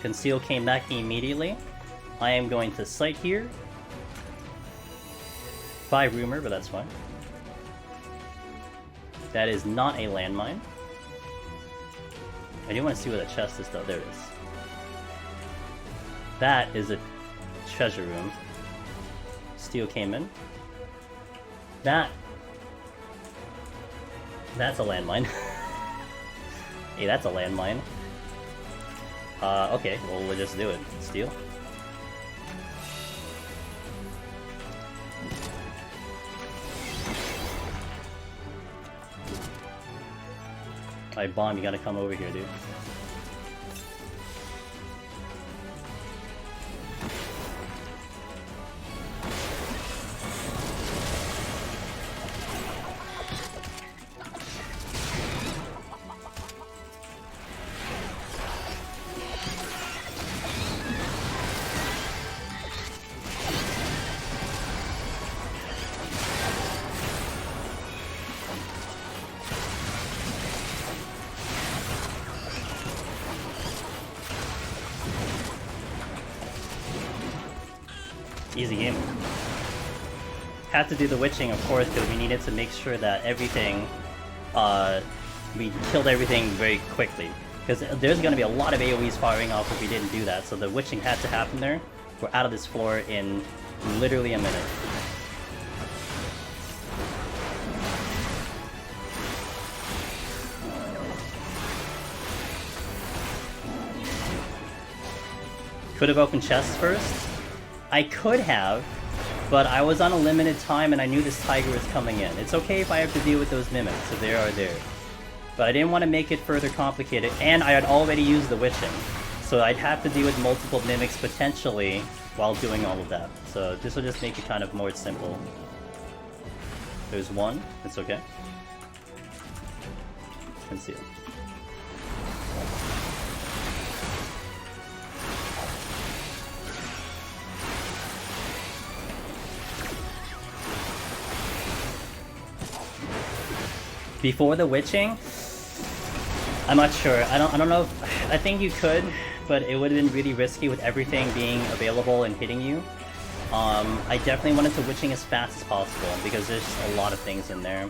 Conceal came back immediately. I am going to sight here. By rumor, but that's fine. That is not a landmine. I do want to see where that chest is though. There it is. That is a treasure room. Steel came in. That's a landmine. Hey, that's a landmine. Okay, well, we'll just do it. Steel. Alright, Bomb, you gotta come over here, dude. Easy game. Had to do the witching, of course, because we needed to make sure that everything, we killed everything very quickly. Because there's going to be a lot of AoEs firing off if we didn't do that, so the witching had to happen there. We're out of this floor in literally a minute. Could have opened chests first. I could have, but I was on a limited time and I knew this tiger was coming in. It's okay if I have to deal with those mimics, so they are there. But I didn't want to make it further complicated, and I had already used the witching. So I'd have to deal with multiple mimics potentially while doing all of that. So this will just make it kind of more simple. There's one, it's okay. Conceal. Before the witching, I'm not sure. I don't know if, I think you could, but it would have been really risky with everything being available and hitting you. I definitely wanted to witching as fast as possible because there's just a lot of things in there.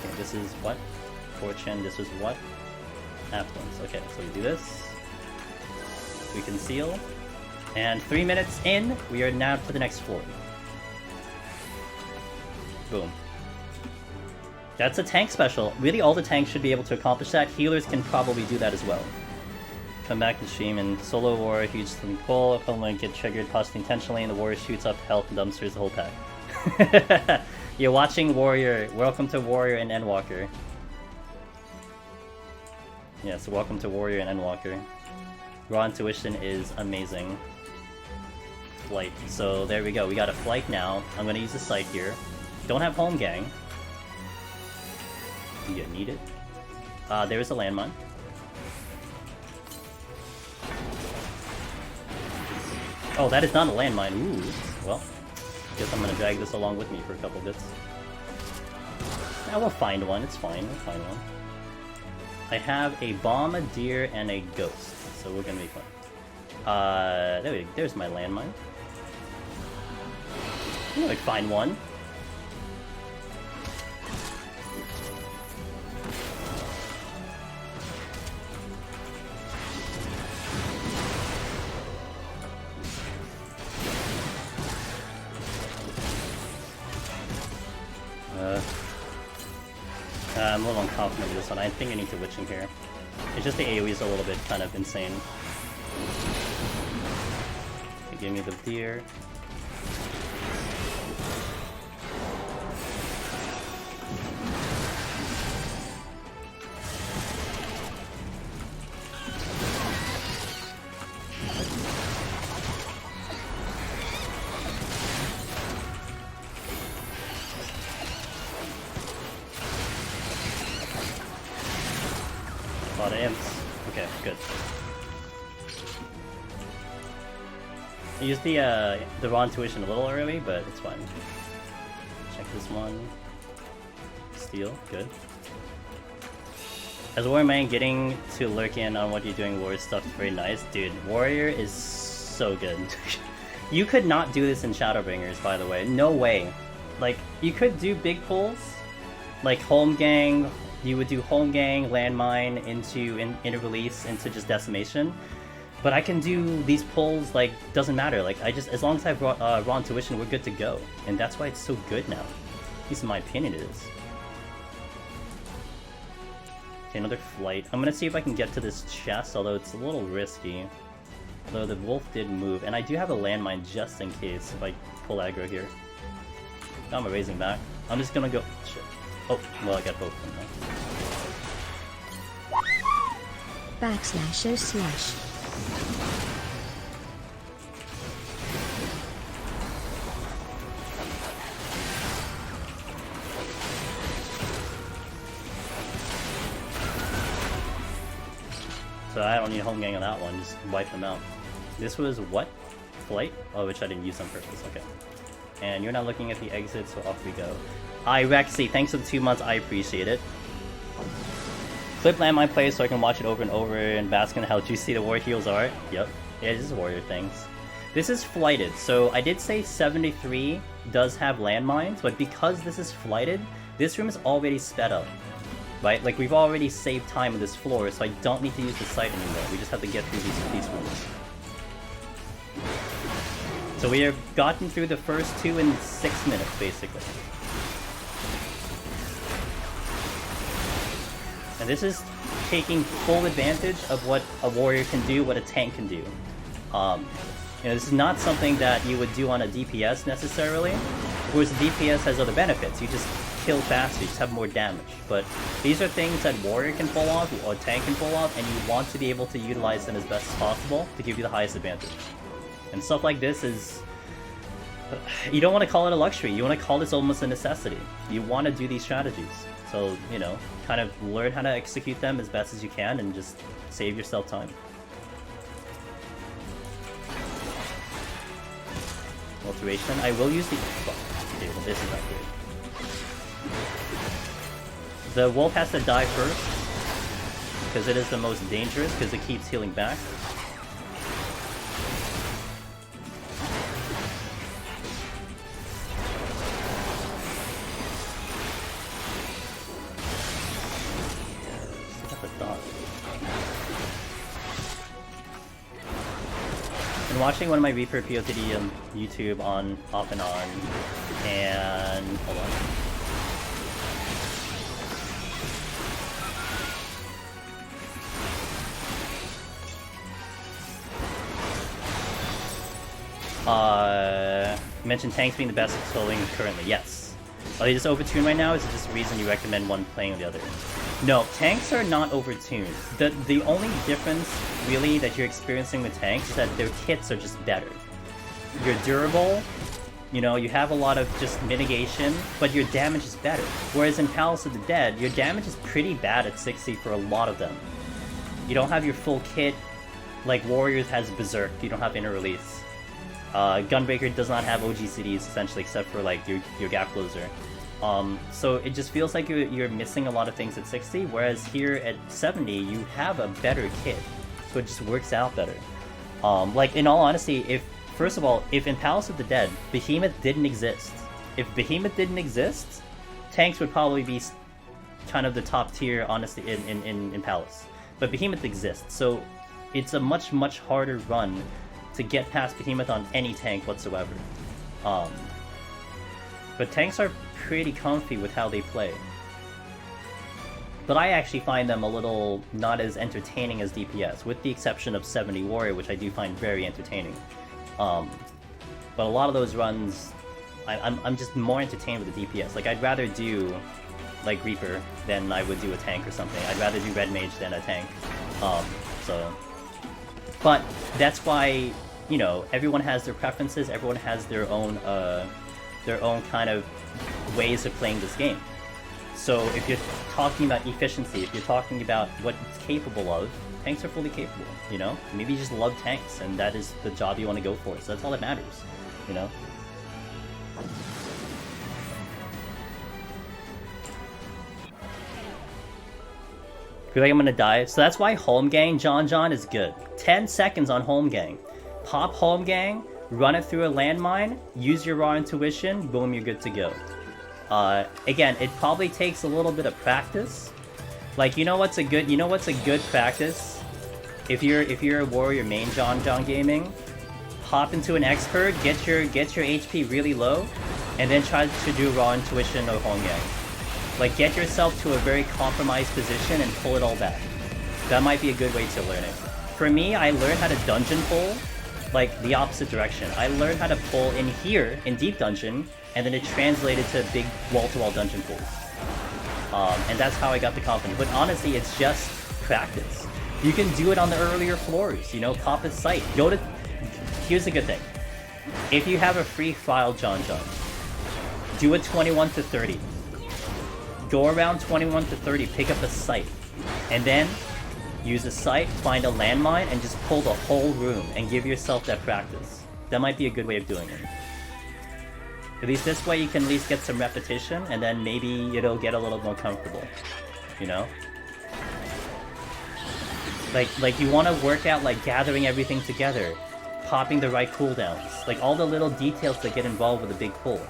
Okay, this is what? Fortune, this is what? Affluence. Okay, so we do this. We conceal. And 3 minutes in, we are now to the next floor. Boom. That's a tank special. Really, all the tanks should be able to accomplish that. Healers can probably do that as well. Come back to stream and solo war, huge slim pull, opponent get triggered possibly intentionally, and the warrior shoots up health and dumpsters the whole pack. You're watching Warrior. Welcome to Warrior and Endwalker. Yes, welcome to Warrior and Endwalker. Raw intuition is amazing. Flight. So there we go. We got a flight now. I'm gonna use the site here. Don't have home gang. You need it. There is a landmine. Oh, that is not a landmine. Ooh. Well, guess I'm gonna drag this along with me for a couple bits. I will find one. It's fine. We'll find one. I have a bomb, a deer, and a ghost, so we're gonna be fine. There we go. There's my landmine. I knew I'd find one. I'm a little unconfident with this one. I think I need to witch in here. It's just the AoE is a little bit kind of insane. Okay, give me the deer. Okay, good. I used the raw intuition a little early, but it's fine. Check this one. Steal, good. As Warrior Man, getting to lurk in on what you're doing Warrior stuff is very nice. Dude, Warrior is so good. You could not do this in Shadowbringers, by the way. No way. Like, you could do big pulls, like home gang. You would do home gang, landmine, into release, into just decimation. But I can do these pulls, like, doesn't matter. Like, as long as I have raw intuition, we're good to go. And that's why it's so good now. At least in my opinion it is. Okay, another flight. I'm gonna see if I can get to this chest, although it's a little risky. Although the wolf did move, and I do have a landmine just in case if I pull aggro here. Now I'm erasing back. I'm just gonna go. Shit. Oh, well, I got both of them now. //. So I don't need home gang on that one, just wipe them out. This was what? Flight? Oh, which I didn't use on purpose, okay. And you're not looking at the exit, so off we go. Hi Rexy, thanks for the 2 months, I appreciate it. Clip landmine play so I can watch it over and over and bask in how juicy the war heals are. Yep, yeah, this is warrior things. This is flighted, so I did say 73 does have landmines, but because this is flighted, this room is already sped up. Right? Like, we've already saved time on this floor, so I don't need to use the site anymore. We just have to get through these rooms. So we have gotten through the first 2 in 6 minutes, basically. And this is taking full advantage of what a warrior can do, what a tank can do. You know, this is not something that you would do on a DPS necessarily, whereas the DPS has other benefits. You just kill faster, you just have more damage. But these are things that warrior can pull off, or tank can pull off, and you want to be able to utilize them as best as possible to give you the highest advantage. And stuff like this is... You don't want to call it a luxury, you want to call this almost a necessity. You want to do these strategies. So, you know, kind of learn how to execute them as best as you can and just save yourself time. Alteration. I will use the... Okay, This is not good. The wolf has to die first, because it is the most dangerous, because it keeps healing back. Been watching one of my Reaper POTD on YouTube on off and on, and hold on. Mentioned tanks being the best tooling currently. Yes. Are they just overtuned right now? Is it just a reason you recommend one playing the other? No, tanks are not overtuned. The only difference, really, that you're experiencing with tanks is that their kits are just better. You're durable, you know, you have a lot of just mitigation, but your damage is better. Whereas in Palace of the Dead, your damage is pretty bad at 60 for a lot of them. You don't have your full kit, like Warriors has Berserk, you don't have Inner Release. Gunbreaker does not have OG cities, essentially, except for like your gap closer. So it just feels like you're missing a lot of things at 60, whereas here at 70, you have a better kit. So it just works out better. Like, in all honesty, first of all, if in Palace of the Dead, Behemoth didn't exist, tanks would probably be kind of the top tier, honestly, in Palace. But Behemoth exists, so it's a much, much harder run to get past Behemoth on any tank whatsoever. But tanks are pretty comfy with how they play. But I actually find them a little not as entertaining as DPS, with the exception of 70 Warrior, which I do find very entertaining. But a lot of those runs, I'm just more entertained with the DPS. Like, I'd rather do like Reaper than I would do a tank or something. I'd rather do Red Mage than a tank. But that's why, you know, everyone has their preferences, everyone has their own kind of ways of playing this game. So if you're talking about efficiency, if you're talking about what it's capable of, tanks are fully capable, you know? Maybe you just love tanks, and that is the job you want to go for, so that's all that matters, you know? I feel like I'm gonna die. So that's why Home Gang John is good. 10 seconds on Home Gang. Pop Home Gang, run it through a landmine, use your raw intuition, boom, you're good to go. Again, it probably takes a little bit of practice. Like, you know what's a good practice? If you're a warrior main John gaming, hop into an expert, get your HP really low, and then try to do raw intuition or Home Gang. Like, get yourself to a very compromised position and pull it all back. That might be a good way to learn it. For me, I learned how to dungeon pull, like, the opposite direction. I learned how to pull in here, in Deep Dungeon, and then it translated to big wall-to-wall dungeon pulls. And that's how I got the confidence. But honestly, it's just practice. You can do it on the earlier floors, you know, pop a site. Here's the good thing. If you have a free file John, do a 21 to 30. Go around 21 to 30, pick up a site, and then use a site, find a landmine, and just pull the whole room and give yourself that practice. That might be a good way of doing it. At least this way you can at least get some repetition, and then maybe it'll get a little more comfortable, you know? Like you want to work out, like, gathering everything together, popping the right cooldowns, like all the little details that get involved with a big pull.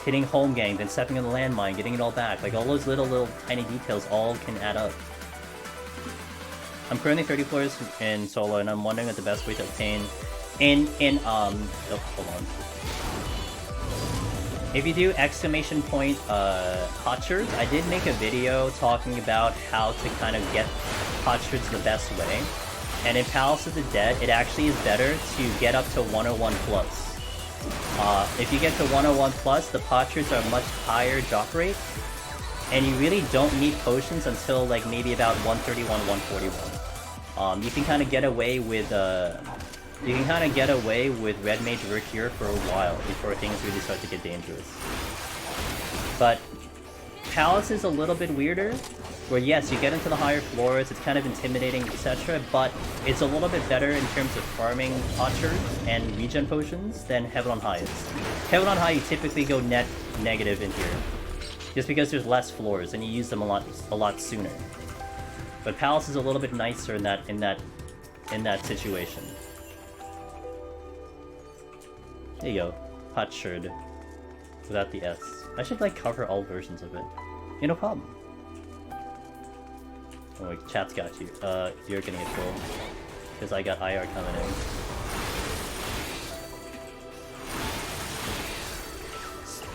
Hitting Home Gang, then stepping on the landmine, getting it all back. Like, all those little tiny details all can add up. I'm currently 30 floors in solo, and I'm wondering what the best way to obtain oh, hold on. If you do exclamation point potsherds, I did make a video talking about how to kind of get potsherds the best way. And in Palace of the Dead, it actually is better to get up to 101 plus. If you get to 101 plus, the potsherds are a much higher drop rate, and you really don't need potions until like maybe about 131, 141. You can kind of get away with Red Mage Vercure for a while before things really start to get dangerous. But Palace is a little bit weirder, where yes, you get into the higher floors, it's kind of intimidating, etc., but it's a little bit better in terms of farming Potsherd and regen potions than Heaven on High is. Heaven on High, you typically go net negative in here, just because there's less floors and you use them a lot sooner. But Palace is a little bit nicer in that situation. There you go, Potsherd, without the S. I should like cover all versions of it. Yeah, no problem. Oh wait, chat's got you. You're gonna get full. Because I got IR coming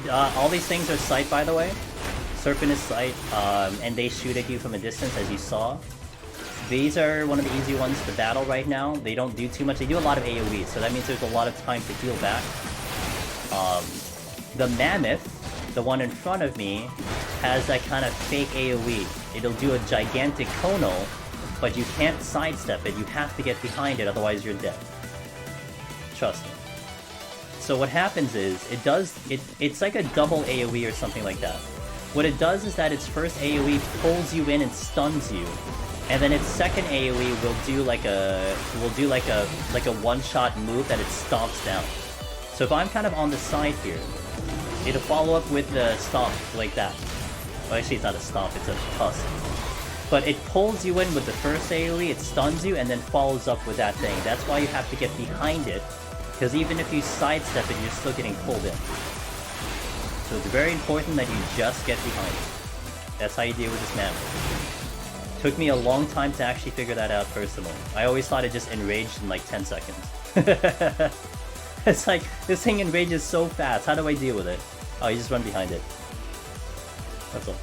in. All these things are sight, by the way. Serpent is sight, and they shoot at you from a distance, as you saw. These are one of the easy ones to battle right now. They don't do too much. They do a lot of AoE, so that means there's a lot of time to heal back. The Mammoth, the one in front of me, has that kind of fake AoE. It'll do a gigantic Kono, but you can't sidestep it. You have to get behind it, otherwise you're dead. Trust me. So what happens is, it's like a double AoE or something like that. What it does is that its first AoE pulls you in and stuns you, and then its second AoE will do like a one-shot move that it stomps down. So if I'm kind of on the side here, it'll follow up with the stomp like that. Well, actually, it's not a stomp, it's a tusk. But it pulls you in with the first AoE, it stuns you, and then follows up with that thing. That's why you have to get behind it, because even if you sidestep it, you're still getting pulled in. So it's very important that you just get behind it. That's how you deal with this Mammoth. Took me a long time to actually figure that out personally. I always thought it just enraged in like 10 seconds. It's like, this thing enrages so fast, how do I deal with it? Oh, you just run behind it. That's all.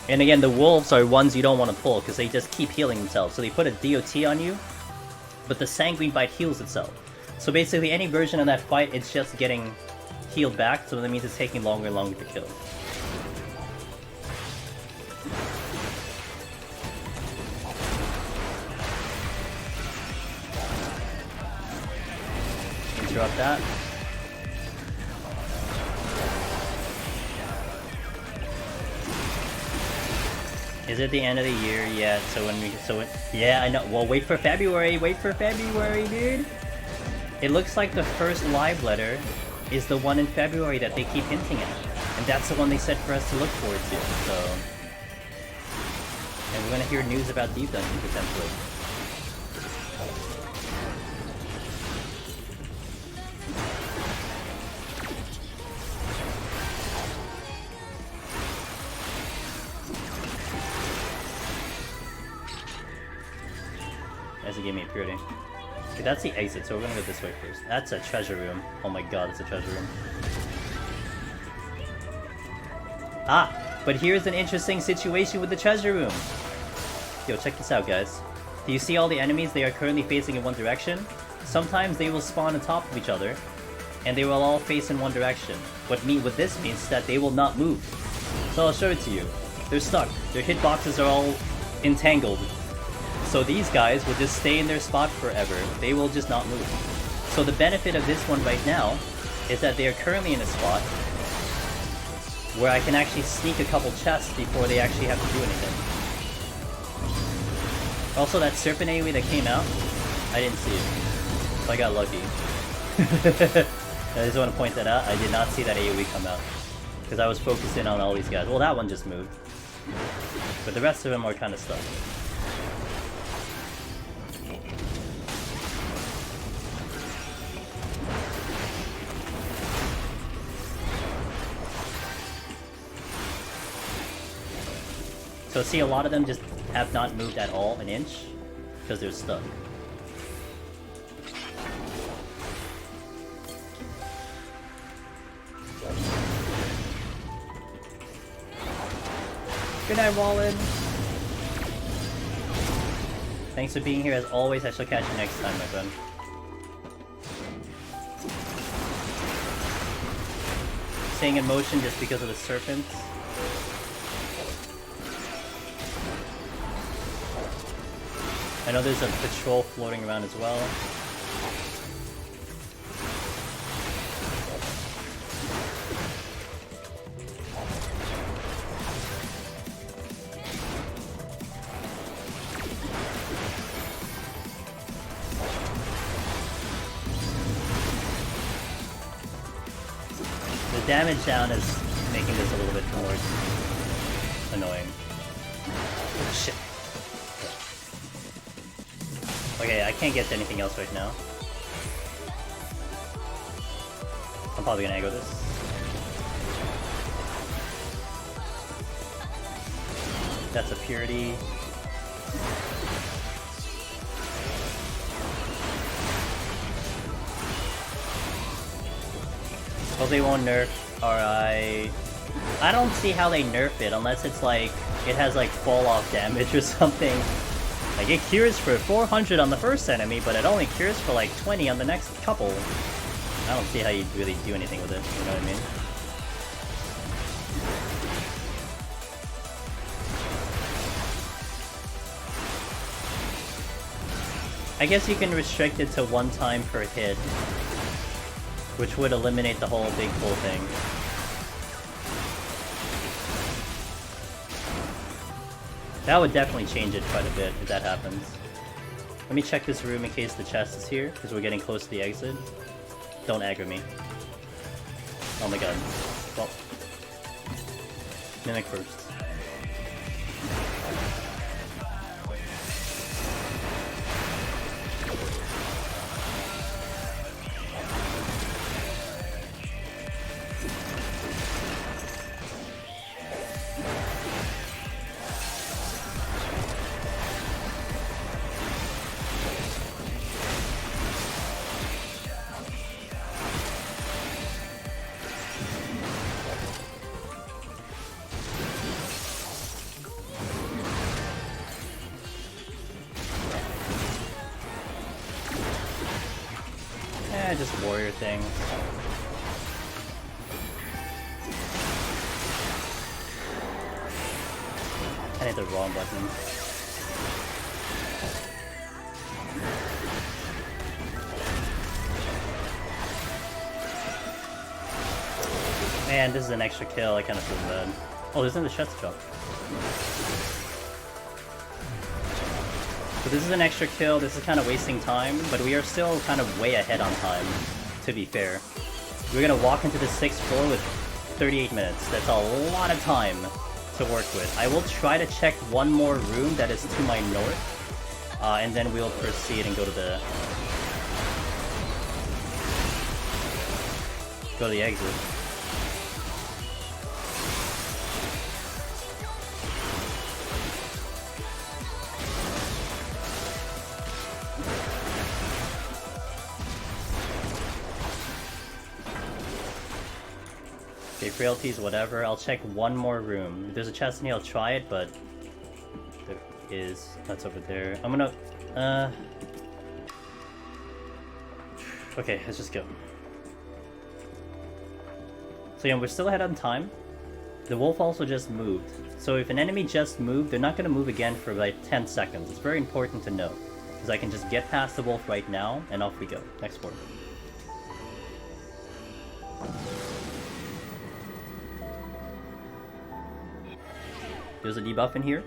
And again, the wolves are ones you don't want to pull, because they just keep healing themselves. So they put a DOT on you, but the Sanguine Bite heals itself. So basically, any version of that fight, it's just getting healed back, so that means it's taking longer and longer to kill. Interrupt that. Is it the end of the year yet? Yeah, I know. Well, wait for February, dude. It looks like the first live letter is the one in February that they keep hinting at. And that's the one they said for us to look forward to, so... And we're gonna hear news about Deep Dungeon, potentially. As it gave me a purity. Okay, that's the exit, so we're gonna go this way first. That's a treasure room. Oh my god, it's a treasure room. Ah! But here's an interesting situation with the treasure room. Yo, check this out, guys. Do you see all the enemies? They are currently facing in one direction. Sometimes they will spawn on top of each other, and they will all face in one direction. What this means is that they will not move. So I'll show it to you. They're stuck. Their hitboxes are all entangled. So these guys will just stay in their spot forever. They will just not move. So the benefit of this one right now is that they are currently in a spot where I can actually sneak a couple chests before they actually have to do anything. Also, that Serpent AoE that came out, I didn't see it. So I got lucky. I just want to point that out. I did not see that AoE come out. Because I was focused in on all these guys. Well, that one just moved. But the rest of them are kind of stuck. So see, a lot of them just have not moved at all an inch, because they're stuck. Good night, Wallen! Thanks for being here as always. I shall catch you next time, my friend. Staying in motion just because of the serpents. I know there's a patrol floating around as well. damage down is making this a little bit more annoying. Oh, shit. Okay, I can't get to anything else right now. I'm probably gonna aggro this. That's a purity. Well, they won't nerf RI. I don't see how they nerf it unless it's like it has like fall off damage or something. Like it cures for 400 on the first enemy, but it only cures for like 20 on the next couple. I don't see how you'd really do anything with it, you know what I mean? I guess you can restrict it to 1 time per hit, which would eliminate the whole big pull thing. That would definitely change it quite a bit if that happens. Let me check this room in case the chest is here, because we're getting close to the exit. Don't aggro me. Oh my god. Well. Mimic first. Just warrior thing. I hit the wrong button. Man, this is an extra kill. I kind of feel bad. Oh, there's another chest drop. So this is an extra kill, this is kind of wasting time, but we are still kind of way ahead on time, to be fair. We're gonna walk into the 6th floor with 38 minutes. That's a lot of time to work with. I will try to check one more room that is to my north, and then we'll proceed and go to the exit. Okay, frailties, whatever. I'll check one more room. If there's a chest in here, I'll try it, but there is. That's over there. I'm gonna. Okay, let's just go. So yeah, we're still ahead on time. The wolf also just moved. So if an enemy just moved, they're not gonna move again for like 10 seconds. It's very important to know. Because I can just get past the wolf right now, and off we go. Next floor. There's a debuff in here.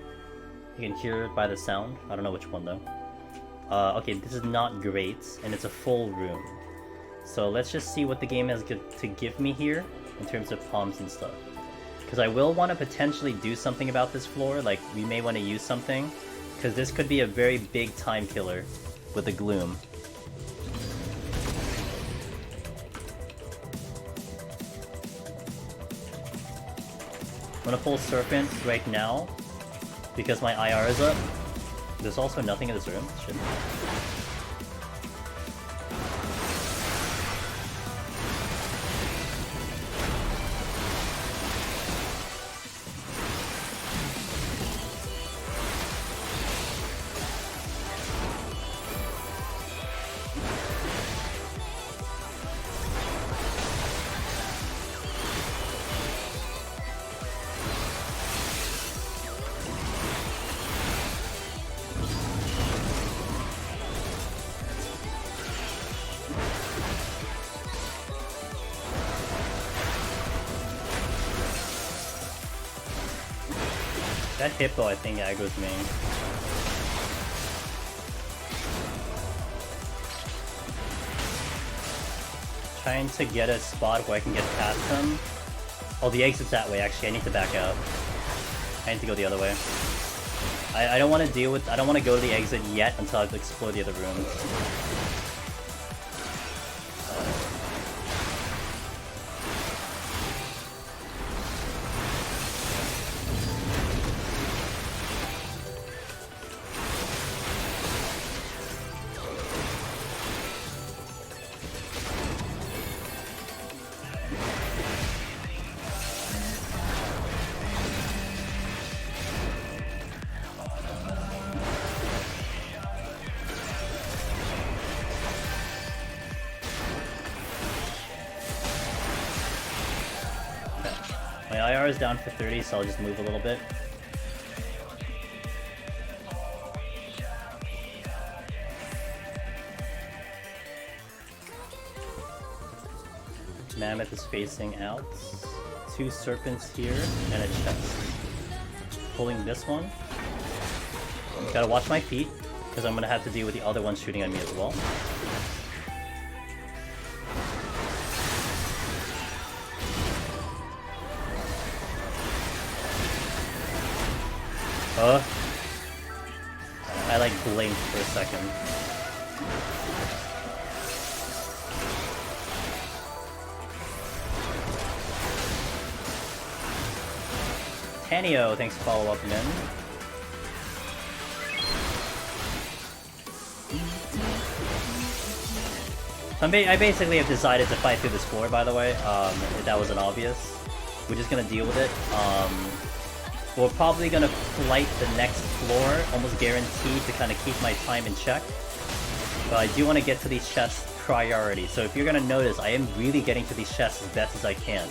You can hear it by the sound. I don't know which one though. Okay, this is not great, and it's a full room. So let's just see what the game has to give me here in terms of palms and stuff. Because I will want to potentially do something about this floor, like we may want to use something. Because this could be a very big time killer with the gloom. I'm gonna pull Serpent right now, because my IR is up. There's also nothing in this room. Shit. That hippo, I think, aggro's me. trying to get a spot where I can get past them. Oh, the exit's that way, actually. I need to back out. I need to go the other way. I don't want to deal with... I don't want to go to the exit yet until I've explored the other rooms. My IR is down for 30, so I'll just move a little bit. Mammoth is facing out. 2 serpents here, and a chest. Pulling this one. Gotta watch my feet, because I'm gonna have to deal with the other one shooting at me as well. I like blinked for a second. Tanio, thanks for follow up, man. I basically have decided to fight through this floor, by the way. If that wasn't obvious. We're just gonna deal with it. We're probably gonna flight the next floor, almost guaranteed to kind of keep my time in check. But I do want to get to these chests priority. So if you're gonna notice, I am really getting to these chests as best as I can.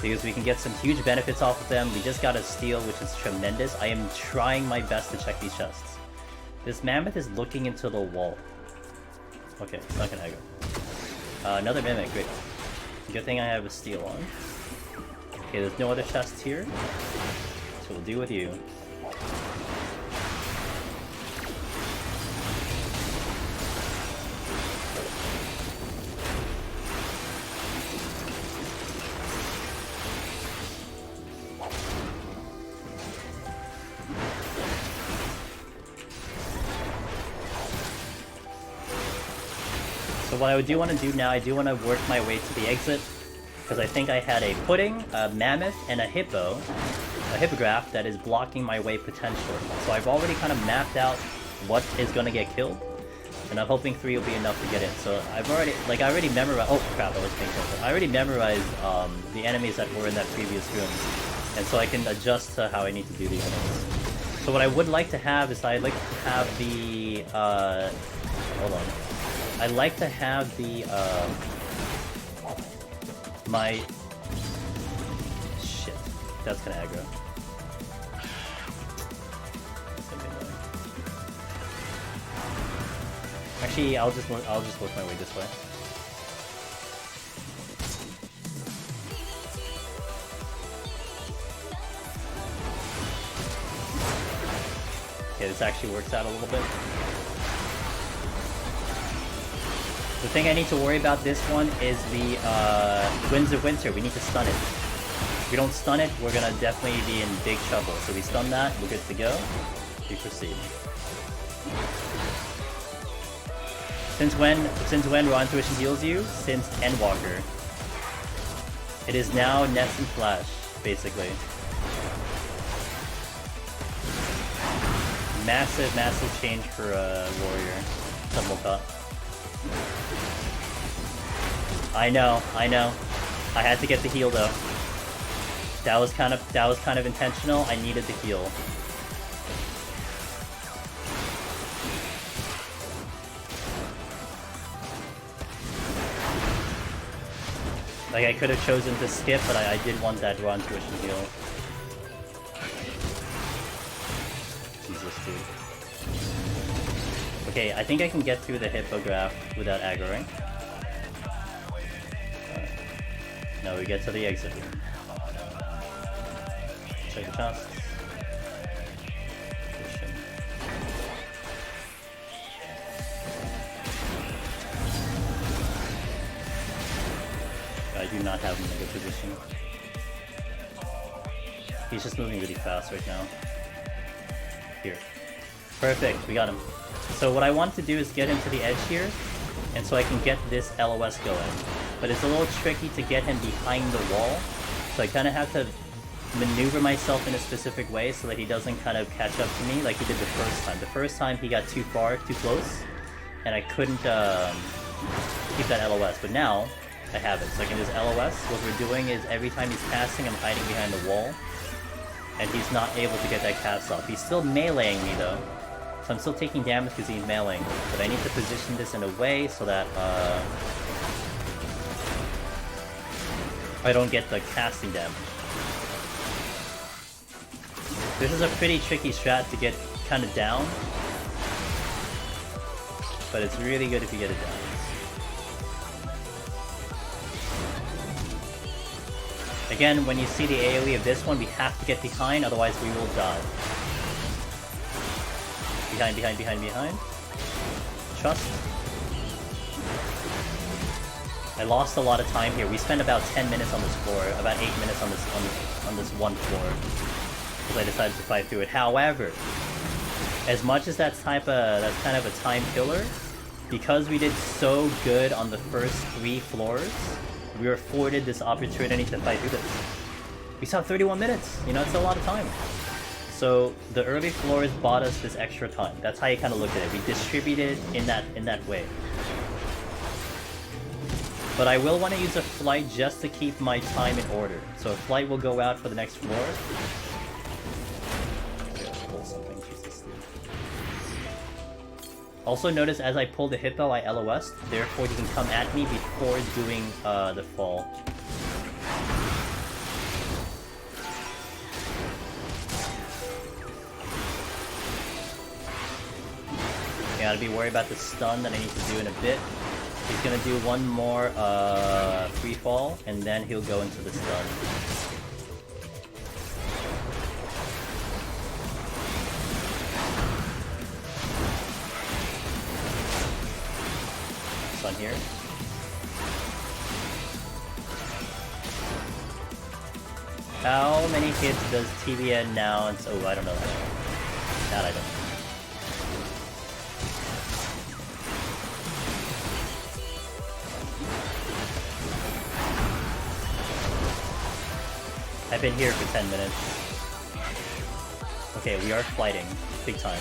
Because we can get some huge benefits off of them. We just got a steal, which is tremendous. I am trying my best to check these chests. This mammoth is looking into the wall. Okay, it's not gonna aggro. Another mimic, great. Good thing I have a steal on. Okay, there's no other chests here. So we'll deal with you. So what I do want to do now, I do want to work my way to the exit. Because I think I had a pudding, a mammoth, and a hippogriff that is blocking my way potentially. So I've already kind of mapped out what is going to get killed, and I'm hoping 3 will be enough to get in. So I've already, like, I already memorized. Oh crap! I was being careful. I already memorized the enemies that were in that previous room, and so I can adjust to how I need to do these things. So what I would like to have is I'd like to have the hold on. I'd like to have the my shit. That's gonna aggro. That's gonna be annoying. Actually, I'll just work my way this way. Okay, this actually works out a little bit. The thing I need to worry about this one is the Winds of Winter. We need to stun it. If we don't stun it, we're gonna definitely be in big trouble. So we stun that, we're good to go. We proceed. Since when Raw Intuition heals you? Since Endwalker. It is now Nest and Flash, basically. Massive change for a warrior. Double cut. I know. I had to get the heal though. That was kind of intentional. I needed the heal. Like I could have chosen to skip, but I did want that Raw Intuition heal. Jesus, dude. Okay, I think I can get through the hippogriff without aggroing. Now we get to the exit room. Check the chests. do not have him in a good position. He's just moving really fast right now. Here. Perfect, we got him. So what I want to do is get him to the edge here, and so I can get this LOS going. But it's a little tricky to get him behind the wall, so I kind of have to maneuver myself in a specific way so that he doesn't kind of catch up to me like he did the first time. The first time he got too far, too close, and I couldn't keep that LOS. But now, I have it. So I can just LOS. What we're doing is every time he's casting, I'm hiding behind the wall, and he's not able to get that cast off. He's still meleeing me though, so I'm still taking damage because he's meleeing. But I need to position this in a way so that I don't get the casting damage. This is a pretty tricky strat to get kind of down, but it's really good if you get it down. Again, when you see the AoE of this one, we have to get behind, otherwise we will die. Behind, behind, behind, behind. Trust. I lost a lot of time here. We spent about 10 minutes on this floor, about 8 minutes on this one floor, because I decided to fight through it. However, as much as that's kind of a time killer, because we did so good on the first 3 floors, we were afforded this opportunity to fight through this. We saw 31 minutes, you know, it's a lot of time. So the early floors bought us this extra time. That's how you kind of look at it. We distributed in that way. But I will want to use a flight just to keep my time in order. So a flight will go out for the next floor. Also notice as I pull the hippo, I LOS'd, therefore he can come at me before doing the fall. Gotta be worried about the stun that I need to do in a bit. He's gonna do one more free fall, and then he'll go into the stun. Stun here. How many hits does TBN announce? Oh, I don't know that. That I don't know. I've been here for 10 minutes. Okay, we are fighting. Big time.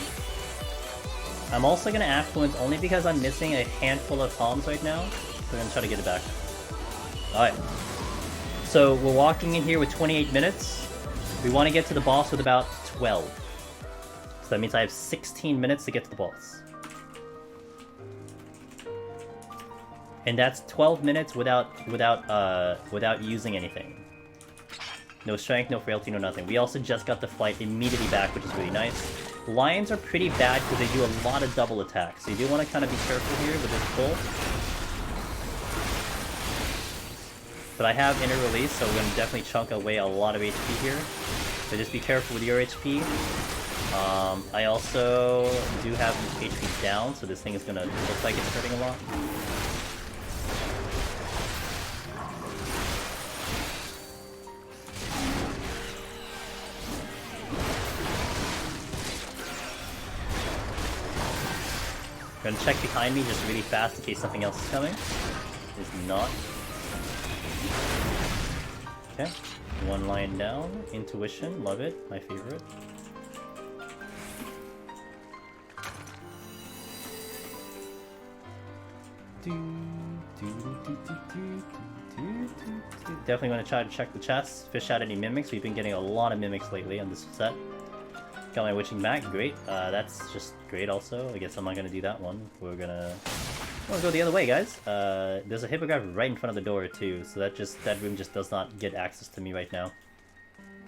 I'm also gonna affluence only because I'm missing a handful of toms right now. So I'm gonna try to get it back. Alright. So we're walking in here with 28 minutes. We want to get to the boss with about 12. So that means I have 16 minutes to get to the boss. And that's 12 minutes without using anything. No strength, no frailty, no nothing. We also just got the flight immediately back, which is really nice. Lions are pretty bad because they do a lot of double attacks, so you do want to kind of be careful here with this pull. But I have inner release, so we're going to definitely chunk away a lot of HP here. So just be careful with your HP. I also do have HP down, so this thing is going to look like it's hurting a lot. I'm gonna check behind me just really fast in case something else is coming. Is not. Okay. One line down. Intuition. Love it. My favorite. Definitely want to try to check the chests. Fish out any mimics. We've been getting a lot of mimics lately on this set. Got my witching back, great. That's just great also. I guess I'm not gonna do that one. We're gonna go the other way, guys. There's a hippogriff right in front of the door too, so that room just does not get access to me right now.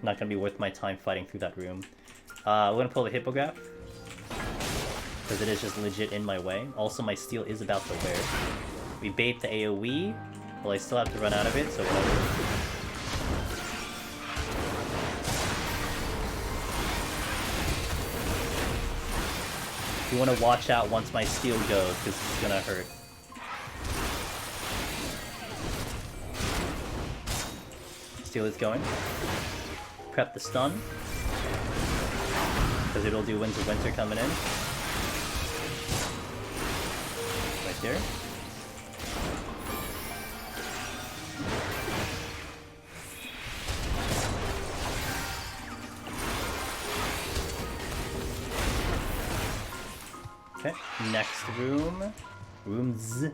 Not gonna be worth my time fighting through that room. We're gonna pull the hippogriff, because it is just legit in my way. Also, my steel is about to wear. We bait the AoE, well I still have to run out of it, so whatever. You want to watch out once my steel goes, because it's gonna hurt. See what's going. Prep the stun. Because it'll do Winds of Winter coming in. Right there. Okay, next room. Rooms.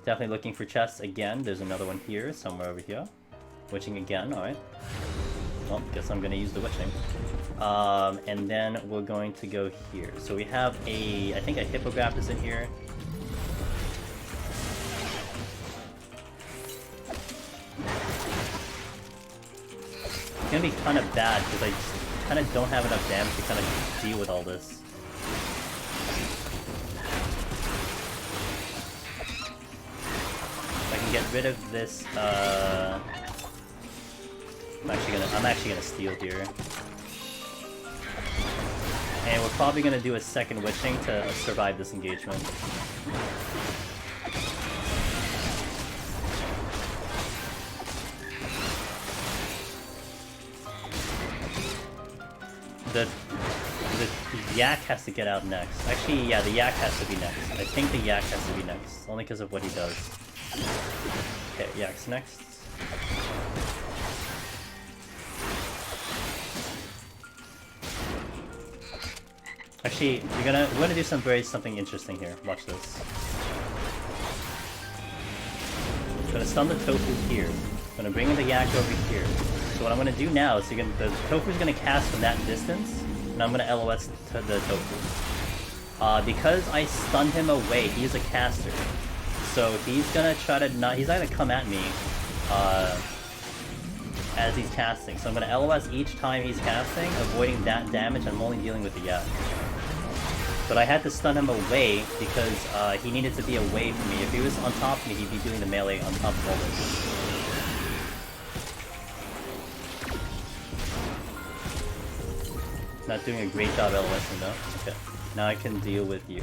Definitely looking for chests again. There's another one here, somewhere over here. Witching again, alright. Well, guess I'm gonna use the witching. And then we're going to go here. So we have I think a hippogriff is in here. It's gonna be kind of bad because I just kind of don't have enough damage to kind of deal with all this. If I can get rid of this, I'm actually gonna steal here. And we're probably gonna do a second witching to survive this engagement. The yak has to get out next. Actually, yeah, the yak has to be next. I think the yak has to be next, only because of what he does. Okay, yak's next. Actually, we're gonna do something interesting here. Watch this. I'm gonna stun the tofu here. I'm gonna bring in the yak over here. So what I'm gonna do now is the tofu's gonna cast from that distance, and I'm gonna LOS to the tofu. Because I stunned him away, he's a caster. So he's gonna try to he's not gonna come at me as he's casting. So I'm gonna LOS each time he's casting, avoiding that damage. I'm only dealing with the yak. But I had to stun him away because he needed to be away from me. If he was on top of me, he'd be doing the melee on top of all this. Not doing a great job LOSing though. Okay. Now I can deal with you.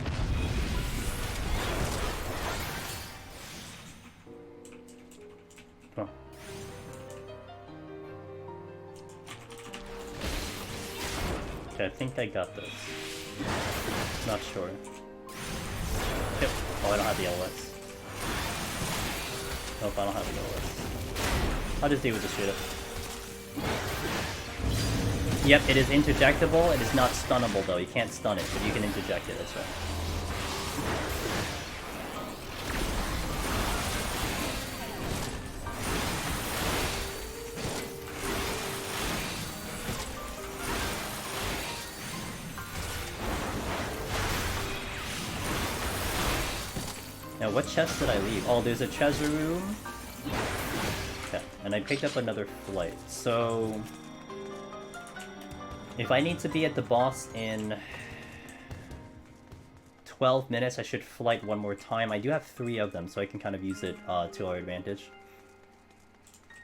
Oh. Okay, I think I got this. Not sure. Yep. Oh, I don't have the LS. Nope, I don't have the LS. I'll just deal with this straight up. Yep, it is interjectable. It is not stunnable though. You can't stun it, but you can interject it, that's right. Now, what chest did I leave? Oh, there's a treasure room. Okay, and I picked up another flight. So, if I need to be at the boss in 12 minutes, I should flight one more time. I do have 3 of them, so I can kind of use it to our advantage.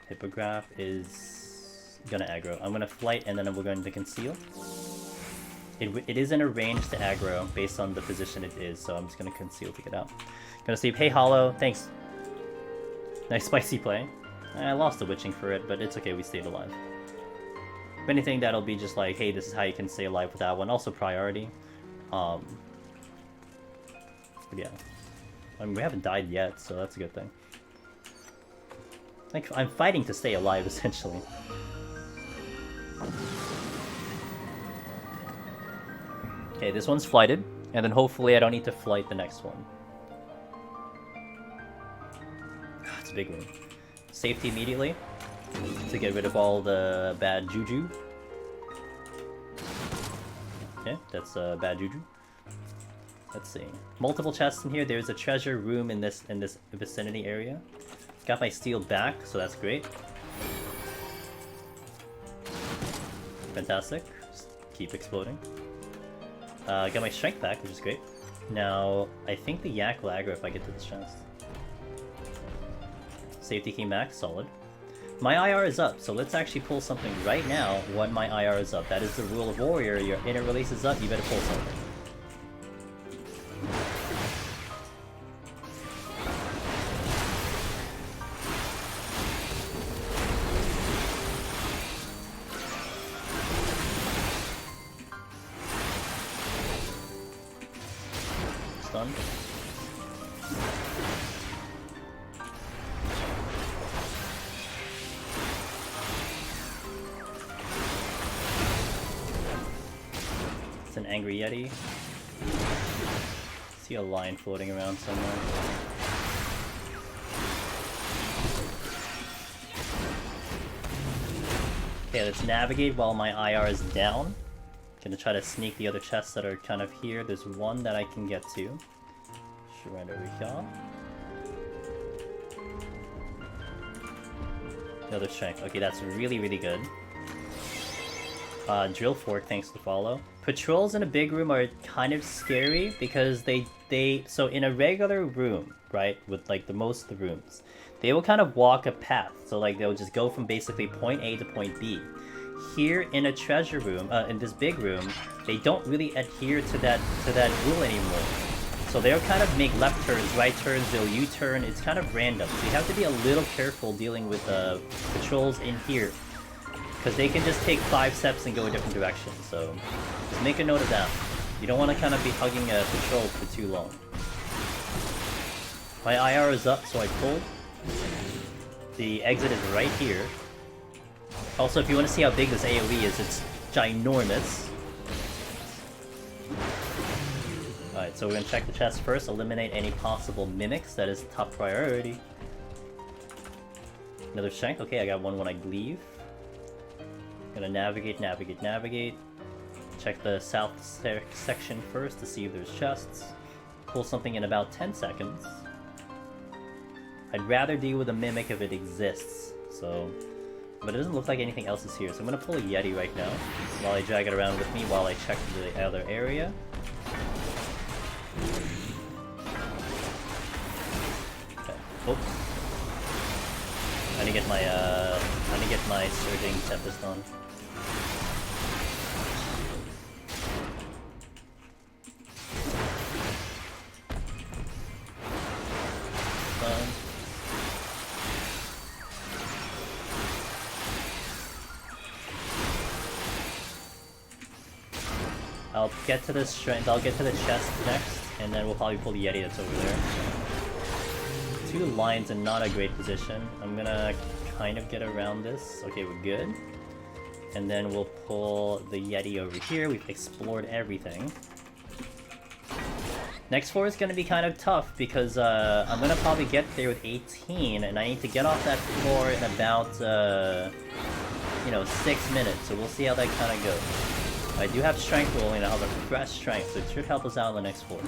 Hippogriff is gonna aggro. I'm gonna flight, and then we're going to conceal. It is in a range to aggro based on the position it is, so I'm just gonna conceal to get out. Gonna sleep. Hey, Hollow, thanks. Nice spicy play. I lost the witching for it, but it's okay, we stayed alive. If anything, that'll be just like, hey, this is how you can stay alive with that one. Also priority. But yeah. I mean, we haven't died yet, so that's a good thing. Like, I'm fighting to stay alive, essentially. Okay, this one's flighted, and then hopefully I don't need to flight the next one. It's a big one. Safety immediately, to get rid of all the bad juju. Okay, that's bad juju. Let's see. Multiple chests in here. There's a treasure room in this vicinity area. Got my steel back, so that's great. Fantastic. Just keep exploding. Got my strength back, which is great. Now, I think the yak will aggro if I get to this chest. Safety came back, solid. My IR is up, so let's actually pull something right now when my IR is up. That is the rule of warrior. Your inner release is up, you better pull something. fun. It's an angry yeti. See a lion floating around somewhere. Okay, let's navigate while my IR is down. Gonna try to sneak the other chests that are kind of here. There's one that I can get to. Right over here. Another strength. Okay, that's really, really good. Drill fork, thanks to follow. Patrols in a big room are kind of scary because so in a regular room, right, with like the most of the rooms, they will kind of walk a path. So like they'll just go from basically point A to point B. Here in a treasure room, in this big room, they don't really adhere to that rule anymore. So they'll kind of make left turns, right turns, they'll U-turn, it's kind of random. So you have to be a little careful dealing with patrols in here. Because they can just take 5 steps and go a different direction, so just make a note of that. You don't want to kind of be hugging a patrol for too long. My IR is up, so I pulled. The exit is right here. Also, if you want to see how big this AoE is, it's ginormous. Alright, so we're gonna check the chest first, eliminate any possible mimics, that is top priority. Another strength, okay, I got one when I leave. Gonna navigate. Check the south section first to see if there's chests. Pull something in about 10 seconds. I'd rather deal with a mimic if it exists, so... But it doesn't look like anything else is here, so I'm gonna pull a yeti right now, while I drag it around with me while I check the other area. Okay. Oops. I need to get my surging tempest on. I'll get to the strength, I'll get to the chest next, and then we'll probably pull the yeti that's over there. 2 lions in not a great position. I'm gonna kind of get around this. Okay, we're good. And then we'll pull the yeti over here. We've explored everything. Next floor is gonna be kind of tough because I'm gonna probably get there with 18, and I need to get off that floor in about, 6 minutes. So we'll see how that kind of goes. I do have strength rolling, I have a fresh strength, so it should help us out on the next floor.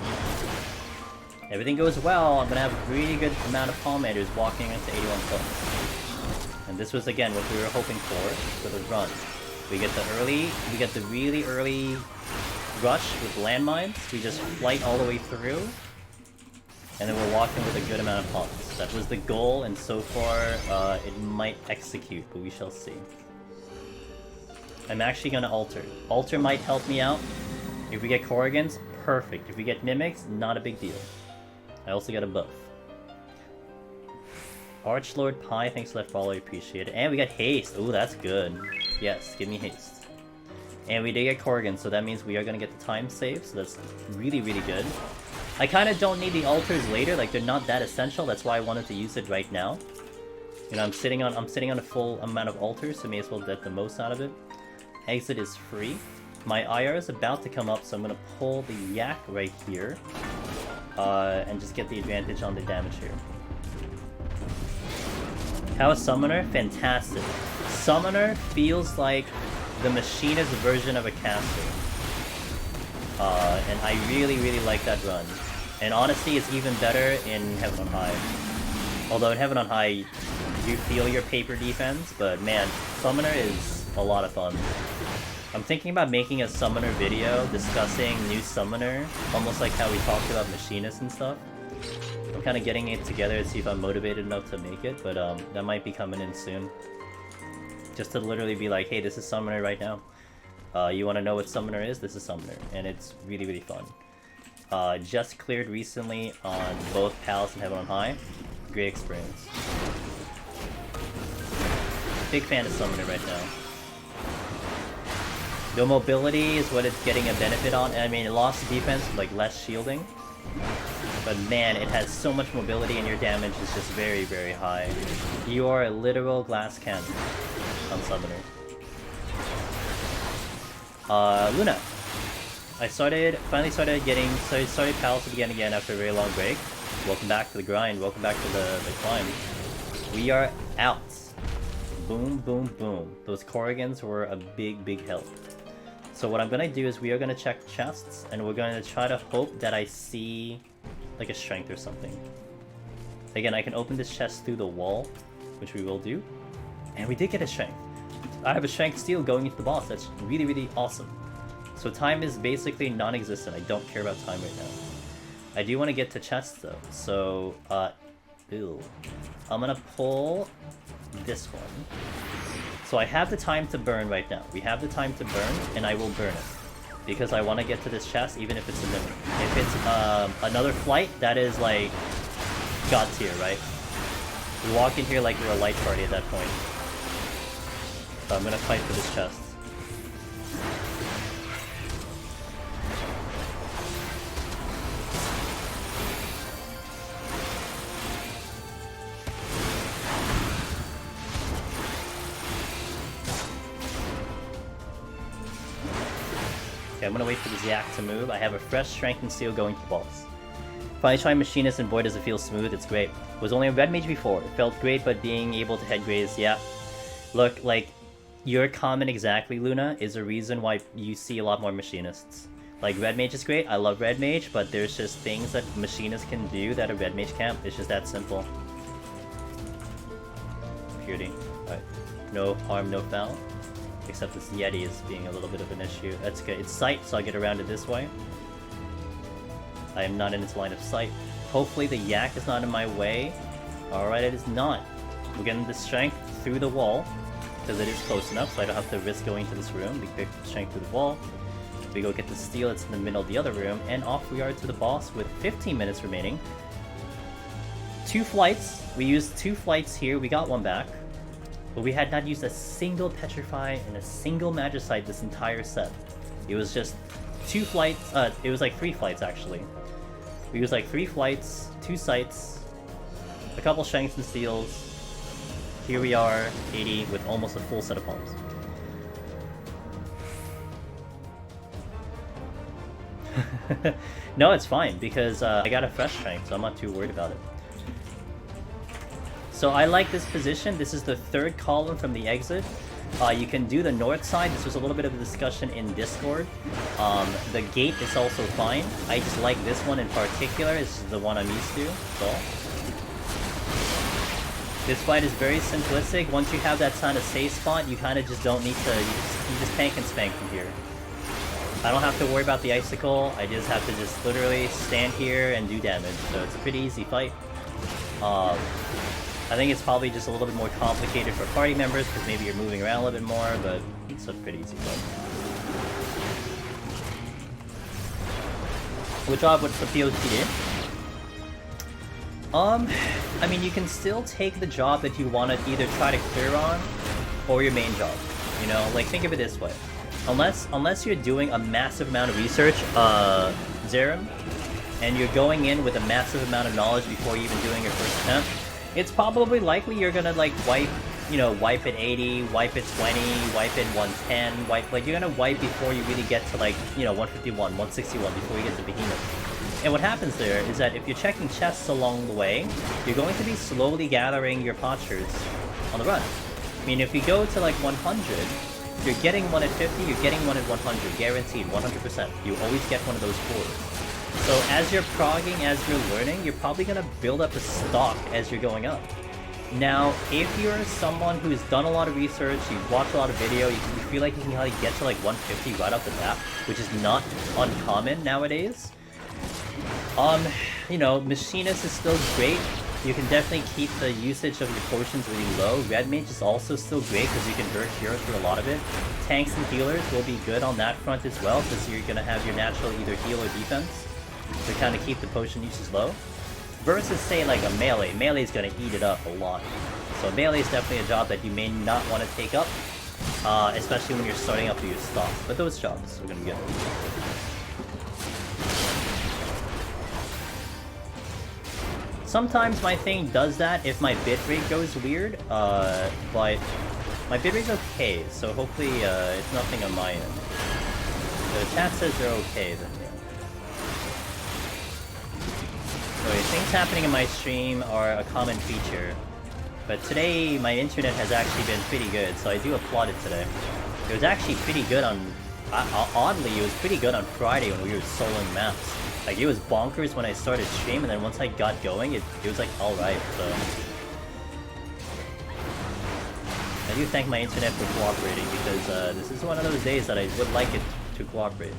Everything goes well, I'm gonna have a really good amount of palmators walking into 81 points. And this was again what we were hoping for the run. We get the really early rush with landmines, we just flight all the way through, and then we're walking with a good amount of pumps. That was the goal, and so far it might execute, but we shall see. I'm actually gonna alter. Alter might help me out. If we get Corrigans, perfect. If we get Mimics, not a big deal. I also got a buff. Archlord Pie, thanks for that follow, I appreciate it. And we got Haste. Ooh, that's good. Yes, give me Haste. And we did get Corrigan, so that means we are gonna get the time save, so that's really, really good. I kinda don't need the altars later, like they're not that essential, that's why I wanted to use it right now. You know, I'm sitting on a full amount of altars, so may as well get the most out of it. Exit is free. My IR is about to come up, so I'm gonna pull the yak right here. And just get the advantage on the damage here. How is Summoner? Fantastic. Summoner feels like the machinist version of a caster. And I really, really like that run. And honestly, it's even better in Heaven on High. Although in Heaven on High, you feel your paper defense, but man, Summoner is a lot of fun. I'm thinking about making a Summoner video discussing new Summoner, almost like how we talked about Machinists and stuff. I'm kind of getting it together to see if I'm motivated enough to make it, but that might be coming in soon. Just to literally be like, hey, this is Summoner right now. You want to know what Summoner is? This is Summoner, and it's really, really fun. Just cleared recently on both Palace and Heaven on High. Great experience. Big fan of Summoner right now. The mobility is what it's getting a benefit on. I mean, it lost defense, like less shielding, But man, it has so much mobility and your damage is just very, very high. You are a literal glass cannon on Summoner. Luna. I finally started Palace again after a very long break. Welcome back to the grind, welcome back to the climb. We are out. Boom, boom, boom. Those Corrigans were a big help. So what I'm gonna do is we are gonna check chests, and we're gonna try to hope that I see like a strength or something. Again, I can open this chest through the wall, which we will do. And we did get a strength. I have a strength steal going into the boss. That's really awesome. So time is basically non-existent. I don't care about time right now. I do want to get to chests though. So, ew. I'm gonna pull this one. So I have the time to burn right now. We have the time to burn, and I will burn it. Because I want to get to this chest, even if it's a limit. If it's another flight, that is like God tier, right? We walk in here like we're a light party at that point. So I'm gonna fight for this chest. Okay, I'm gonna wait for the Yak to move. I have a fresh Strength and Steel going to the boss. Finally trying Machinist, and boy does it feel smooth, it's great. Was only a red mage before. It felt great, but being able to head graze, yeah. Look, like, your comment exactly, Luna, is a reason why you see a lot more Machinists. Like, red mage is great, I love red mage, but there's just things that Machinists can do that a red mage can't. It's just that simple. Purity. Alright. No harm, no foul. Except this Yeti is being a little bit of an issue. That's good. It's sight, so I'll get around it this way. I am not in its line of sight. Hopefully the Yak is not in my way. Alright, it is not. We're getting the strength through the wall, because it is close enough, so I don't have to risk going to this room. We pick strength through the wall. We go get the steel, it's in the middle of the other room, and off we are to the boss with 15 minutes remaining. 2 flights. We used 2 flights here, we got 1 back. But we had not used a single Petrify and a single Magicite this entire set. It was just 2 flights, it was like 3 flights actually. We used like 3 flights, 2 sights, a couple Shanks and Steels. Here we are, 80, with almost a full set of palms. No, it's fine, because I got a fresh strength, so I'm not too worried about it. So I like this position. This is the 3rd column from the exit. You can do the north side. This was a little bit of a discussion in Discord. The gate is also fine. I just like this one in particular. This is the one I'm used to, so. This fight is very simplistic. Once you have that kind of safe spot, you kind of just don't need to, you just tank and spank from here. I don't have to worry about the icicle. I just have to just literally stand here and do damage. So it's a pretty easy fight. I think it's probably just a little bit more complicated for party members because maybe you're moving around a little bit more, but it's a pretty easy fight. Good job with the POTD. I mean, you can still take the job that you want to either try to clear on, or your main job. You know, like think of it this way: unless you're doing a massive amount of research, Zerum, and you're going in with a massive amount of knowledge before even doing your first attempt, it's probably likely you're gonna like wipe at 80, wipe at 20, wipe at 110, like you're gonna wipe before you really get to 151, 161 before you get to Behemoth. And what happens there is that if you're checking chests along the way, you're going to be slowly gathering your potshers on the run. I mean, if you go to like 100, you're getting one at 50, you're getting one at 100, guaranteed, 100%. You always get one of those 4s. So as you're progging, as you're learning, you're probably going to build up a stock as you're going up. Now, if you're someone who's done a lot of research, you've watched a lot of video, you feel like you can probably get to like 150 right off the bat, which is not uncommon nowadays. Machinist is still great. You can definitely keep the usage of your potions really low. Red Mage is also still great because you can hurt heroes through a lot of it. Tanks and healers will be good on that front as well because you're going to have your natural either heal or defense to kind of keep the potion usage low. Versus, say, like a melee. Melee is going to eat it up a lot. So melee is definitely a job that you may not want to take up, especially when you're starting up with your stock. But those jobs are going to be good. Sometimes my thing does that if my bitrate goes weird, but my bitrate's okay, so hopefully it's nothing on my end. The chat says they're okay, then yeah. Anyway, things happening in my stream are a common feature, but today my internet has actually been pretty good, so I do applaud it today. It was actually pretty good on... oddly, it was pretty good on Friday when we were soloing maps. Like, it was bonkers when I started stream, and then once I got going, it was like alright, so... I do thank my internet for cooperating, because this is one of those days that I would like it to cooperate.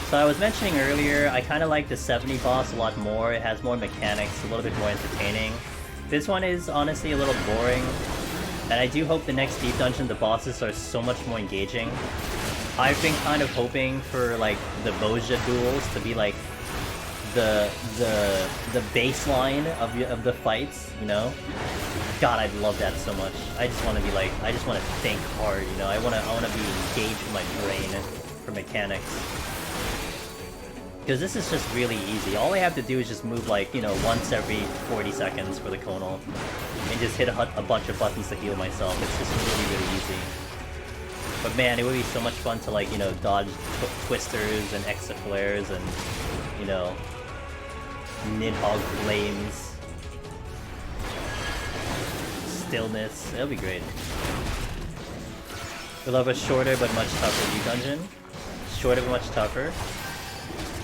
So I was mentioning earlier, I kind of like the 70 boss a lot more. It has more mechanics, a little bit more entertaining. This one is honestly a little boring. And I do hope the next deep dungeon, the bosses are so much more engaging. I've been kind of hoping for like the Boja duels to be like the baseline of the fights, you know? God, I'd love that so much. I just want to be like, I just want to think hard, you know? I want to be engaged in my brain for mechanics. Because this is just really easy. All I have to do is just move like, you know, once every 40 seconds for the conal. And just hit a bunch of buttons to heal myself. It's just really, really easy. But man, it would be so much fun to like, you know, dodge twisters and extra flares and, you know, Nidhogg flames. Stillness. It'll be great. We love a shorter but much tougher deep dungeon. Shorter but much tougher.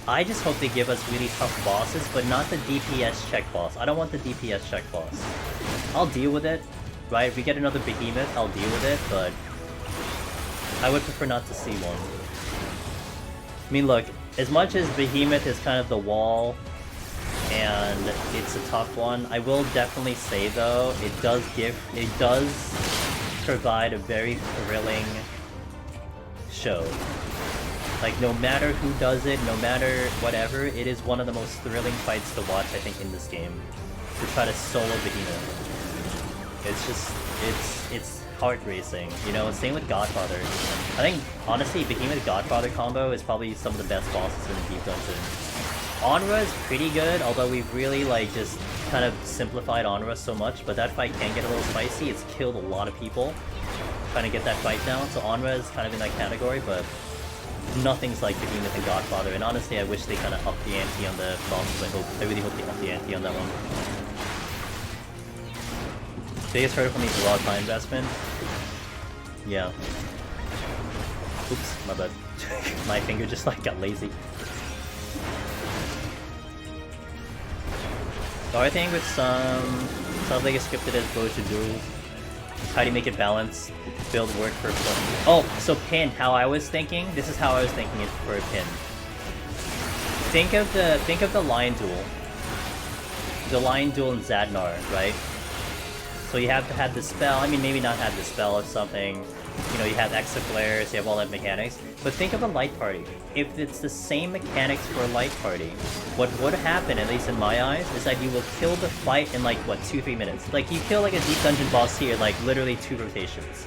I just hope they give us really tough bosses, but not the DPS check boss. I don't want the DPS check boss. I'll deal with it, right? If we get another behemoth, I'll deal with it, but I would prefer not to see one. I mean, look, as much as behemoth is kind of the wall, and it's a tough one, I will definitely say though, it does provide a very thrilling show. Like, no matter who does it, no matter whatever, it is one of the most thrilling fights to watch, I think, in this game. To try to solo Behemoth. It's just, it's heart-racing, you know? Same with Godfather. I think, honestly, Behemoth-Godfather combo is probably some of the best bosses in the Deep Dungeon. Onra is pretty good, although we've really, like, just kind of simplified Onra so much, but that fight can get a little spicy. It's killed a lot of people trying to get that fight down, so Onra is kind of in that category, but nothing's like Behemoth and Godfather, and honestly I wish they kind of upped the ante on the bosses. I really hope they up the ante on that one. Biggest hurdle for me is a lot of time investment. Yeah. Oops, my bad. My finger just like got lazy. So I think with sounds like it's scripted as Boja duels. How do you make it balance? Build work for a pin. Oh, so pin, how I was thinking? This is how I was thinking it for a pin. Think of the Lion Duel. The Lion Duel in Zadnar, right? So you have to have the spell, I mean maybe not have the spell or something. You know, you have extra flares, you have all that mechanics. But think of a light party. If it's the same mechanics for a light party, what would happen, at least in my eyes, is that you will kill the fight in like, what, 2-3 minutes. Like, you kill like a deep dungeon boss here, like literally 2 rotations.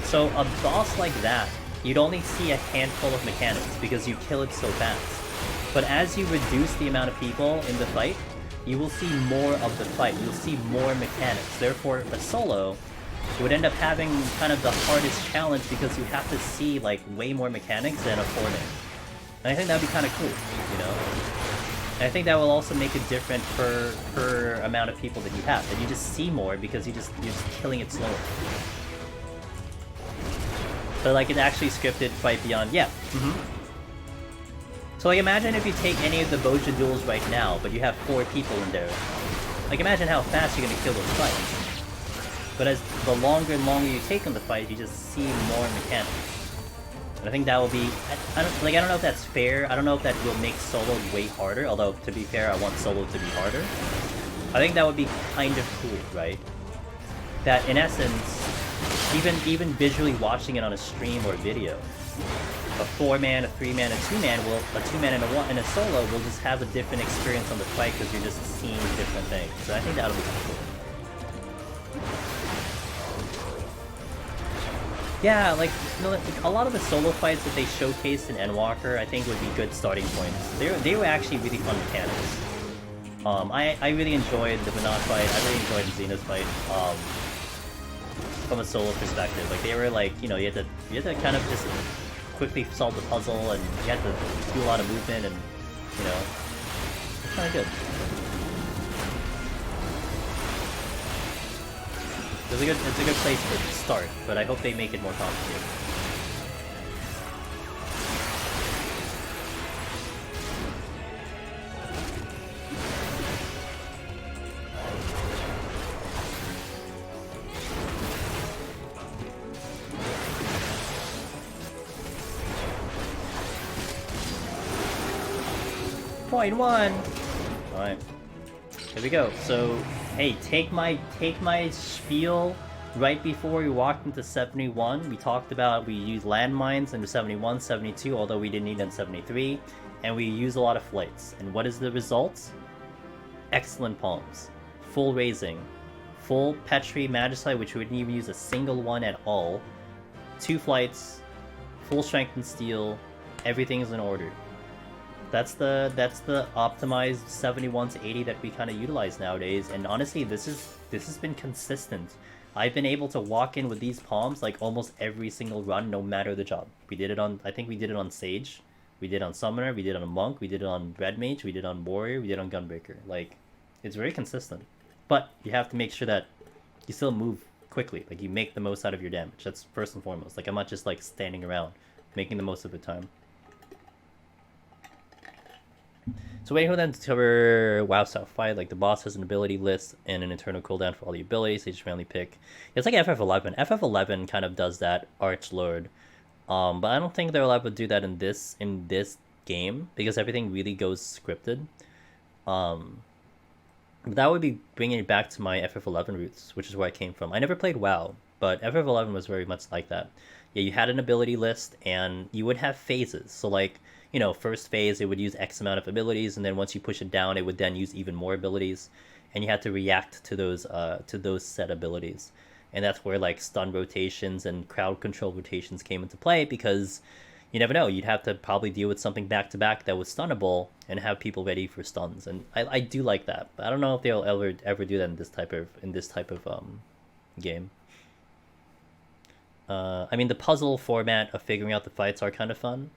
So a boss like that, you'd only see a handful of mechanics because you kill it so fast. But as you reduce the amount of people in the fight, you will see more of the fight. You'll see more mechanics. Therefore, a solo would end up having kind of the hardest challenge because you have to see like way more mechanics than a 4-man. And I think that'd be kind of cool, you know? And I think that will also make it different per amount of people that you have. That you just see more because you're just killing it slower. So like it's actually scripted fight beyond, yeah. So like imagine if you take any of the Boja duels right now, but you have 4 people in there. Like imagine how fast you're gonna kill those fights. But as the longer and longer you take on the fight, you just see more mechanics. And I think that will be, I don't know if that's fair. I don't know if that will make solo way harder. Although to be fair, I want solo to be harder. I think that would be kind of cool, right? That in essence, even visually watching it on a stream or video, a 4-man, a 3-man, a 2-man will, a 2-man and a solo will just have a different experience on the fight because you're just seeing different things. So I think that'll be cool. Yeah, like, you know, like a lot of the solo fights that they showcased in Endwalker, I think would be good starting points. They were actually really fun mechanics. I really enjoyed the Banat fight. I really enjoyed the Xena's fight. From a solo perspective, like they were like, you know, you had to kind of just quickly solve the puzzle, and you had to do a lot of movement, and you know, it's kind of good. It's a good place to start, but I hope they make it more complicated. Point one. All right, here we go. So, hey, take my spiel. Right before we walked into 71, we talked about we used landmines into 71, 72, although we didn't need them in 73, and we used a lot of flights. And what is the result? Excellent palms, full raising, full Petri Magicite, which we didn't even use a single one at all. 2 flights, full strength and steel, everything is in order. That's the optimized 71 to 80 that we kind of utilize nowadays, and honestly, this has been consistent. I've been able to walk in with these palms like almost every single run, no matter the job. We did it on, I think we did it on Sage, we did it on Summoner, we did it on Monk, we did it on Red Mage, we did it on Warrior, we did it on Gunbreaker. Like, it's very consistent. But you have to make sure that you still move quickly, like you make the most out of your damage. That's first and foremost. Like, I'm not just like standing around, making the most of the time. So waiting for them to cover WoW style fight, like the boss has an ability list and an internal cooldown for all the abilities, they just randomly pick. It's like FF11. FF11 kind of does that, Archlord. But I don't think they're allowed to do that in this game, because everything really goes scripted. But that would be bringing it back to my FF11 roots, which is where I came from. I never played WoW, but FF11 was very much like that. Yeah, you had an ability list, and you would have phases. So like, you know, first phase, it would use X amount of abilities, and then once you push it down, it would then use even more abilities, and you had to react to those set abilities. And that's where like stun rotations and crowd control rotations came into play, because you never know, you'd have to probably deal with something back to back that was stunnable and have people ready for stuns. And I do like that, but I don't know if they'll ever do that in this type of game. I mean, the puzzle format of figuring out the fights are kind of fun,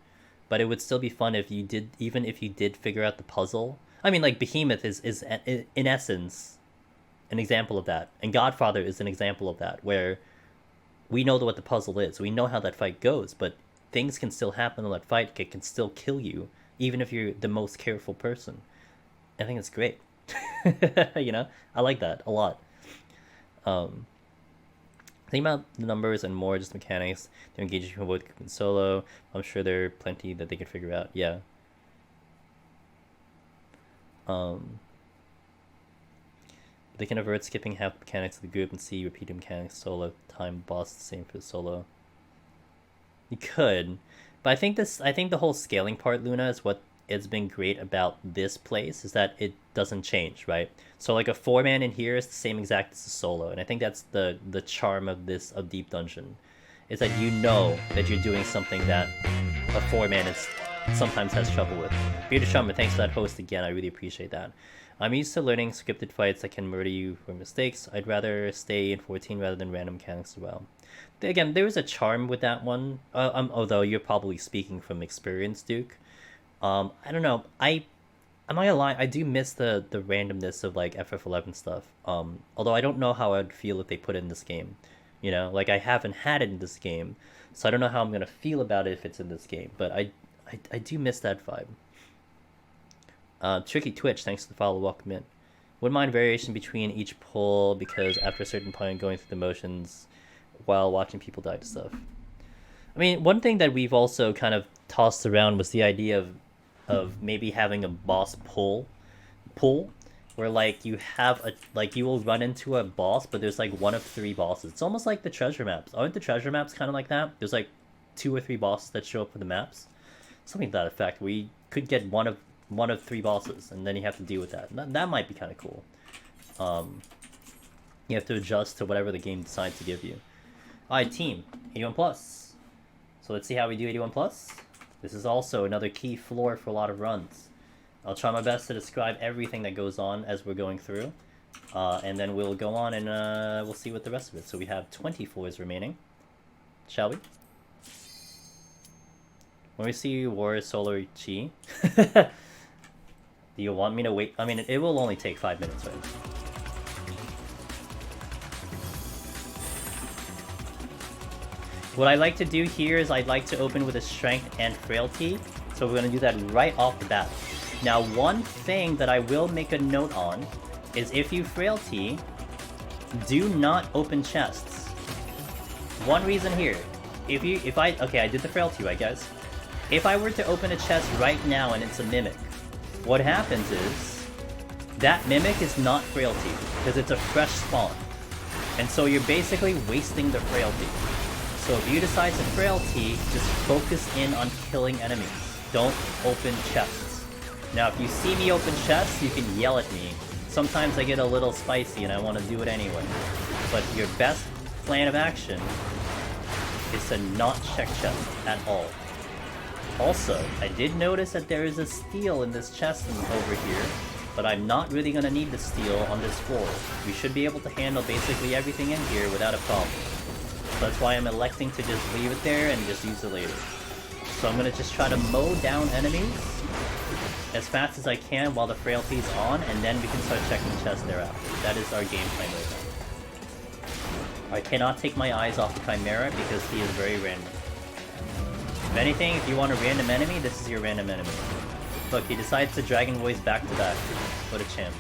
but it would still be fun if you did, even if you did figure out the puzzle. I mean, like, Behemoth is in essence an example of that, and Godfather is an example of that, where we know what the puzzle is, we know how that fight goes, but things can still happen in that fight. It can still kill you, even if you're the most careful person. I think it's great. You know, I like that a lot. Think about the numbers and more just mechanics. They're engaging from both group and solo. I'm sure there are plenty that they can figure out. Yeah. They can avert skipping half mechanics of the group and see repeated mechanics solo time boss the same for the solo. You could, but I think the whole scaling part, Luna, is what has been great about this place, is that it doesn't change, right? So like a 4-man in here is the same exact as a solo, and I think that's the charm of Deep Dungeon, is that you know that you're doing something that a 4-man is sometimes has trouble with. Bearded Shaman, thanks for that host again, I really appreciate that. I'm used to learning scripted fights that can murder you for mistakes. I'd rather stay in 14 rather than random mechanics as well. Again, there was a charm with that one, although you're probably speaking from experience, Duke. I don't know, I'm not gonna lie, I do miss the randomness of like FF11 stuff. Although I don't know how I'd feel if they put it in this game. You know, like I haven't had it in this game, so I don't know how I'm gonna feel about it if it's in this game. But I do miss that vibe. Tricky Twitch, thanks for the follow, welcome in. Wouldn't mind variation between each pull, because after a certain point going through the motions while watching people die to stuff. I mean, one thing that we've also kind of tossed around was the idea of maybe having a boss pull, where like you have you will run into a boss, but there's like 1 of 3 bosses. It's almost like the treasure maps. Aren't the treasure maps kind of like that? There's like 2 or 3 bosses that show up for the maps, something to that effect. We could get one of 3 bosses, and then you have to deal with that. That might be kind of cool. You have to adjust to whatever the game decides to give you. Alright, team. 81 plus. So let's see how we do 81 plus. This is also another key floor for a lot of runs. I'll try my best to describe everything that goes on as we're going through. And then we'll go on and we'll see what the rest of it. So we have 20 floors remaining. Shall we? When we see War Solar Chi, do you want me to wait? I mean, it will only take 5 minutes, right? What I like to do here is I'd like to open with a Strength and Frailty. So we're going to do that right off the bat. Now, one thing that I will make a note on is if you Frailty, do not open chests. One reason here. Okay, I did the Frailty, right, guys? If I were to open a chest right now and it's a Mimic, what happens is that Mimic is not Frailty because it's a fresh spawn. And so you're basically wasting the Frailty. So if you decide to Frailty, just focus in on killing enemies. Don't open chests. Now if you see me open chests, you can yell at me. Sometimes I get a little spicy and I want to do it anyway. But your best plan of action is to not check chests at all. Also, I did notice that there is a steel in this chest over here, but I'm not really going to need the steel on this floor. We should be able to handle basically everything in here without a problem. So that's why I'm electing to just leave it there and just use it later. So I'm going to just try to mow down enemies as fast as I can while the frailty's on, and then we can start checking chests thereafter. That is our game plan right now. I cannot take my eyes off the Chimera because he is very random. If anything, if you want a random enemy, this is your random enemy. Look, he decides to Dragon Voice back to back. What a champ.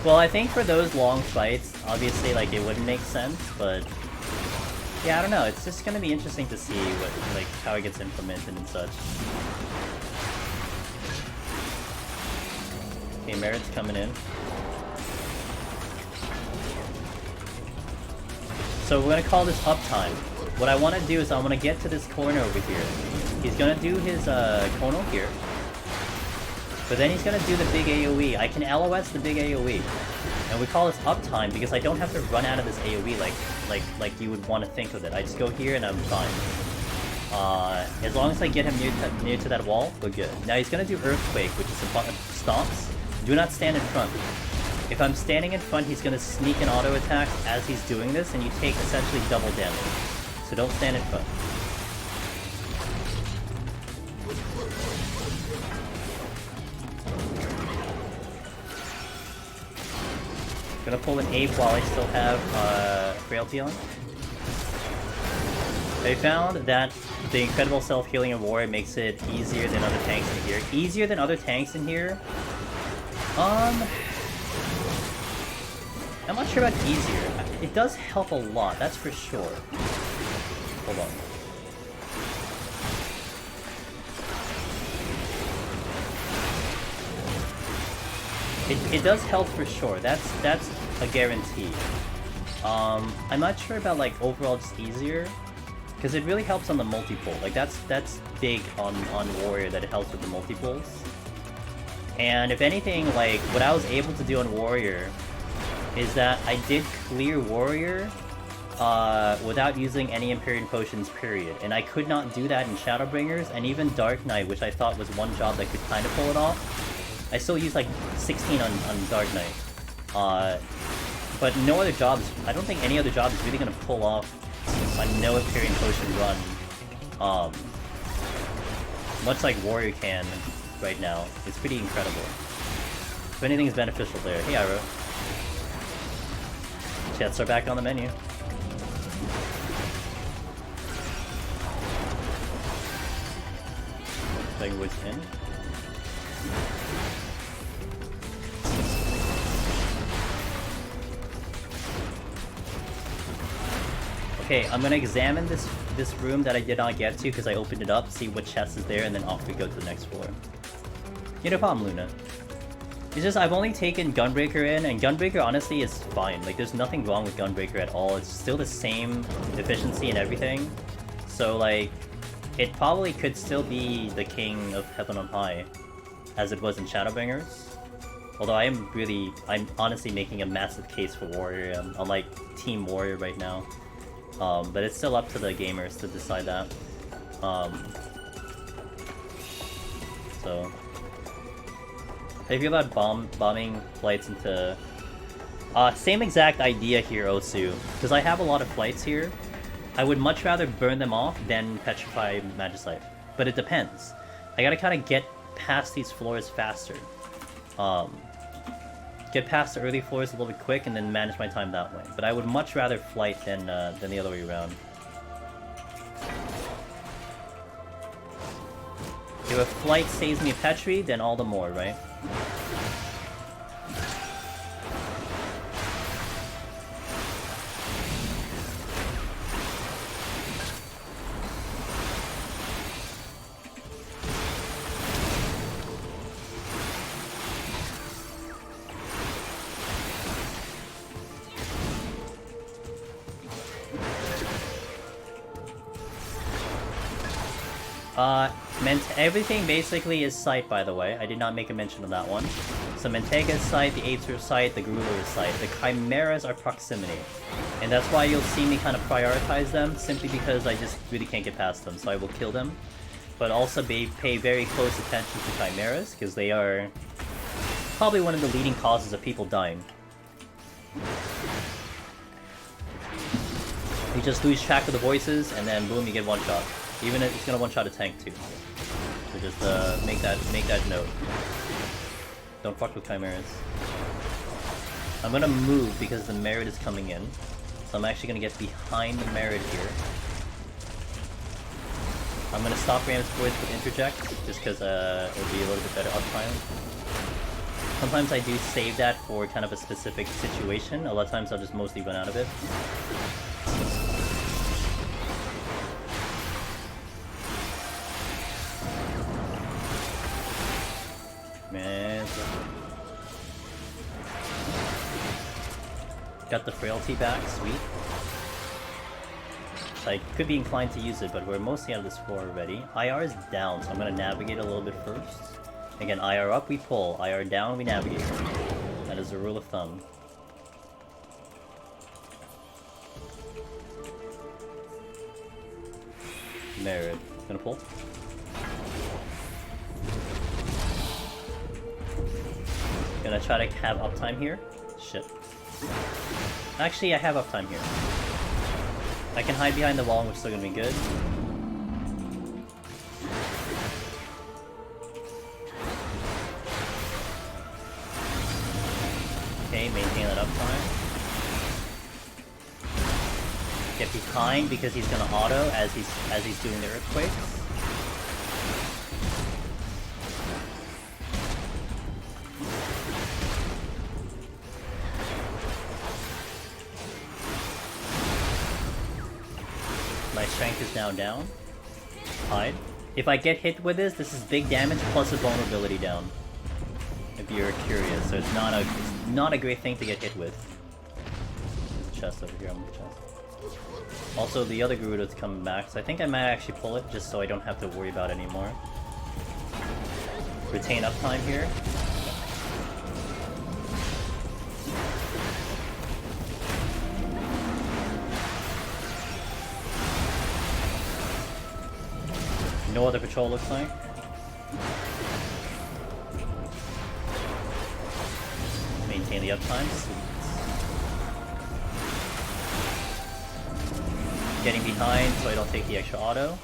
Well, I think for those long fights, obviously, like, it wouldn't make sense, but yeah, I don't know. It's just gonna be interesting to see what, like, how it gets implemented and such. Okay, Merit's coming in. So we're gonna call this uptime. What I want to do is I want to get to this corner over here. He's gonna do his Kono here. But then he's gonna do the big AoE. I can LOS the big AoE. And we call this uptime because I don't have to run out of this AoE like you would want to think of it. I just go here and I'm fine. As long as I get him near to that wall, we're good. Now he's gonna do Earthquake, which is a bunch of stomps. Do not stand in front. If I'm standing in front, he's gonna sneak and auto attack as he's doing this, and you take essentially double damage. So don't stand in front. Gonna pull an Ape while I still have Frailty on. I found that the incredible self-healing of War makes it easier than other tanks in here. Easier than other tanks in here? I'm not sure about easier. It does help a lot, that's for sure. Hold on. It does help for sure. That's a guarantee. I'm not sure about like overall just easier, because it really helps on the multi-pull. Like that's big on Warrior, that it helps with the multi-pulls. And if anything, like what I was able to do on Warrior is that I did clear Warrior without using any Empyrean Potions, period. And I could not do that in Shadowbringers, and even Dark Knight, which I thought was one job that could kind of pull it off. I still use like 16 on Dark Knight. But no other jobs, I don't think any other job is really going to pull off a no Empyrean Potion run. Much like Warrior can right now. It's pretty incredible. If anything is beneficial there. Hey, Iro. Chats are back on the menu. Language in. Okay, I'm gonna examine this room that I did not get to because I opened it up, see what chest is there, and then off we go to the next floor. No problem, Luna. It's just I've only taken Gunbreaker in, and Gunbreaker honestly is fine. Like there's nothing wrong with Gunbreaker at all. It's still the same efficiency and everything. So like, it probably could still be the king of Heaven on High, as it was in Shadowbringers. Although I'm honestly making a massive case for Warrior. I'm like Team Warrior right now. But it's still up to the gamers to decide that. So, how do you feel about bombing flights into... same exact idea here, Osu. Because I have a lot of flights here. I would much rather burn them off than petrify Magicite. But it depends. I gotta kind of get past these floors faster. Get past the early floors a little bit quick and then manage my time that way. But I would much rather flight than the other way around. If a flight saves me a Petri, then all the more, right? Everything basically is sight, by the way. I did not make a mention of that one. So Mentega's sight, the Aether sight, the Gruler is sight. The Chimeras are proximity. And that's why you'll see me kind of prioritize them, simply because I just really can't get past them, so I will kill them. But also pay very close attention to Chimeras, because they are probably one of the leading causes of people dying. You just lose track of the voices, and then boom, you get one shot. Even if it's gonna one shot a tank too. So just make that note. Don't fuck with Chimeras. I'm gonna move because the Merit is coming in. So I'm actually gonna get behind the Merit here. I'm gonna stop Ram's voice with interject, just because it'll be a little bit better uptime. Sometimes I do save that for kind of a specific situation. A lot of times I'll just mostly run out of it. Man. Got the frailty back, sweet. I could be inclined to use it, but we're mostly out of this floor already. IR is down, so I'm gonna navigate a little bit first. Again, IR up, we pull. IR down, we navigate. That is a rule of thumb. Merit. Gonna pull. Gonna try to have uptime here. Shit. Actually, I have uptime here. I can hide behind the wall, which is still gonna be good. Okay, maintain that uptime. Get behind because he's gonna auto as he's doing the earthquakes. My strength is now down. Hide. If I get hit with this is big damage plus a vulnerability down. If you're curious, so it's not a great thing to get hit with. There's a chest over here on the chest. Also, the other Gerudo's coming back, so I think I might actually pull it just so I don't have to worry about it anymore. Retain uptime here. No other patrol looks like. Maintain the uptime. Sweet. Getting behind so I don't take the extra auto.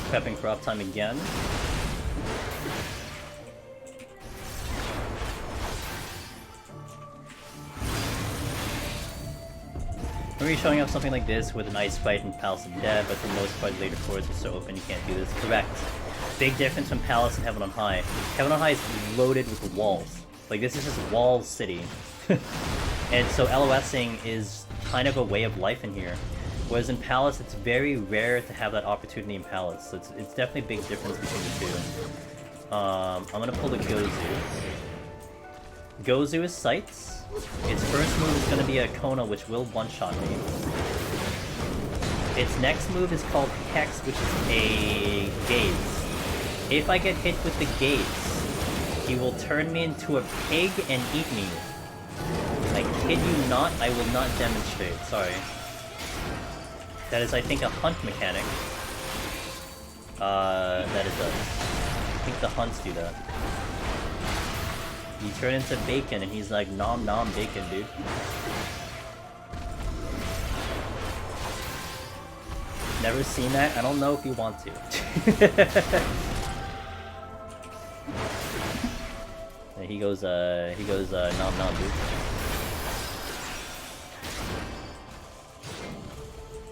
Prepping for uptime again. We're really showing up something like this with an Ice Fight and Palace of Dead, but for the most part later floors are so open you can't do this. Correct. Big difference from Palace and Heaven on High. Heaven on High is loaded with walls. Like, this is just Walls City. And so LOSing is kind of a way of life in here. Whereas in Palace, it's very rare to have that opportunity in Palace. So it's definitely a big difference between the two. I'm gonna pull the Gozu. Gozu is Sights. Its first move is gonna be a Kona, which will one-shot me. Its next move is called Hex, which is a Gaze. If I get hit with the Gaze, he will turn me into a pig and eat me. I kid you not, I will not demonstrate, sorry. That is, I think, a hunt mechanic. That it does. I think the hunts do that. You turn into bacon and he's like, nom nom bacon, dude. Never seen that? I don't know if you want to. He goes nom nom, dude.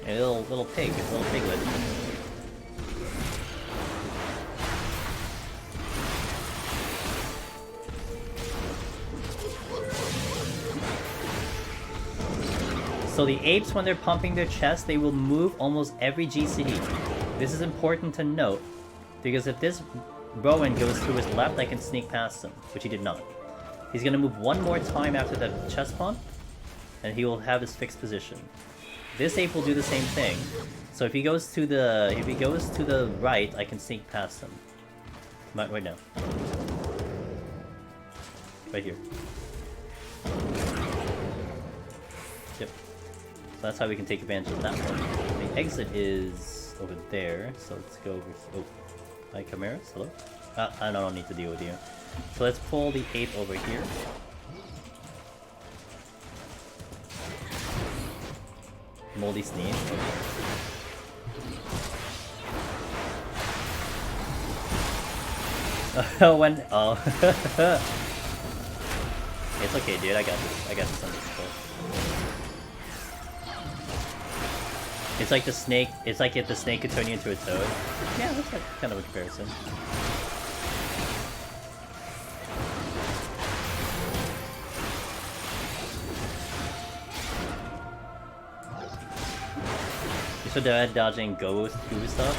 A little piglet. So the apes, when they're pumping their chest, they will move almost every GCD. This is important to note, because if this Rowan goes to his left, I can sneak past him, which he did not. He's gonna move one more time after the chest pump, and he will have his fixed position. This ape will do the same thing. So if he goes to the right, I can sneak past him. Right now. Right here. Yep. So that's how we can take advantage of that one. The exit is over there, so let's go over here. Oh. Hi, Chimeras. Hello? I don't need to deal with you. So let's pull the ape over here. Moldy Sneeze. It's okay, dude. I got this. I got this under control. It's like the snake. It's like if the snake could turn you into a toad. Yeah, that's kind of a comparison. So dodging goo stuff.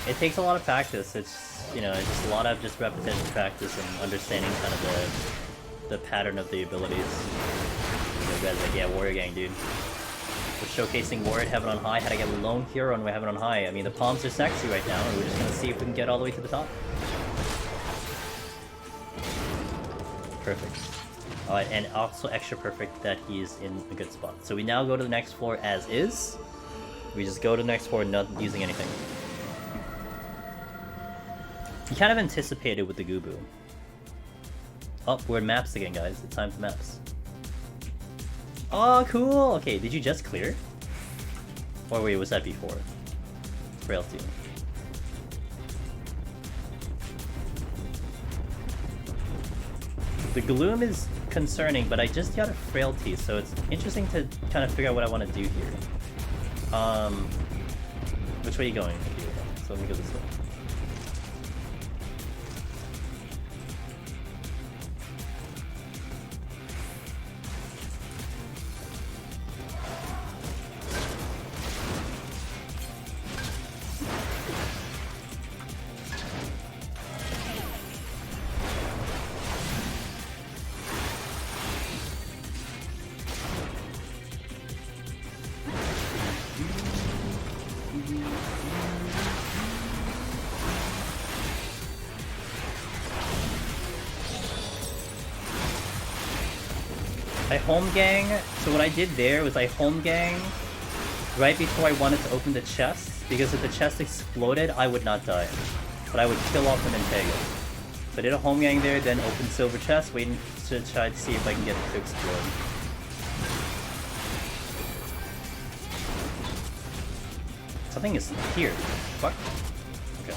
It takes a lot of practice. It's, you know, it's just a lot of just repetition practice and understanding kind of the pattern of the abilities. You guys like, yeah, Warrior Gang, dude. We're showcasing Warrior Heaven on High, how to get Lone Hero and Heaven on High. I mean, the palms are sexy right now, and we're just gonna see if we can get all the way to the top. Perfect. Alright, and also extra perfect that he's in a good spot. So we now go to the next floor as is. We just go to the next floor not using anything. You kind of anticipated with the Gubu. Oh, we're in maps again, guys. It's time for maps. Oh, cool! Okay, did you just clear? Or wait, was that before? Frailty. The Gloom is concerning, but I just got a Frailty, so it's interesting to kind of figure out what I want to do here. Which way are you going? So let me go this way. I home gang, so what I did there was I home gang right before I wanted to open the chest, because if the chest exploded, I would not die. But I would kill off an Integra. So I did a home gang there, then open silver chest, waiting to try to see if I can get it to explode. Something is here. Fuck. Okay.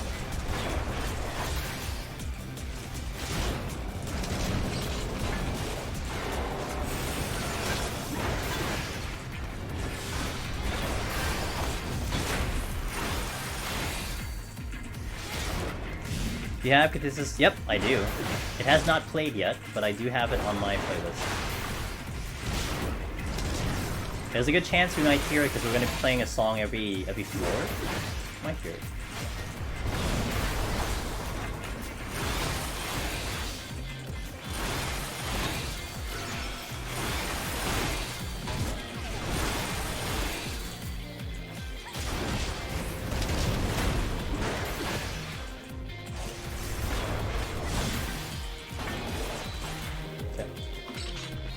Do you have Cathystis? Yep, I do. It has not played yet, but I do have it on my playlist. There's a good chance we might hear it because we're going to be playing a song every floor. Might hear it.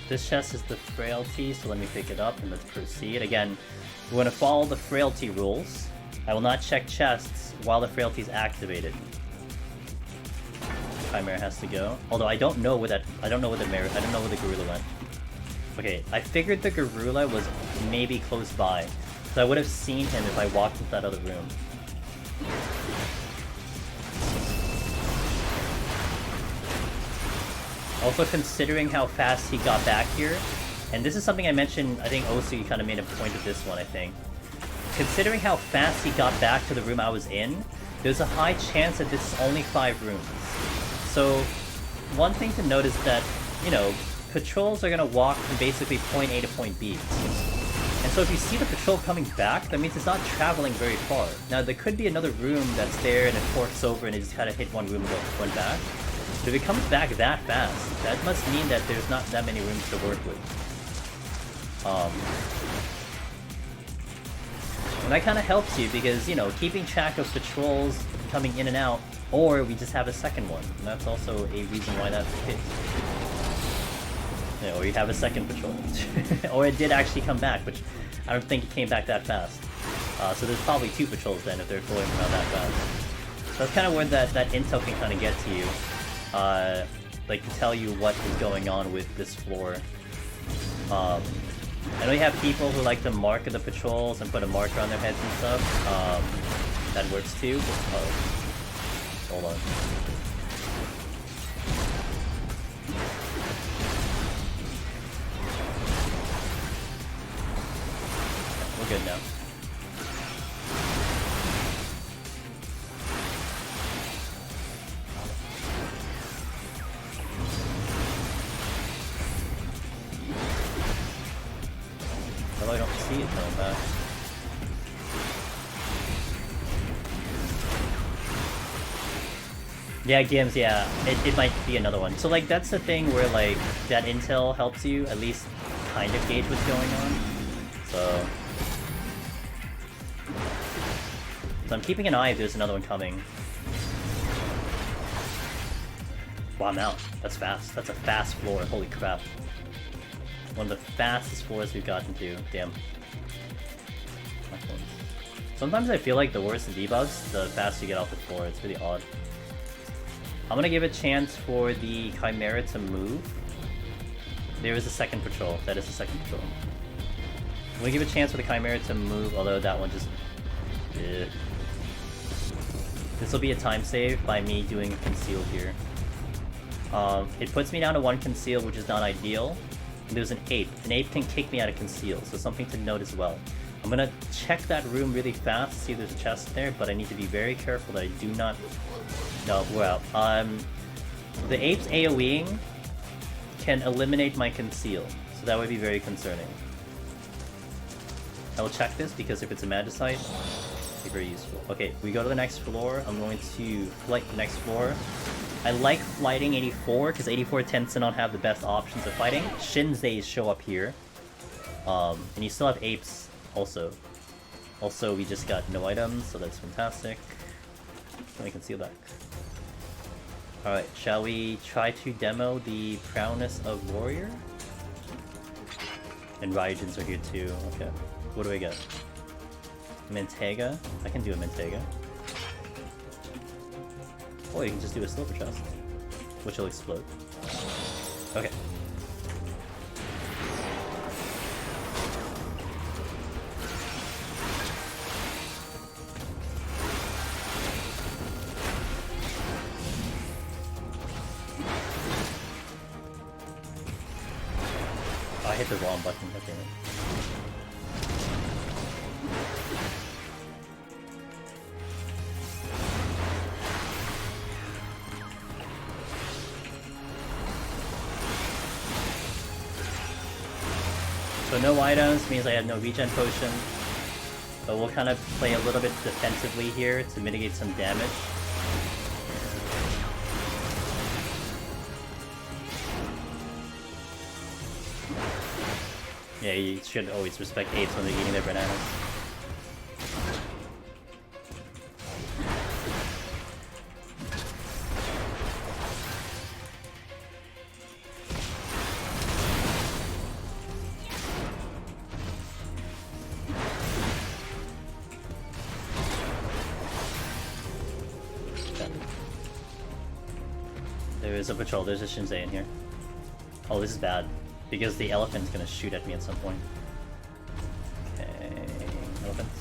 This chest is the frailty, so let me pick it up and let's proceed. Again, we're going to follow the frailty rules. I will not check chests while the frailty is activated. Chimera has to go. Although I don't know where the Garula went. Okay, I figured the Garula was maybe close by, so I would have seen him if I walked into that other room. Also, considering how fast he got back here, and this is something I mentioned, I think Osu kind of made a point of this one, I think. Considering how fast he got back to the room I was in, there's a high chance that this is only 5 rooms. So, one thing to note is that, you know, patrols are going to walk from basically point A to point B. And so if you see the patrol coming back, that means it's not traveling very far. Now, there could be another room that's there and it forks over and it just kind of hit one room and went back. But if it comes back that fast, that must mean that there's not that many rooms to work with. And that kind of helps you because, you know, keeping track of patrols coming in and out, or we just have a second one. And that's also a reason why that's the case. Yeah, or you have a second patrol. Or it did actually come back, which I don't think it came back that fast. So there's probably 2 patrols then if they're going around that fast. So that's kind of where that intel can kind of get to you. Like to tell you what is going on with this floor. I know you have people who like to mark the patrols and put a marker on their heads and stuff. That works too. Oh, hold on. We're good now. I don't see it coming back. Yeah, Gims, yeah. It might be another one. So, like, that's the thing where, like, that intel helps you at least kind of gauge what's going on. So I'm keeping an eye if there's another one coming. Wow, I'm out. That's fast. That's a fast floor. Holy crap. One of the fastest floors we've gotten to. Damn. Sometimes I feel like the worse the debuffs, the faster you get off the floor. It's really odd. I'm gonna give a chance for the Chimera to move. There is a second patrol. That is the second patrol. I'm gonna give a chance for the Chimera to move, although that one just... This will be a time save by me doing conceal here. It puts me down to 1 conceal, which is not ideal. And there's an ape. An ape can kick me out of conceal, so something to note as well. I'm gonna check that room really fast to see if there's a chest there, but I need to be very careful that I do not... No, we're out. The ape's AoEing can eliminate my conceal, so that would be very concerning. I will check this because if it's a magicite, it'll be very useful. Okay, we go to the next floor. I'm going to flight the next floor. I like flighting 84 because 84 tends to not have the best options of fighting. Shinzeis show up here. And you still have apes also. Also, we just got no items, so that's fantastic. Let me conceal that. Alright, shall we try to demo the Prowess of Warrior? And Raijins are here too. Okay. What do we get? Mentega. I can do a Mentega. Or you can just do a silver chest, which will explode. Okay. I hit the wrong button, okay. So no items means I have no regen potion. But we'll kind of play a little bit defensively here to mitigate some damage. Yeah, you should always respect apes when they're eating their bananas. There is a patrol, there's a Shinzei in here. Oh, this is bad. Because the elephant's gonna shoot at me at some point. Okay, elephants.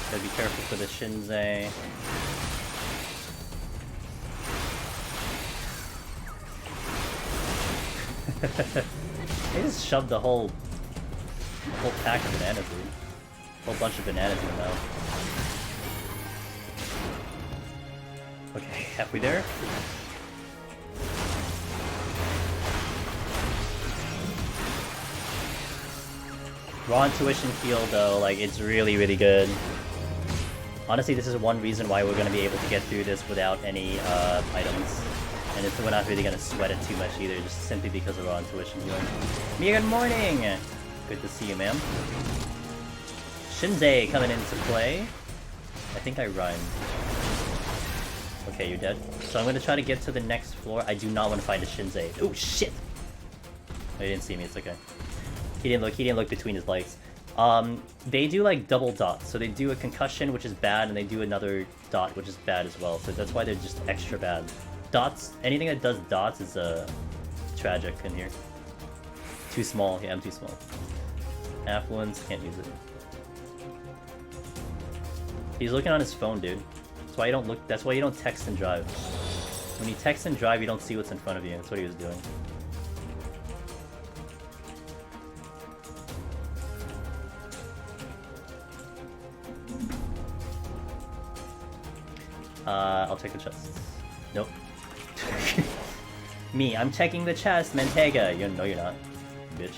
Gotta be careful for the Shinzei. They just shoved the whole pack of bananas, dude. Whole bunch of bananas in the mouth. Okay, halfway there. Raw intuition field though, like it's really, really good. Honestly, this is one reason why we're gonna be able to get through this without any items. And we're not really gonna sweat it too much either, just simply because of our intuition healing. Mia, good morning! Good to see you, ma'am. Shinzei coming into play. I think I rhymed. Okay, you're dead. So I'm gonna try to get to the next floor. I do not want to find a Shinzei. Oh shit! He didn't see me, it's okay. He didn't look between his legs. They do like double dots. So they do a concussion, which is bad, and they do another dot, which is bad as well. So that's why they're just extra bad. Dots, anything that does dots is tragic in here. Too small, yeah, I'm too small. Affluence, can't use it. He's looking on his phone, dude. That's why you don't look. That's why you don't text and drive. When you text and drive, you don't see what's in front of you. That's what he was doing. I'll check the chest. Nope. Me, I'm checking the chest, Mentega. No, you're not, bitch.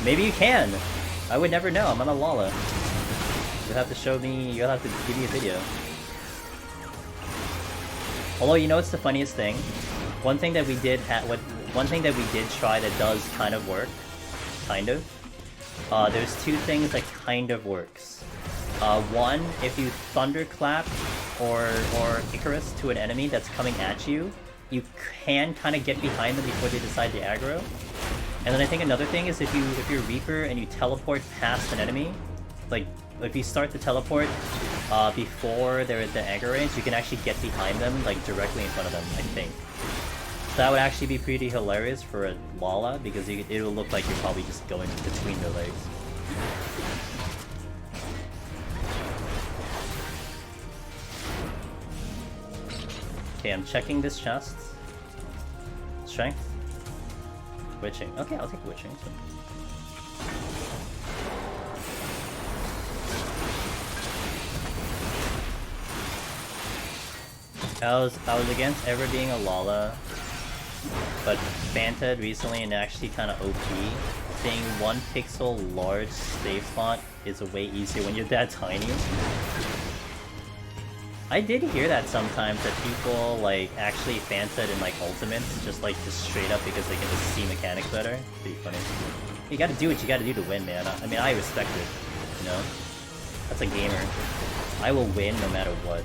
Maybe you can. I would never know. I'm on a Lala. You'll have to show me. You'll have to give me a video. Although, you know what's the funniest thing? One thing that we did try that does kind of work. Kind of. There's two things that kind of works. One, if you thunderclap or Icarus to an enemy that's coming at you, you can kind of get behind them before they decide to aggro. And then I think another thing is if you're Reaper and you teleport past an enemy, like if you start to teleport before they're at the aggro range, you can actually get behind them, like directly in front of them, I think. So that would actually be pretty hilarious for a Lala, because it will look like you're probably just going between their legs. Okay, I'm checking this chest. Strength? Witching. Okay, I'll take witching. I was against ever being a Lala, but Fanted recently and actually kind of OP. Saying 1 pixel large save spot is a way easier when you're that tiny. I did hear that sometimes, that people like actually Fanted in like ultimates just straight up because they can just see mechanics better. Pretty funny. You gotta do what you gotta do to win, man. I mean, I respect it, you know? That's a gamer. I will win no matter what.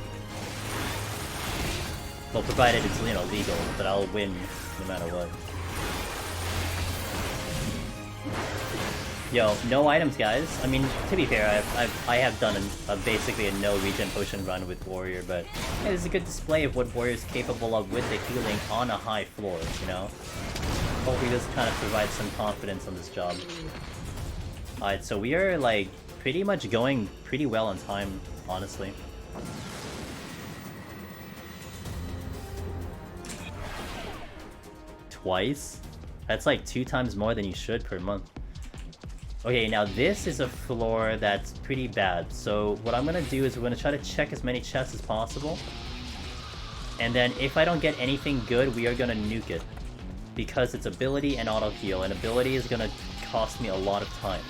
Well, provided it's, you know, legal, but I'll win no matter what. Yo, no items, guys. I mean, to be fair, I have done basically a no regen potion run with Warrior, but yeah, this is a good display of what Warrior is capable of with the healing on a high floor, you know? Hopefully this kind of provides some confidence on this job. Alright, so we are, like, pretty much going pretty well on time, honestly. twice? That's like 2 times more than you should per month. Okay, now this is a floor that's pretty bad. So what I'm gonna do is we're gonna try to check as many chests as possible. And then if I don't get anything good, we are gonna nuke it. Because it's ability and auto heal, and ability is gonna cost me a lot of time.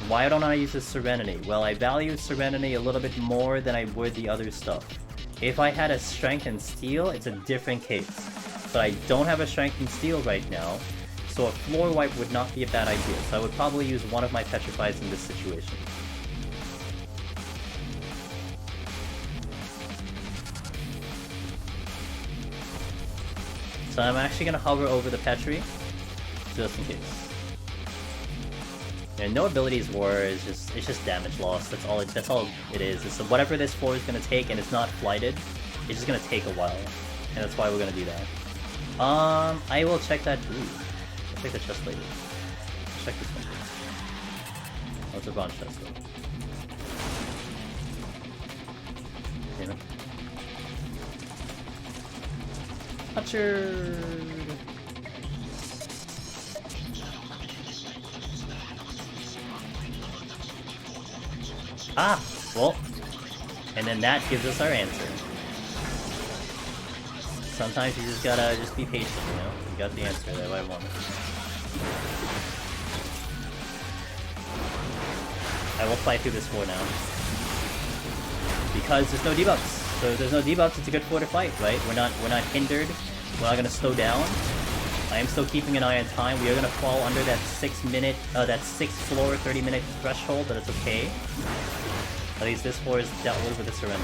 Why don't I use the Serenity? Well, I value Serenity a little bit more than I would the other stuff. If I had a Strength and Steel, it's a different case. But I don't have a Strength and Steel right now, so a floor wipe would not be a bad idea. So I would probably use one of my Petrifies in this situation. So I'm actually gonna hover over the Petri, just in case. And no abilities war is it's just damage loss. That's all it is. It's whatever this floor is gonna take, and it's not flighted. It's just gonna take a while, and that's why we're gonna do that. I will check that. Ooh, I'll check the chest later. Let's check this one first. What's a bronze chest though? Damn it. Toucher. Ah, well, and then that gives us our answer. Sometimes you just gotta be patient, you know? You got the answer that I wanted. I will fight through this floor now. Because there's no debuffs. So if there's no debuffs, it's a good floor to fight, right? We're not hindered. We're not gonna slow down. I am still keeping an eye on time. We are gonna fall under that 6 floor, 30-minute threshold, but it's okay. At least this floor is dealt with the Serenity.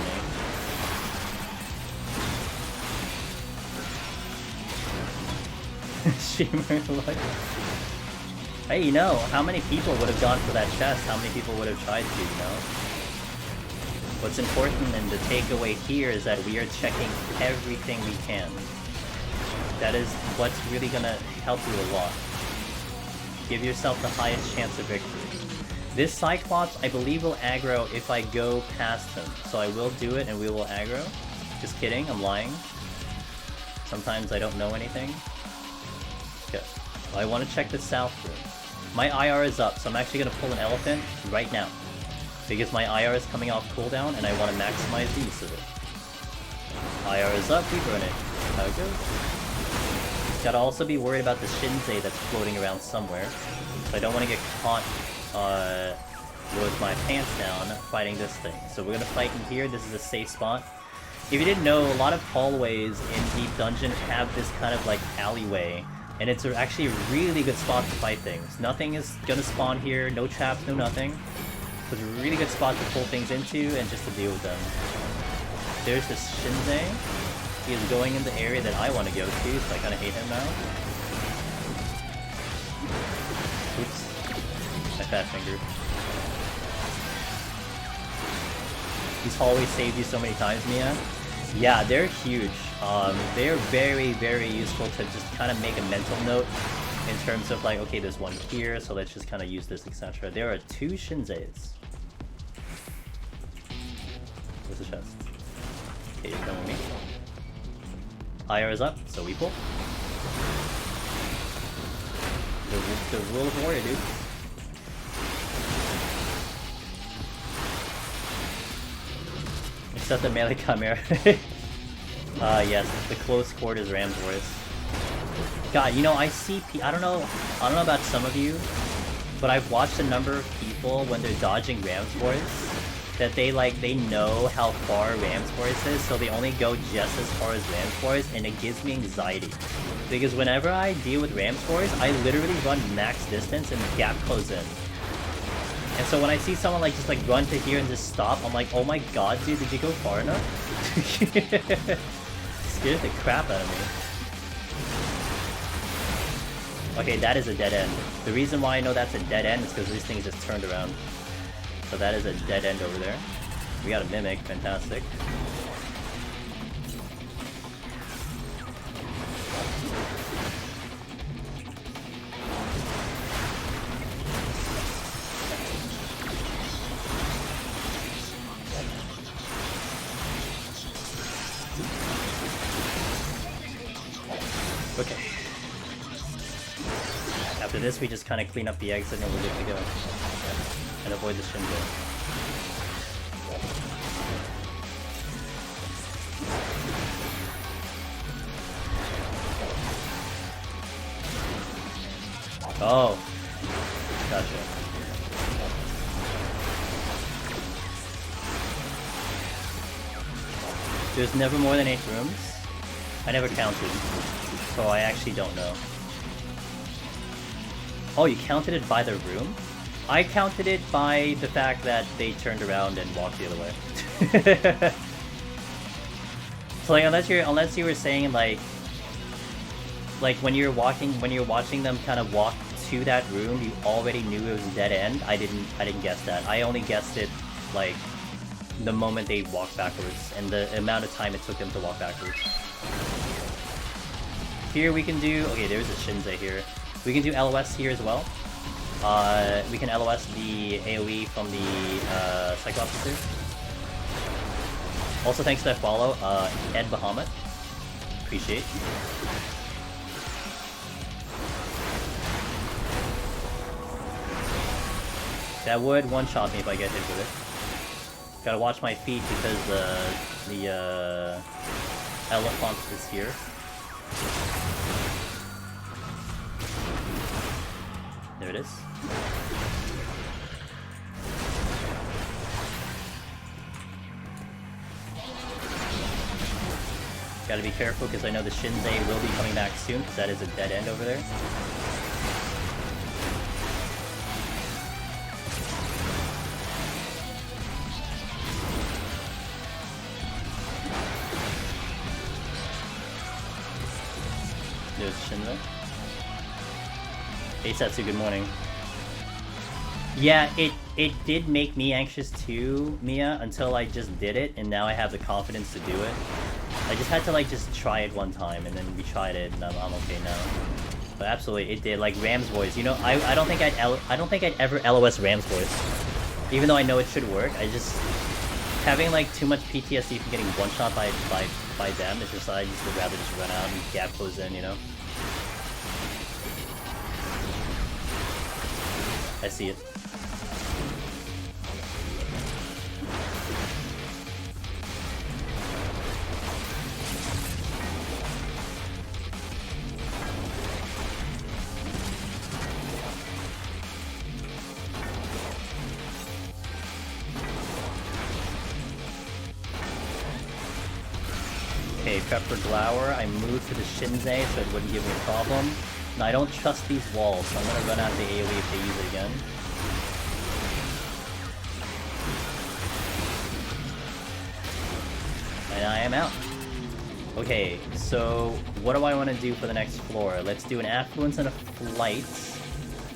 Shimmer like. Hey, you know, how many people would have gone for that chest? How many people would have tried to, you know? What's important and the takeaway here is that we are checking everything we can. That is what's really gonna help you a lot. Give yourself the highest chance of victory. This Cyclops, I believe, will aggro if I go past him. So I will do it and we will aggro. Just kidding, I'm lying. Sometimes I don't know anything. Okay. Well, I want to check the south room. My IR is up, so I'm actually going to pull an elephant right now. Because my IR is coming off cooldown and I want to maximize the use of it. IR is up, we burn it. How it goes. Gotta also be worried about the Shinzei that's floating around somewhere. So I don't want to get caught with my pants down fighting this thing. So we're gonna fight in here. This is a safe spot. If you didn't know, a lot of hallways in Deep Dungeon have this kind of like alleyway, and it's actually a really good spot to fight things. Nothing is gonna spawn here, no traps, no nothing. So it's a really good spot to pull things into and just to deal with them. There's this Shinzei. He is going in the area that I want to go to, so I kind of hate him now. Oops. My fat finger. These hallways saved you so many times, Mia. Yeah, they're huge. They're very, very useful to just kind of make a mental note in terms of like, okay, there's one here, so let's just kind of use this, etc. There are 2 Shinzeis. Where's the chest? Okay, you're coming with me. IR is up, so we pull. The rule of warrior, dude. Except the melee chimera. Yes, the close quarters Rams Wars. God, you know, I see I don't know about some of you, but I've watched a number of people when they're dodging Rams Wars that they know how far Rams Force is, so they only go just as far as Rams Force, and it gives me anxiety. Because whenever I deal with Rams Force, I literally run max distance and the gap close in. And so when I see someone just run to here and just stop, I'm like, oh my god, dude, did you go far enough? Scared the crap out of me. Okay, that is a dead end. The reason why I know that's a dead end is because these things just turned around. So that is a dead end over there. We got a Mimic, fantastic. Okay. After this, we just kind of clean up the exit and we're good to go. And avoid the Shinzo. Oh. Gotcha. There's never more than 8 rooms. I never counted, so I actually don't know. Oh, you counted it by the room? I counted it by the fact that they turned around and walked the other way. So like, unless you were saying like when you're watching them kind of walk to that room, you already knew it was a dead end. I didn't guess that. I only guessed it like the moment they walked backwards and the amount of time it took them to walk backwards. Here we can do... Okay, there's a Shinze here. We can do LOS here as well. We can LOS the AoE from the Cyclops here. Also, thanks for that follow, Ed Bahamut. Appreciate. That would one-shot me if I get hit with it. Gotta watch my feet because the elephant is here. There it is. Gotta be careful because I know the Shinze will be coming back soon because that is a dead end over there. There's Shinze. Hey Setsu, good morning. Yeah, it did make me anxious too, Mia, until I just did it, and now I have the confidence to do it. I just had to like just try it one time, and then we tried it, and I'm okay now. But absolutely, it did. Like Ram's voice, you know, I don't think I'd ever LOS Ram's voice, even though I know it should work. I just having like too much PTSD from getting one shot by them. It's just I just would rather just run out and gap close in, you know. I see it. Okay, prep for Glower. I moved to the Shinze so it wouldn't give me a problem. Now, I don't trust these walls, so I'm gonna run out the AoE if they use it again. And I am out. Okay, so what do I want to do for the next floor? Let's do an Affluence and a Flight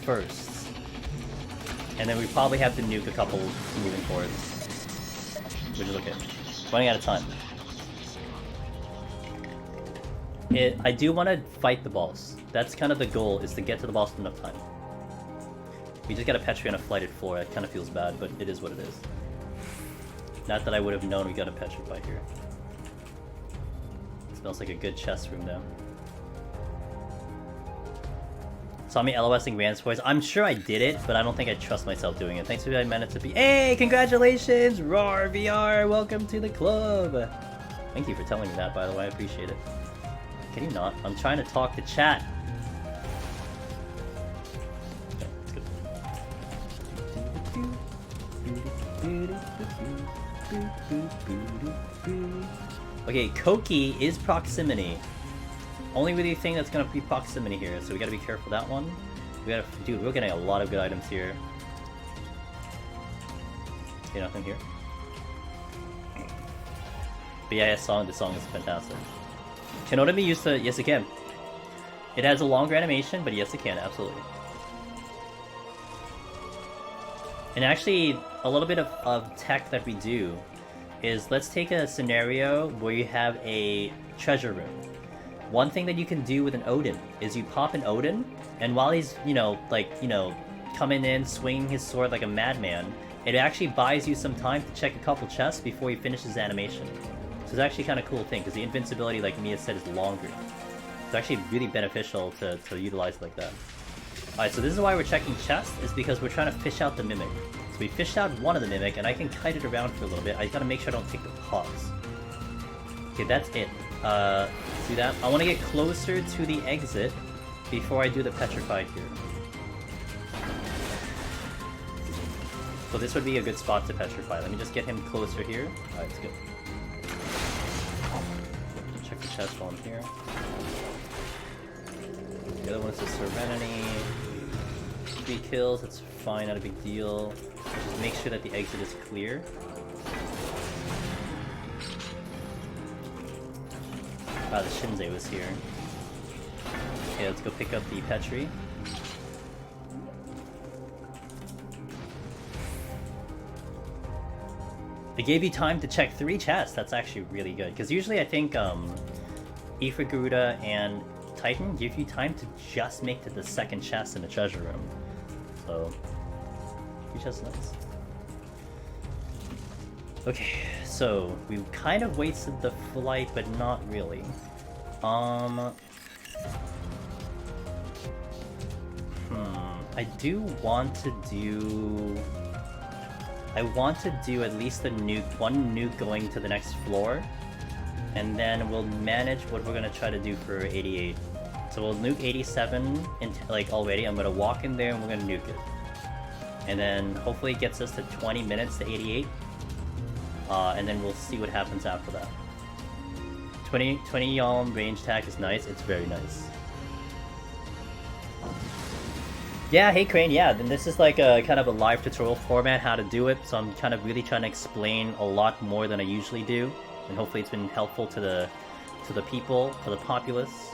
first. And then we probably have to nuke a couple moving forwards. Which is okay. Running out of time. I do want to fight the boss. That's kind of the goal, is to get to the boss in enough time. We just got a Petri on a flighted floor. It kind of feels bad, but it is what it is. Not that I would have known we got a Petri by here. It smells like a good chest room now. Saw me LOSing Rand's voice. I'm sure I did it, but I don't think I trust myself doing it. Thanks for being meant to be. Hey, congratulations! Roar VR, welcome to the club! Thank you for telling me that, by the way. I appreciate it. Can you not? I'm trying to talk to chat. Okay, let's go. Okay, Koki is proximity. Only really thing that's gonna be proximity here, so we gotta be careful of that one. Dude, we're getting a lot of good items here. Okay, nothing here. But yeah, this song is fantastic. Can Oda be used to... Yes, it can. It has a longer animation, but yes, it can, absolutely. And actually, a little bit of tech that we do is, let's take a scenario where you have a treasure room. One thing that you can do with an Odin is you pop an Odin, and while he's, coming in, swinging his sword like a madman, it actually buys you some time to check a couple chests before he finishes his animation. So it's actually kind of cool thing, because the invincibility, like Mia said, is longer. It's actually really beneficial to utilize it like that. Alright, so this is why we're checking chest, is because we're trying to fish out the Mimic. So we fished out one of the Mimic, and I can kite it around for a little bit. I gotta make sure I don't take the pause. Okay, that's it. See that? I want to get closer to the exit before I do the Petrify here. So this would be a good spot to Petrify. Let me just get him closer here. Alright, it's good. Check the chest while I'm here. The other one's the Serenity. 3 kills, that's fine, not a big deal. Just make sure that the exit is clear. Ah, the Shinzei was here. Okay, let's go pick up the Petri. It gave you time to check 3 chests. That's actually really good. Because usually I think Aether Garuda and Titan give you time to just make to the second chest in the treasure room. So, 3 chests nice. Okay, so we kind of wasted the flight, but not really. I do want to do... I want to do at least one nuke going to the next floor, and then we'll manage what we're gonna try to do for 88. So we'll nuke 87 already. I'm gonna walk in there and we're gonna nuke it, and then hopefully it gets us to 20 minutes to 88, and then we'll see what happens after that. 20 range attack is nice. It's very nice. Yeah, hey Crane, yeah, then this is like a kind of a live tutorial format how to do it, so I'm kind of really trying to explain a lot more than I usually do, and hopefully it's been helpful to the people, to the populace.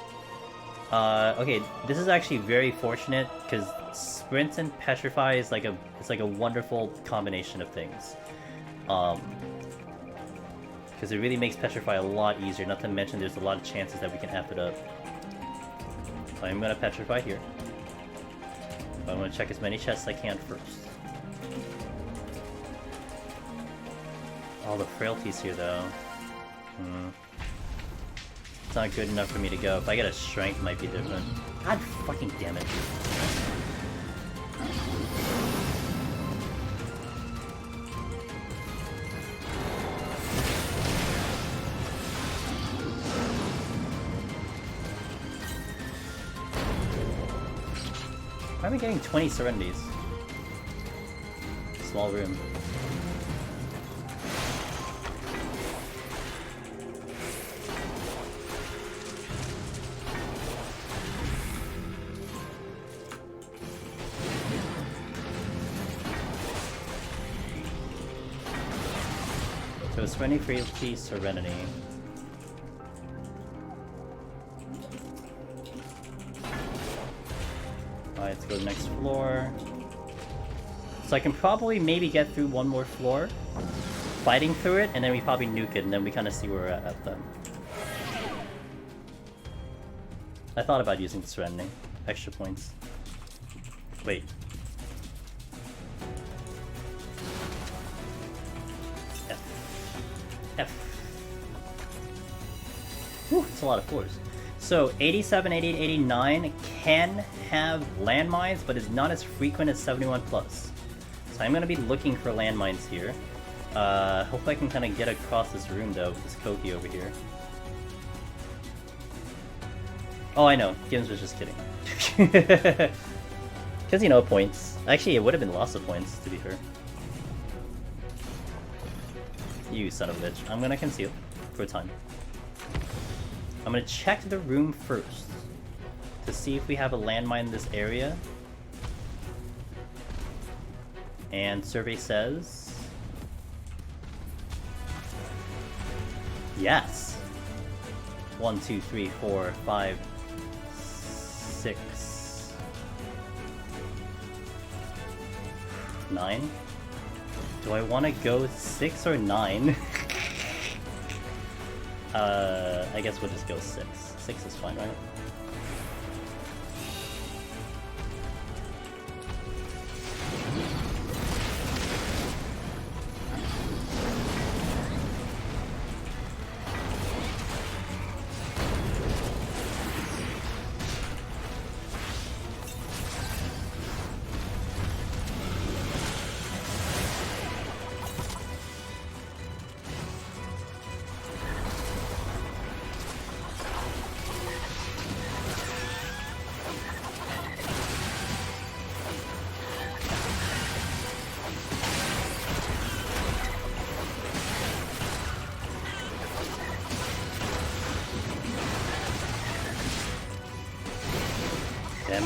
Okay, this is actually very fortunate, because Sprint and Petrify is like a wonderful combination of things. Because it really makes Petrify a lot easier, not to mention there's a lot of chances that we can F it up. So I'm gonna Petrify here. But I'm gonna check as many chests as I can first. All the frailties here though. It's not good enough for me to go. If I get a strength, it might be different. God fucking damn it. Why am I getting 20 Serenities? Small room. So it's Serenity, Frailty, Serenity. Let's go to the next floor. So I can probably maybe get through one more floor, fighting through it, and then we probably nuke it, and then we kind of see where we're at then. I thought about using the Serenity. Extra points. Wait. F. Whew, it's a lot of floors. So 87, 88, 89 can have landmines, but it's not as frequent as 71 plus. So I'm going to be looking for landmines here. Hopefully I can kind of get across this room though with this Koki over here. Oh, I know. Gims was just kidding. Because, you know, points. Actually, it would have been lots of points, to be fair. You son of a bitch. I'm going to conceal for a time. I'm gonna check the room first to see if we have a landmine in this area. And survey says... yes! 1, 2, 3, 4, 5, 6... 9? Do I want to go 6 or 9? I guess we'll just go 6. 6 is fine, right?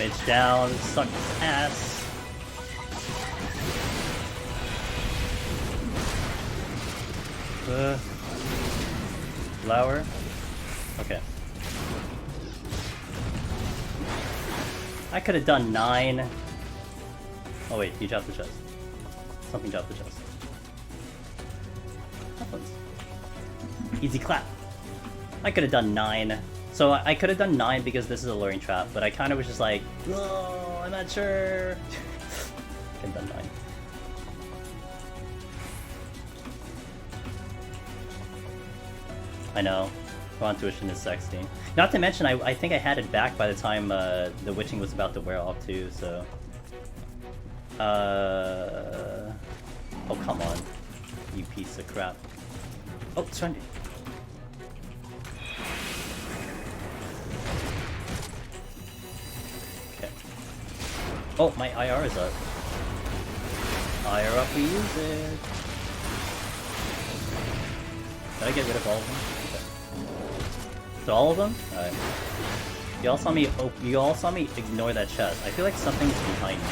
damage down, suck ass. Flower. Okay. I could have done 9. Oh wait, you dropped the chest. Something dropped the chest. Happens. Easy clap. I could have done 9. So I could have done 9 because this is a luring trap, but I kind of was just like, oh, I'm not sure. Could have done 9. I know. Quant tuition is sexy. Not to mention, I think I had it back by the time the witching was about to wear off too, so... Oh, come on. You piece of crap. Oh, surrender. Okay. Oh, my IR is up. IR up, we use it. Did I get rid of all of them? Okay. So all of them? Alright. You all saw me. Oh, you all saw me ignore that chest. I feel like something's behind me.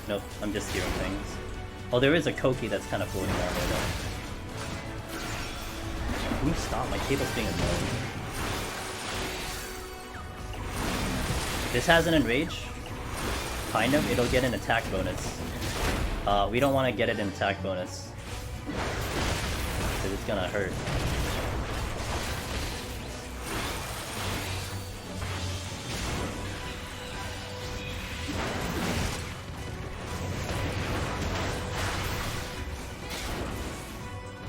Nope, I'm just hearing things. Oh, there is a Koki that's kind of floating around there though. Can you stop? My cable's being annoying. This has an enrage. Kind of. It'll get an attack bonus. We don't want to get it an attack bonus. Because it's gonna hurt.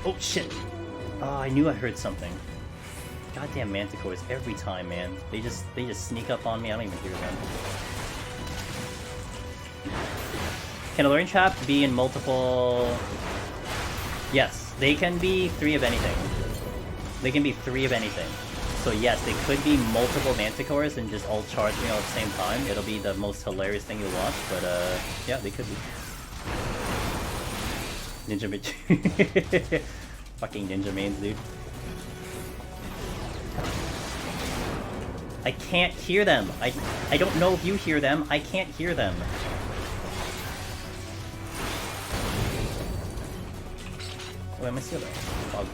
Oh shit! Oh, I knew I heard something. Goddamn manticores every time, man. They just sneak up on me. I don't even hear them. Can a luring trap be in multiple? Yes, they can be 3 of anything. They can be 3 of anything. So yes, they could be multiple manticores and just all charge me all at the same time. It'll be the most hilarious thing you'll watch, but yeah, they could be. Ninja bitch. Fucking ninja mains, dude. I can't hear them. I don't know if you hear them. I can't hear them. Wait, am I still there? Fog.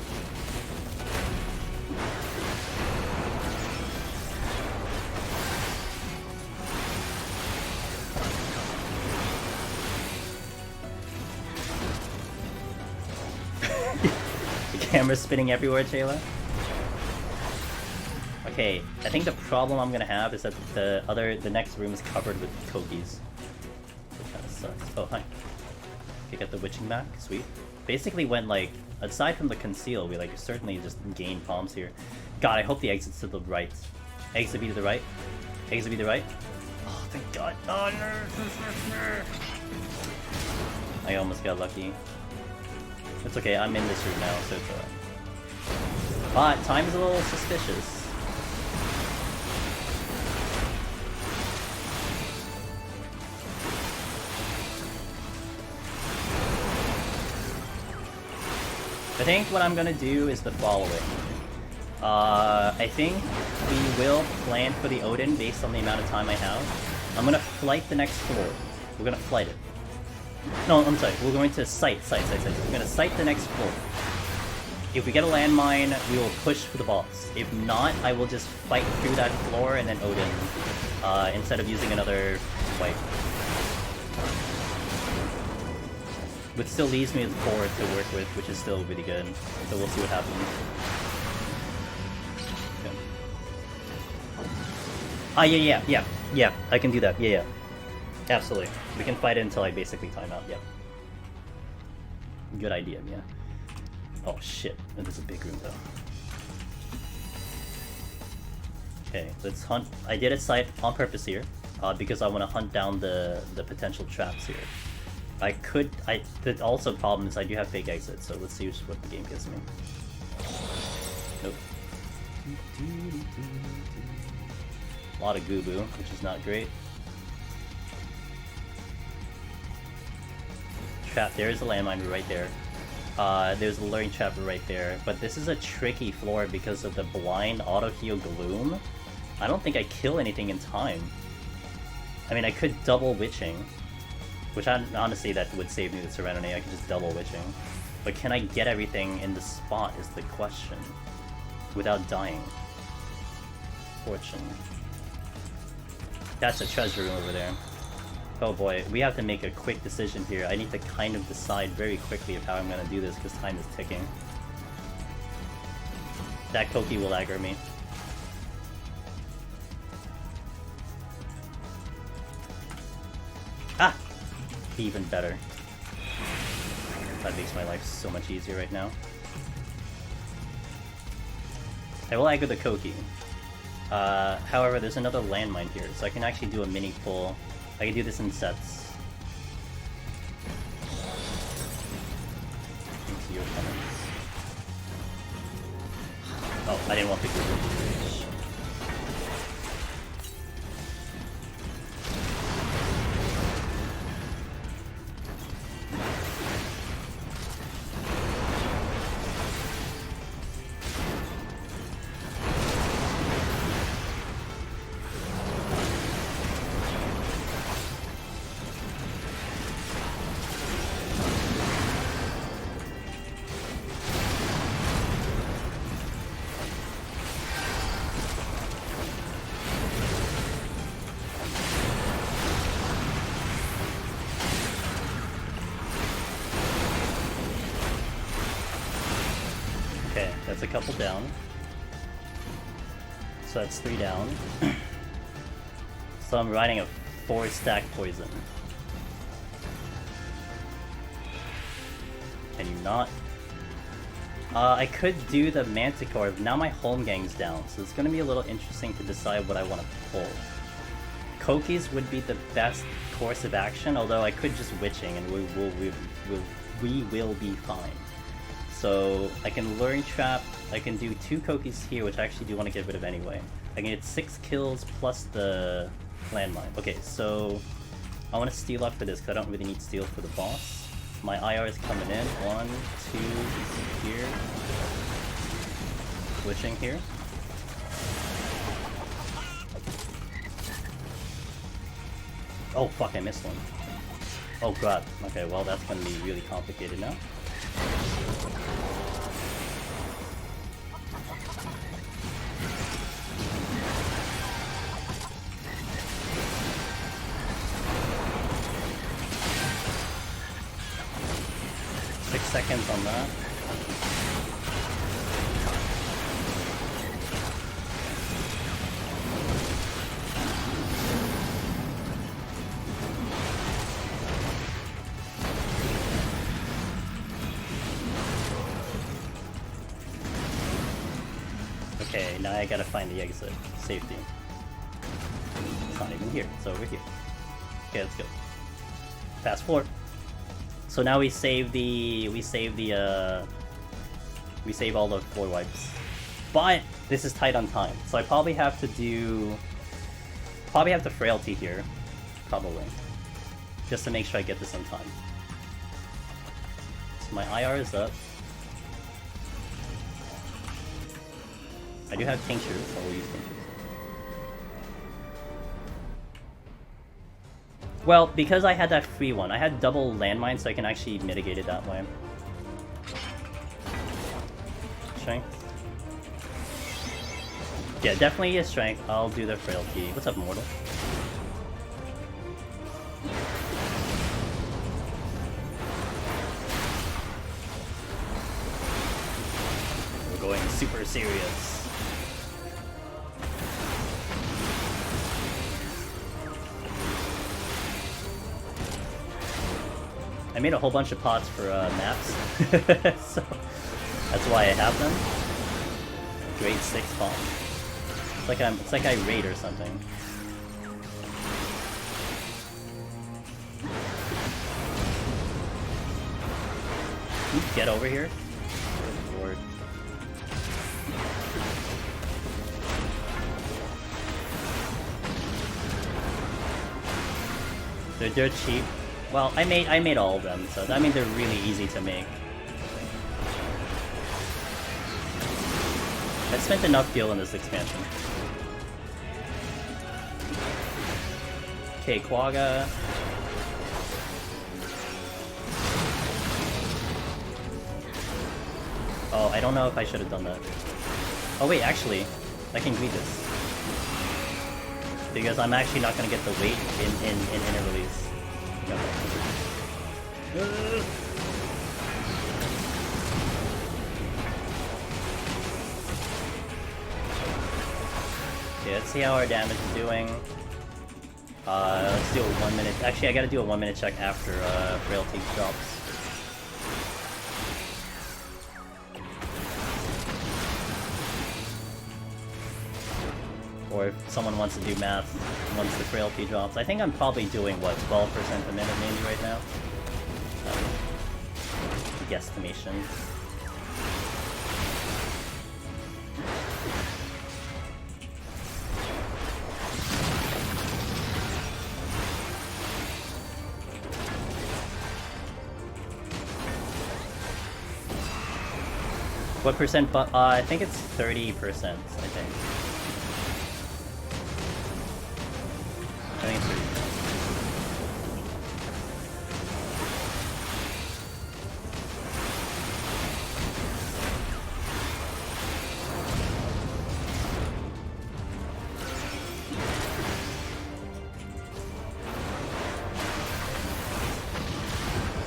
Camera's spinning everywhere, Jayla. Okay, I think the problem I'm gonna have is that the next room is covered with Kokis. Which kinda sucks. Oh, hi. Okay, got the witching back. Sweet. Basically went like, aside from the conceal, we like certainly just gained palms here. God, I hope the exit's to the right. Exit be to the right. Exit be to the right. Oh, thank God. Oh, no. I almost got lucky. It's okay, I'm in this room now, so it's alright. But time is a little suspicious. I think what I'm gonna do is the following. I think we will plan for the Odin based on the amount of time I have. I'm gonna flight the next floor. We're gonna flight it. No, I'm sorry. We're going to sight. We're gonna sight the next floor. If we get a landmine, we will push for the boss. If not, I will just fight through that floor and then Odin, instead of using another wipe. Which still leaves me with 4 to work with, which is still really good. So we'll see what happens. Yeah. Yeah, I can do that. Yeah. Absolutely. We can fight it until I basically time out, yeah. Good idea, yeah. Oh shit, this is a big room though. Okay, let's hunt. I did a sight on purpose here, because I want to hunt down the potential traps here. The also problem is I do have fake exits, so let's see what the game gives me. Nope. A lot of goo-boo, which is not great. Trap, there is a landmine right there. There's a luring trap right there, but this is a tricky floor because of the blind auto-heal gloom. I don't think I kill anything in time. I mean, I could double witching, which honestly that would save me the Serenity. I could just double witching. But can I get everything in the spot is the question. Without dying. Fortune. That's a treasure room over there. Oh boy, we have to make a quick decision here. I need to kind of decide very quickly of how I'm gonna do this because time is ticking. That Koki will aggro me. Ah! Even better. That makes my life so much easier right now. I will aggro the Koki. However, there's another landmine here, so I can actually do a mini pull. I can do this in sets. Into your comments. Oh, I didn't want the group. That's a couple down. So that's 3 down. So I'm riding a 4-stack poison. Can you not? I could do the Manticore. Now my home gang's down, so it's gonna be a little interesting to decide what I want to pull. Koki's would be the best course of action, although I could just witching and we will be fine. So I can Luring Trap, I can do 2 Kokis here, which I actually do want to get rid of anyway. I can get 6 kills plus the landmine. Okay, so I want to steal up for this because I don't really need steal for the boss. My IR is coming in. 1, 2, here. Witching here. Oh fuck, I missed one. Oh god. Okay, well that's going to be really complicated now. Seconds on that. Okay, now I gotta find the exit. Safety. It's not even here, it's over here. Okay, let's go. Fast forward. So now we save all the floor wipes. But this is tight on time. So I probably have to frailty here. Probably. Just to make sure I get this on time. So my IR is up. I do have tinctures, so we'll use tinctures. Well, because I had that free one, I had double landmine, so I can actually mitigate it that way. Strength. Yeah, definitely a strength. I'll do the frailty. What's up, Mortal? We're going super serious. I made a whole bunch of pots for maps, so that's why I have them. Grade 6 pot. It's like I raid or something. Can you get over here? Good lord. They're dirt cheap. Well, I made all of them, so I mean they're really easy to make. I spent enough fuel in this expansion. Okay, Quagga. Oh, I don't know if I should have done that. Oh wait, actually, I can greed this. Because I'm actually not gonna get the weight in inner release. Okay. Okay, let's see how our damage is doing. Let's do a 1 minute. Actually, I gotta do a 1 minute check after frailty drops. Or if someone wants to do math once the frailty drops. I think I'm probably doing, what, 12% a minute maybe right now? Guesstimation. What percent? But I think it's 30%. I think. I think it's 30%.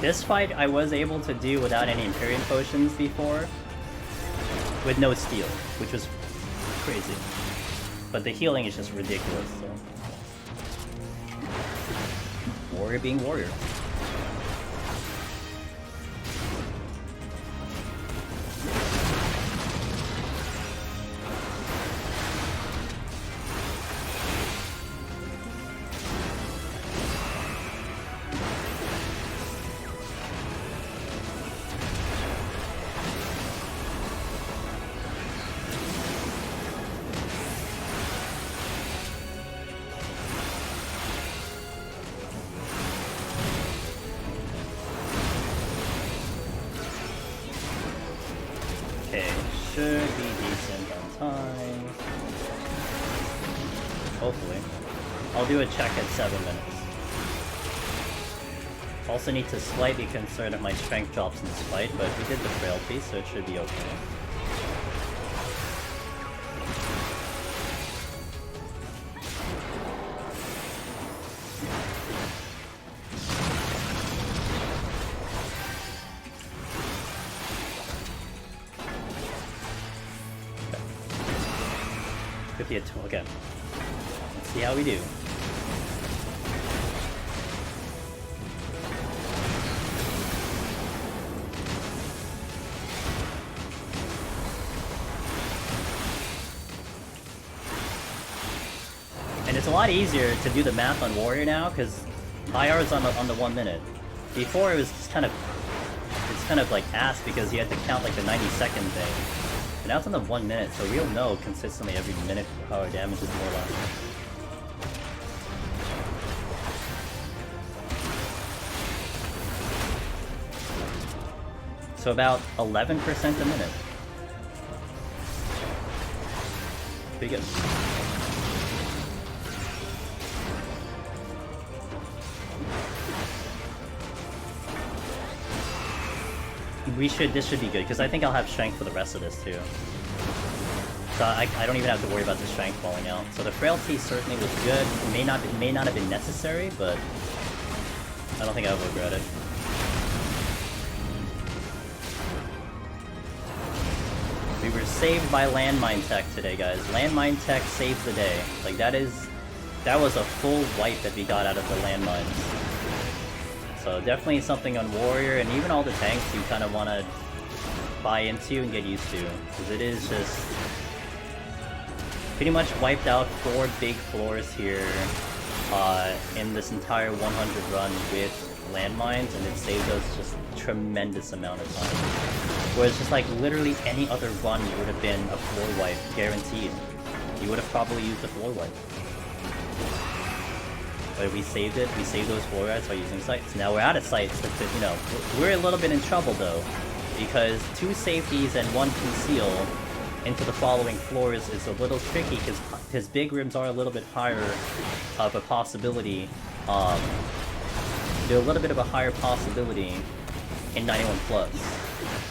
This fight I was able to do without any Empyrean potions before. With no steal, which was crazy. But the healing is just ridiculous, so. Warrior being warrior. Should be decent on time. Hopefully. I'll do a check at 7 minutes. Also need to slightly concern if my strength drops in this fight, but we did the frailty, so it should be okay. Okay. Let's see how we do. And it's a lot easier to do the math on Warrior now, because IR is on the 1 minute. Before it was just kind of like ass because you had to count like the 90-second thing. And now it's on the 1 minute, so we'll know consistently every minute how our damage is more or less. So about 11% a minute. Pretty good. This should be good, because I think I'll have strength for the rest of this too. So I don't even have to worry about the strength falling out. So the frailty certainly was good. It may not have been necessary, but I don't think I will regret it. We were saved by landmine tech today, guys. Landmine tech saves the day. Like that was a full wipe that we got out of the landmines. So definitely something on Warrior, and even all the tanks you kind of want to buy into and get used to. Because it is just pretty much wiped out 4 big floors here in this entire 100 run with landmines, and it saved us just a tremendous amount of time. Whereas just like literally any other run would have been a floor wipe, guaranteed. You would have probably used a floor wipe. But we saved it. We saved those floor wipes by using sights. Now we're out of sights. You know, we're a little bit in trouble though, because 2 safeties and 1 conceal into the following floors is a little tricky because his big rooms are a little bit higher of a possibility. They're a little bit of a higher possibility in 91 plus.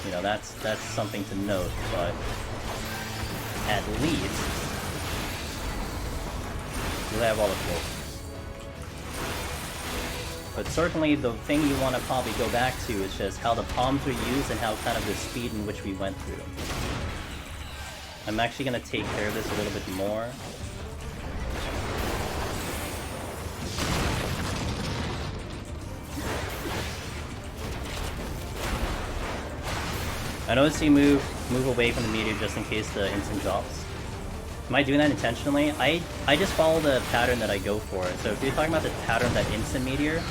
You know, that's something to note, but at least you'll have all the floors. But certainly the thing you want to probably go back to is just how the palms were used and how kind of the speed in which we went through. I'm actually going to take care of this a little bit more. I noticed you move away from the meteor just in case the instant drops. Am I doing that intentionally? I just follow the pattern that I go for. So if you're talking about the pattern of that instant meteor,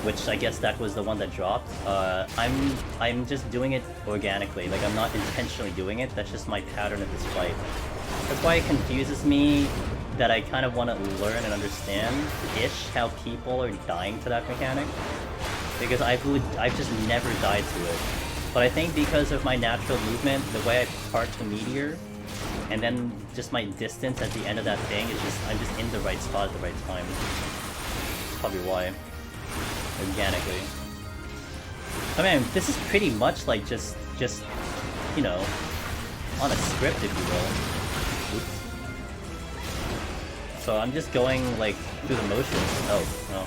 which I guess that was the one that dropped, I'm just doing it organically. Like, I'm not intentionally doing it. That's just my pattern of this fight. That's why it confuses me that I kind of want to learn and understand-ish how people are dying to that mechanic. Because I've just never died to it. But I think because of my natural movement, the way I park the meteor, and then just my distance at the end of that thing is just, I'm just in the right spot at the right time. That's probably why. Organically. I mean, this is pretty much like just, you know, on a script, if you will. Oops. So I'm just going, like, through the motions. Oh, no.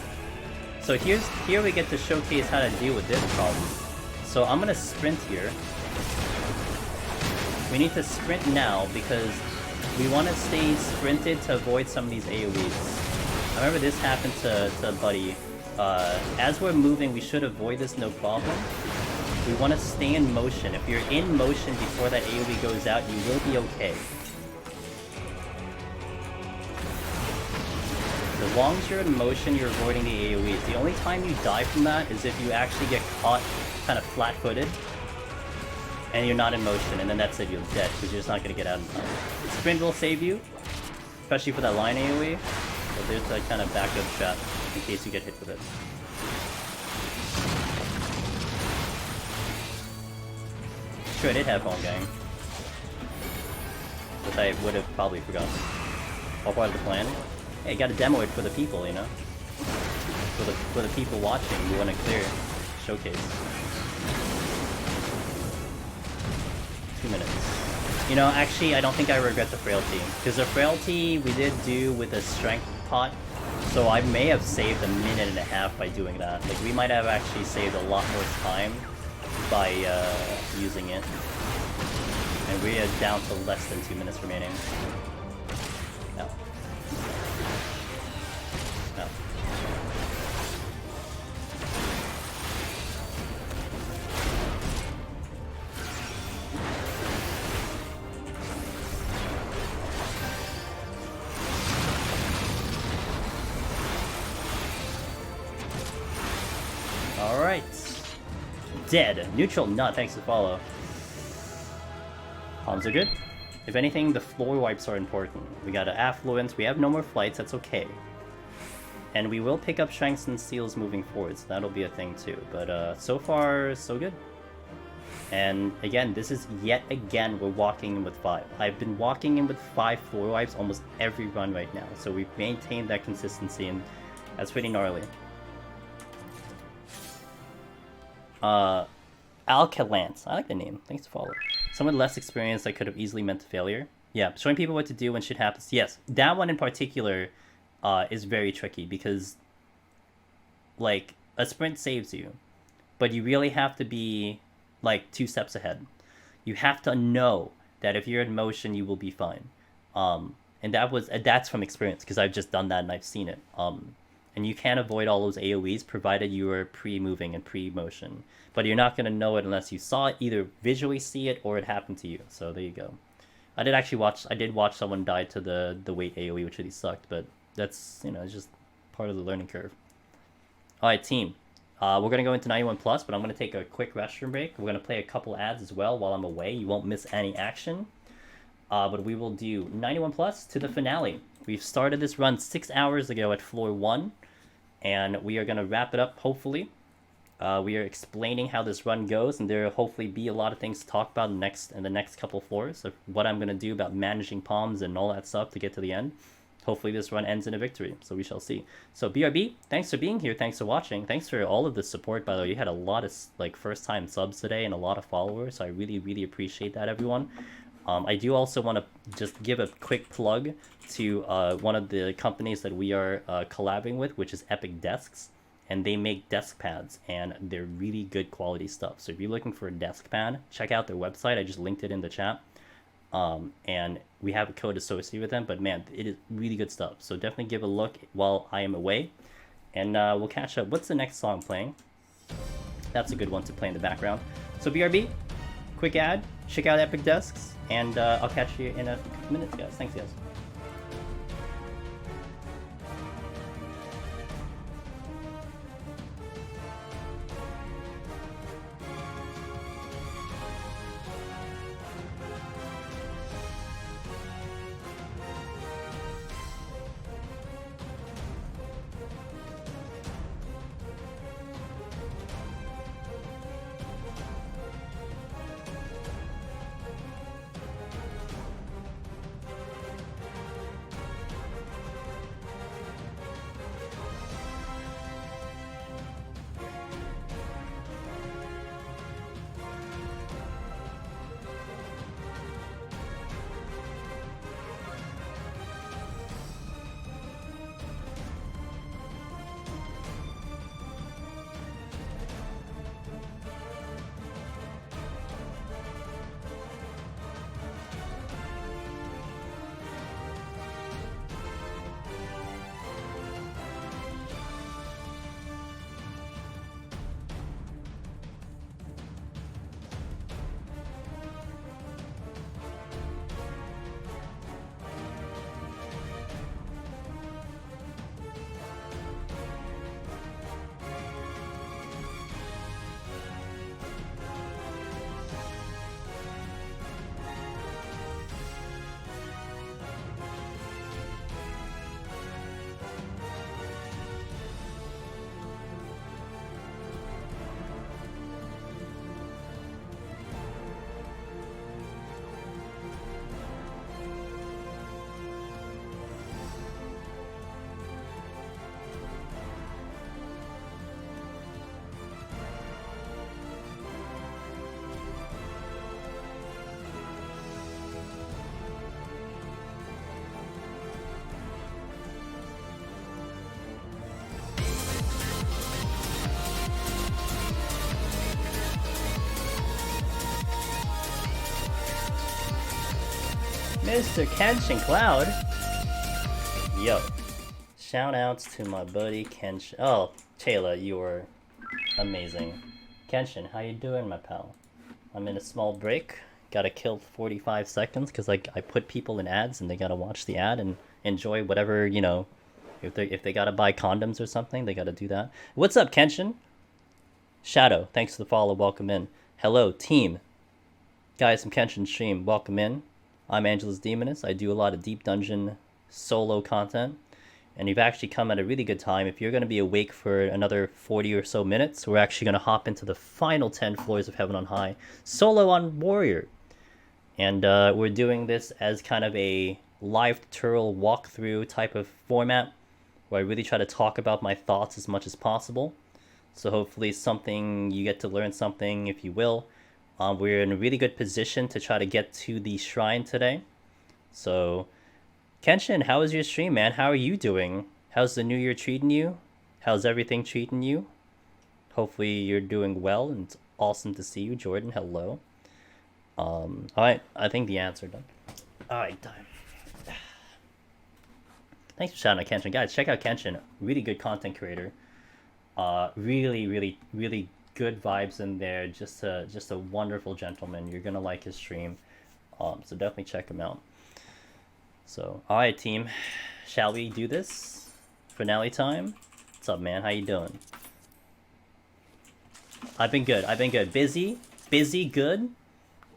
So here we get to showcase how to deal with this problem. So I'm gonna sprint here. We need to sprint now because we want to stay sprinted to avoid some of these AoEs. I remember this happened to Buddy. As we're moving, we should avoid this no problem. We want to stay in motion. If you're in motion before that AoE goes out, you will be okay. As long as you're in motion, you're avoiding the AoEs. The only time you die from that is if you actually get caught kind of flat-footed and you're not in motion, and then that's it, you're dead, because you're just not going to get out in time. Sprint will save you, especially for that line AoE, but there's that kind of backup shot in case you get hit with it. Sure, I did have Home Gang, which I would have probably forgotten. All part of the plan. Hey, gotta demo it for the people, you know? For the people watching, we want to clear showcase. 2 minutes. You know, actually, I don't think I regret the frailty. Because the frailty we did do with a strength pot, so I may have saved 1.5 minutes by doing that. Like, we might have actually saved a lot more time by using it. And we are down to less than 2 minutes remaining. No. No. Alright. Dead. Neutral nut, thanks for the follow. Palms are good. If anything, the floor wipes are important. We got an affluence, we have no more flights, that's okay. And we will pick up strengths and steals moving forward, so that'll be a thing too. But so far, so good. And again, this is yet again, we're walking in with 5. I've been walking in with 5 floor wipes almost every run right now. So we've maintained that consistency, and that's pretty gnarly. Alcalance. I like the name. Thanks for following. Someone less experienced that could have easily meant failure. Yeah, showing people what to do when shit happens. Yes, that one in particular is very tricky because, like, a sprint saves you, but you really have to be, like, 2 steps ahead. You have to know that if you're in motion, you will be fine. And that's from experience because I've just done that and I've seen it. And you can avoid all those AoEs provided you are pre-moving and pre-motion. But you're not going to know it unless you saw it, either visually see it or it happened to you. So there you go. I did watch someone die to the weight AoE, which really sucked, but that's, you know, it's just part of the learning curve. Alright, team. We're going to go into 91 plus, but I'm going to take a quick restroom break. We're going to play a couple ads as well while I'm away. You won't miss any action. But we will do 91 plus to the finale. We've started this run 6 hours ago at floor 1. And we are going to wrap it up, hopefully, We are explaining how this run goes, and there will hopefully be a lot of things to talk about in the next couple floors of what I'm gonna do about managing palms and all that stuff to get to the end. Hopefully this run ends in a victory, so we shall see. So BRB, thanks for being here, thanks for watching, thanks for all of the support, by the way. You had a lot of like first time subs today and a lot of followers, so I really appreciate that, everyone. I do also want to just give a quick plug to one of the companies that we are collabing with, which is Epic Desks, and they make desk pads, and they're really good quality stuff. So if you're looking for a desk pad, check out their website. I just linked it in the chat. And we have a code associated with them, but man, it is really good stuff. So definitely give a look while I am away, and we'll catch up. What's the next song playing? That's a good one to play in the background. So BRB, quick ad, check out Epic Desks, and I'll catch you in a couple minutes, guys. Thanks, guys. Mr. Kenshin Cloud. Yo. Shout outs to my buddy Kenshin. Oh, Taylor, you were amazing. Kenshin, how you doing, my pal? I'm in a small break. Gotta kill 45 seconds because like I put people in ads and they gotta watch the ad and enjoy whatever, you know, if they gotta buy condoms or something, they gotta do that. What's up, Kenshin? Shadow, thanks for the follow, welcome in. Hello, team. Guys from Kenshin stream, welcome in. I'm Angelus Demonus. I do a lot of deep dungeon solo content, and you've actually come at a really good time. If you're going to be awake for another 40 or so minutes, we're actually going to hop into the final 10 floors of Heaven on High, solo on Warrior. And we're doing this as kind of a live tutorial walkthrough type of format, where I really try to talk about my thoughts as much as possible. So hopefully something, you get to learn something, if you will. We're in a really good position to try to get to the shrine today. So, Kenshin, how was your stream, man? How are you doing? How's the new year treating you? How's everything treating you? Hopefully you're doing well, and it's awesome to see you. Jordan, hello. Alright, I think the answer done. Alright, time. Thanks for shouting out Kenshin. Guys, check out Kenshin. Really good content creator. Really good vibes in there. Just a wonderful gentleman. You're gonna like his stream. So definitely check him out. So, alright team. Shall we do this? Finale time? What's up, man? How you doing? I've been good. Busy, good.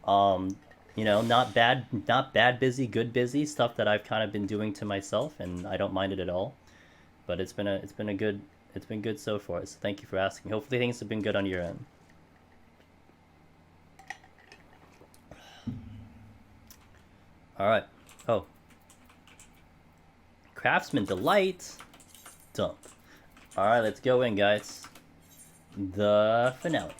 You know, not bad busy, good busy. Stuff that I've kind of been doing to myself, and I don't mind it at all. But it's been a good It's been good so far, so thank you for asking. Hopefully things have been good on your end. Alright. Oh. Craftsman Delight. Dump. Alright, let's go in, guys. The finale.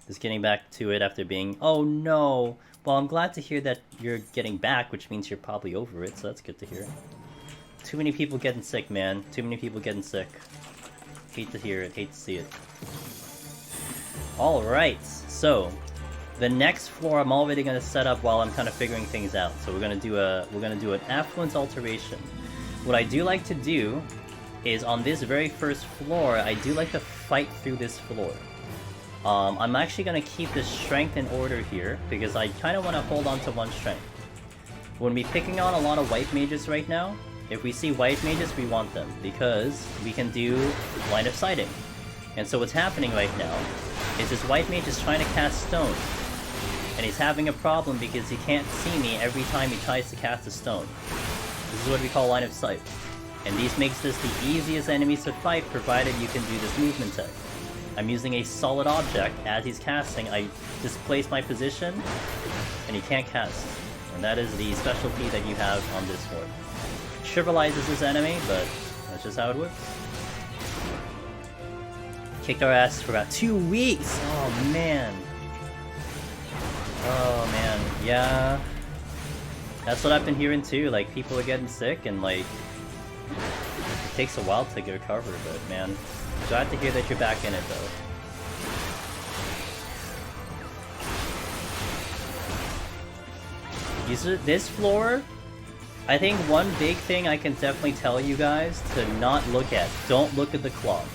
Just getting back to it after being... Oh no! Well, I'm glad to hear that you're getting back, which means you're probably over it, so that's good to hear. Too many people getting sick, man. Too many people getting sick. Hate to hear it, hate to see it. Alright, so... The next floor I'm already gonna set up while I'm kind of figuring things out. So we're gonna do an affluence alteration. What I do like to do is on this very first floor, I do like to fight through this floor. I'm actually gonna keep the strength in order here because I kind of want to hold on to one strength. When we're picking on a lot of white mages right now, if we see white mages, we want them because we can do line of sighting. And so what's happening right now is this white mage is trying to cast stone. And he's having a problem because he can't see me every time he tries to cast a stone. This is what we call line of sight. And these makes this the easiest enemies to fight provided you can do this movement tech. I'm using a solid object. As he's casting, I displace my position and he can't cast. And that is the specialty that you have on this board. Trivializes this enemy, but that's just how it works. Kicked our ass for about 2 weeks! Oh man. Oh man, yeah. That's what I've been hearing too, like people are getting sick and like it takes a while to recover, but man, glad to hear that you're back in it though. This floor, I think one big thing I can definitely tell you guys to not look at, don't look at the clock.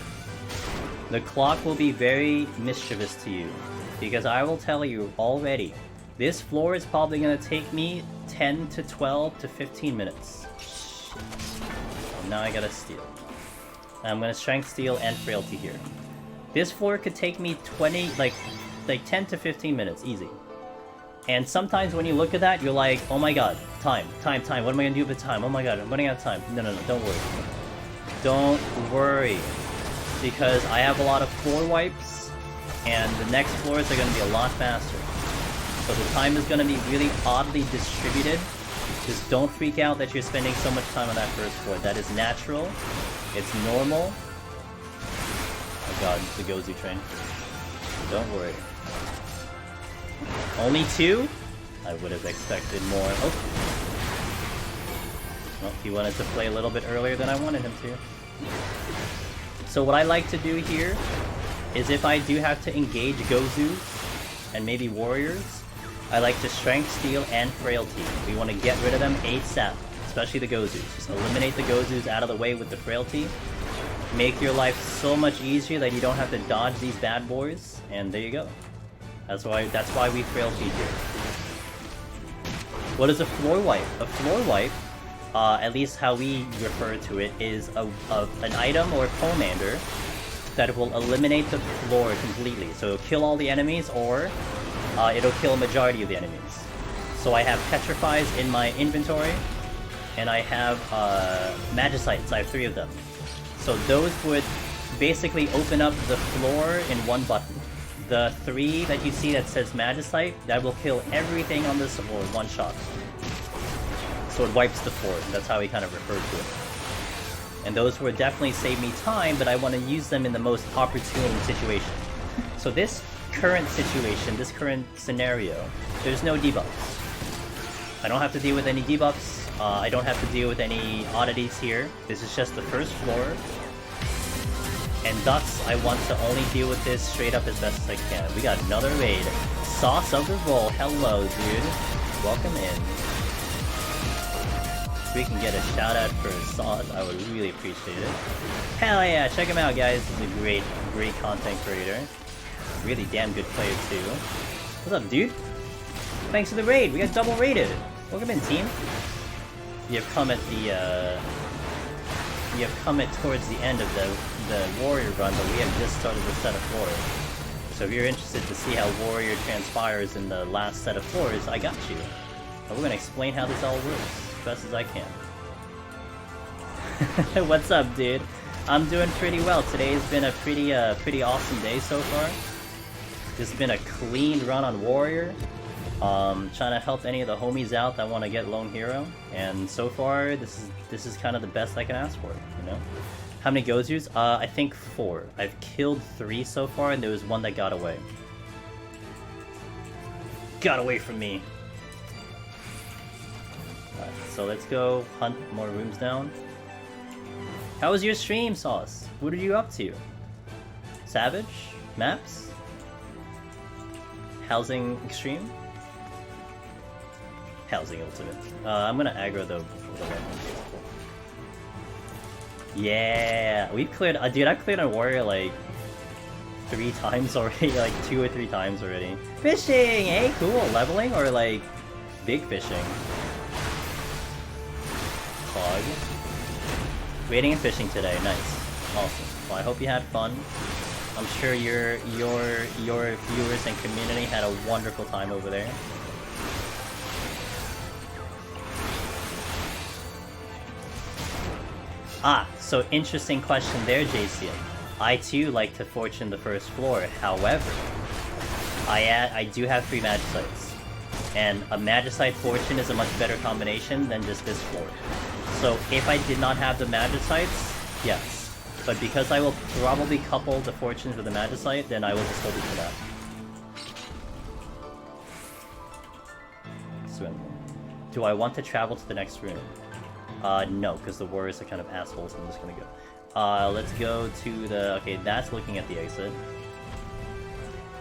The clock will be very mischievous to you. Because I will tell you already, this floor is probably going to take me 10 to 12 to 15 minutes. Oh, now I gotta steal. I'm going to strength steal and frailty here. This floor could take me 10 to 15 minutes, easy. And sometimes when you look at that, you're like, oh my god, time, what am I going to do with time? Oh my god, I'm running out of time. No, don't worry. Don't worry. Because I have a lot of floor wipes. And the next floors are going to be a lot faster. So the time is going to be really oddly distributed. Just don't freak out that you're spending so much time on that first floor. That is natural. It's normal. Oh god, it's the Gozu train. Don't worry. Only 2? I would have expected more. Oh. Well, he wanted to play a little bit earlier than I wanted him to. So what I like to do here is if I do have to engage Gozus and maybe warriors, I like to strength steal and frailty. We want to get rid of them ASAP, especially the Gozus. Just eliminate the Gozus out of the way with the frailty. Make your life so much easier that you don't have to dodge these bad boys, and there you go. That's why we frailty here. What is a floor wipe? A floor wipe, at least how we refer to it, is an item or commander that will eliminate the floor completely. So it'll kill all the enemies, or it'll kill a majority of the enemies. So I have Petrifies in my inventory, and I have Magicites. I have 3 of them. So those would basically open up the floor in one button. The 3 that you see that says Magicite, that will kill everything on this floor in one shot. So it wipes the floor. That's how we kind of refer to it. And those would definitely save me time, but I want to use them in the most opportune situation. So this current situation, this current scenario, there's no debuffs. I don't have to deal with any debuffs. I don't have to deal with any oddities here. This is just the first floor. And thus, I want to only deal with this straight up as best as I can. We got another raid. Sauce of the Roll. Hello, dude. Welcome in. If we can get a shout out for Sauce, I would really appreciate it. Hell yeah, check him out, guys. He's a great content creator. Really damn good player, too. What's up, dude? Thanks for the raid. We got double raided. Welcome in, team. You have come at towards the end of the Warrior run, but we have just started the set of floors. So if you're interested to see how Warrior transpires in the last set of floors, I got you. And we're gonna explain how this all works as best as I can. What's up, dude? I'm doing pretty well. Today's been a pretty awesome day so far. Just been a clean run on Warrior. Trying to help any of the homies out that want to get Lone Hero. And so far, this is kind of the best I can ask for, you know? How many Gozus? I think 4. I've killed 3 so far, and there was 1 that got away. Got away from me! Alright, so let's go hunt more rooms down. How was your stream, Sauce? What are you up to? Savage? Maps? Housing Extreme? Housing Ultimate. I'm gonna aggro the red one. Yeah! We've cleared... dude, I've cleared a warrior like 3 times already, like 2 or 3 times already. Fishing! Hey, cool! Leveling or like big fishing? Clog. Waiting and fishing today, nice. Awesome. Well, I hope you had fun. I'm sure your viewers and community had a wonderful time over there. Ah, so interesting question there, JCM. I too like to fortune the first floor, however, I do have 3 Magicites. And a Magicite Fortune is a much better combination than just this floor. So if I did not have the Magicites, yes. But because I will probably couple the Fortunes with the Magicite, then I will just hold it for that. Swim. Do I want to travel to the next room? No, because the warriors are kind of assholes, I'm just gonna go. Let's go to the... okay, that's looking at the exit.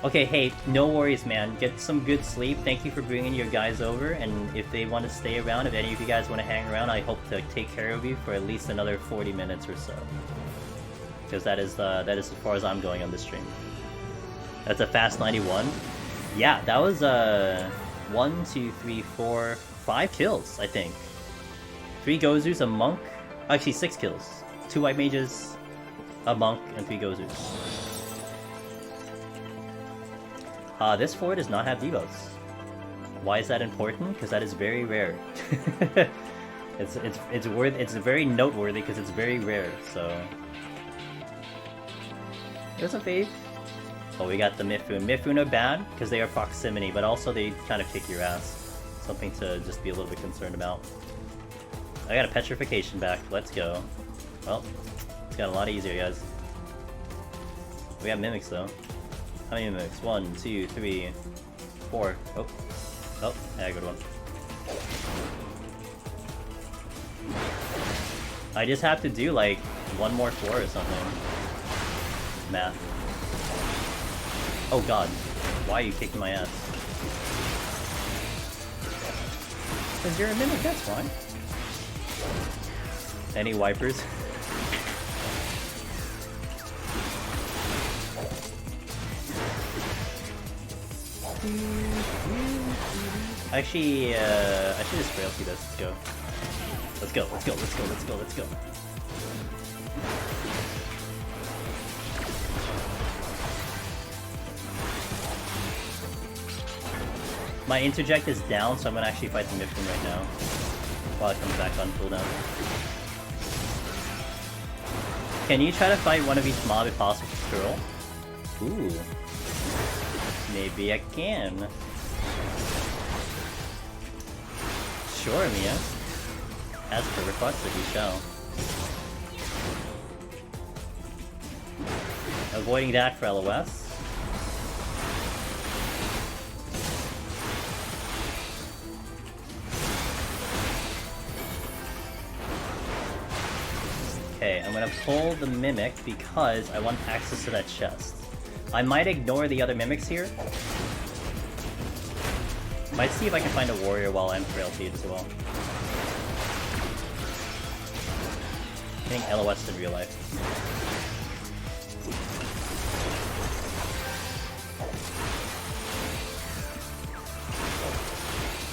Okay, hey, no worries, man. Get some good sleep. Thank you for bringing your guys over, and if they want to stay around, if any of you guys want to hang around, I hope to take care of you for at least another 40 minutes or so. Because that is as far as I'm going on this stream. That's a fast 91. Yeah, that was 1, 2, 3, 4, 5 kills, I think. 3 Gozus, a monk. Actually, 6 kills. 2 white mages, a monk, and 3 Gozus. This floor does not have debuffs. Why is that important? Because that is very rare. It's very noteworthy because it's very rare. So there's a faith. Oh, we got the Mifun. Mifun are bad because they are proximity, but also they kind of kick your ass. Something to just be a little bit concerned about. I got a petrification back. Let's go. Well, it's got a lot easier, guys. We have mimics though. How many mimics? 1, 2, 3, 4. Oh. Oh, yeah, good one. I just have to do like 1 more floor or something. Math. Oh god. Why are you kicking my ass? Because you're a mimic, that's why. Any wipers? Actually, I should just frailty this. Let's go. Let's go, let's go, let's go, let's go, let's go. My interject is down, so I'm gonna actually fight the Mifun right now. While it comes back on cooldown. Can you try to fight one of each mob if possible for Skrull? Ooh. Maybe I can. Sure, Mia. As per requested, you shall. Avoiding that for LOS. Okay, I'm gonna pull the Mimic because I want access to that chest. I might ignore the other Mimics here. Might see if I can find a warrior while I'm frailtied as well. I think LOS in real life.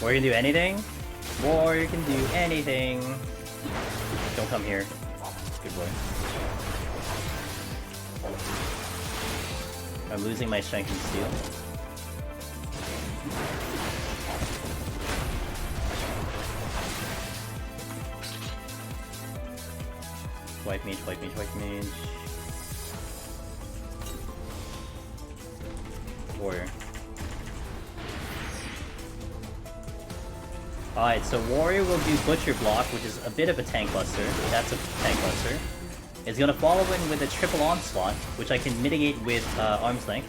Warrior can do anything? Warrior can do anything! Don't come here. Good boy. I'm losing my strength and steel. White mage, white mage, white mage. Warrior. Alright, so Warrior will do Butcher Block, which is a bit of a tank buster. That's a tank buster. It's gonna follow in with a triple onslaught, which I can mitigate with arm's length,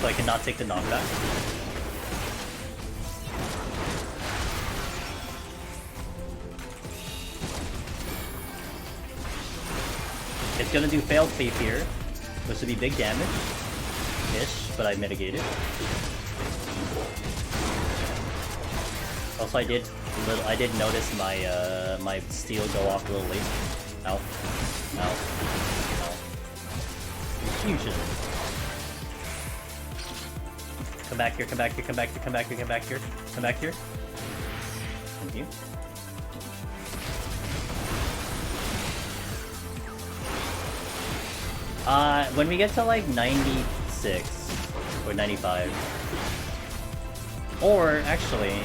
so I cannot take the knockback. It's gonna do Failed Thief here, which would be big damage-ish, but I mitigated. Also, I did notice my my steel go off a little late. Ow. Ow. Ow. Fusion. Come back here, come back here, come back here, come back here, come back here. Come back here. Thank you. When we get to like 96 or 95, or actually,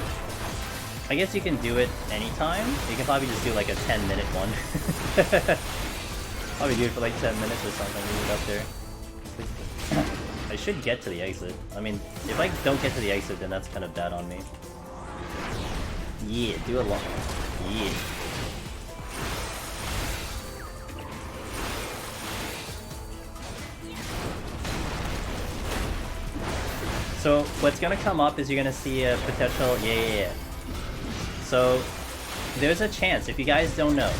I guess you can do it anytime. You can probably just do like a 10-minute one. Probably do it for like 10 minutes or something, leave it up there. I should get to the exit. I mean, if I don't get to the exit, then that's kind of bad on me. Yeah, do a long. Yeah. So what's gonna come up is you're gonna see a potential. Yeah. So there's a chance, if you guys don't know,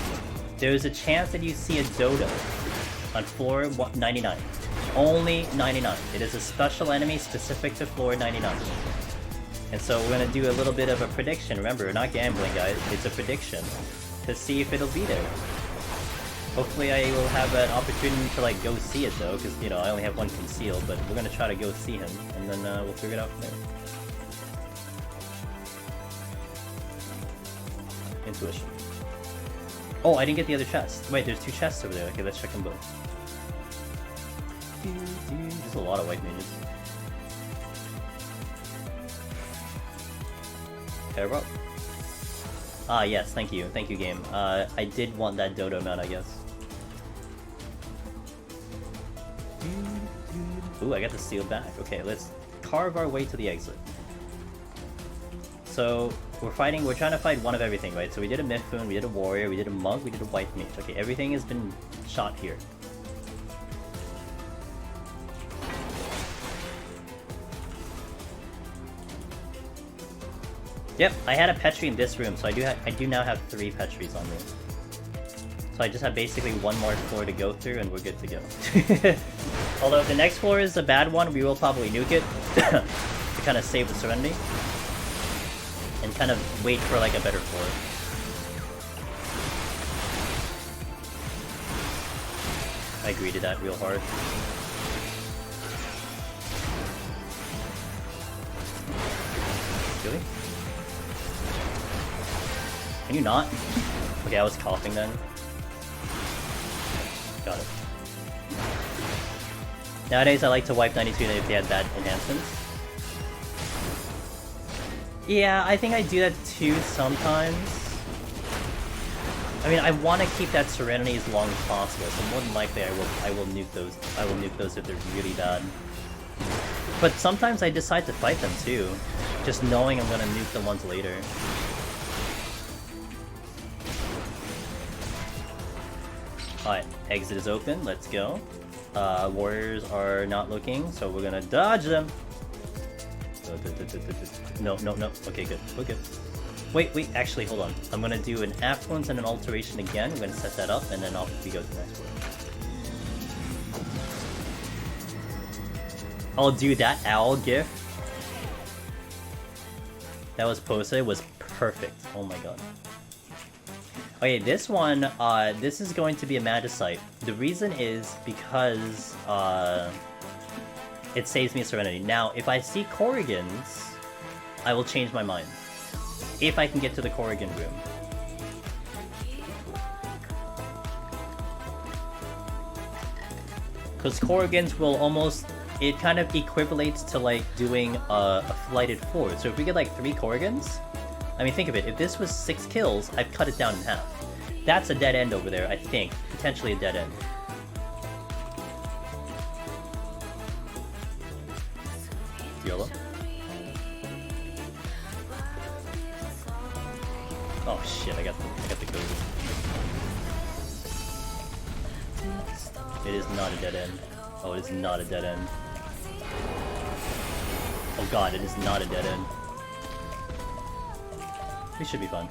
there's a chance that you see a dodo on floor 99. Only 99. It is a special enemy specific to floor 99. And so we're gonna do a little bit of a prediction. Remember, we're not gambling, guys. It's a prediction to see if it'll be there. Hopefully I will have an opportunity to like go see it though, because you know I only have one concealed, but we're gonna try to go see him, and then we'll figure it out from there. Intuition. Oh, I didn't get the other chest. Wait, there's two chests over there. Okay, let's check them both. There's a lot of white mages. Pair up. Ah, yes, thank you, game. I did want that dodo mount, I guess. Ooh, I got the seal back. Okay, let's carve our way to the exit. So, we're trying to fight one of everything, right? So we did a Mifune, we did a Warrior, we did a Monk, we did a White Mage. Okay, everything has been shot here. Yep, I had a Petri in this room, so I do now have 3 Petris on me. So I just have basically one more floor to go through, and we're good to go. Although if the next floor is a bad one, we will probably nuke it to kind of save the Serenity. And kind of wait for like a better floor. I agree to that real hard. Really? Can you not? Okay, I was coughing then. Got it. Nowadays I like to wipe 92 if they had bad enhancements. Yeah, I think I do that too sometimes. I mean, I want to keep that Serenity as long as possible, so more than likely I will nuke those. I will nuke those if they're really bad. But sometimes I decide to fight them too, just knowing I'm gonna nuke the ones later. Alright, exit is open, let's go. Warriors are not looking, so we're gonna dodge them! No, okay, good, we're good. Wait, actually, hold on. I'm gonna do an Affluence and an Alteration again, we're gonna set that up, and then off we go to the next one. I'll do that owl gif. That was posted, was perfect, oh my god. Okay, this one, this is going to be a Magicite. The reason is because, it saves me a Serenity. Now, if I see Corrigans, I will change my mind. If I can get to the Corrigan room. Because Corrigans will almost... It kind of equivalates to, like, doing a Flighted Forward. So if we get, like, 3 Corrigans... I mean, think of it. If this was 6 kills, I've cut it down in half. That's a dead end over there, I think. Potentially a dead end. YOLO. Oh shit, I got the code. It is not a dead end. Oh, it is not a dead end. Oh god, it is not a dead end. We should be fine.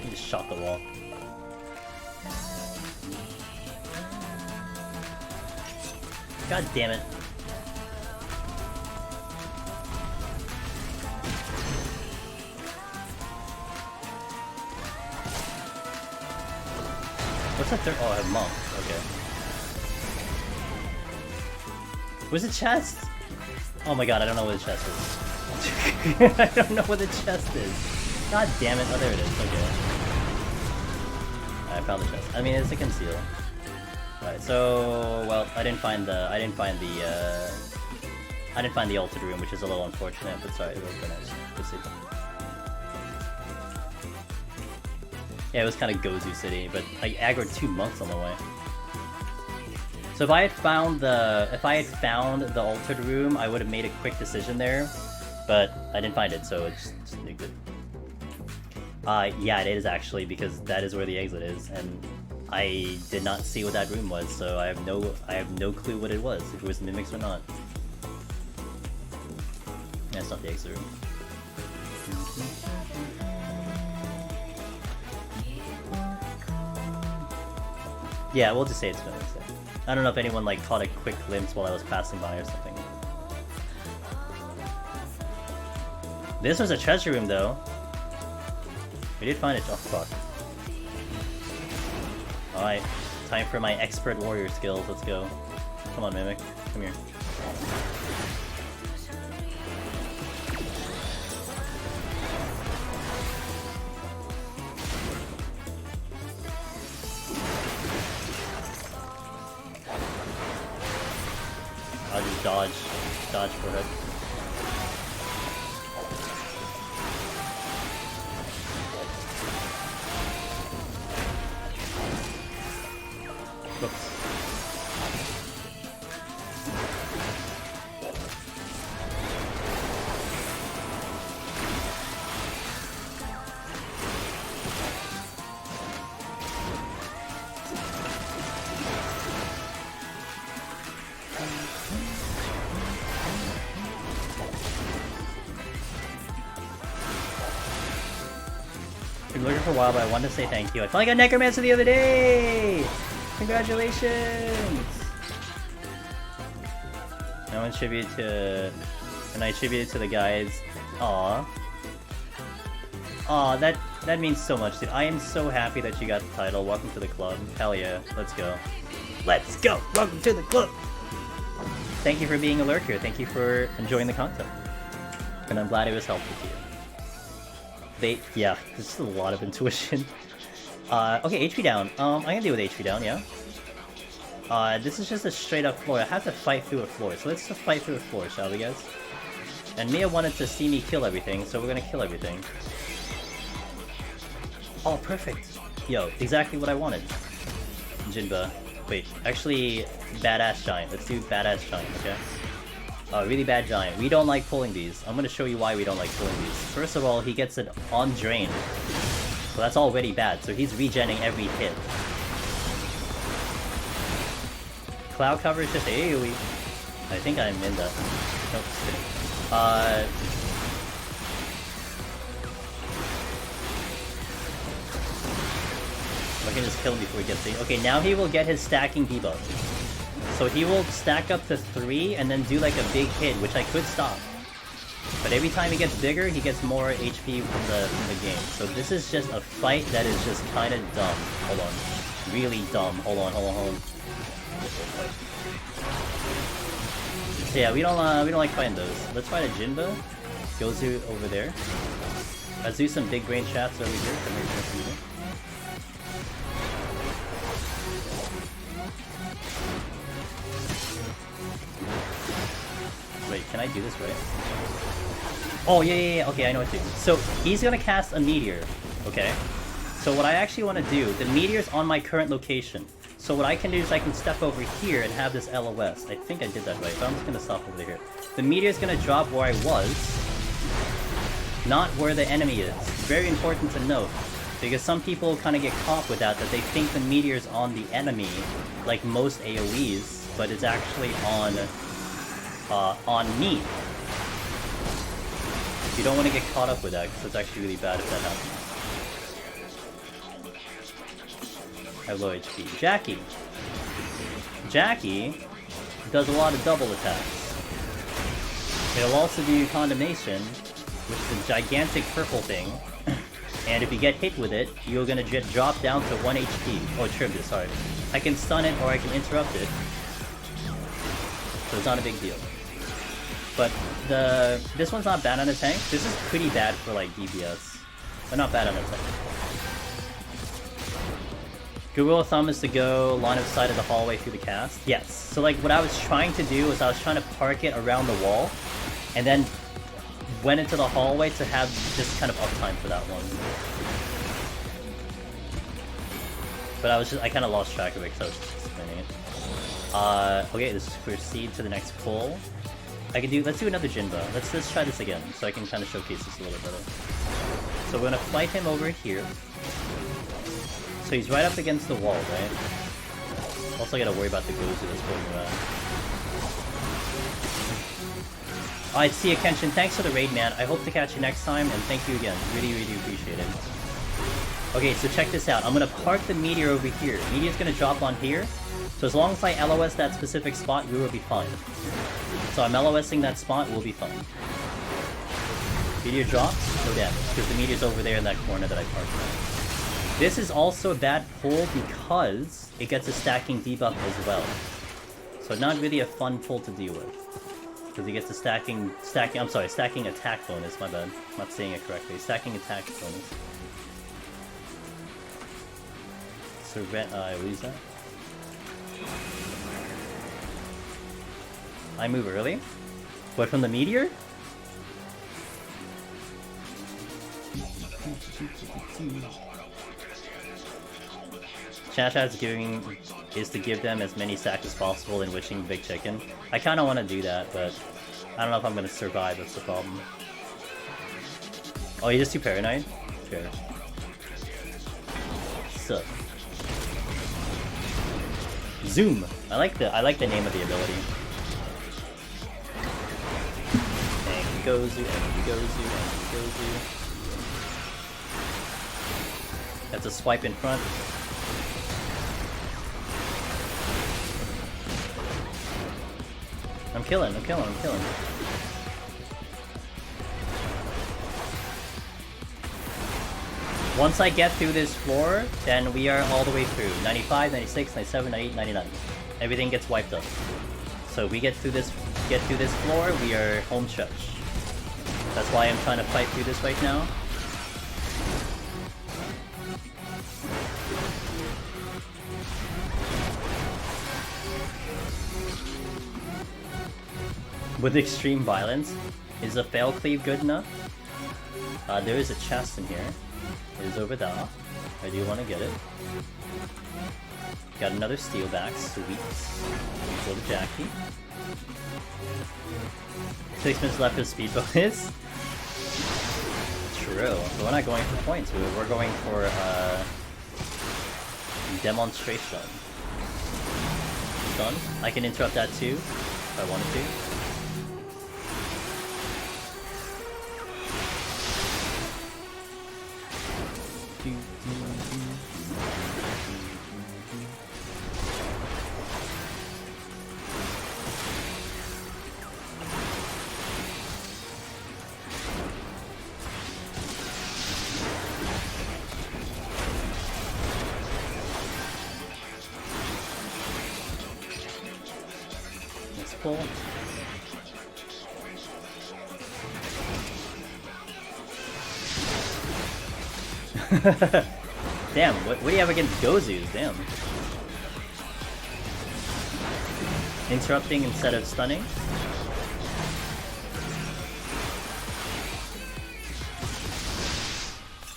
He just shot the wall. God damn it. What's that third? Oh, I have monk. Okay. Where's the chest? Oh my god, I don't know where the chest is. I don't know where the chest is. God damn it. Oh, there it is. Okay. I found the chest. I mean, it's a conceal. Alright, so well, I didn't find the altered room, which is a little unfortunate, but sorry, it was very nice. Proceed. Yeah, it was kind of Gozu City, but I aggroed 2 monks on the way. So if I had found the altered room, I would have made a quick decision there, but I didn't find it, so it's just good. Yeah, it is actually, because that is where the exit is, and I did not see what that room was, so I have no clue what it was, if it was mimics or not. That's not the exit room. Yeah, we'll just say it's mimics. I don't know if anyone like caught a quick glimpse while I was passing by or something. This was a treasure room though. We did find it. Oh fuck. Alright, time for my expert warrior skills. Let's go. Come on, Mimic. Come here. I'll just dodge for her. Whoops. Been looking for a while, but I wanted to say thank you. I finally got Necromancer the other day! Congratulations! I attribute to... And I attribute it to the guys. Aw. Aw, that means so much, dude. I am so happy that you got the title. Welcome to the club. Hell yeah. Let's go. Let's go! Welcome to the club! Thank you for being a lurker. Thank you for enjoying the content. And I'm glad it was helpful to you. Yeah, there's just a lot of intuition. Okay, HP down. I can deal with HP down, yeah. This is just a straight up floor. I have to fight through a floor, so let's just fight through a floor, shall we, guys? And Mia wanted to see me kill everything, so we're gonna kill everything. Oh, perfect. Yo, exactly what I wanted. Jinba. Wait, actually, badass giant. Let's do badass giant, okay? Really bad giant. We don't like pulling these. I'm gonna show you why we don't like pulling these. First of all, he gets it on drain. So that's already bad. So he's regenning every hit. Cloud cover is just AoE. I think I'm in that. Nope, just kidding. I can just kill him before he gets the... Okay, now he will get his stacking debuff. So he will stack up to 3 and then do like a big hit, which I could stop. But every time he gets bigger, he gets more HP from the game. So this is just a fight that is just kind of dumb. Hold on. Really dumb. Hold on. So yeah, we don't like fighting those. Let's fight a Jinba. Gozu over there. Let's do some big brain shots over here. Come here. Wait, can I do this right? Oh, yeah, okay, I know what to do. So, he's gonna cast a meteor, okay? So what I actually want to do, the meteor's on my current location. So what I can do is I can step over here and have this LOS. I think I did that right, but I'm just gonna stop over here. The meteor's gonna drop where I was, not where the enemy is. Very important to note, because some people kind of get caught with that they think the meteor's on the enemy, like most AoEs, but it's actually on me. You don't want to get caught up with that, because it's actually really bad if that happens. I have low HP. Jackie does a lot of double attacks. It'll also do Condemnation, which is a gigantic purple thing. And if you get hit with it, you're gonna drop down to 1 HP. Oh, Tribute, sorry. I can stun it or I can interrupt it. So it's not a big deal. But this one's not bad on a tank. This is pretty bad for like DPS. But not bad on a tank. Good rule of thumb is to go line of sight of the hallway through the cast. Yes. So like what I was trying to do is I was trying to park it around the wall, and then went into the hallway to have this kind of uptime for that one. But I kind of lost track of it because I was just explaining it. Okay, let's proceed to the next pull. Let's do another Jinba. Let's try this again so I can kind of showcase this a little better. So we're gonna fight him over here. So he's right up against the wall, right? Also gotta worry about the Gozu that's going around. I see a Kenshin. Thanks for the raid, man. I hope to catch you next time, and thank you again. Really, really appreciate it. Okay, so check this out. I'm gonna park the meteor over here. Meteor's gonna drop on here. So as long as I LOS that specific spot, we will be fine. So I'm LOSing that spot, we'll be fine. Meteor drops, no damage, because the meteor's over there in that corner that I parked at. This is also a bad pull because it gets a stacking debuff as well. So not really a fun pull to deal with. Because it gets a stacking attack bonus, my bad. I'm not saying it correctly. Stacking attack bonus. So what is that? I move early? What, from the meteor? Chat's doing is to give them as many stacks as possible in wishing big chicken. I kind of want to do that, but I don't know if I'm going to survive, that's the problem. Oh, you're just too paranoid? Fair. Sup. Zoom! I like the name of the ability. And Gozu, and Gozu, and Gozu. That's a swipe in front. I'm killing. Once I get through this floor, then we are all the way through. 95, 96, 97, 98, 99. Everything gets wiped up. So we get through this floor, we are home stretch. That's why I'm trying to fight through this right now. With extreme violence, is a fail cleave good enough? There is a chest in here. It is over there. I do want to get it. Got another steel back, sweet. Go to Jackie. 6 minutes left of speed bonus. True, but we're not going for points, we're going for demonstration. Done. I can interrupt that too, if I wanted to. Damn, what do you have against Gozus? Damn. Interrupting instead of stunning?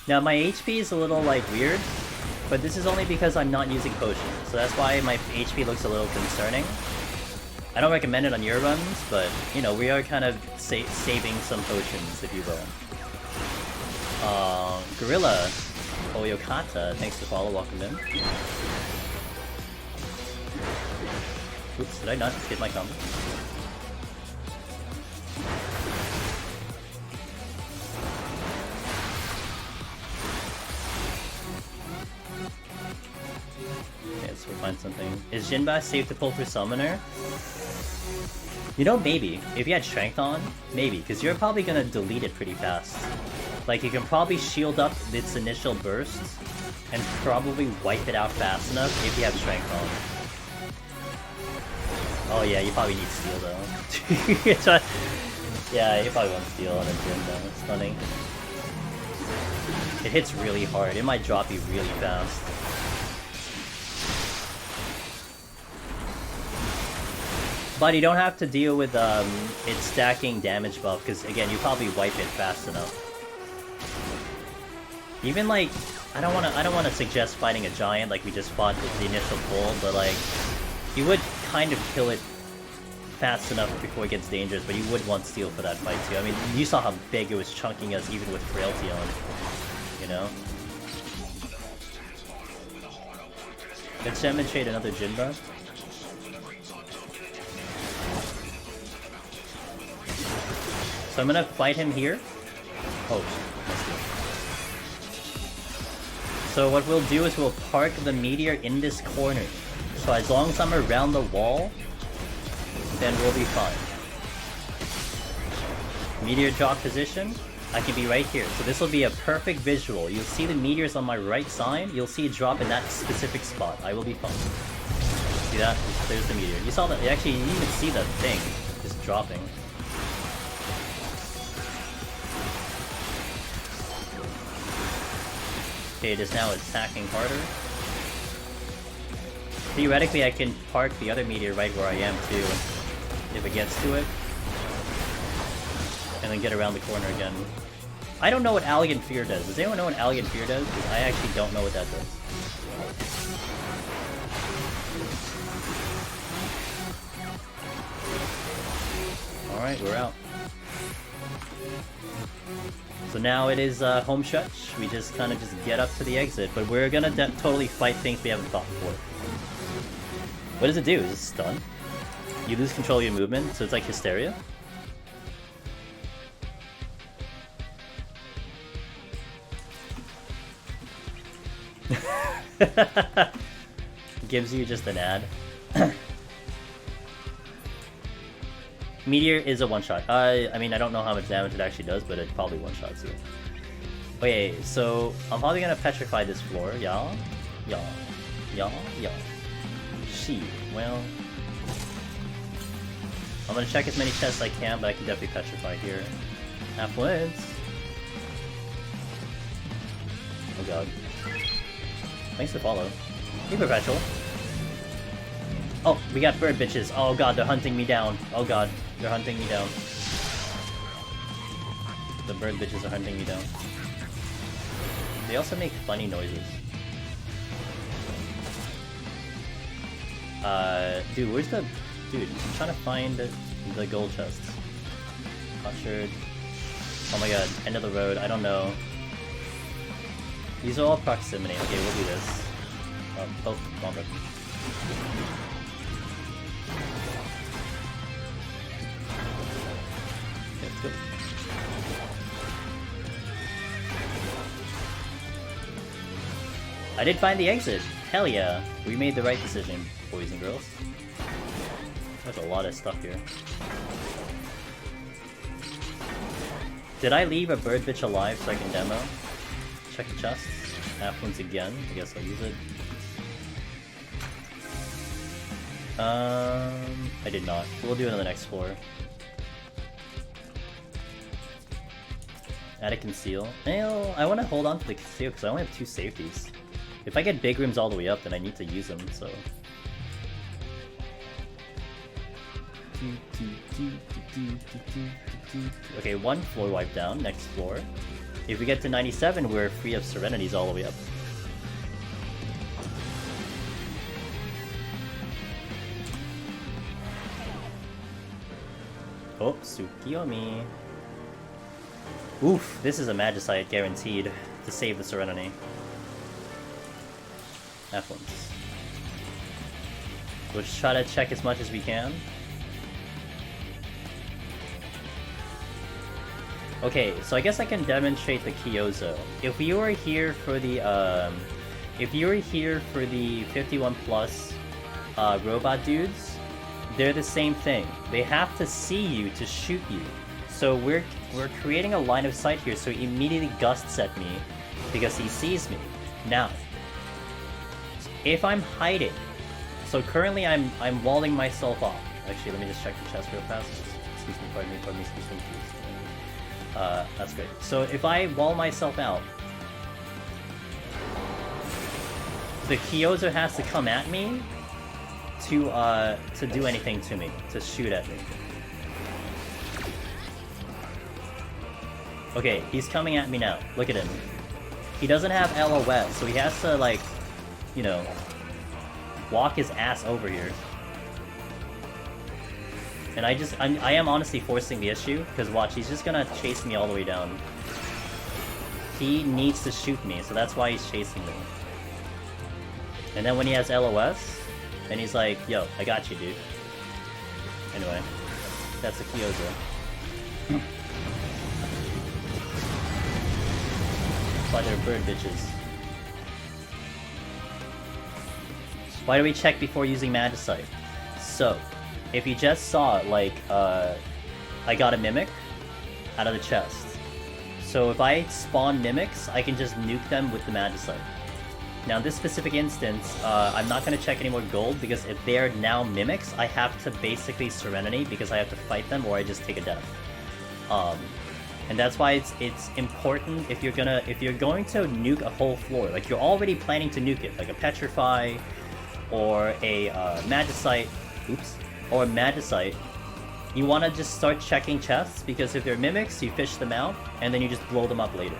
Now my HP is a little like weird, but this is only because I'm not using potions, so that's why my HP looks a little concerning. I don't recommend it on your runs, but you know, we are kind of saving some potions, if you will. Gorilla Oyokata, thanks for follow, welcome in. Oops, did I not get my combo? Okay, let's go find something. Is Jinba safe to pull for Summoner? You know, maybe. If you had Strength on, maybe, because you're probably gonna delete it pretty fast. Like, you can probably shield up its initial burst, and probably wipe it out fast enough if you have Strength on. Oh yeah, you probably need Steel though. Yeah, you probably want Steel on a Jin though, it's funny. It hits really hard, it might drop you really fast. But you don't have to deal with its stacking damage buff, because again, you probably wipe it fast enough. Even like, I don't wanna suggest fighting a giant like we just fought with the initial pull, but like, you would kind of kill it fast enough before it gets dangerous, but you would want Steel for that fight too. I mean, you saw how big it was chunking us even with Frailty on, you know? Let's demonstrate another Jinba. So I'm gonna fight him here. Oh, so what we'll do is we'll park the meteor in this corner. So as long as I'm around the wall, then we'll be fine. Meteor drop position, I can be right here. So this will be a perfect visual. You'll see the meteors on my right side, you'll see it drop in that specific spot. I will be fine. See that? There's the meteor. You saw that, actually you didn't even see that thing just dropping. Okay, it is now attacking harder. Theoretically, I can park the other meteor right where I am too, if it gets to it. And then get around the corner again. I don't know what Elegant Fear does. Does anyone know what Elegant Fear does? Because I actually don't know what that does. Alright, we're out. So now it is home stretch. We just kind of just get up to the exit, but we're gonna totally fight things we haven't fought before. What does it do? Is it stun? You lose control of your movement, so it's like Hysteria? Gives you just an ad. Meteor is a one-shot. I mean, I don't know how much damage it actually does, but it probably one-shots you. Wait, so I'm probably gonna petrify this floor, y'all. Well, I'm gonna check as many chests as I can, but I can definitely petrify here. Affluence. Oh god. Thanks for follow. Hey, Perpetual. Oh, we got bird bitches. Oh god, they're hunting me down. Oh god, they're hunting me down. The bird bitches are hunting me down. They also make funny noises. Dude, where's the... Dude, I'm trying to find the gold chests. Potsherd. Oh my god, end of the road, I don't know. These are all proximity. Okay, we'll do this. Oh, wrong button. Okay, let's go. I did find the exit! Hell yeah! We made the right decision, boys and girls. There's a lot of stuff here. Did I leave a bird bitch alive so I can demo? Check the chests. Affluence again. I guess I'll use it. I did not. We'll do it on the next floor. Add a conceal. Well, I want to hold on to the conceal because I only have 2 safeties. If I get big rooms all the way up, then I need to use them, so... Okay, 1 floor wipe down, next floor. If we get to 97, we're free of Serenities all the way up. Oh, Tsukiyomi. Oof, this is a Magicite guaranteed to save the Serenity. F1s. We'll just try to check as much as we can. Okay, so I guess I can demonstrate the Kyozo. If you were here for the 51 plus robot dudes, they're the same thing. They have to see you to shoot you. So we're creating a line of sight here, so he immediately gusts at me because he sees me. Now, if I'm hiding, so currently I'm walling myself off. Actually, let me just check the chest real fast. Excuse me, pardon me, excuse me, please. That's great. So if I wall myself out, the Kyozo has to come at me to do anything to me, to shoot at me. Okay, he's coming at me now. Look at him. He doesn't have LOS, so he has to, like, you know, walk his ass over here. And I am honestly forcing the issue, because watch, he's just gonna chase me all the way down. He needs to shoot me, so that's why he's chasing me. And then when he has LOS, then he's like, yo, I got you, dude. Anyway, that's a Kyozo. Why they're bird bitches. Why do we check before using Magicite? So, if you just saw, like, I got a Mimic out of the chest. So if I spawn Mimics, I can just nuke them with the Magicite. Now in this specific instance, I'm not going to check any more gold, because if they're now Mimics, I have to basically Serenity, because I have to fight them, or I just take a death. And that's why it's important if you're going to nuke a whole floor, like you're already planning to nuke it, like a Petrify, or a Magicite, or a Magicite, you want to just start checking chests, because if they're Mimics, you fish them out, and then you just blow them up later.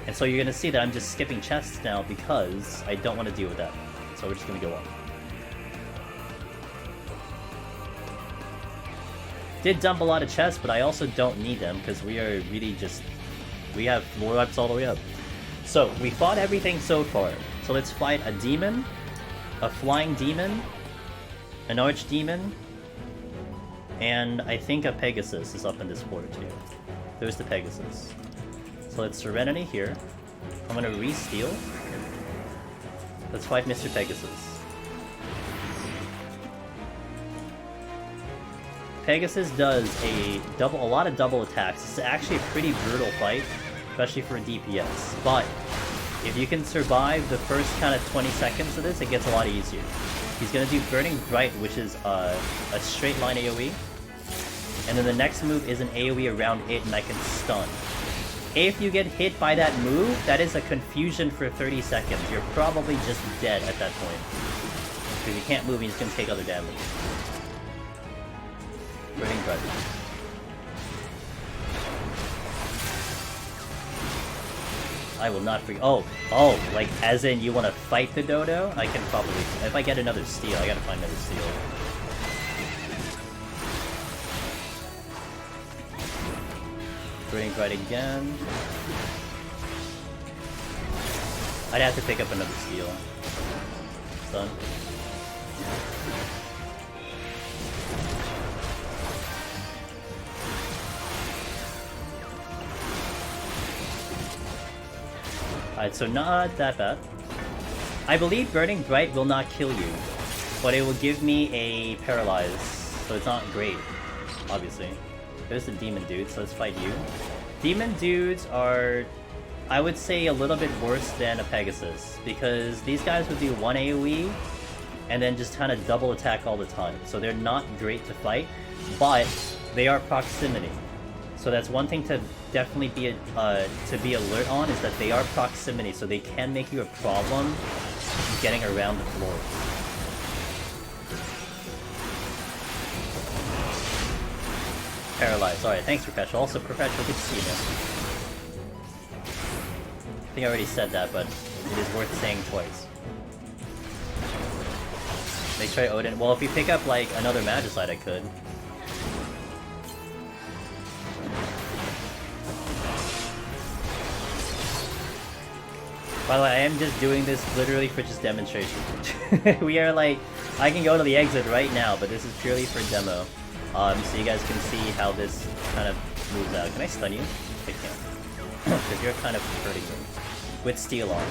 And so you're going to see that I'm just skipping chests now, because I don't want to deal with that. So we're just going to go on. Did dump a lot of chests, but I also don't need them, because we are really just... we have floor wipes all the way up. So, we fought everything so far. So let's fight a demon, a flying demon, an archdemon, and I think a Pegasus is up in this floor too. There's the Pegasus. So let's Serenity here. I'm gonna re-steal. Let's fight Mr. Pegasus. Pegasus does a lot of double attacks. It's actually a pretty brutal fight, especially for a DPS. But if you can survive the first kind of 20 seconds of this, it gets a lot easier. He's gonna do Burning Bright, which is a straight line AoE. And then the next move is an AoE around it, and I can stun. If you get hit by that move, that is a confusion for 30 seconds. You're probably just dead at that point. Because you can't move, and you're just gonna take other damage. Burning Bright. I will not free. Oh, like as in you want to fight the dodo? I can probably, if I get another steal, I gotta find another steal. Burning Bright again. I'd have to pick up another steal. Stun. Alright, so not that bad. I believe Burning Bright will not kill you, but it will give me a Paralyze, so it's not great, obviously. There's the Demon Dude, so let's fight you. Demon Dudes are, I would say, a little bit worse than a Pegasus, because these guys would do one AoE, and then just kind of double attack all the time, so they're not great to fight, but they are proximity. So that's one thing to definitely be alert on, is that they are proximity, so they can make you a problem getting around the floor. Paralyzed. Alright, thanks Perpetual. Also Perpetual, good to see you, man. I think I already said that, but it is worth saying twice. They try Odin. Well, if we pick up like another Magicite, I could. By the way, I am just doing this literally for just demonstration. We are like, I can go to the exit right now, but this is purely for demo. So you guys can see how this kind of moves out. Can I stun you? I can't. Because you're kind of hurting me. With Steel on.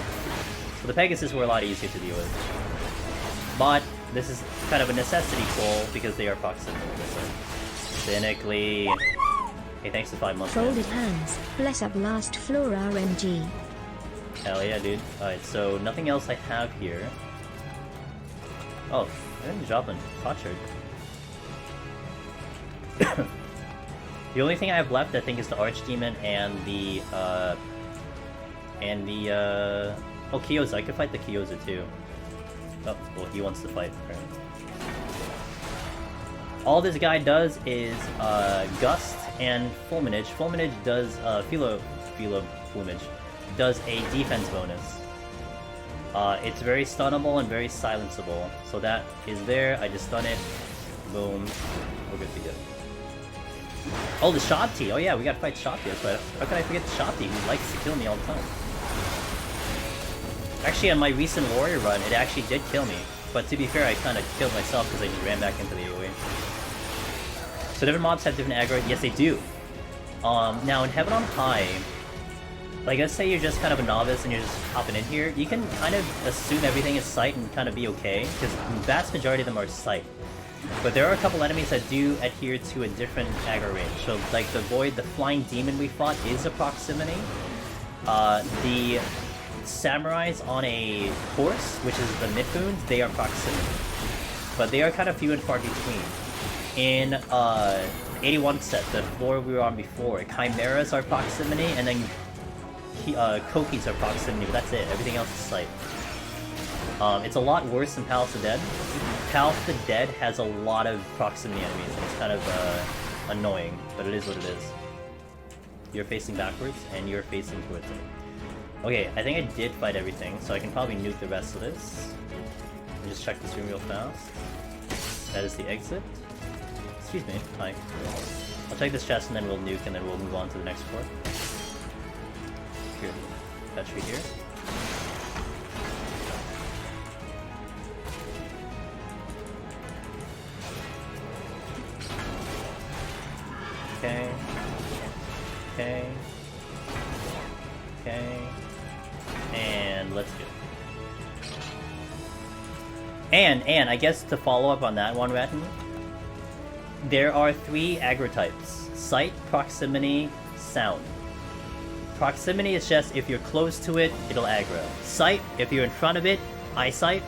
So the Pegasus were a lot easier to deal with. But this is kind of a necessity pull because they are proximity. So cynically. Hey, thanks to 5 months. Folded hands. Bless up last floor RMG. Hell yeah, dude. Alright, so nothing else I have here. Oh, I didn't drop a potsherd. The only thing I have left, I think, is the Archdemon and the, oh, Kyoza. I could fight the Kyoza, too. Oh, well, he wants to fight, apparently. All this guy does is, Gust and Fulminage. Fulminage does, Fulminage does a defense bonus. It's very stunnable and very silenceable. So that is there. I just stun it. Boom. We're good to go. Oh, the Shabti! Oh yeah, we gotta fight Shabti. That's right. How can I forget the Shabti, who likes to kill me all the time? Actually, on my recent warrior run, it actually did kill me. But to be fair, I kind of killed myself because I just ran back into the AoE. So different mobs have different aggro. Yes, they do. Now in Heaven on High, like let's say you're just kind of a novice and you're just hopping in here, you can kind of assume everything is sight and kind of be okay, because the vast majority of them are sight. But there are a couple enemies that do adhere to a different aggro range. So like the Void, the Flying Demon we fought is a proximity. The Samurais on a horse, which is the Mifune, they are proximity. But they are kind of few and far between. In 81 set, the floor we were on before, Chimeras are proximity, and then Kokis are proximity, but that's it. Everything else is sight. It's a lot worse than Palace of the Dead. Palace of the Dead has a lot of proximity enemies, and it's kind of annoying, but it is what it is. You're facing backwards, and you're facing towards it. Okay, I think I did fight everything, so I can probably nuke the rest of this. Let me just check this room real fast. That is the exit. Excuse me, hi. I'll check this chest and then we'll nuke and then we'll move on to the next floor. Here, fetch me here. Okay. Okay. Okay. And let's go. And I guess to follow up on that one, Ratton, there are 3 aggro types: sight, proximity, sound. Proximity is just if you're close to it, it'll aggro. Sight, if you're in front of it, eyesight,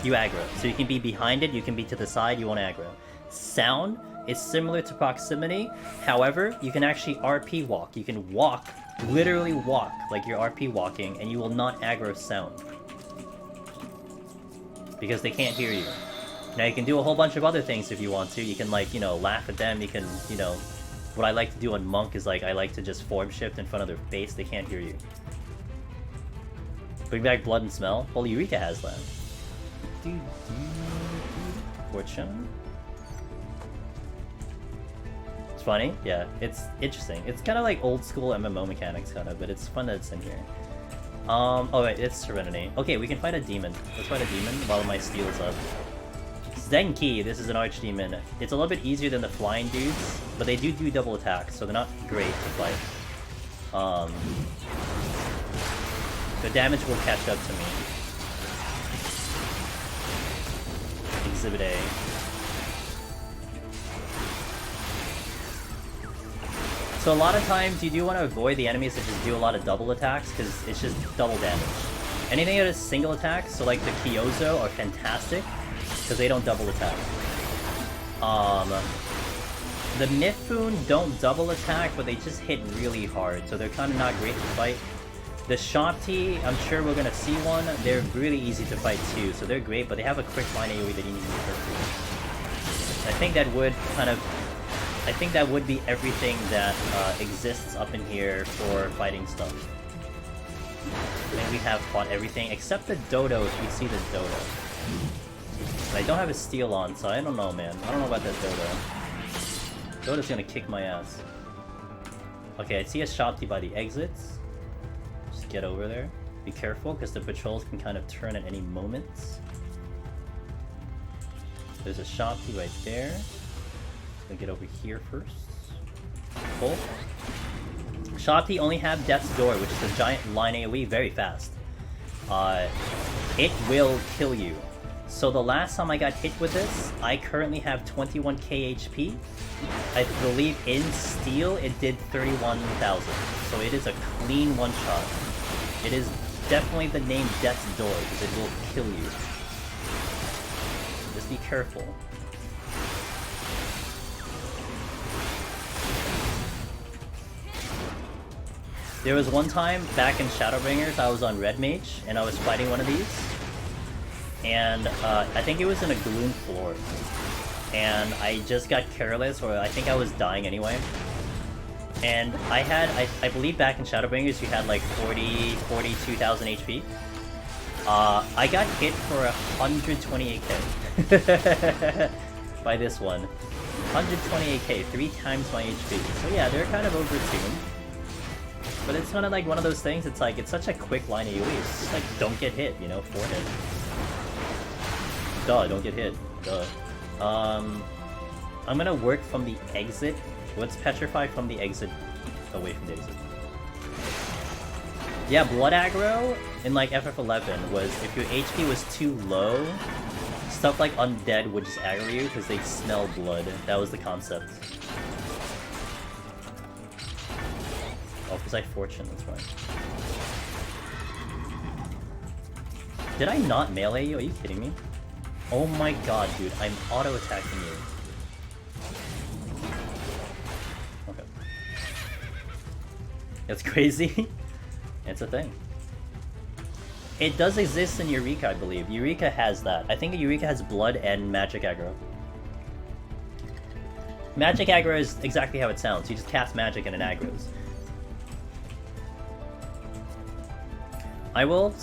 you aggro. So you can be behind it, you can be to the side, you won't aggro. Sound is similar to proximity, however, you can actually RP walk. You can walk, literally walk, like you're RP walking, and you will not aggro sound. Because they can't hear you. Now you can do a whole bunch of other things if you want to. You can like, you know, laugh at them, you can, you know... What I like to do on Monk is like, I like to just form shift in front of their face, they can't hear you. Bring back Blood and Smell? Well, Eureka has that. Fortune? It's funny, yeah, it's interesting. It's kind of like old school MMO mechanics, kind of, but it's fun that it's in here. Oh wait, it's Serenity. Okay, we can fight a demon. Let's fight a demon while my steel is up. Zenki, this is an Archdemon. It's a little bit easier than the flying dudes, but they do double attacks, so they're not great to fight. The damage will catch up to me. Exhibit A. So a lot of times you do want to avoid the enemies that just do a lot of double attacks, because it's just double damage. Anything that is single attacks, so like the Kyozo, are fantastic, because they don't double attack. The Mifune don't double attack, but they just hit really hard, so they're kind of not great to fight. The Shabti, I'm sure we're gonna see one. They're really easy to fight too, so they're great, but they have a quick line AoE that you need to be careful with. I think that would kind of... I think that would be everything that exists up in here for fighting stuff. I think we have fought everything except the dodo if we see the dodo. But I don't have a steal on, so I don't know, man. I don't know about that dodo. Dodo's gonna kick my ass. Okay, I see a shopty by the exits. Just get over there. Be careful, because the patrols can kind of turn at any moment. There's a shopty right there. Just gonna get over here first. Pull. Shopty only have Death's Door, which is a giant line AoE, very fast. It will kill you. So the last time I got hit with this, I currently have 21k HP. I believe in Steel it did 31,000. So it is a clean one-shot. It is definitely the name Death's Door, because it will kill you. Just be careful. There was one time back in Shadowbringers I was on Red Mage and I was fighting one of these. And I think it was in a gloom floor. And I just got careless, or I think I was dying anyway. And I believe back in Shadowbringers you had like 42,000 HP. I got hit for 128k by this one. 128k, 3 times my HP. So yeah, they're kind of overtuned. But it's kind of like one of those things, it's like, it's such a quick line AoE. It's just like, don't get hit, you know, 4 hit. Duh, don't get hit. Duh. I'm gonna work from the exit. What's petrify from the exit? Away from the exit. Yeah, blood aggro in like FF11 was if your HP was too low, stuff like undead would just aggro you because they smell blood. That was the concept. Oh, because I fortune, that's right. Did I not melee you? Are you kidding me? Oh my god, dude, I'm auto-attacking you. Okay. That's crazy. It's a thing. It does exist in Eureka, I believe. Eureka has that. I think Eureka has blood and magic aggro. Magic aggro is exactly how it sounds. You just cast magic and it aggros. I will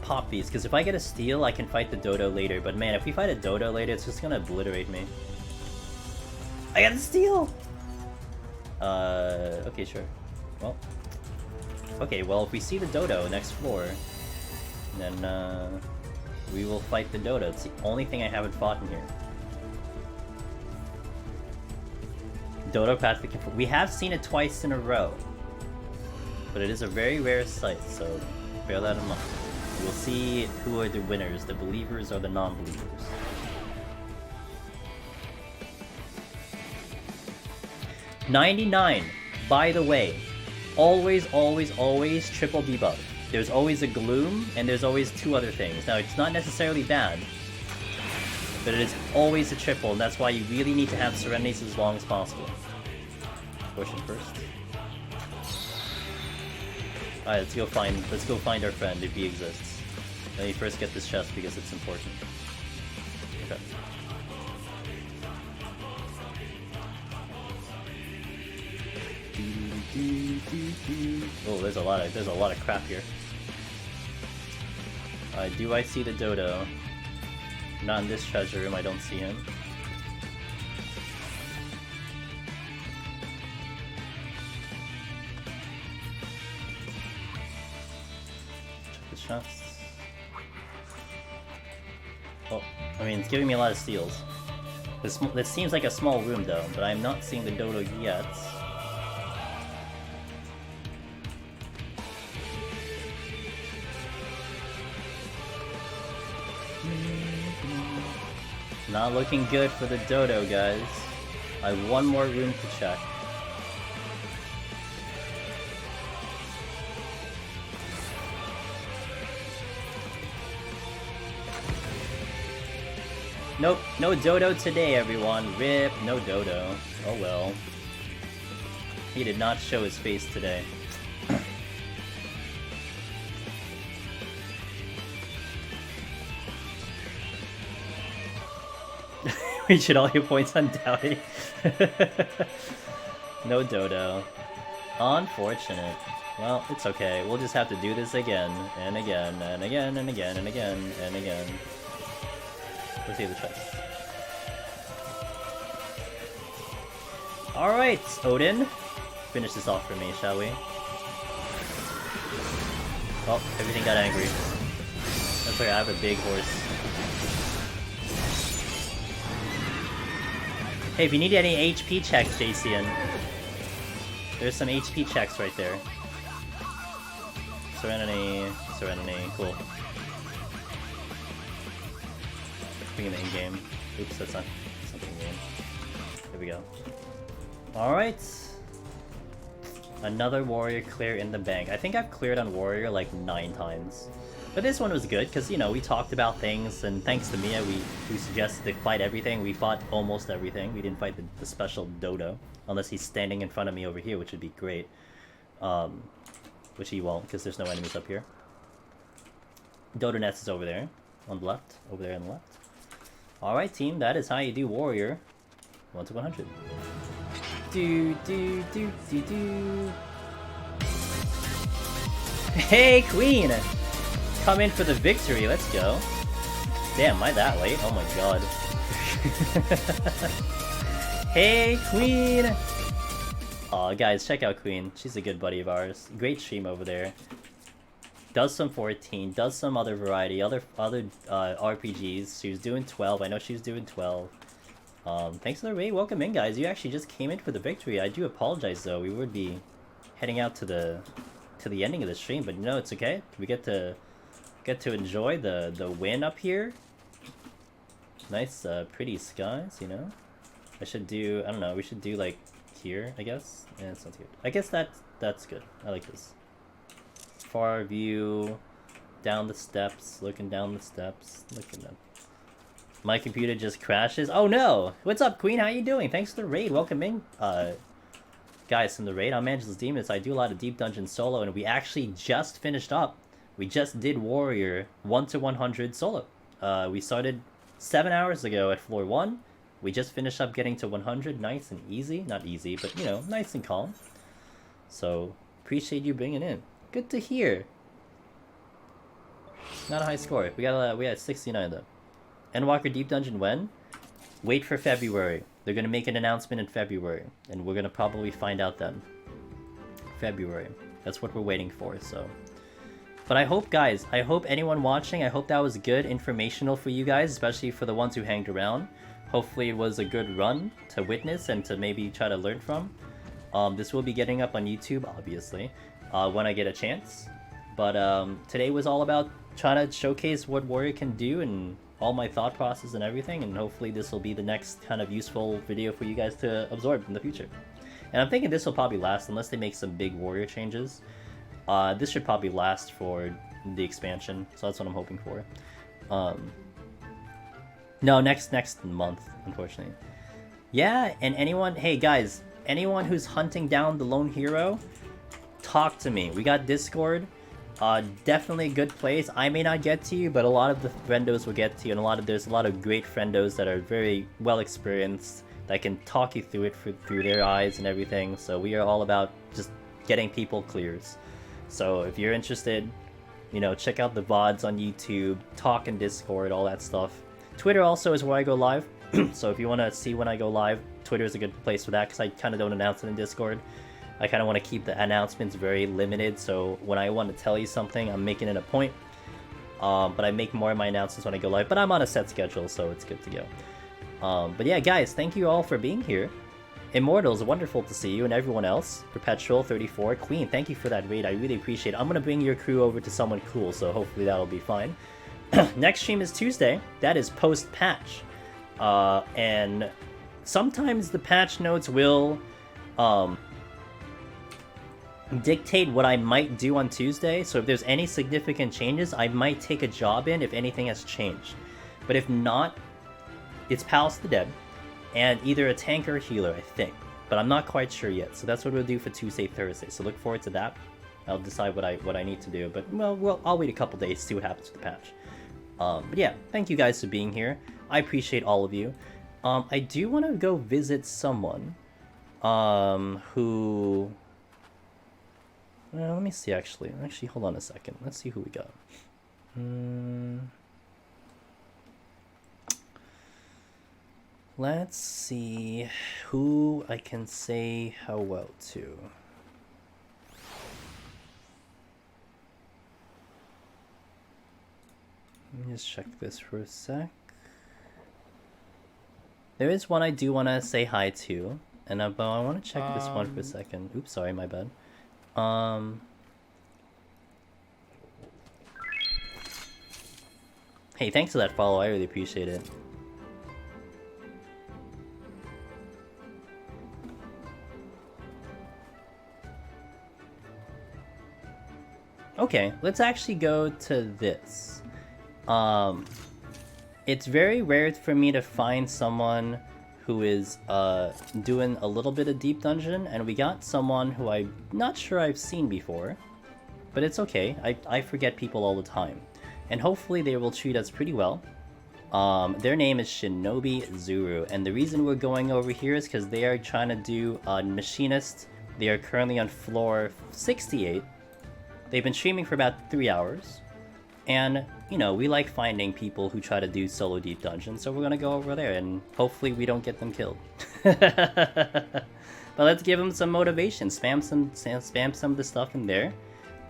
pop these, because if I get a steal, I can fight the dodo later. But man, if we fight a dodo later, it's just gonna obliterate me. I got a steal! Okay, sure. Well. Okay, well, if we see the dodo next floor, then, we will fight the dodo. It's the only thing I haven't fought in here. Dodo path, we have seen it twice in a row. But it is a very rare sight, so bear that in mind. We'll see who are the winners, the believers or the non-believers. $99, by the way, always triple debuff. There's always a gloom, and there's always 2 other things. Now, it's not necessarily bad, but it is always a triple, and that's why you really need to have Serenities as long as possible. Push it first. Alright, let's go find our friend if he exists. Let me first get this chest because it's important. Okay. Oh, there's a lot of crap here. Do I see the dodo? Not in this treasure room, I don't see him. Oh, I mean, it's giving me a lot of steals. This seems like a small room though, but I'm not seeing the dodo yet. Not looking good for the dodo, guys. I have one more room to check. Nope, no dodo today, everyone. RIP, no dodo. Oh well. He did not show his face today. Reach all your points on Dowdy. No dodo. Unfortunate. Well, it's okay. We'll just have to do this again, and again, and again, and again, and again, and again. Let's see the chest. Alright, Odin. Finish this off for me, shall we? Oh, everything got angry. That's right, I have a big horse. Hey, if you need any HP checks, JCN, there's some HP checks right there. Serenity, cool. Bring in the in-game. Oops, that's not something in-game. There we go. Alright. Another warrior clear in the bank. I think I've cleared on warrior like 9 times. But this one was good, because, you know, we talked about things, and thanks to Mia, we suggested to fight everything. We fought almost everything. We didn't fight the special dodo, unless he's standing in front of me over here, which would be great. Which he won't, because there's no enemies up here. Dodo Nest is over there, on the left. Over there on the left. Alright, team, that is how you do warrior. 1 to 100. Do. Hey, Queen! Come in for the victory, let's go. Damn, am I that late? Oh my god. Hey, Queen! Aw, guys, check out Queen. She's a good buddy of ours. Great stream over there. Does some 14, does some other variety, other RPGs. She was doing 12, I know she was doing 12. Thanks for the raid, welcome in, guys. You actually just came in for the victory. I do apologize, though. We would be heading out to the ending of the stream, but no, it's okay. We get to enjoy the win up here. Nice, pretty skies, you know. I don't know. We should do like here, I guess. Yeah, it sounds good. I guess that's good. I like this. Far view, down the steps, looking down the steps, looking up. My computer just crashes. Oh no! What's up, Queen? How you doing? Thanks for the raid. Welcome in, guys from the raid. I'm Angelus Demonus. I do a lot of Deep Dungeon solo, and we actually just finished up. We just did Warrior 1 to 100 solo. We started 7 hours ago at floor 1. We just finished up getting to 100, nice and easy. Not easy, but you know, nice and calm. So, appreciate you bringing in. Good to hear. Not a high score. We had 69 though. Endwalker Deep Dungeon when? Wait for February. They're gonna make an announcement in February, and we're gonna probably find out then. February. That's what we're waiting for, so. But I hope, guys, I hope anyone watching, I hope that was good, informational for you guys, especially for the ones who hanged around. Hopefully it was a good run to witness and to maybe try to learn from. This will be getting up on YouTube, obviously, when I get a chance. But today was all about trying to showcase what Warrior can do and all my thought process and everything, and hopefully this will be the next kind of useful video for you guys to absorb in the future. And I'm thinking this will probably last, unless they make some big Warrior changes. This should probably last for the expansion, so that's what I'm hoping for. No, next month, unfortunately. Yeah, and anyone, hey guys, anyone who's hunting down the lone hero, talk to me. We got Discord. Definitely a good place. I may not get to you, but a lot of the friendos will get to you, and there's a lot of great friendos that are very well experienced that can talk you through it through their eyes and everything. So we are all about just getting people clears. So if you're interested, you know, check out the VODs on YouTube, talk in Discord, all that stuff. Twitter also is where I go live. So if you want to see when I go live, Twitter is a good place for that, because I kind of don't announce it in Discord. I kind of want to keep the announcements very limited, so when I want to tell you something, I'm making it a point. But I make more of my announcements when I go live, but I'm on a set schedule, so it's good to go. But yeah, guys, thank you all for being here. Immortals, wonderful to see you, and everyone else. Perpetual 34, Queen, thank you for that raid. I really appreciate it. I'm gonna bring your crew over to someone cool, so hopefully that'll be fine. Next stream is Tuesday. That is post-patch. And sometimes the patch notes will dictate what I might do on Tuesday. So if there's any significant changes, I might take a job in if anything has changed. But if not, it's Palace of the Dead. And either a tank or a healer, I think. But I'm not quite sure yet. So that's what we'll do for Tuesday, Thursday. So look forward to that. I'll decide what I need to do. But, well, I'll wait a couple days to see what happens with the patch. But yeah, thank you guys for being here. I appreciate all of you. I do want to go visit someone who Let me see, actually. Actually, hold on a second. Let's see who we got. Let's see who I can say how well to. Let me just check this for a sec. There is one I do want to say hi to, and but I want to check this one for a second. Oops, sorry, my bad. Hey, thanks for that follow. I really appreciate it. Okay, let's actually go to this. It's very rare for me to find someone who is doing a little bit of deep dungeon, and we got someone who I'm not sure I've seen before, but it's okay. I forget people all the time, and hopefully they will treat us pretty well. Their name is Shinobi Zuru, and the reason we're going over here is because they are trying to do Machinist. They are currently on floor 68. They've been streaming for about 3 hours, and, you know, we like finding people who try to do solo deep dungeons, so we're gonna go over there, and hopefully we don't get them killed. But let's give them some motivation, spam some of the stuff in there.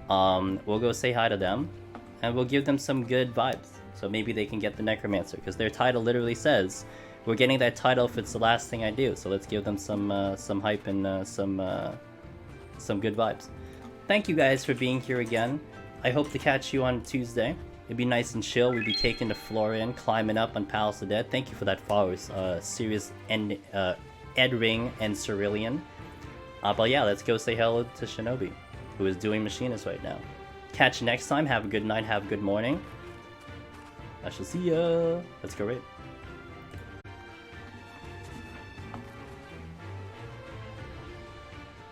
We'll go say hi to them, and we'll give them some good vibes, so maybe they can get the Necromancer, because their title literally says, we're getting that title if it's the last thing I do, so let's give them some hype and some good vibes. Thank you guys for being here again. I hope to catch you on Tuesday. It'd be nice and chill. We'd be taking the floor in, climbing up on Palace of Dead. Thank you for that followers, Sirius and Ed Ring and Cerulean. But yeah, let's go say hello to Shinobi, who is doing Machinist right now. Catch you next time. Have a good night. Have a good morning. I shall see ya. Let's go raid.